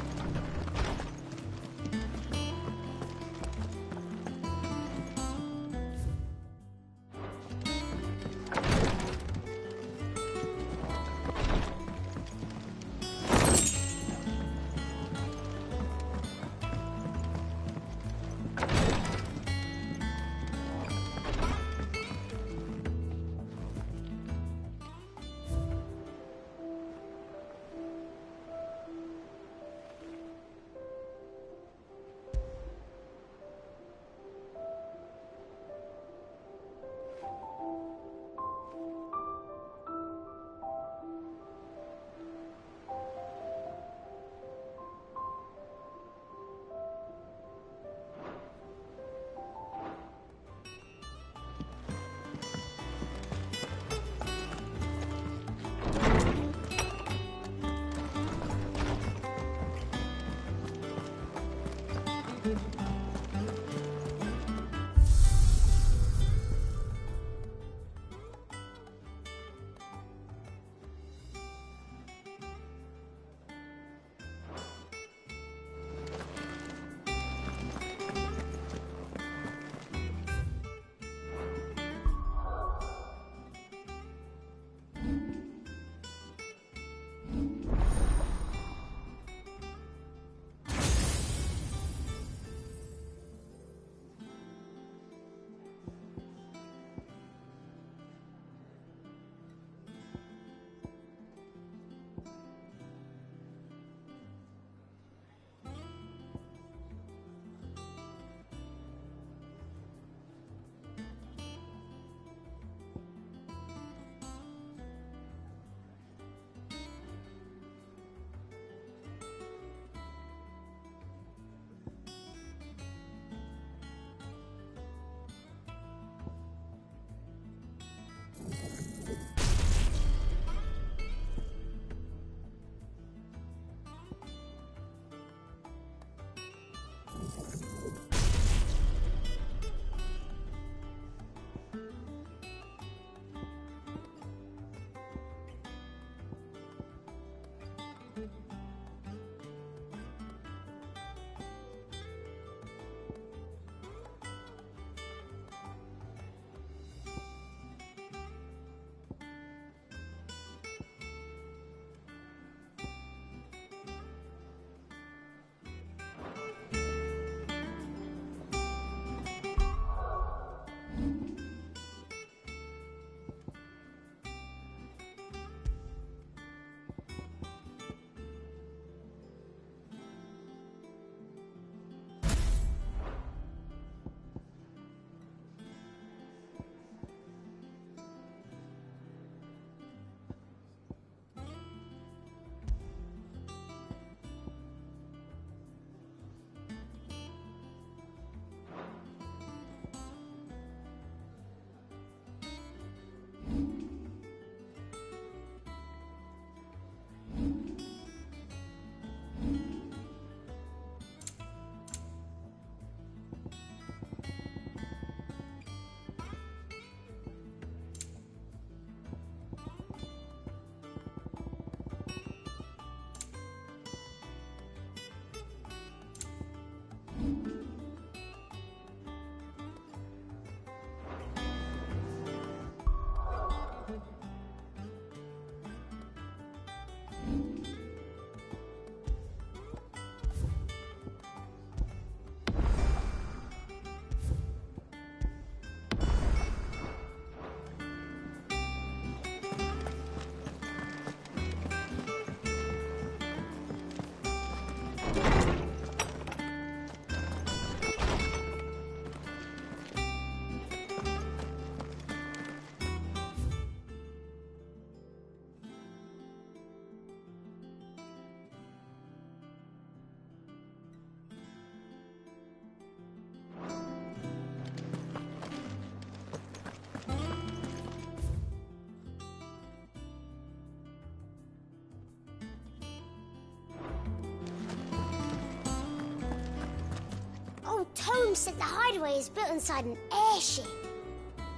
Speaker 10: Tome said the hideaway is built inside an airship.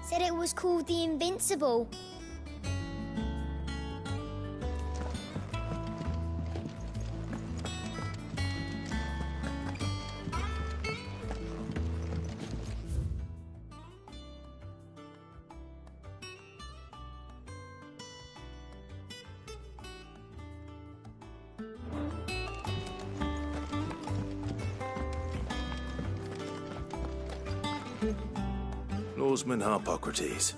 Speaker 10: Said it was called the Invincible.
Speaker 1: Lawsman Harpocrates.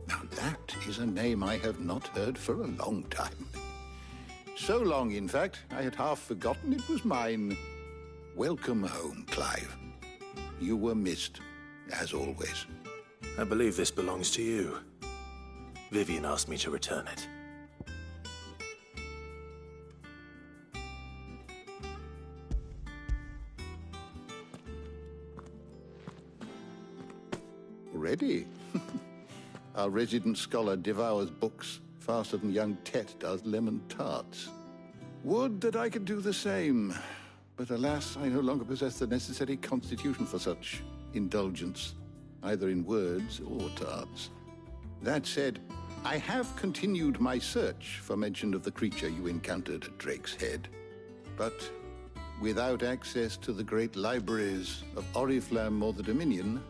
Speaker 20: Now that is a name I have not heard for a long time. So long, in fact, I had half forgotten it was mine. Welcome home, Clive. You were missed, as always.
Speaker 1: I believe this belongs to you. Vivian asked me to return it.
Speaker 20: Ready? Our resident scholar devours books faster than young Tet does lemon tarts. Would that I could do the same, but alas, I no longer possess the necessary constitution for such indulgence, either in words or tarts. That said, I have continued my search for mention of the creature you encountered at Drake's Head, but without access to the great libraries of Oriflamme or the Dominion,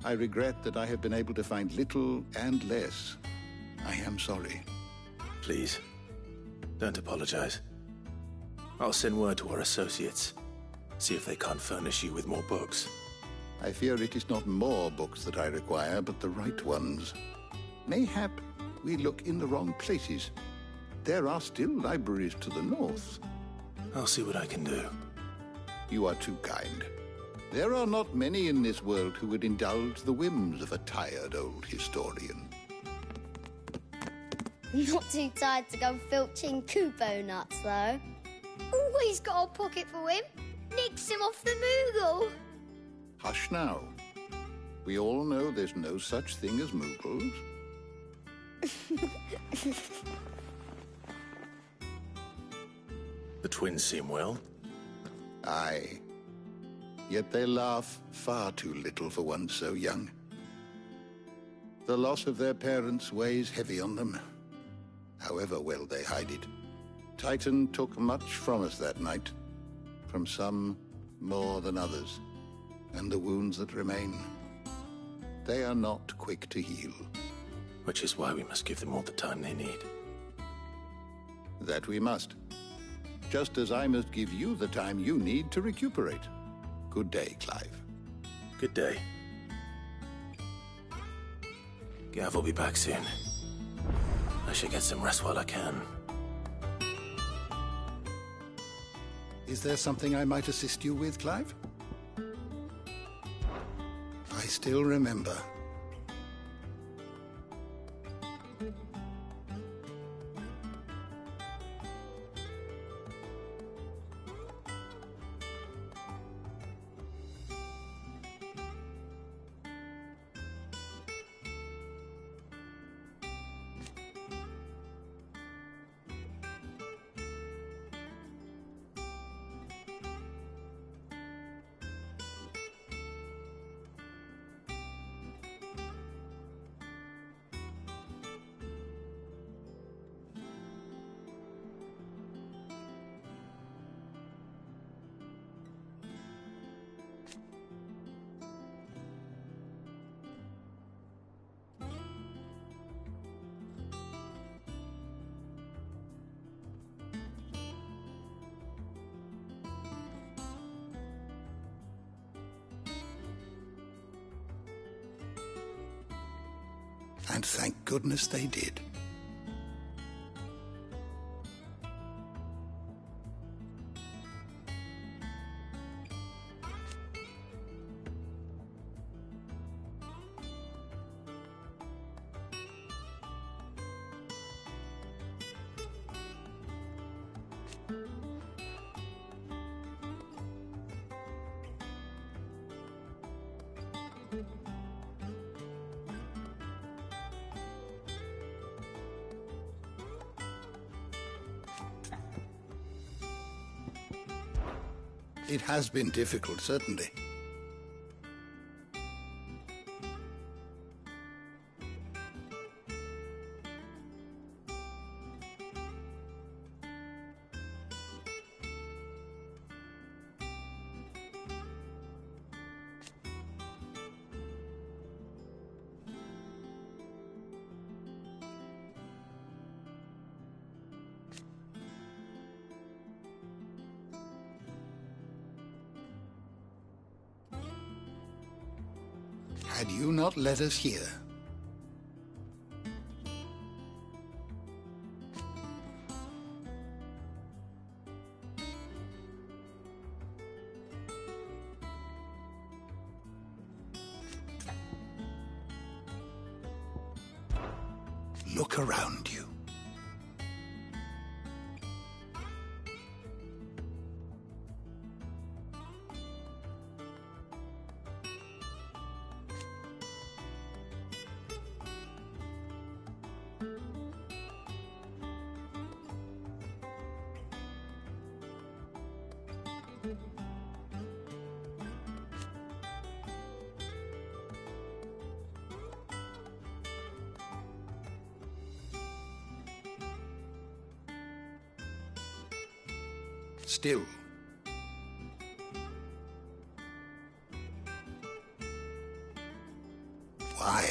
Speaker 20: I regret that I have been able to find little and less. I am sorry.
Speaker 1: Please, don't apologize. I'll send word to our associates. See if they can't furnish you with more books.
Speaker 20: I fear it is not more books that I require, but the right ones. Mayhap we look in the wrong places. There are still libraries to the north.
Speaker 1: I'll see what I can do.
Speaker 20: You are too kind. There are not many in this world who would indulge the whims of a tired old historian.
Speaker 10: Not too tired to go filching Kupo nuts, though. Always got a pocket for him. Nicks him off the Moogle.
Speaker 20: Hush now. We all know there's no such thing as Moogles.
Speaker 1: The twins seem well.
Speaker 20: Aye. Yet they laugh far too little for one so young. The loss of their parents weighs heavy on them, however well they hide it. Titan took much from us that night, from some more than others, and the wounds that remain, they are not quick to heal.
Speaker 1: Which is why we must give them all the time they need.
Speaker 20: That we must. Just as I must give you the time you need to recuperate. Good day, Clive.
Speaker 1: Good day. Gav will be back soon. I should get some rest while I can.
Speaker 20: Is there something I might assist you with, Clive? I still remember. And thank goodness they did. It has been difficult, certainly. Had you not led us here? Look around you. Still. Why?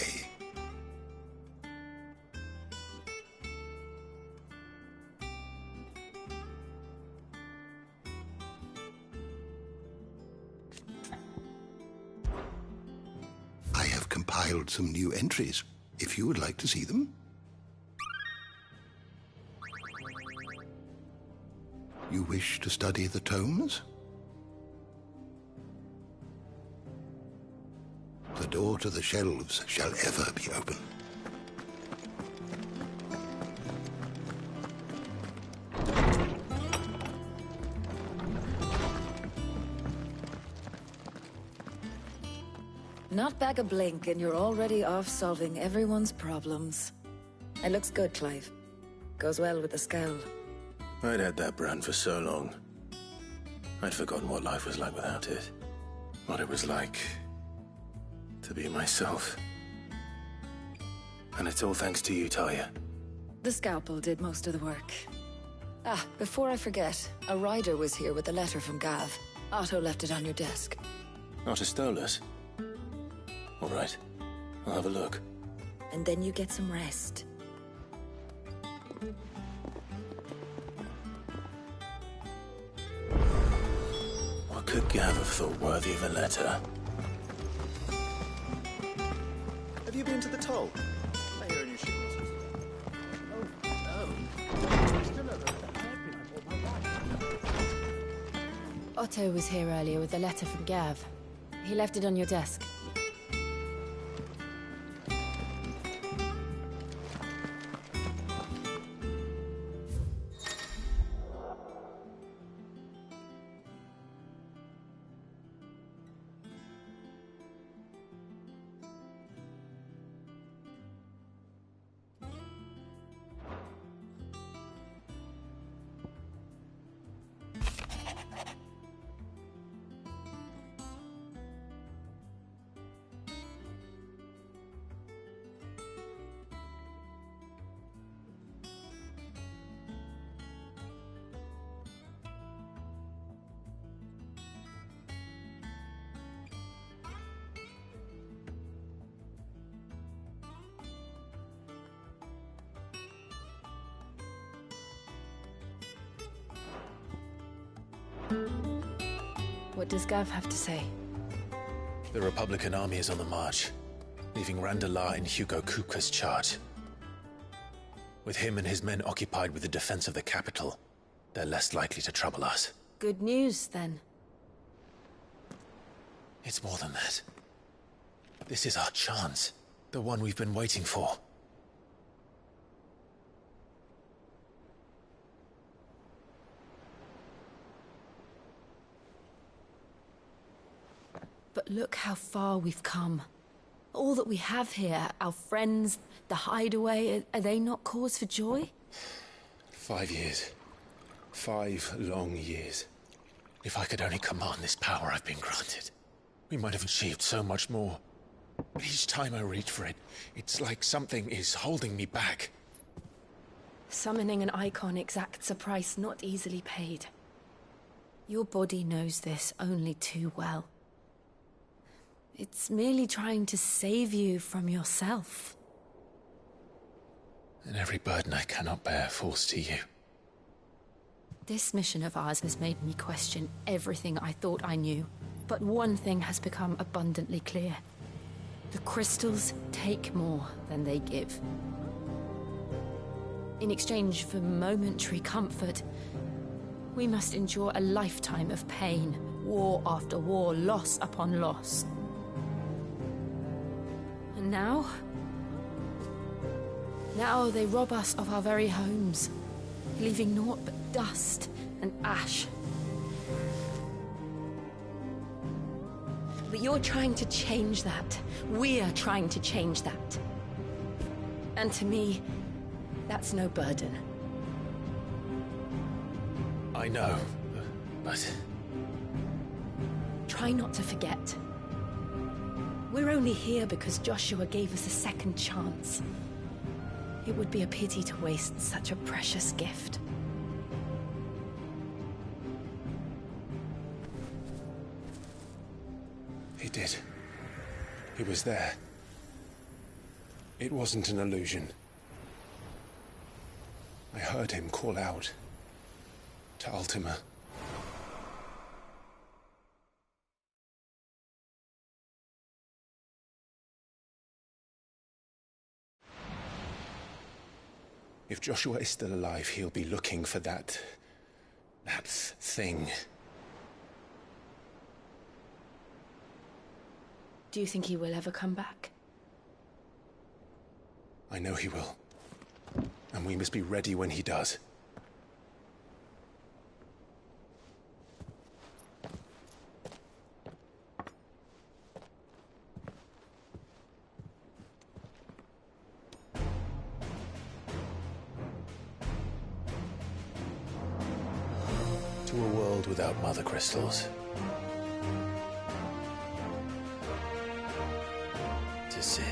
Speaker 20: I have compiled some new entries, if you would like to see them. You wish to study the tomes? The door to the shelves shall ever be open.
Speaker 2: Not back a blink and you're already off solving everyone's problems. It looks good, Clive. Goes well with the scowl.
Speaker 1: I'd had that brand for so long. I'd forgotten what life was like without it. What it was like to be myself. And it's all thanks to you, Talia.
Speaker 2: The scalpel did most of the work. Ah, before I forget, a rider was here with a letter from Gav. Otto left it on your desk.
Speaker 1: Otto stole us? All right. I'll have a look.
Speaker 2: And then you get some rest.
Speaker 1: What could Gav have thought worthy of a letter?
Speaker 6: Have you been to the toll? I hear a new shipment.
Speaker 21: Otto was here earlier with a letter from Gav. He left it on your desk. What does Gav have to say?
Speaker 14: The Republican army is on the march, leaving Randalar in Hugo Kupka's charge. With him and his men occupied with the defense of the capital, they're less likely to trouble us.
Speaker 21: Good news, then.
Speaker 14: It's more than that. This is our chance. The one we've been waiting for.
Speaker 21: But look how far we've come. All that we have here, our friends, the hideaway, are they not cause for joy?
Speaker 14: 5 years. 5 long years. If I could only command this power I've been granted, we might have achieved so much more. But each time I reach for it, it's like something is holding me back.
Speaker 21: Summoning an icon exacts a price not easily paid. Your body knows this only too well. It's merely trying to save you from yourself.
Speaker 14: And every burden I cannot bear falls to you.
Speaker 21: This mission of ours has made me question everything I thought I knew. But one thing has become abundantly clear. The crystals take more than they give. In exchange for momentary comfort, we must endure a lifetime of pain, war after war, loss upon loss. And now they rob us of our very homes, leaving naught but dust and ash. But you're trying to change that. We're trying to change that. And to me, that's no burden.
Speaker 14: I know, but...
Speaker 21: Try not to forget. We're only here because Joshua gave us a second chance. It would be a pity to waste such a precious gift.
Speaker 14: He did. He was there. It wasn't an illusion. I heard him call out to Ultima. If Joshua is still alive, he'll be looking for that thing.
Speaker 21: Do you think he will ever come back?
Speaker 14: I know he will. And we must be ready when he does. To a world without mother crystals. To Sid.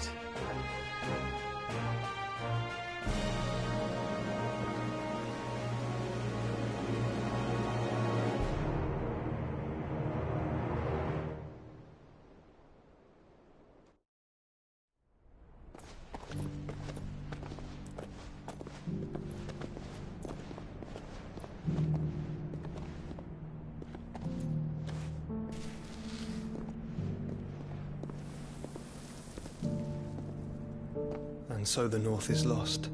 Speaker 17: And so the North is lost.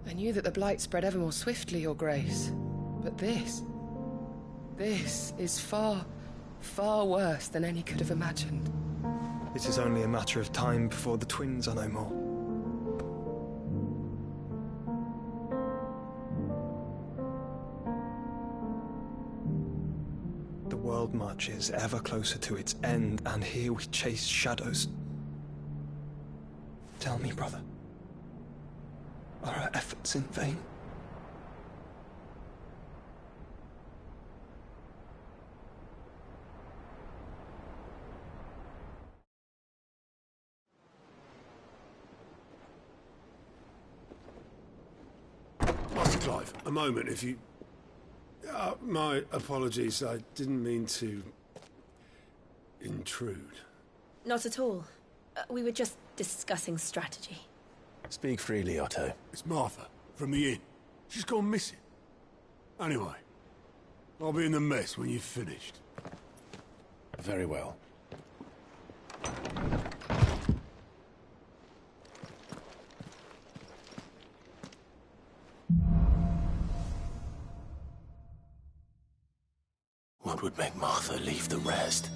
Speaker 5: I knew that the Blight spread ever more swiftly, Your Grace. But this is far, far worse than any could have imagined.
Speaker 17: It is only a matter of time before the twins are no more. The world marches ever closer to its end, and here we chase shadows. Tell me, brother, are our efforts in vain?
Speaker 18: Master Clive, a moment, if you... my apologies, I didn't mean to... intrude.
Speaker 21: Not at all. We were just discussing strategy.
Speaker 1: Speak freely, Otto.
Speaker 18: It's Martha, from the inn. She's gone missing. Anyway, I'll be in the mess when you've finished.
Speaker 1: Very well. What would make Martha leave the rest?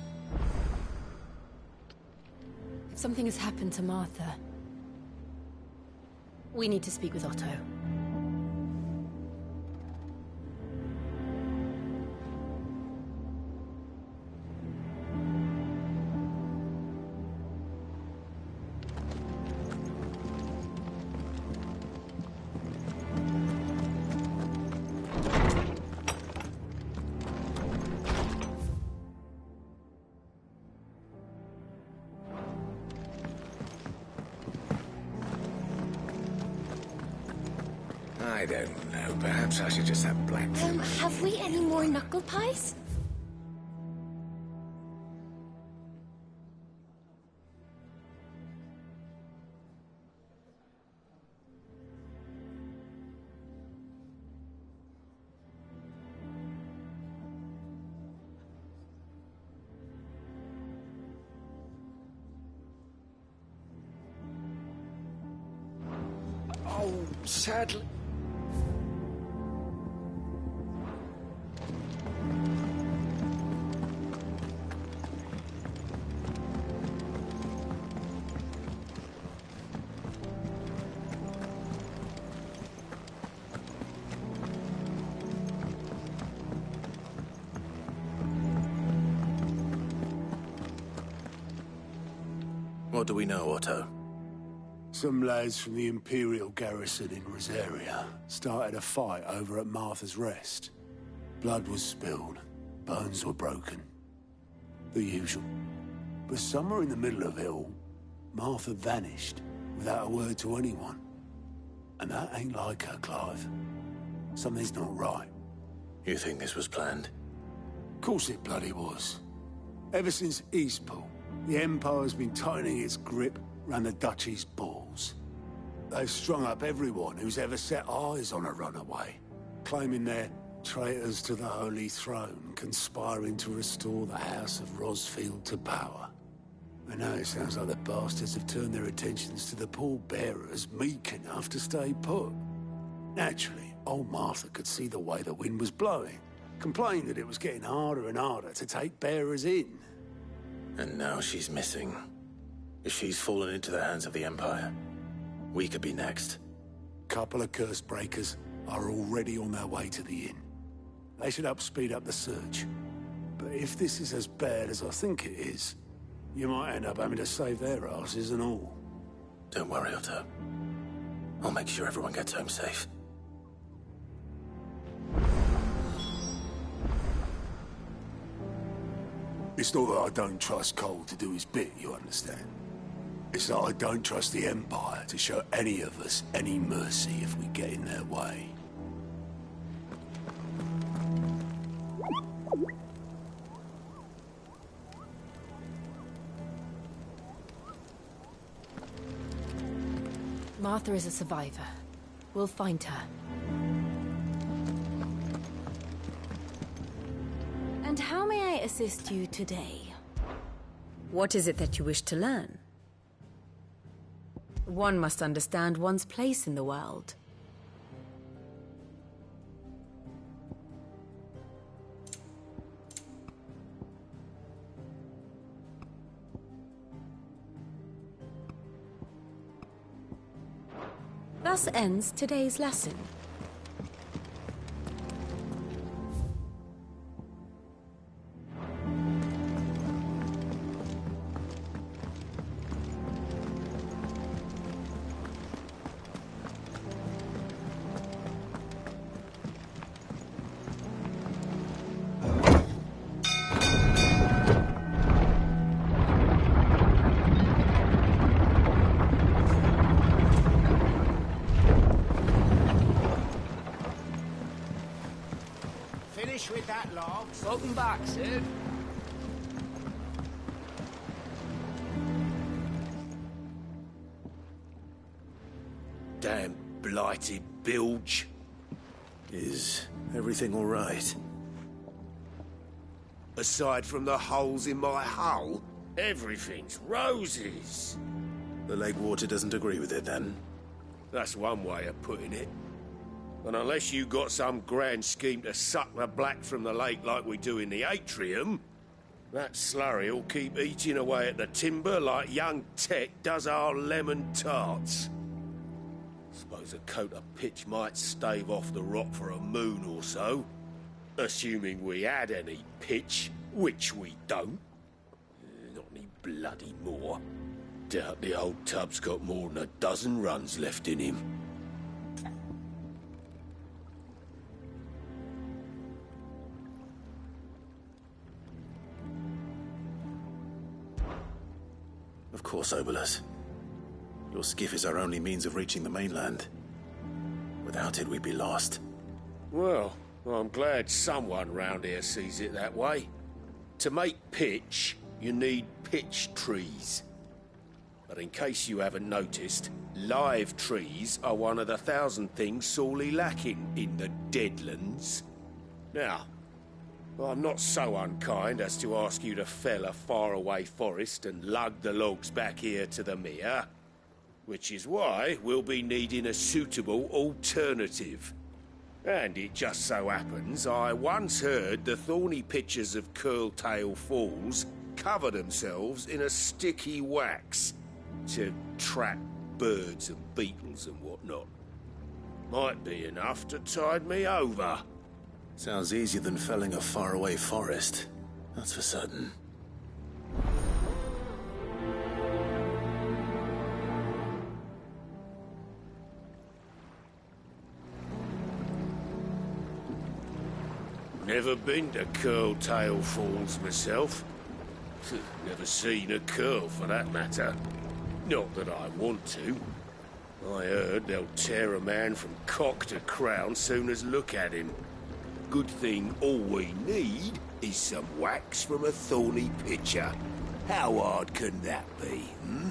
Speaker 21: If something has happened to Martha, we need to speak with Otto.
Speaker 11: I don't know. Perhaps I should just have black tea.
Speaker 22: Have we any more knuckle pies?
Speaker 11: Oh, sadly.
Speaker 1: What do we know, Otto?
Speaker 18: Some lads from the Imperial garrison in Rosaria started a fight over at Martha's Rest. Blood was spilled, bones were broken. The usual. But somewhere in the middle of it all, Martha vanished without a word to anyone. And that ain't like her, Clive. Something's not right.
Speaker 1: You think this was planned?
Speaker 18: Of course it bloody was. Ever since Eastpool, the Empire's been tightening its grip round the Duchy's balls. They've strung up everyone who's ever set eyes on a runaway, claiming they're traitors to the Holy Throne, conspiring to restore the House of Rosfield to power. And now it sounds like the bastards have turned their attentions to the pallbearers meek enough to stay put. Naturally, old Martha could see the way the wind was blowing, complained that it was getting harder and harder to take bearers in.
Speaker 1: And now she's missing. If she's fallen into the hands of the Empire, we could be next.
Speaker 18: Couple of curse breakers are already on their way to the inn. They should speed up the search. But if this is as bad as I think it is, you might end up having to save their asses and all.
Speaker 1: Don't worry, Otto. I'll make sure everyone gets home safe.
Speaker 18: It's not that I don't trust Cole to do his bit, you understand? It's that I don't trust the Empire to show any of us any mercy if we get in their way.
Speaker 21: Martha is a survivor. We'll find her. And how may I assist you today?
Speaker 8: What is it that you wish to learn?
Speaker 21: One must understand one's place in the world. Thus ends today's lesson.
Speaker 7: Finish with that log. Welcome back, Sid.
Speaker 11: Damn blighted bilge.
Speaker 1: Is everything all right?
Speaker 11: Aside from the holes in my hull, everything's roses.
Speaker 1: The lake water doesn't agree with it, then?
Speaker 11: That's one way of putting it. And unless you got some grand scheme to suck the black from the lake like we do in the atrium, that slurry will keep eating away at the timber like young Tech does our lemon tarts. Suppose a coat of pitch might stave off the rot for a moon or so. Assuming we had any pitch, which we don't. Not any bloody more. Doubt the old tub's got more than a dozen runs left in him.
Speaker 1: Of course, Obolus. Your skiff is our only means of reaching the mainland. Without it, we'd be lost.
Speaker 11: Well, I'm glad someone round here sees it that way. To make pitch, you need pitch trees. But in case you haven't noticed, live trees are one of the 1,000 things sorely lacking in the Deadlands. Now, I'm not so unkind as to ask you to fell a faraway forest and lug the logs back here to the mere, which is why we'll be needing a suitable alternative. And it just so happens I once heard the thorny pitchers of Curltail Falls cover themselves in a sticky wax to trap birds and beetles and whatnot. Might be enough to tide me over.
Speaker 1: Sounds easier than felling a faraway forest. That's for certain.
Speaker 11: Never been to Curltail Falls myself. Never seen a curl for that matter. Not that I want to. I heard they'll tear a man from cock to crown soon as look at him. Good thing all we need is some wax from a thorny pitcher. How hard can that be, hmm?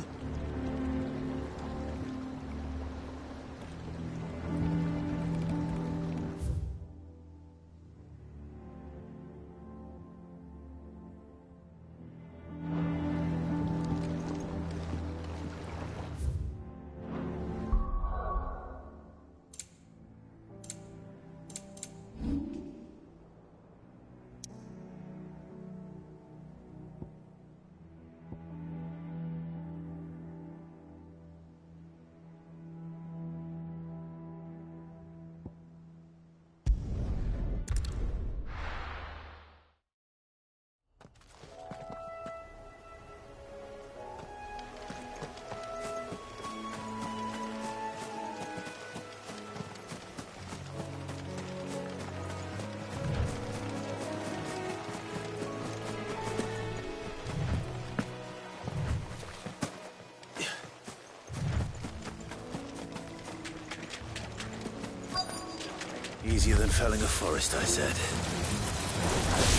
Speaker 1: Easier than felling a forest, I said.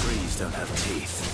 Speaker 1: Trees don't have teeth.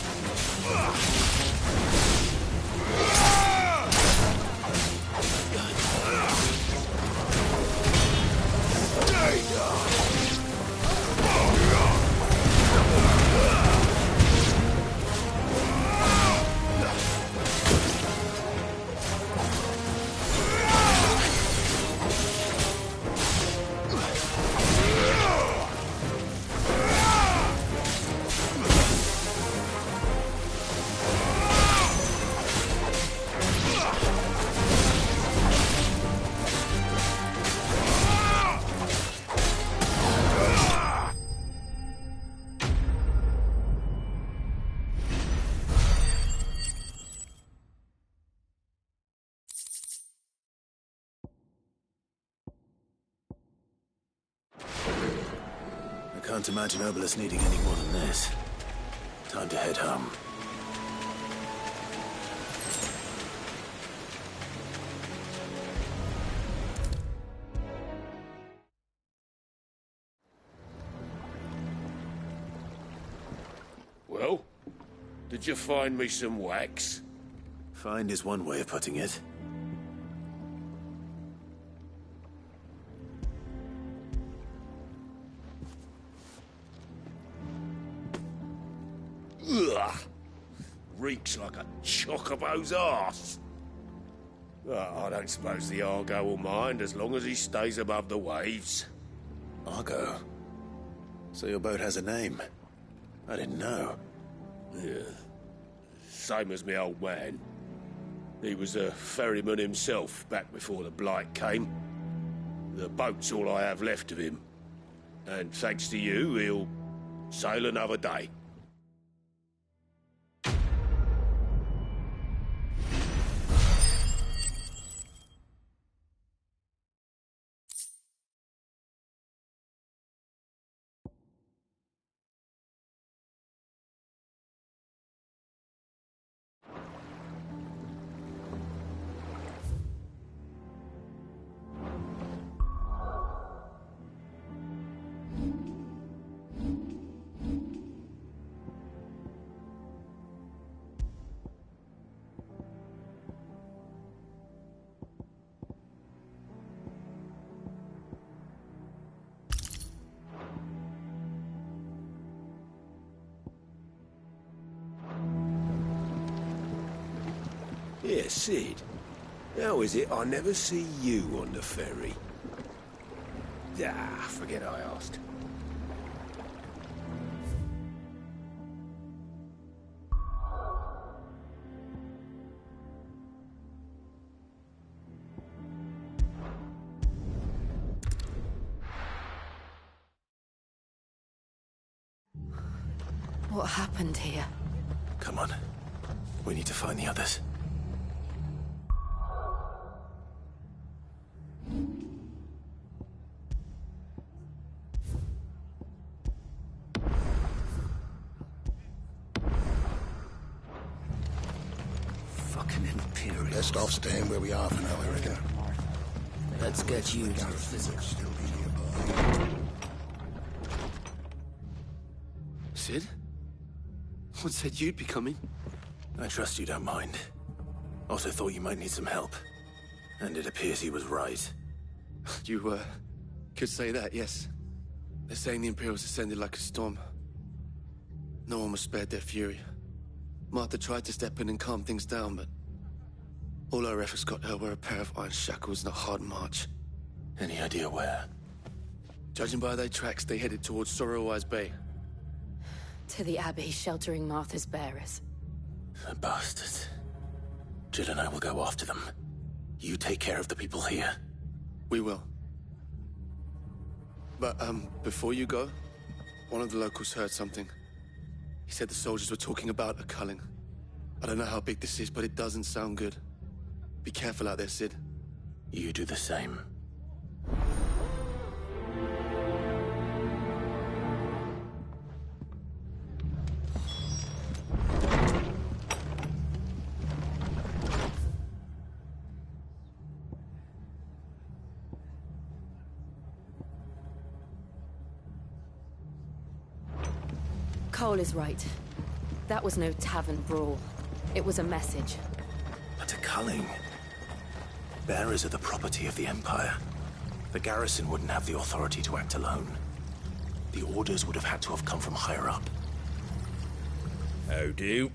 Speaker 1: I can't imagine Obelisk needing any more than this. Time to head home.
Speaker 11: Well, did you find me some wax?
Speaker 1: Find is one way of putting it.
Speaker 11: Ugh! Reeks like a chocobo's arse. I don't suppose the Argo will mind as long as he stays above the waves.
Speaker 1: Argo? So your boat has a name? I didn't know.
Speaker 11: Yeah. Same as me old man. He was a ferryman himself back before the Blight came. The boat's all I have left of him. And thanks to you, he'll sail another day. there, Sid. How is it I never see you on the ferry? Ah, forget I asked.
Speaker 21: What happened here?
Speaker 1: Come on. We need to find the others.
Speaker 3: Fucking Imperial.
Speaker 20: Best off staying where we are for now, I reckon.
Speaker 3: Let's get you to the physics.
Speaker 4: Sid? What said you'd be coming?
Speaker 1: I trust you don't mind. Also thought you might need some help. And it appears he was right.
Speaker 4: You, could say that, yes. They're saying the Imperials ascended like a storm. No one was spared their fury. Martha tried to step in and calm things down, but all our efforts got her were a pair of iron shackles and a hard march.
Speaker 1: Any idea where?
Speaker 4: Judging by their tracks, they headed towards Sorrowwise Bay.
Speaker 21: To the Abbey, sheltering Martha's bearers.
Speaker 1: The bastards. Jill and I will go after them. You take care of the people here.
Speaker 4: We will. But, before you go, one of the locals heard something. He said the soldiers were talking about a culling. I don't know how big this is, but it doesn't sound good. Be careful out there, Sid.
Speaker 1: You do the same.
Speaker 21: Cole is right. That was no tavern brawl. It was a message.
Speaker 1: But a culling. Bearers are the property of the Empire. The garrison wouldn't have the authority to act alone. The orders would have had to have come from higher up.
Speaker 11: How do?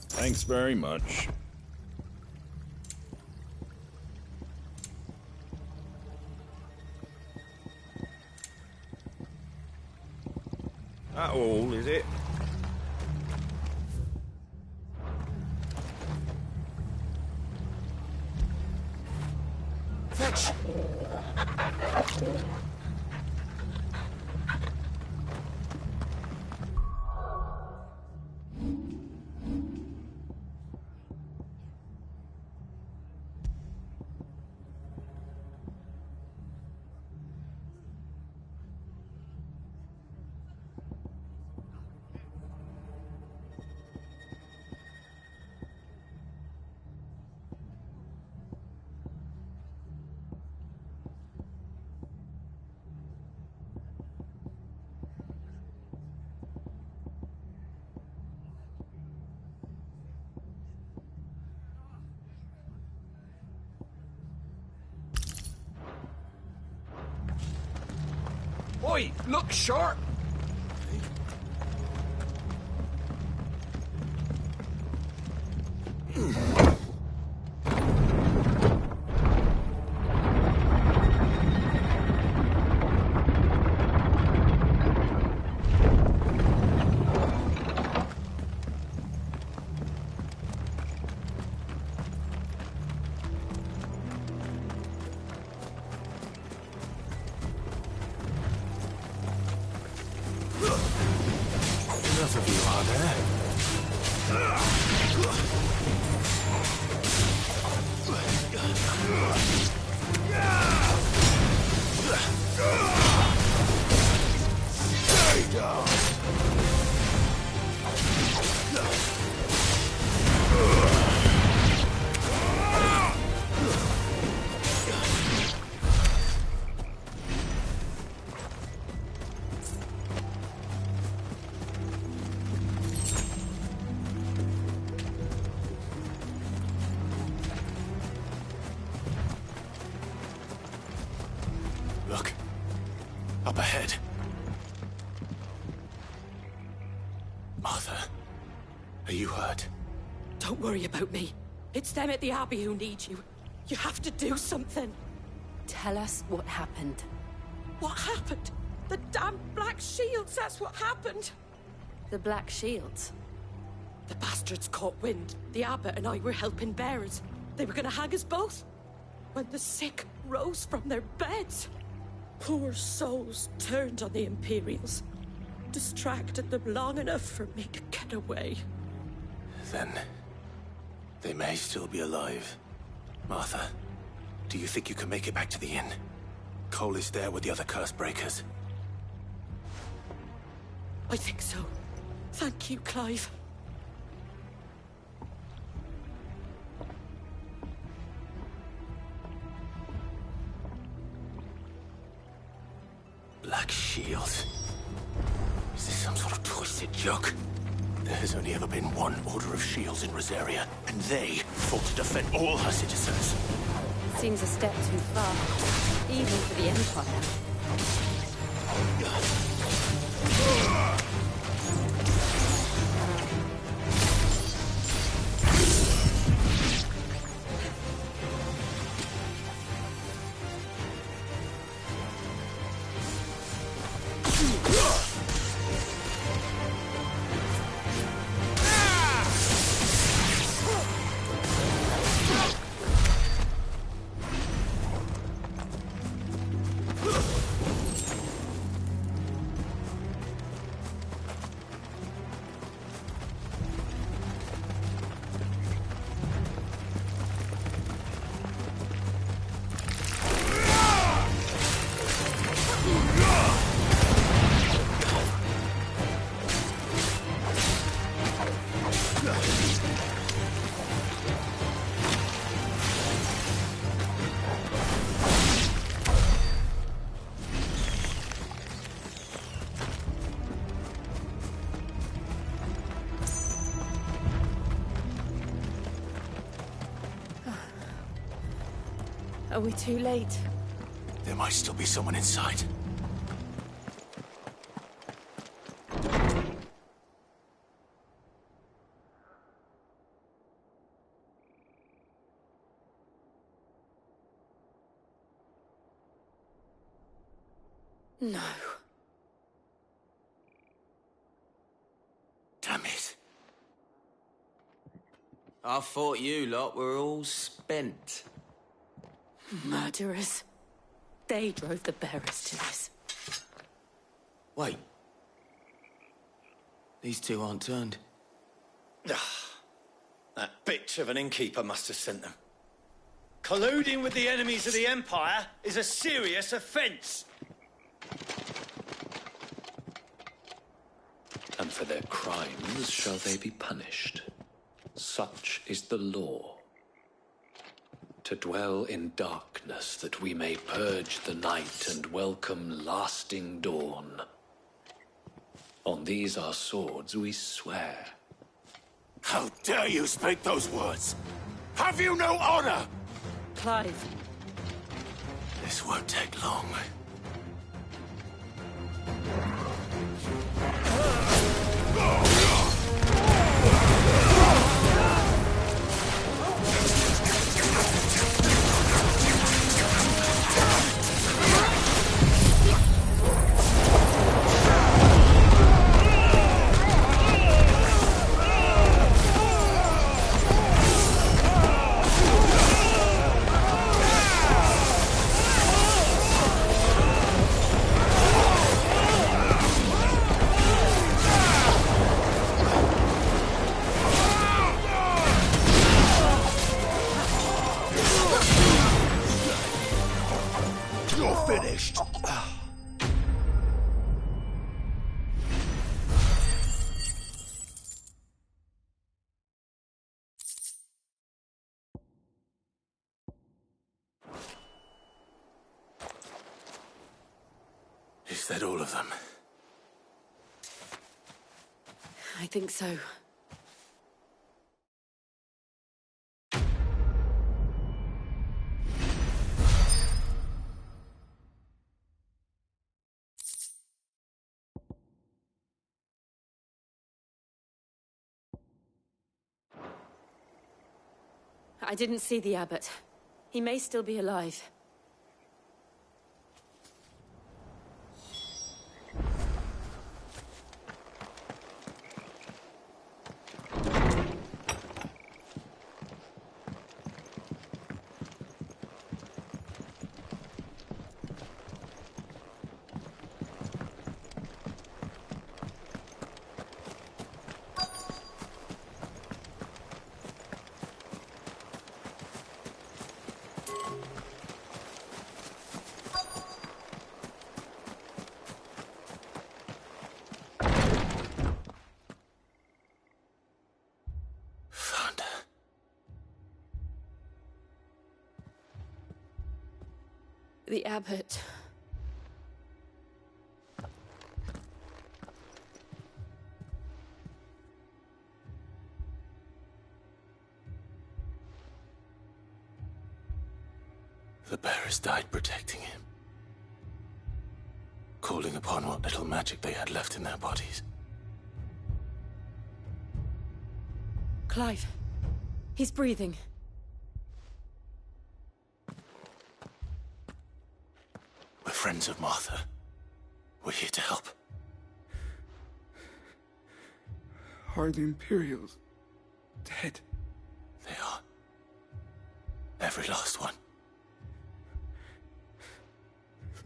Speaker 11: Thanks very much. That all, is it?
Speaker 3: Fetch!
Speaker 7: Oi, look sharp!
Speaker 1: Enough of you, are there?
Speaker 3: Stay down!
Speaker 14: Martha, are you hurt?
Speaker 12: Don't worry about me. It's them at the Abbey who need you. You have to do something.
Speaker 21: Tell us what happened.
Speaker 12: What happened? The damn Black Shields, that's what happened.
Speaker 21: The Black Shields?
Speaker 12: The bastards caught wind. The abbot and I were helping bearers. They were gonna hang us both. When the sick rose from their beds, poor souls turned on the Imperials. Distracted them long enough for me to get away.
Speaker 14: Then they may still be alive. Martha, do you think you can make it back to the inn? Cole is there with the other curse breakers.
Speaker 12: I think so. Thank you, Clive.
Speaker 14: Black Shields? Is this some sort of twisted joke? There has only ever been one Order of Shields in Rosaria, and they fought to defend all her citizens.
Speaker 21: Seems a step too far, even for the Empire. Are we too late?
Speaker 14: There might still be someone inside.
Speaker 21: No.
Speaker 14: Damn it.
Speaker 16: I thought you lot were all spent.
Speaker 12: Murderers. They drove the bearers to this.
Speaker 16: Wait. These two aren't turned.
Speaker 6: That bitch of an innkeeper must have sent them. Colluding with the enemies of the Empire is a serious offence.
Speaker 19: And for their crimes shall they be punished. Such is the law. To dwell in darkness that we may purge the night and welcome lasting dawn. On these our swords we swear.
Speaker 11: How dare you speak those words? Have you no honor?
Speaker 12: Clive.
Speaker 14: This won't take long.
Speaker 11: Finished.
Speaker 14: Is that all of them?
Speaker 12: I think so.
Speaker 21: I didn't see the abbot. He may still be alive. The abbot.
Speaker 14: The bearers died protecting him, calling upon what little magic they had left in their bodies.
Speaker 21: Clive. He's breathing.
Speaker 14: We're friends of Martha. We're here to help.
Speaker 18: Are the Imperials dead?
Speaker 14: They are. Every last one.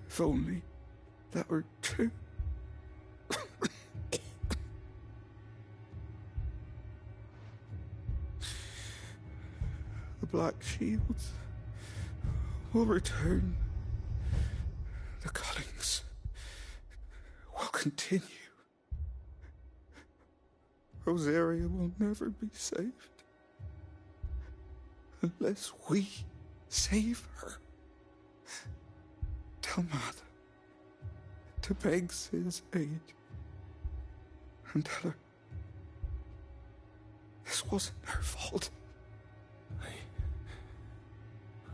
Speaker 18: If only that were true. The Black Shields will return. The cuttings will continue. Rosaria will never be saved unless we save her. Tell Mother to beg Cid's aid and tell her this wasn't her fault.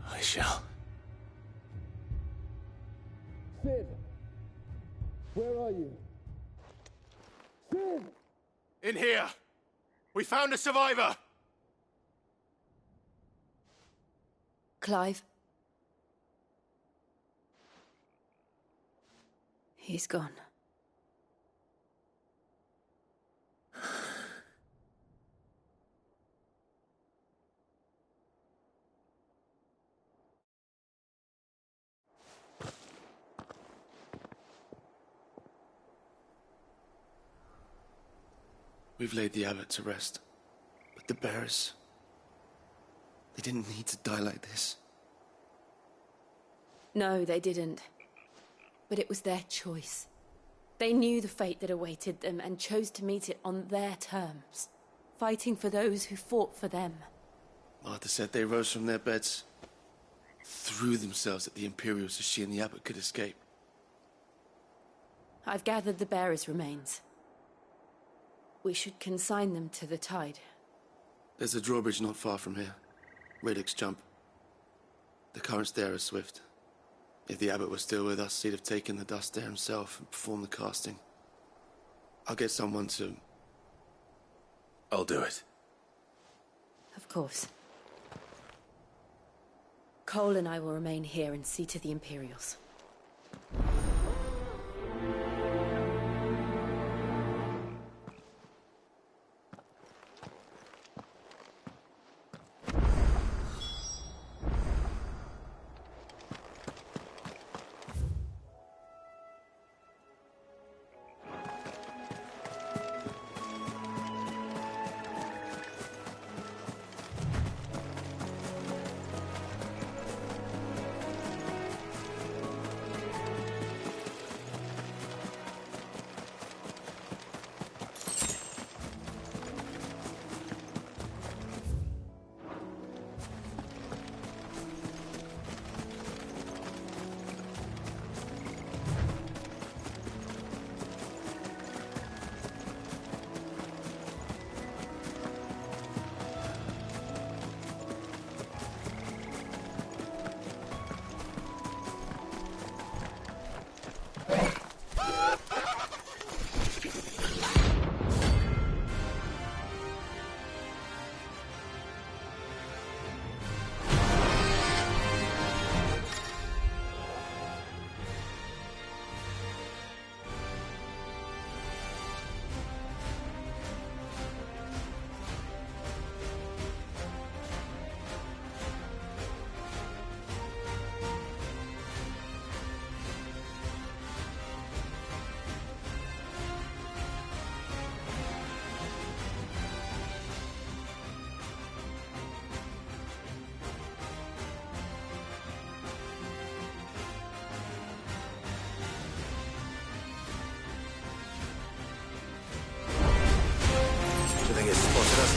Speaker 14: I shall.
Speaker 18: Cid! Where are you? Cid!
Speaker 11: In here! We found a survivor!
Speaker 21: Clive. He's gone.
Speaker 4: We've laid the abbot to rest. But the bearers... they didn't need to die like this.
Speaker 21: No, they didn't. But it was their choice. They knew the fate that awaited them and chose to meet it on their terms, fighting for those who fought for them.
Speaker 4: Martha said they rose from their beds, threw themselves at the Imperials so she and the abbot could escape.
Speaker 21: I've gathered the bearers' remains. We should consign them to the tide.
Speaker 4: There's a drawbridge not far from here. Radix Jump. The currents there are swift. If the abbot was still with us, he'd have taken the dust there himself and performed the casting. I'll get someone to...
Speaker 14: I'll do it.
Speaker 21: Of course. Cole and I will remain here and see to the Imperials.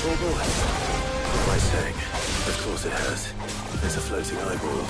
Speaker 1: Oh boy. What am I saying? Of course it has. It's a floating eyeball.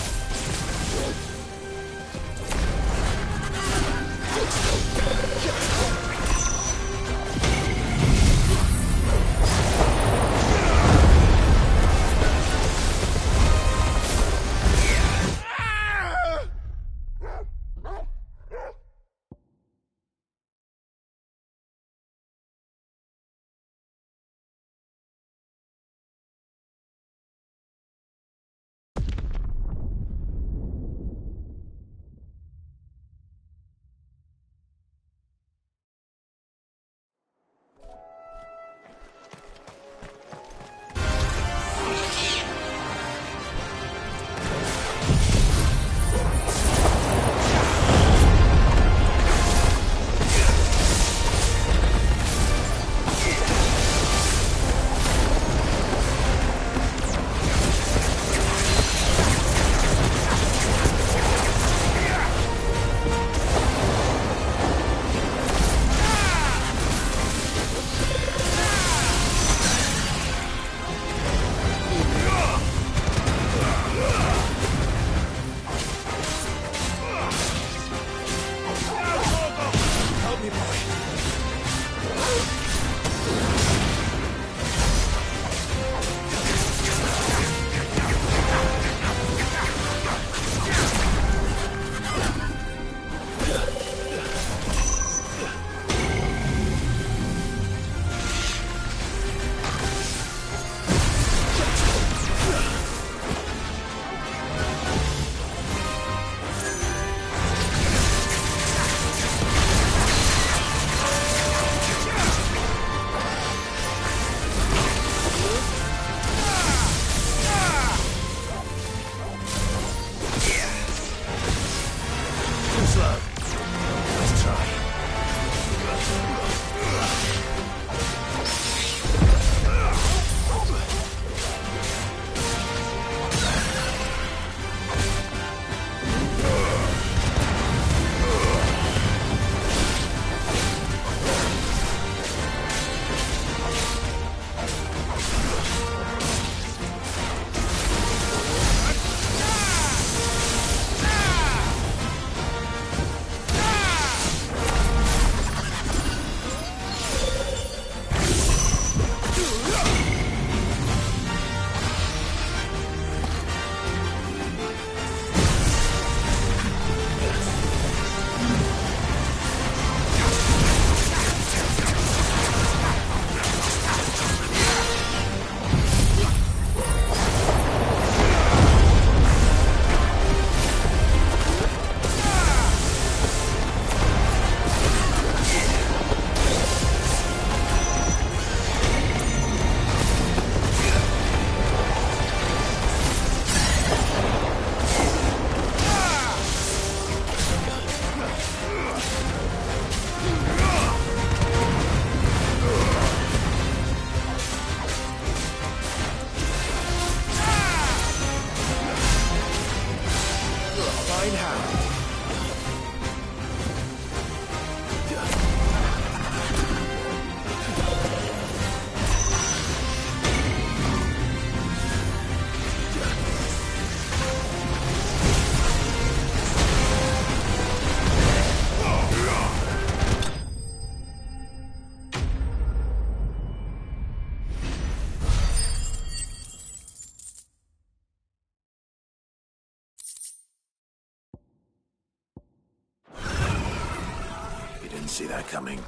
Speaker 1: See that coming.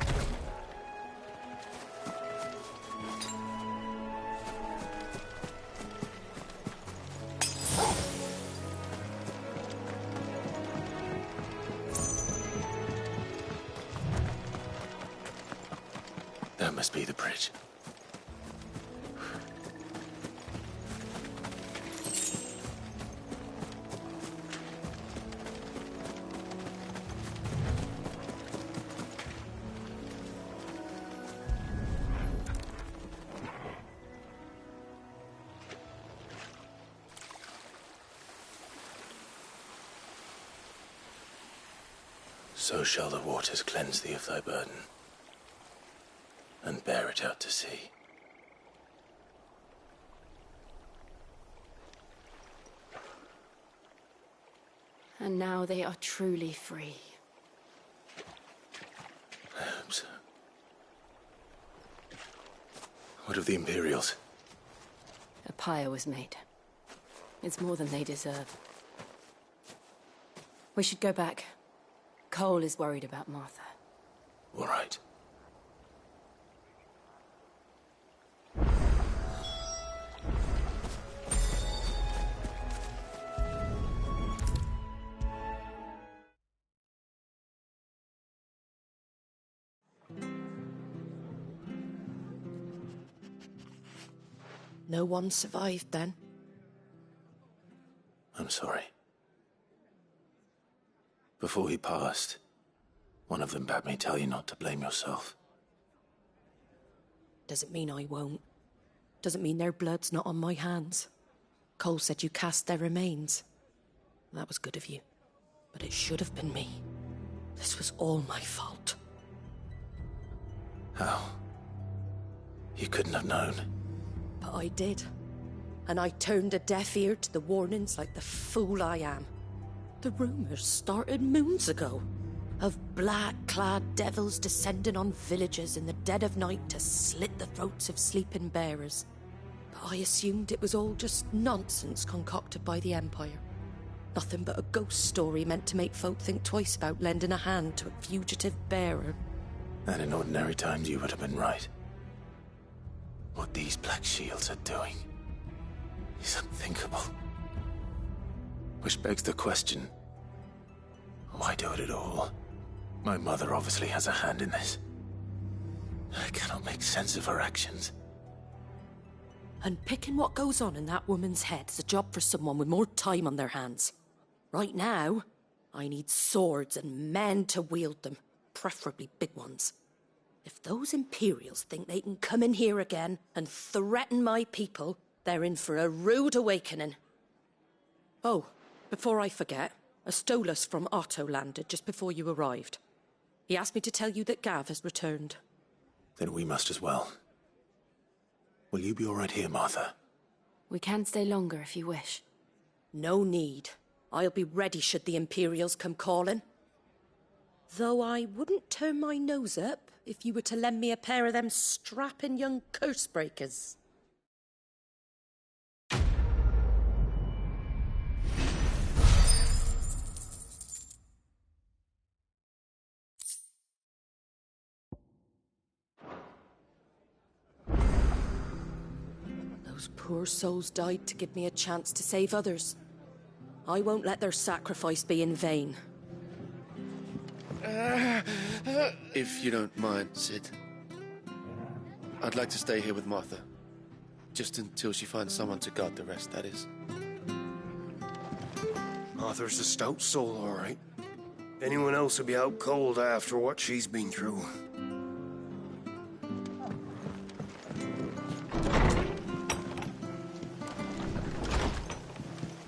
Speaker 1: That must be the bridge. So shall the waters cleanse thee of thy burden, and bear it out to sea.
Speaker 21: And now they are truly free.
Speaker 1: What of the Imperials?
Speaker 21: A pyre was made. It's more than they deserve. We should go back. Cole is worried about Martha.
Speaker 1: All right.
Speaker 12: No one survived then?
Speaker 1: I'm sorry. Before he passed, one of them bade me tell you not to blame yourself.
Speaker 12: Doesn't mean I won't. Doesn't mean their blood's not on my hands. Cole said you cast their remains. That was good of you. But it should have been me. This was all my fault.
Speaker 1: How? You couldn't have known.
Speaker 12: But I did. And I turned a deaf ear to the warnings like the fool I am. The rumours started moons ago. Of black-clad devils descending on villages in the dead of night to slit the throats of sleeping bearers. But I assumed it was all just nonsense concocted by the Empire. Nothing but a ghost story meant to make folk think twice about lending a hand to a fugitive bearer.
Speaker 1: And in ordinary times you would have been right. What these Black Shields are doing is unthinkable. Which begs the question, why do it at all? My mother obviously has a hand in this. I cannot make sense of her actions.
Speaker 12: And picking what goes on in that woman's head is a job for someone with more time on their hands. Right now, I need swords and men to wield them, preferably big ones. If those Imperials think they can come in here again and threaten my people, they're in for a rude awakening. Oh, before I forget, a Stolas from Otto landed just before you arrived. He asked me to tell you that Gav has returned.
Speaker 1: Then we must as well. Will you be all right here, Martha?
Speaker 21: We can stay longer if you wish.
Speaker 12: No need. I'll be ready should the Imperials come calling. Though I wouldn't turn my nose up if you were to lend me a pair of them strapping young curse-breakers. Those poor souls died to give me a chance to save others. I won't let their sacrifice be in vain.
Speaker 4: If you don't mind, Sid. I'd like to stay here with Martha. Just until she finds someone to guard the rest, that is.
Speaker 17: Martha's a stout soul, all right. Anyone else would be out cold after what she's been through.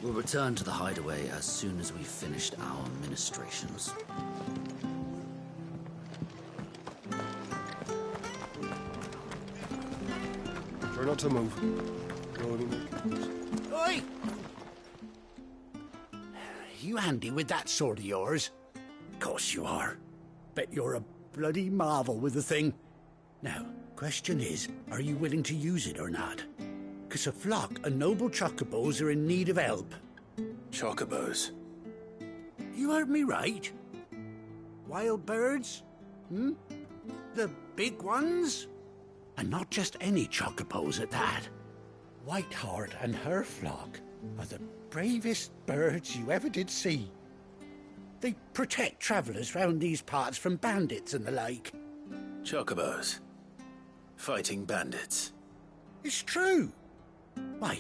Speaker 9: We'll return to the hideaway as soon as we've finished our ministrations.
Speaker 17: Try not to move.
Speaker 3: Oi! You handy with that sword of yours? Course you are. Bet you're a bloody marvel with the thing. Now, question is, are you willing to use it or not? 'Cause a flock of noble chocobos are in need of help.
Speaker 1: Chocobos?
Speaker 3: You heard me right. Wild birds? The big ones? And not just any chocobos at that. Whiteheart and her flock are the bravest birds you ever did see. They protect travellers round these parts from bandits and the like.
Speaker 1: Chocobos? Fighting bandits?
Speaker 3: It's true. Why,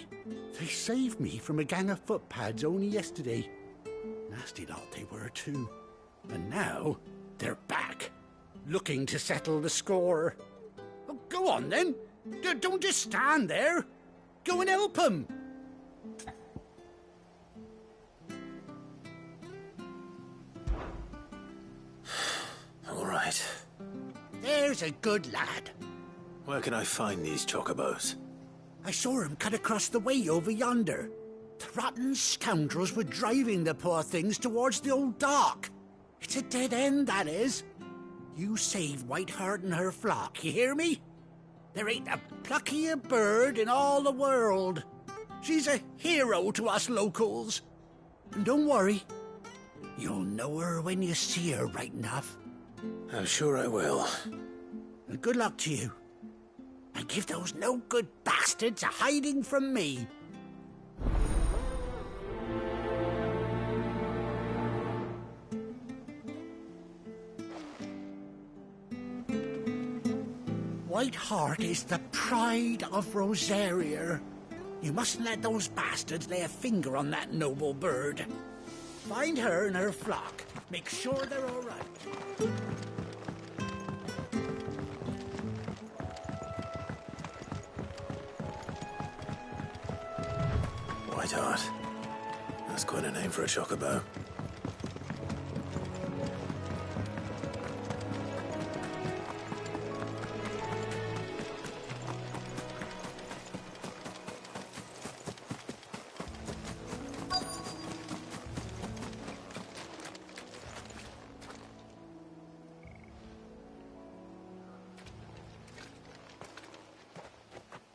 Speaker 3: they saved me from a gang of footpads only yesterday. Nasty lot they were too. And now, they're back, looking to settle the score. Oh, go on then. Don't just stand there. Go and help them.
Speaker 1: All right.
Speaker 3: There's a good lad.
Speaker 1: Where can I find these chocobos?
Speaker 3: I saw him cut across the way over yonder. The rotten scoundrels were driving the poor things towards the old dock. It's a dead end, that is. You save Whiteheart and her flock, you hear me? There ain't a pluckier bird in all the world. She's a hero to us locals. And don't worry, you'll know her when you see her right enough.
Speaker 1: I'm sure I will.
Speaker 3: And good luck to you. And give those no-good bastards a hiding from me. Whiteheart is the pride of Rosaria. You mustn't let those bastards lay a finger on that noble bird. Find her and her flock. Make sure they're all right.
Speaker 1: Whiteheart. That's quite a name for a chocobo.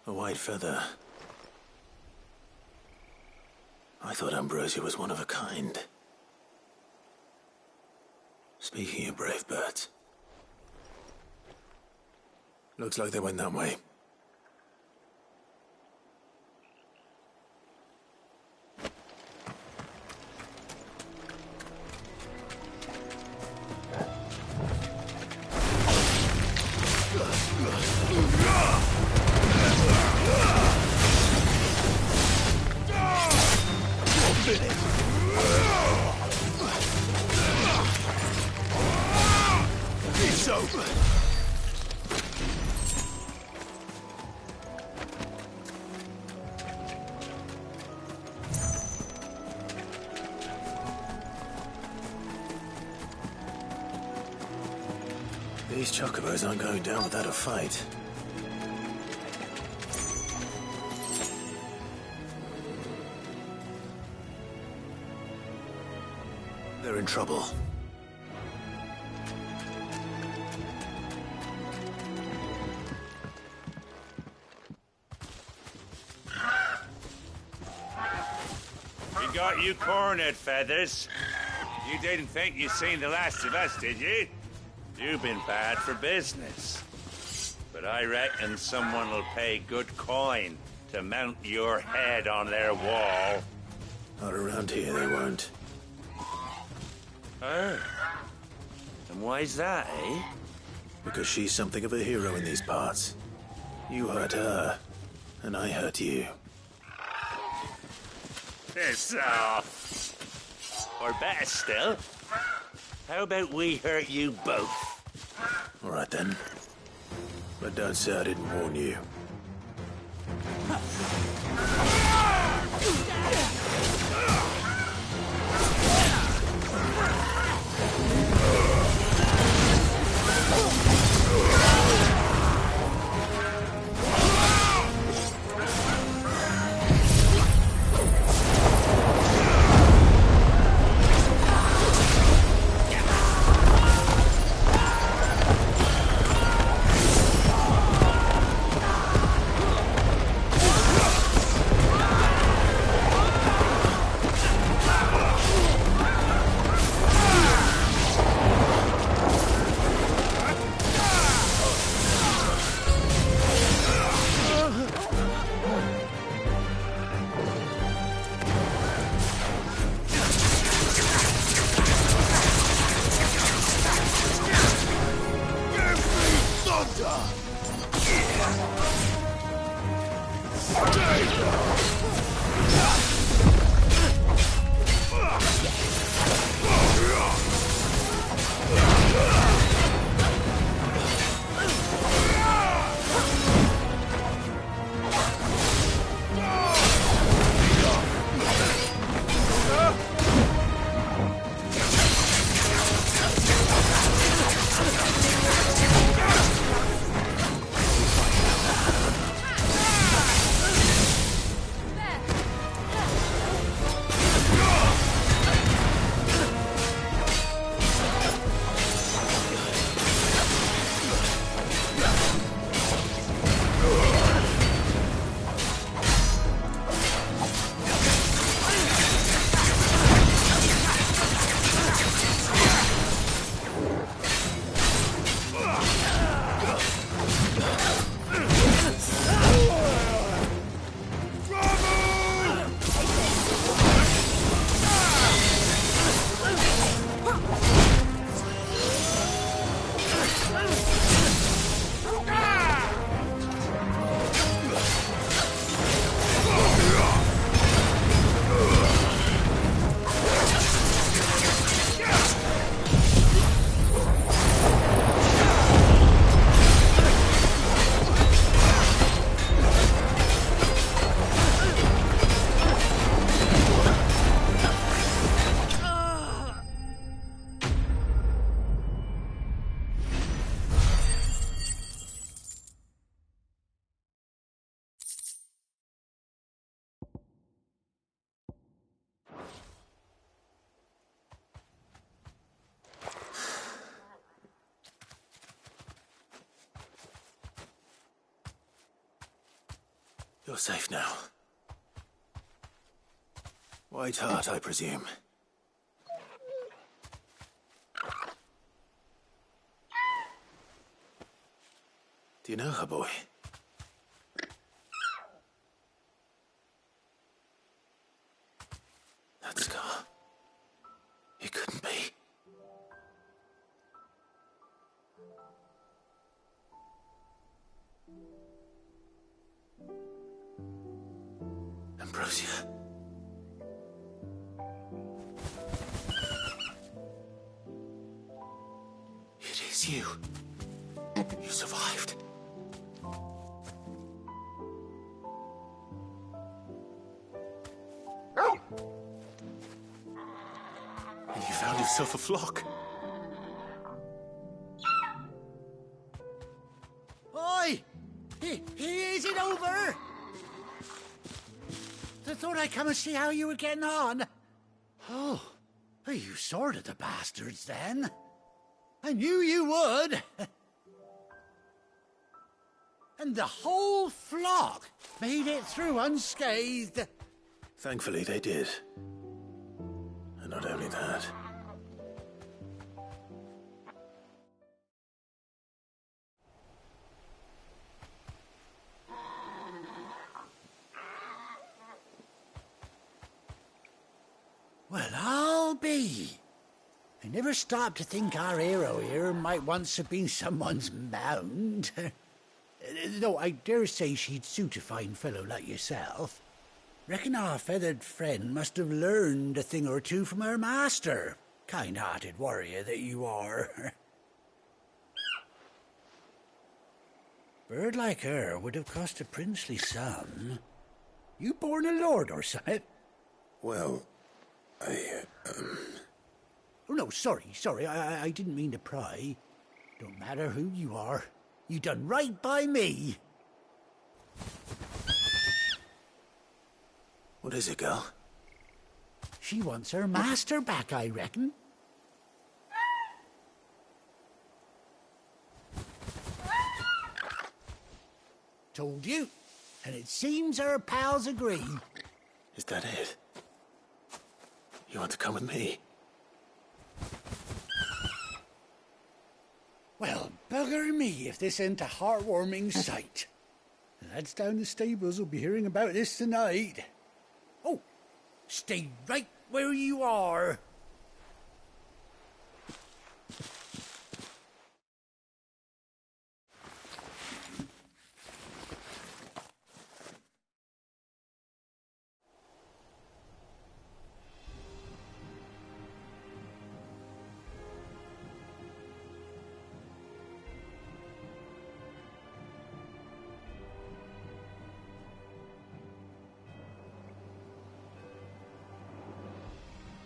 Speaker 1: A white feather. I thought Ambrosia was one of a kind. Speaking of brave birds. Looks like they went that way.
Speaker 11: It's over.
Speaker 1: These chocobos aren't going down without a fight. They're in trouble.
Speaker 13: We got you cornered, Feathers. You didn't think you'd seen the last of us, did you? You've been bad for business. But I reckon someone will pay good coin to mount your head on their wall.
Speaker 1: Not around here, they won't.
Speaker 13: Oh. And why's that, eh?
Speaker 1: Because she's something of a hero in these parts. You hurt her, and I hurt you.
Speaker 13: Piss off. Or better still, how about we hurt you both?
Speaker 1: All right, then. But don't say I didn't warn you. You're safe now. White Hart, I presume. Do you know her, boy? That scar. It couldn't be. Ambrosia. It is you. You survived. And you found yourself a flock.
Speaker 3: Oi! Is it over? I thought I'd come and see how you were getting on. Oh, you sorted the bastards then. I knew you would. And the whole flock made it through unscathed.
Speaker 1: Thankfully, they did. And not only that.
Speaker 3: Well, I'll be. I never stopped to think our hero here might once have been someone's mount. Though I dare say she'd suit a fine fellow like yourself. Reckon our feathered friend must have learned a thing or two from her master. Kind-hearted warrior that you are. Bird like her would have cost a princely sum. You born a lord or something?
Speaker 1: Well,
Speaker 3: Oh, no, sorry. I didn't mean to pry. Don't matter who you are. You done right by me.
Speaker 1: What is it, girl?
Speaker 3: She wants her master back, I reckon. Told you. And it seems her pals agree.
Speaker 1: Is that it? You want to come with me?
Speaker 3: Well, bugger me if this ain't a heartwarming sight. The lads down the stables will be hearing about this tonight. Oh, stay right where you are.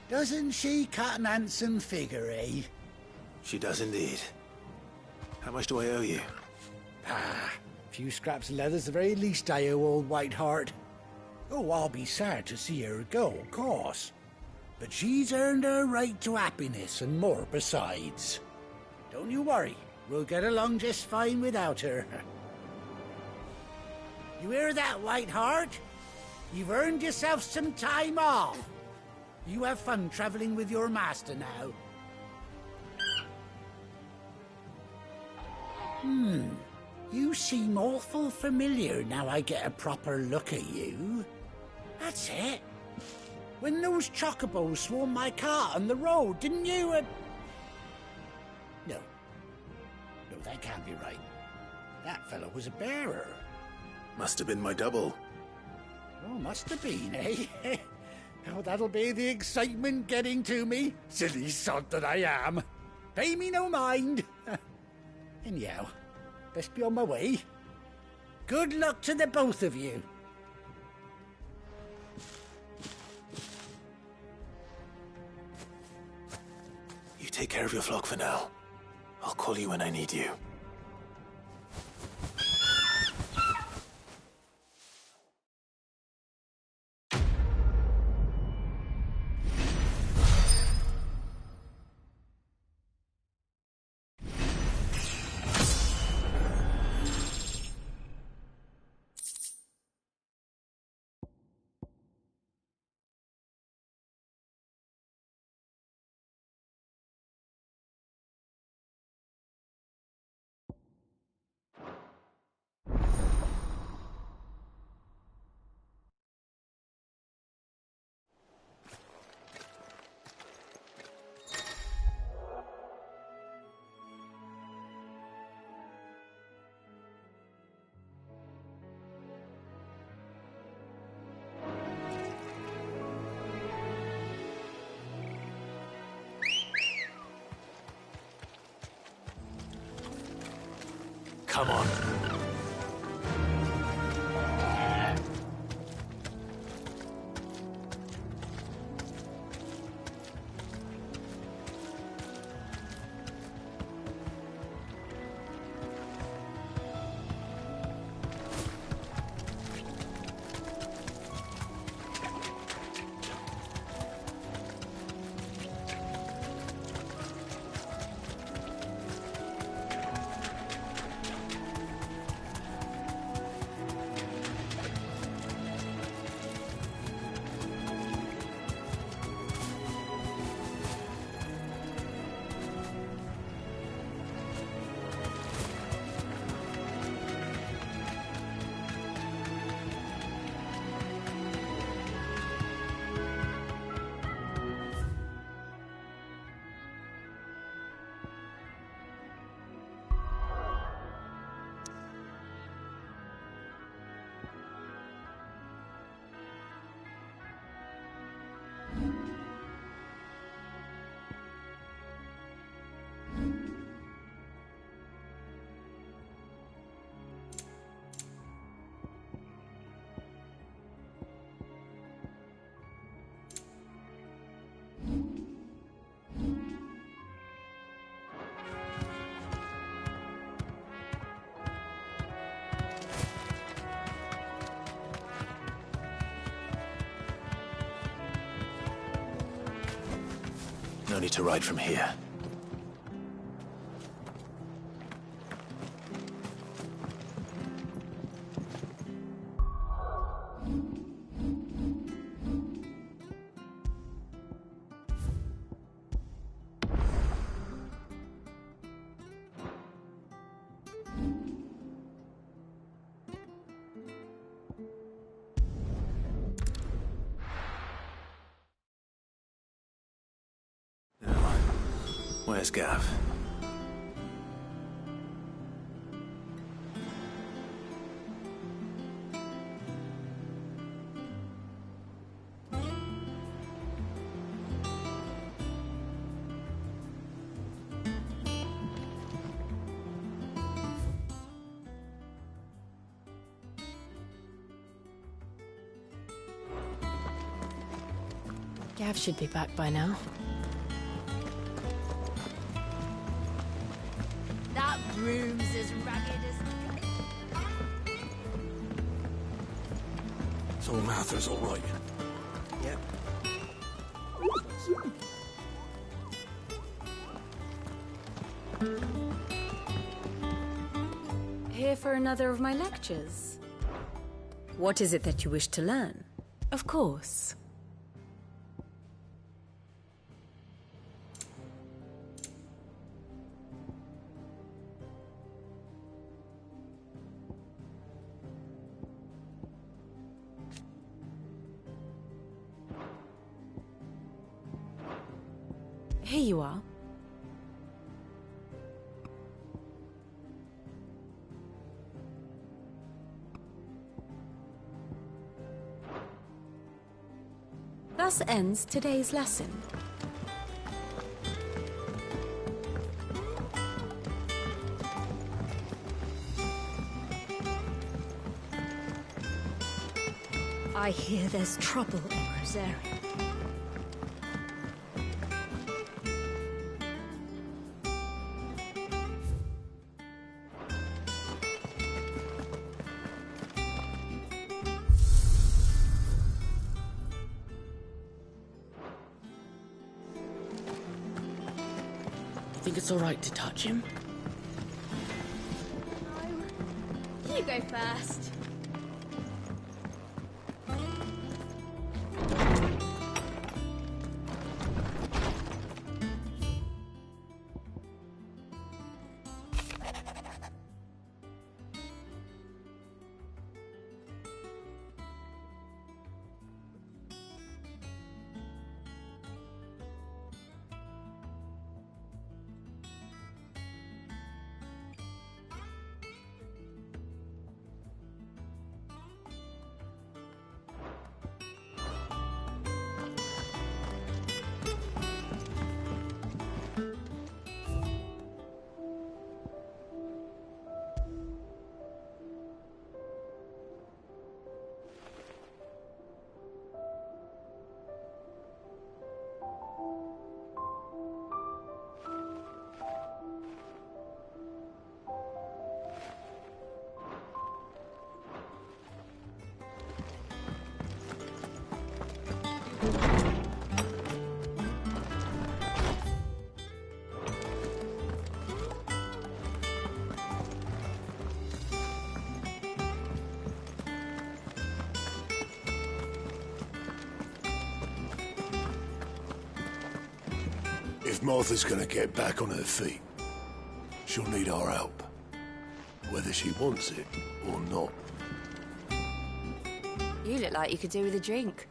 Speaker 3: Doesn't she cut an handsome figure, eh?
Speaker 1: She does indeed. How much do I owe you?
Speaker 3: A few scraps of leather's the very least I owe old White Hart. Oh, I'll be sad to see her go, of course. But she's earned her right to happiness and more besides. Don't you worry, we'll get along just fine without her. You hear that, White Hart? You've earned yourself some time off. You have fun traveling with your master now. You seem awful familiar now I get a proper look at you. That's it. When those chocobos swarmed my cart on the road, didn't you? No, that can't be right. That fellow was a bearer.
Speaker 1: Must have been my double.
Speaker 3: Oh, must have been, eh? Oh, that'll be the excitement getting to me. Silly sod that I am. Pay me no mind. Anyhow, best be on my way. Good luck to the both of you.
Speaker 1: You take care of your flock for now. I'll call you when I need you.
Speaker 14: Come on.
Speaker 1: No need to ride from here. Where's Gav?
Speaker 21: Gav should be back by now.
Speaker 22: That room's as ragged as...
Speaker 14: So Martha's all right.
Speaker 3: Yep.
Speaker 21: Here for another of my lectures?
Speaker 8: What is it that you wish to learn?
Speaker 21: Of course. Here you are. Thus ends today's lesson.
Speaker 22: I hear there's trouble in Rosaria.
Speaker 5: Think it's all right to touch him?
Speaker 22: No. You go first.
Speaker 18: If Martha's gonna get back on her feet, she'll need our help. Whether she wants it or not.
Speaker 22: You look like you could do with a drink.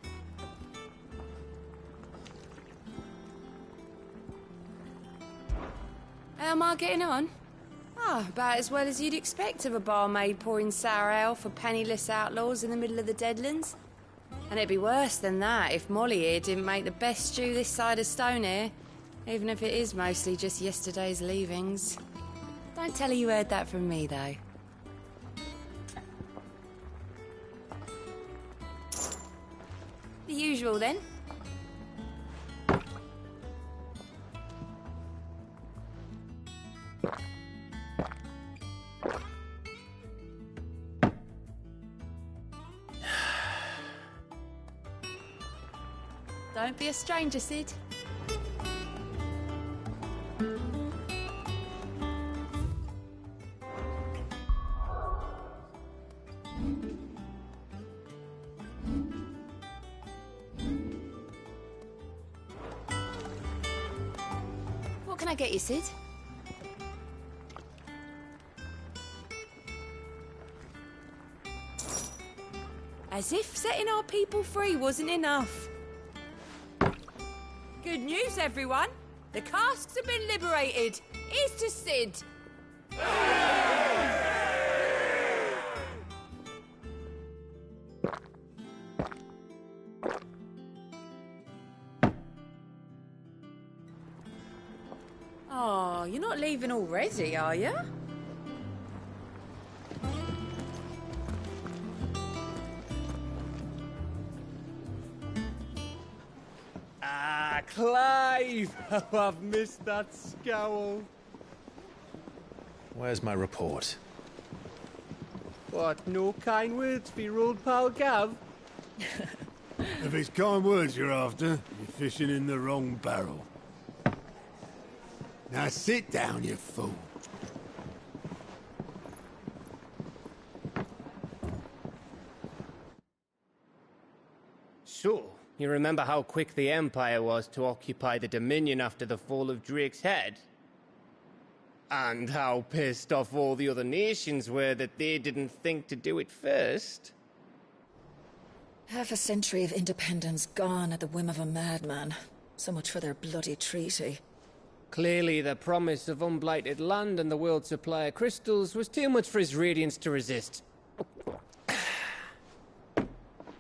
Speaker 5: How am I getting on? Ah, about as well as you'd expect of a barmaid pouring sour ale for penniless outlaws in the middle of the Deadlands. And it'd be worse than that if Molly here didn't make the best stew this side of Stone, even if it is mostly just yesterday's leavings. Don't tell her you heard that from me, though.
Speaker 22: The usual, then.
Speaker 5: Don't be a stranger, Sid.
Speaker 22: What can I get you, Sid?
Speaker 5: As if setting our people free wasn't enough. Good news, everyone. The casks have been liberated. Here's to Sid. Oh, you're not leaving already, are you?
Speaker 10: Clive! Oh, I've missed that scowl.
Speaker 1: Where's my report?
Speaker 10: What, no kind words for your old pal Gav?
Speaker 18: If it's kind words you're after, you're fishing in the wrong barrel. Now sit down, you fool.
Speaker 10: So, you remember how quick the Empire was to occupy the Dominion after the fall of Drake's head? And how pissed off all the other nations were that they didn't think to do it first?
Speaker 2: Half a century of independence gone at the whim of a madman. So much for their bloody treaty.
Speaker 10: Clearly, the promise of unblighted land and the world's supply of crystals was too much for his radiance to resist.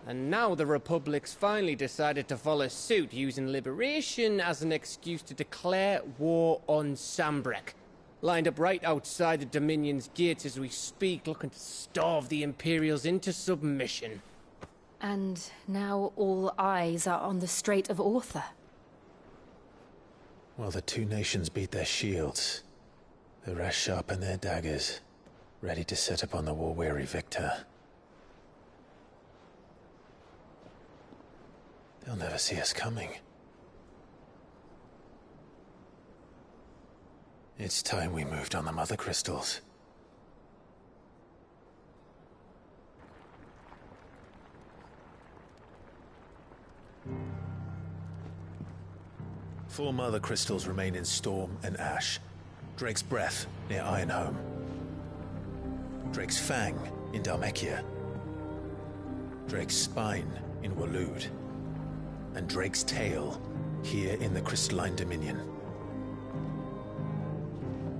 Speaker 10: And now the Republic's finally decided to follow suit, using liberation as an excuse to declare war on Sambrek. Lined up right outside the Dominion's gates as we speak, looking to starve the Imperials into submission.
Speaker 21: And now all eyes are on the Strait of Author.
Speaker 14: Well, the two nations beat their shields. The rest sharpen their daggers, ready to set upon the war-weary victor. They'll never see us coming. It's time we moved on the Mother Crystals. Four Mother Crystals remain in Storm and Ash. Drake's Breath near Ironhome. Drake's Fang in Dhalmekia. Drake's Spine in Waloed. And Drake's Tail here in the Crystalline Dominion.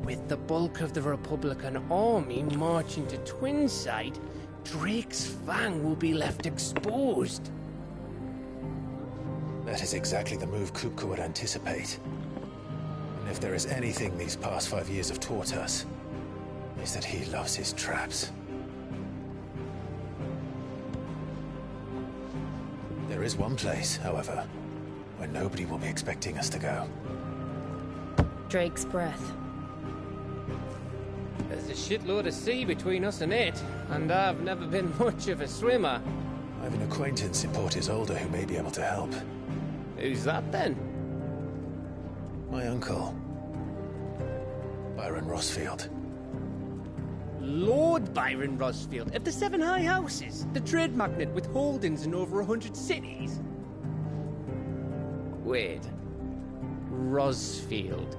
Speaker 10: With the bulk of the Republican army marching to Twinside, Drake's Fang will be left exposed.
Speaker 14: That is exactly the move Kupka would anticipate. And if there is anything these past 5 years have taught us, is that he loves his traps. There is one place, however, where nobody will be expecting us to go.
Speaker 21: Drake's Breath.
Speaker 10: There's a shitload of sea between us and it, and I've never been much of a swimmer.
Speaker 14: I have an acquaintance in Port Isolde who may be able to help.
Speaker 10: Who's that then?
Speaker 14: My uncle, Byron Rossfield.
Speaker 10: Lord Byron Rossfield of the Seven High Houses, the trade magnate with holdings in over 100 cities. Wait, Rosfield.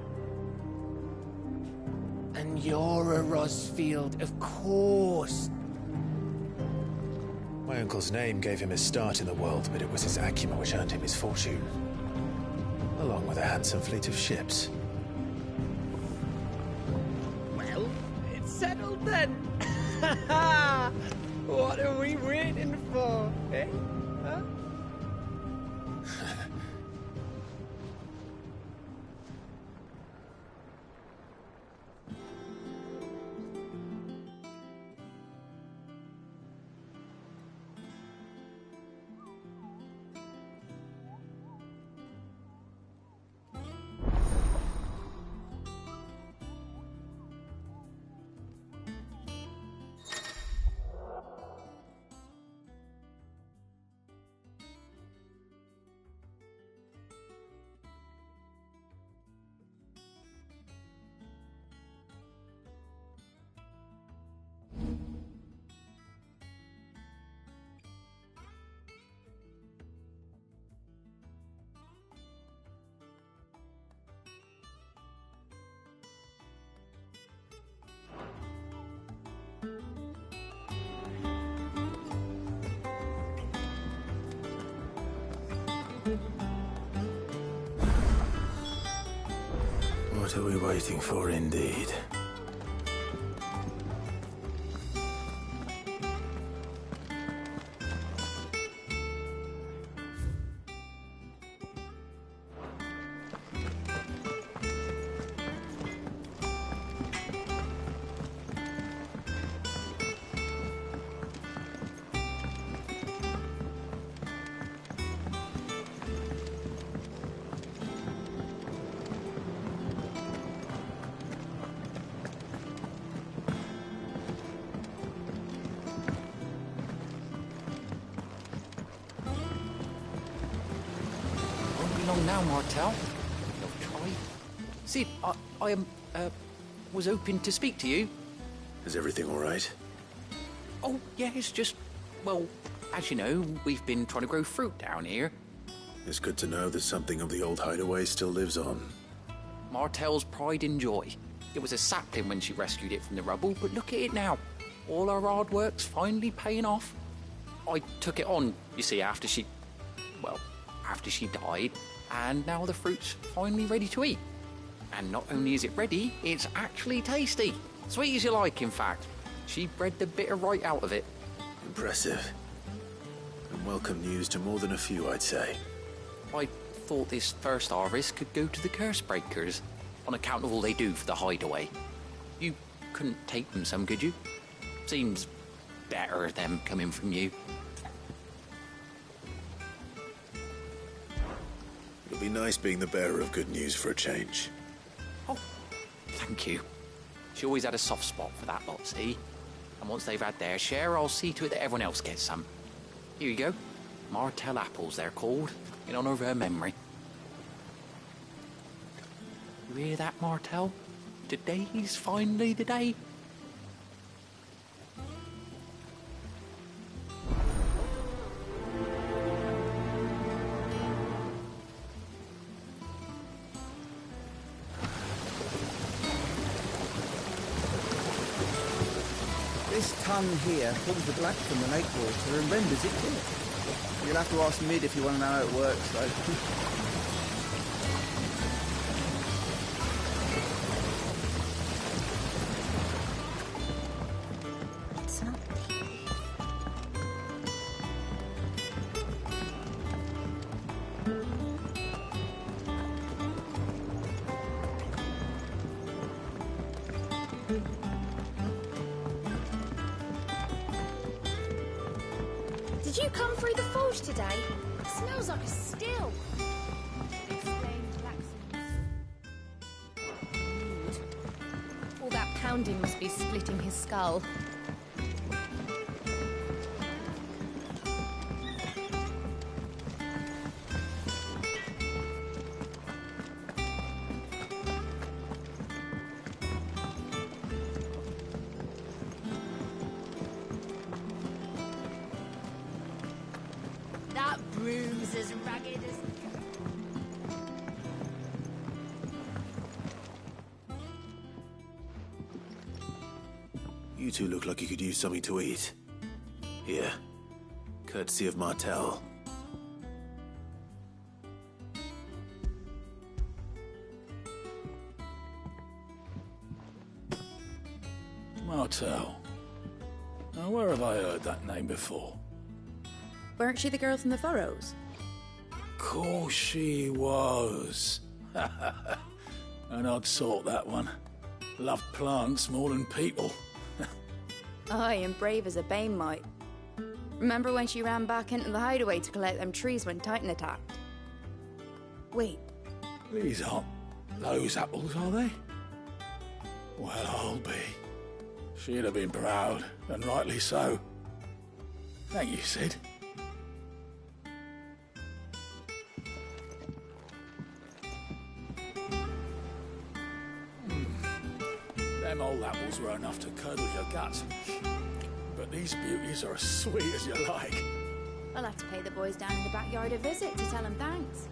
Speaker 10: And you're a Rosfield, of course.
Speaker 14: My uncle's name gave him his start in the world, but it was his acumen which earned him his fortune. Along with a handsome fleet of ships.
Speaker 10: Well, it's settled then. What are we waiting for, eh? Huh?
Speaker 14: What are we waiting for, indeed?
Speaker 15: Now, Martel. You'll try. Sid, I was hoping to speak to you.
Speaker 1: Is everything all right?
Speaker 15: Oh, yeah, it's just, well, as you know, we've been trying to grow fruit down here.
Speaker 1: It's good to know that something of the old hideaway still lives on.
Speaker 15: Martel's pride and joy. It was a sapling when she rescued it from the rubble, but look at it now. All our hard work's finally paying off. I took it on, you see, after she died. And now the fruit's finally ready to eat. And not only is it ready, it's actually tasty. Sweet as you like, in fact. She bred the bitter right out of it.
Speaker 1: Impressive. And welcome news to more than a few, I'd say.
Speaker 15: I thought this first harvest could go to the curse breakers, on account of all they do for the hideaway. You couldn't take them some, could you? Seems better them coming from you.
Speaker 1: It'll be nice being the bearer of good news for a change.
Speaker 15: Oh, thank you. She always had a soft spot for that lot, see? And once they've had their share, I'll see to it that everyone else gets some. Here you go. Martel apples, they're called, in honour of her memory. You hear that, Martel? Today's finally the day.
Speaker 20: This ton here pulls the black from the lake water and renders it clear. You'll have to ask Mid if you want to know how it works, though.
Speaker 22: Did you come through the forge today? It smells like a still. Explained Blacksmith.
Speaker 21: All that pounding must be splitting his skull.
Speaker 22: That broom's as ragged as...
Speaker 1: You two look like you could use something to eat. Here. Courtesy of Martel.
Speaker 7: Martel. Now, where have I heard that name before?
Speaker 12: Weren't she the girl from the Furrows?
Speaker 7: Course she was. An odd sort, that one. Loved plants more than people.
Speaker 22: Aye, and brave as a bane might. Remember when she ran back into the hideaway to collect them trees when Titan attacked? Wait.
Speaker 7: These aren't those apples, are they? Well, I'll be. She'd have been proud, and rightly so. Thank you, Sid. Them old apples were enough to curdle your guts. But these beauties are as sweet as you like.
Speaker 22: I'll have to pay the boys down in the backyard a visit to tell them thanks.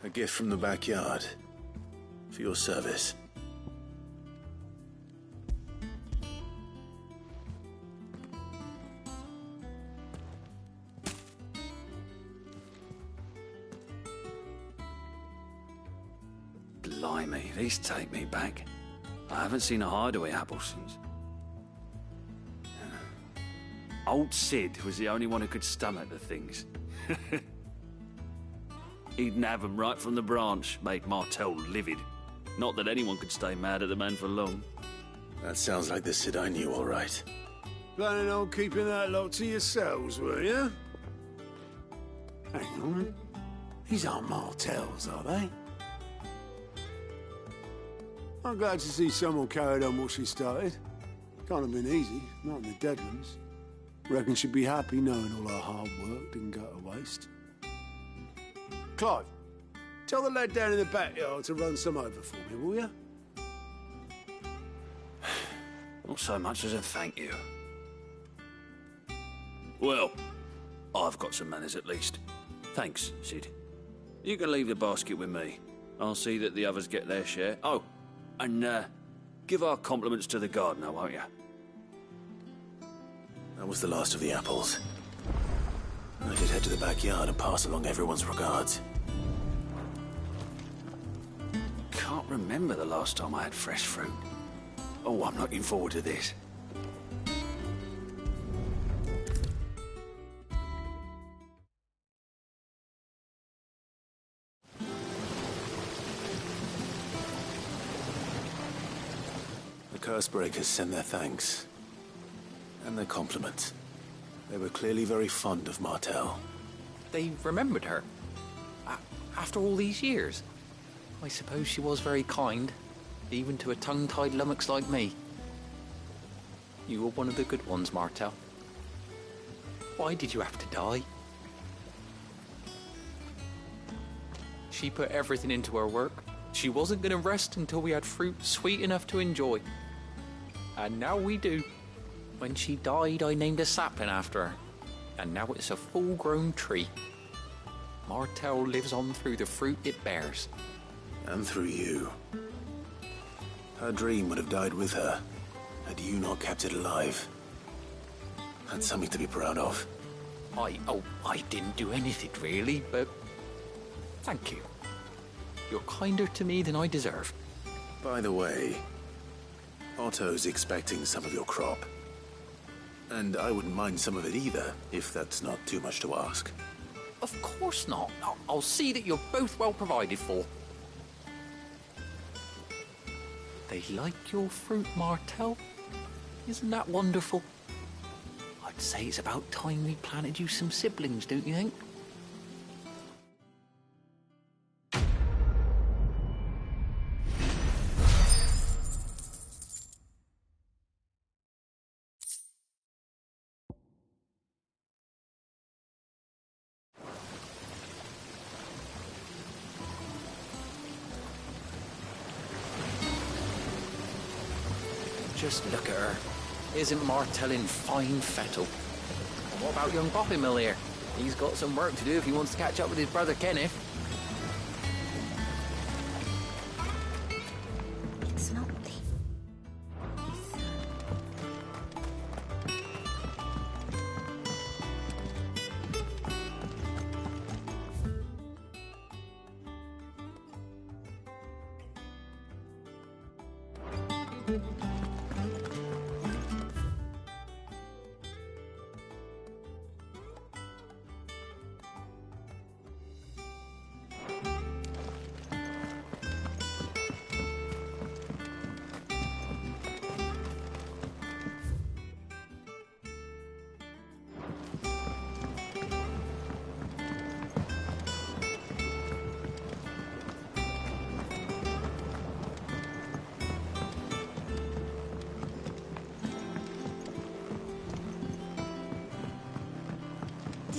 Speaker 1: A gift from the backyard. For your service.
Speaker 9: Blimey, these take me back. I haven't seen a hideaway apple since. Old Sid was the only one who could stomach the things. He'd nab 'em right from the branch, made Martel livid. Not that anyone could stay mad at the man for long.
Speaker 1: That sounds like the Sid I knew, all right.
Speaker 18: Planning on keeping that lot to yourselves, were you? Hang on. These aren't Martels, are they? I'm glad to see someone carried on what she started. Can't have been easy, not in the Deadlands. Reckon she'd be happy knowing all her hard work didn't go to waste. Clive, tell the lad down in the backyard to run some over for me, will you?
Speaker 9: Not so much as a thank you. Well, I've got some manners at least. Thanks, Sid. You can leave the basket with me. I'll see that the others get their share. Oh, and give our compliments to the gardener, won't you?
Speaker 1: That was the last of the apples. I did head to the backyard and pass along everyone's regards.
Speaker 9: Can't remember the last time I had fresh fruit. Oh, I'm looking forward to this.
Speaker 1: The Cursebreakers send their thanks. And their compliments. They were clearly very fond of Martel.
Speaker 15: They remembered her? After all these years? I suppose she was very kind, even to a tongue-tied lummox like me. You were one of the good ones, Martel. Why did you have to die? She put everything into her work. She wasn't going to rest until we had fruit sweet enough to enjoy. And now we do. When she died, I named a sapling after her. And now it's a full-grown tree. Martel lives on through the fruit it bears.
Speaker 1: And through you. Her dream would have died with her, had you not kept it alive. That's something to be proud of.
Speaker 15: I didn't do anything really, but thank you. You're kinder to me than I deserve.
Speaker 1: By the way, Otto's expecting some of your crop. And I wouldn't mind some of it either, if that's not too much to ask.
Speaker 15: Of course not. I'll see that you're both well provided for. They like your fruit, Martel. Isn't that wonderful? I'd say it's about time we planted you some siblings, don't you think? Just look at her. Isn't Martell in fine fettle? What about young Boppy Mill here? He's got some work to do if he wants to catch up with his brother Kenneth.
Speaker 21: It's not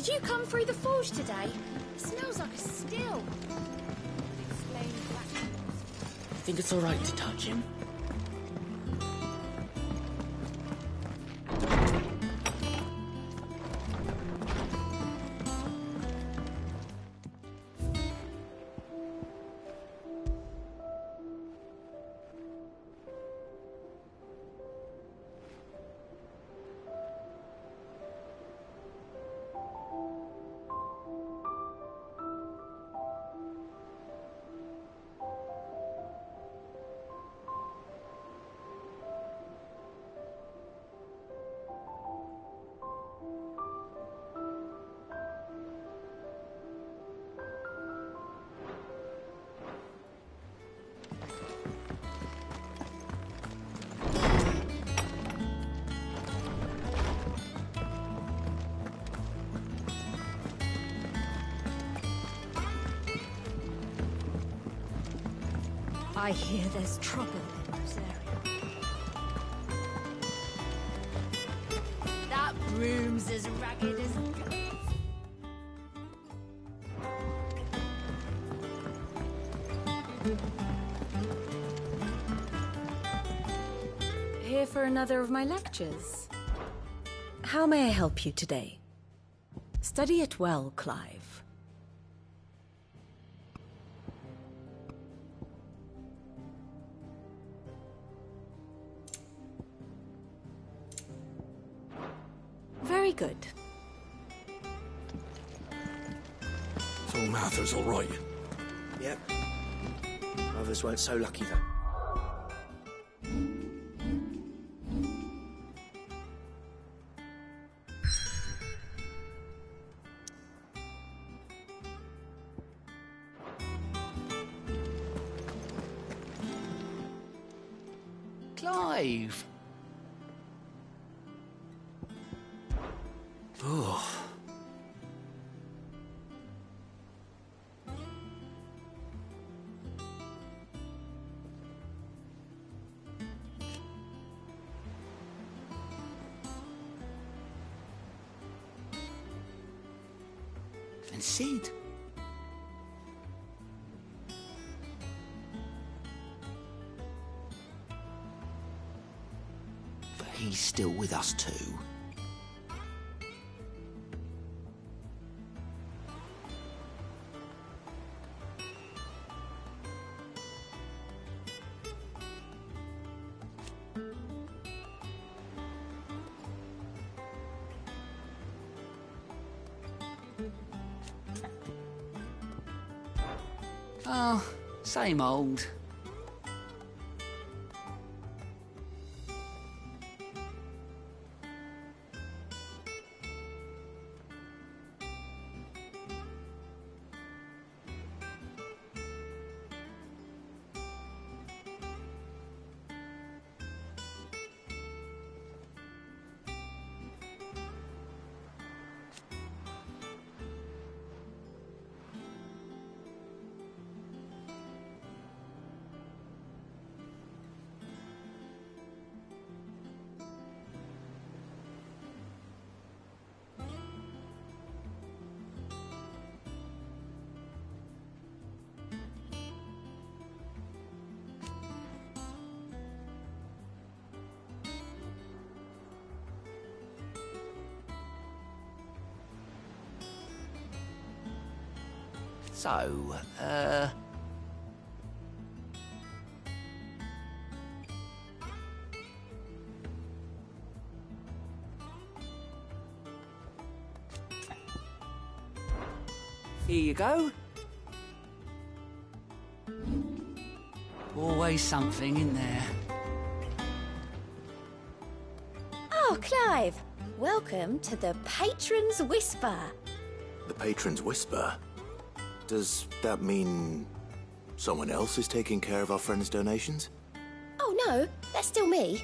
Speaker 22: Did you come through the forge today? It smells like a still.
Speaker 6: I think it's all right to touch him.
Speaker 22: I hear there's trouble in this area. That room's as ragged as...
Speaker 21: Here for another of my lectures. How may I help you today? Study it well, Clive. Very good.
Speaker 7: So Martha's all right.
Speaker 17: Yep. Others weren't so lucky, though.
Speaker 15: Clive!
Speaker 7: Oh.
Speaker 3: And Sid? But he's still with us too. Oh, same old.
Speaker 16: So, here you go. Always something in there.
Speaker 19: Oh, Clive. Welcome to the Patron's Whisper.
Speaker 1: The Patron's Whisper? Does that mean someone else is taking care of our friend's donations?
Speaker 19: Oh, no, that's still me.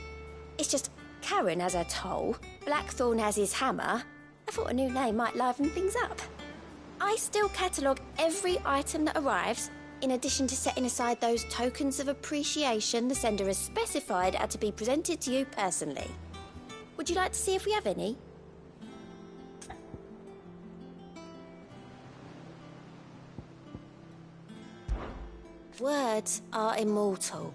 Speaker 19: It's just Karen has her toll, Blackthorn has his hammer. I thought a new name might liven things up. I still catalogue every item that arrives, in addition to setting aside those tokens of appreciation the sender has specified are to be presented to you personally. Would you like to see if we have any? Words are immortal.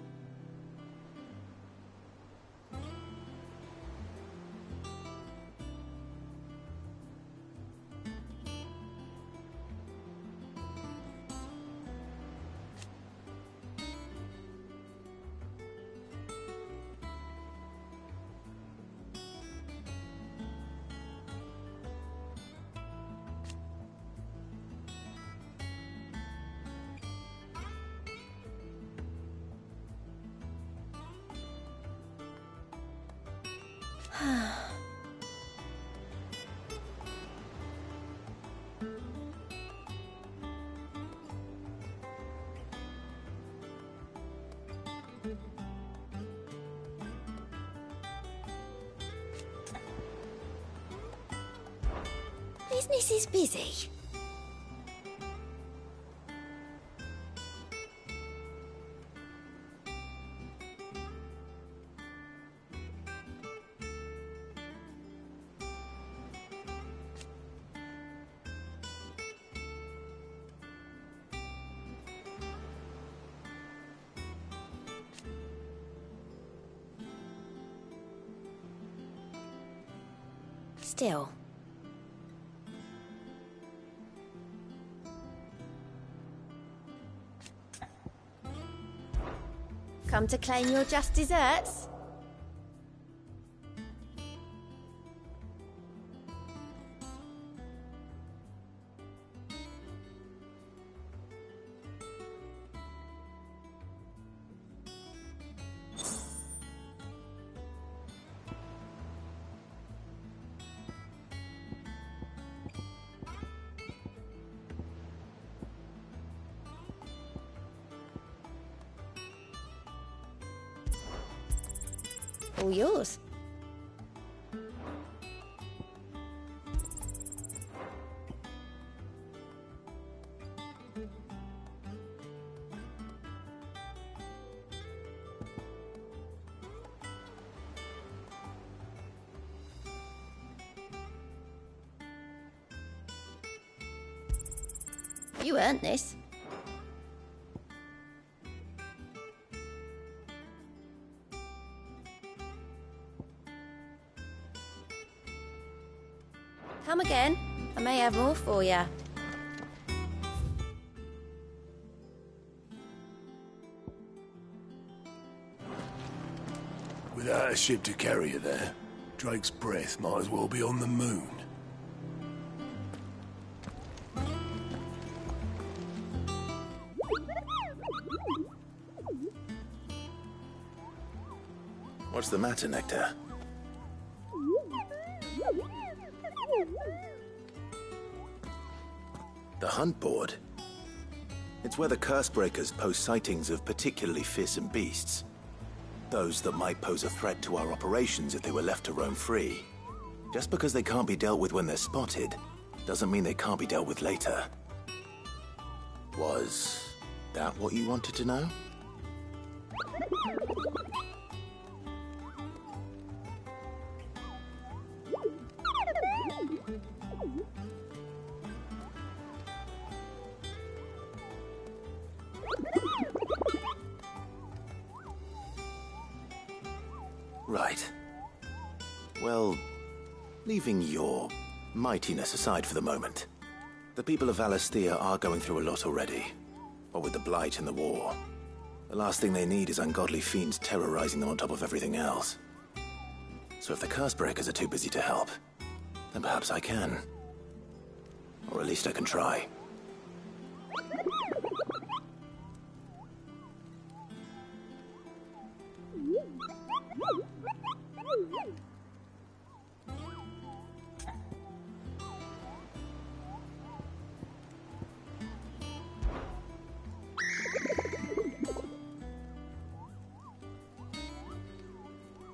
Speaker 19: Business is busy. Still. Come to claim your just desserts? All yours. You earned this. Come again. I may have more for you.
Speaker 18: Without a ship to carry you there, Drake's breath might as well be on the moon.
Speaker 1: What's the matter, Nectar? The hunt board? It's where the Cursebreakers post sightings of particularly fearsome beasts. Those that might pose a threat to our operations if they were left to roam free. Just because they can't be dealt with when they're spotted, doesn't mean they can't be dealt with later. Was that what you wanted to know? Right. Well, leaving your mightiness aside for the moment, The people of Valisthea are going through a lot already. What with the Blight and the war. The last thing they need is ungodly fiends terrorizing them on top of everything else. So if the Cursebreakers are too busy to help, then perhaps I can. Or at least I can try.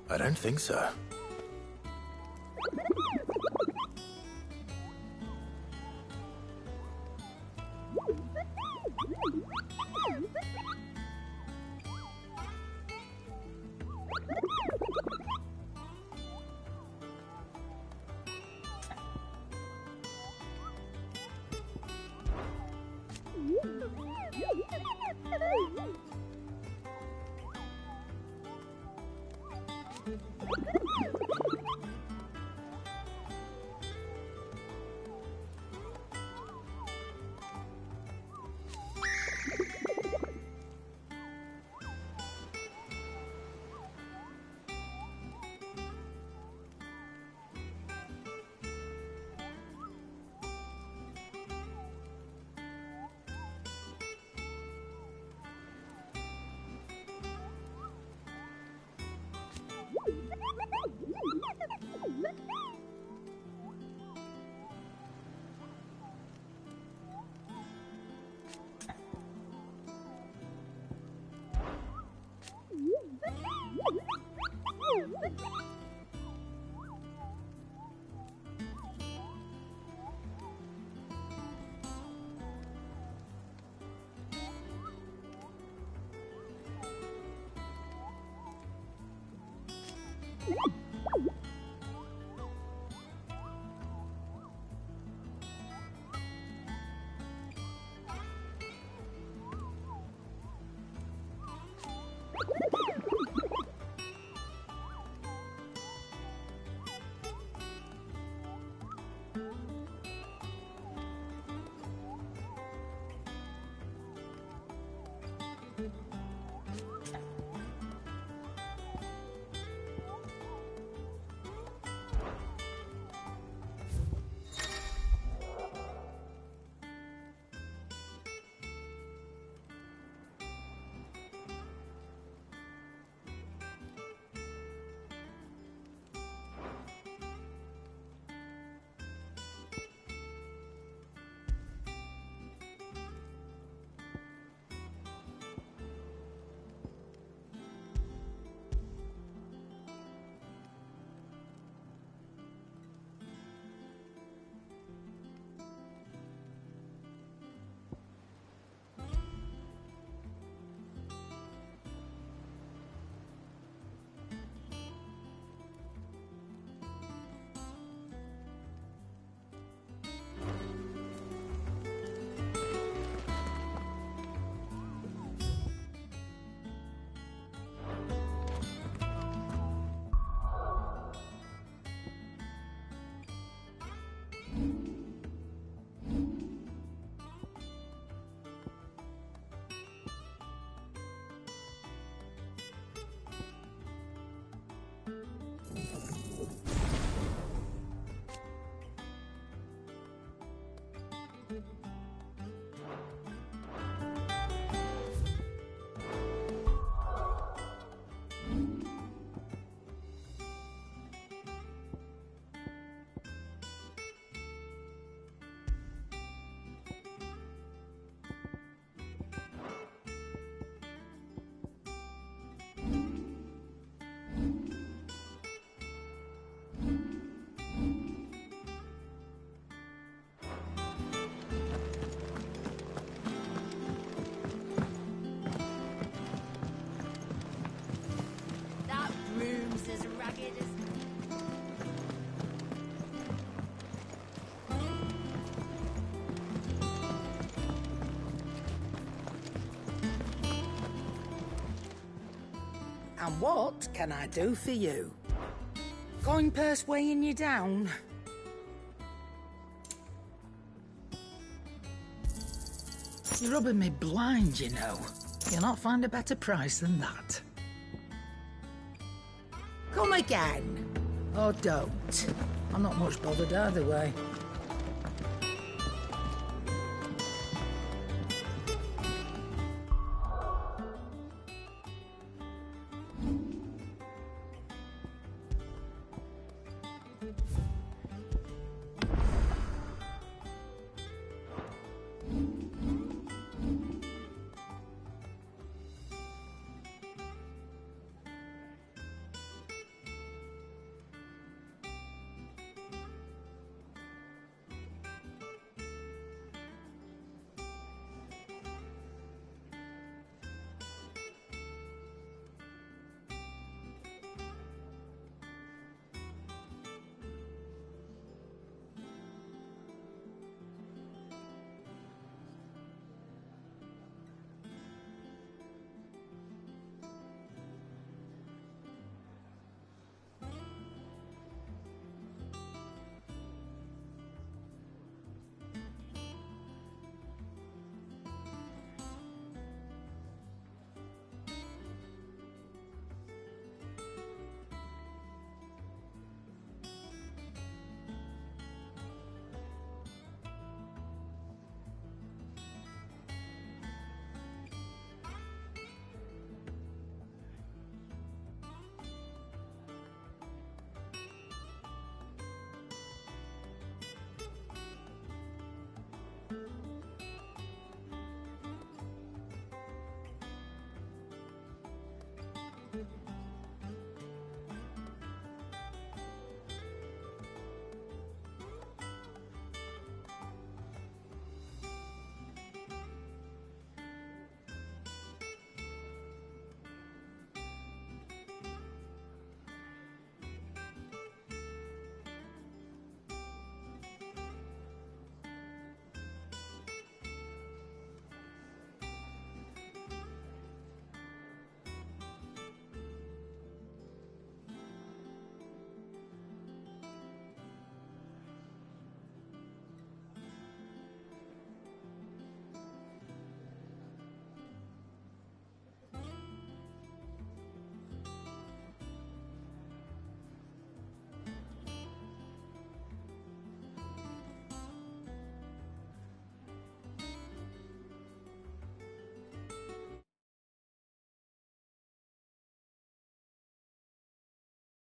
Speaker 1: I don't think so.
Speaker 4: And what can I do for you? Coin purse weighing you down?
Speaker 6: You're rubbing me blind, you know. You'll not find a better price than that.
Speaker 4: Come again.
Speaker 6: Or don't. I'm not much bothered either way.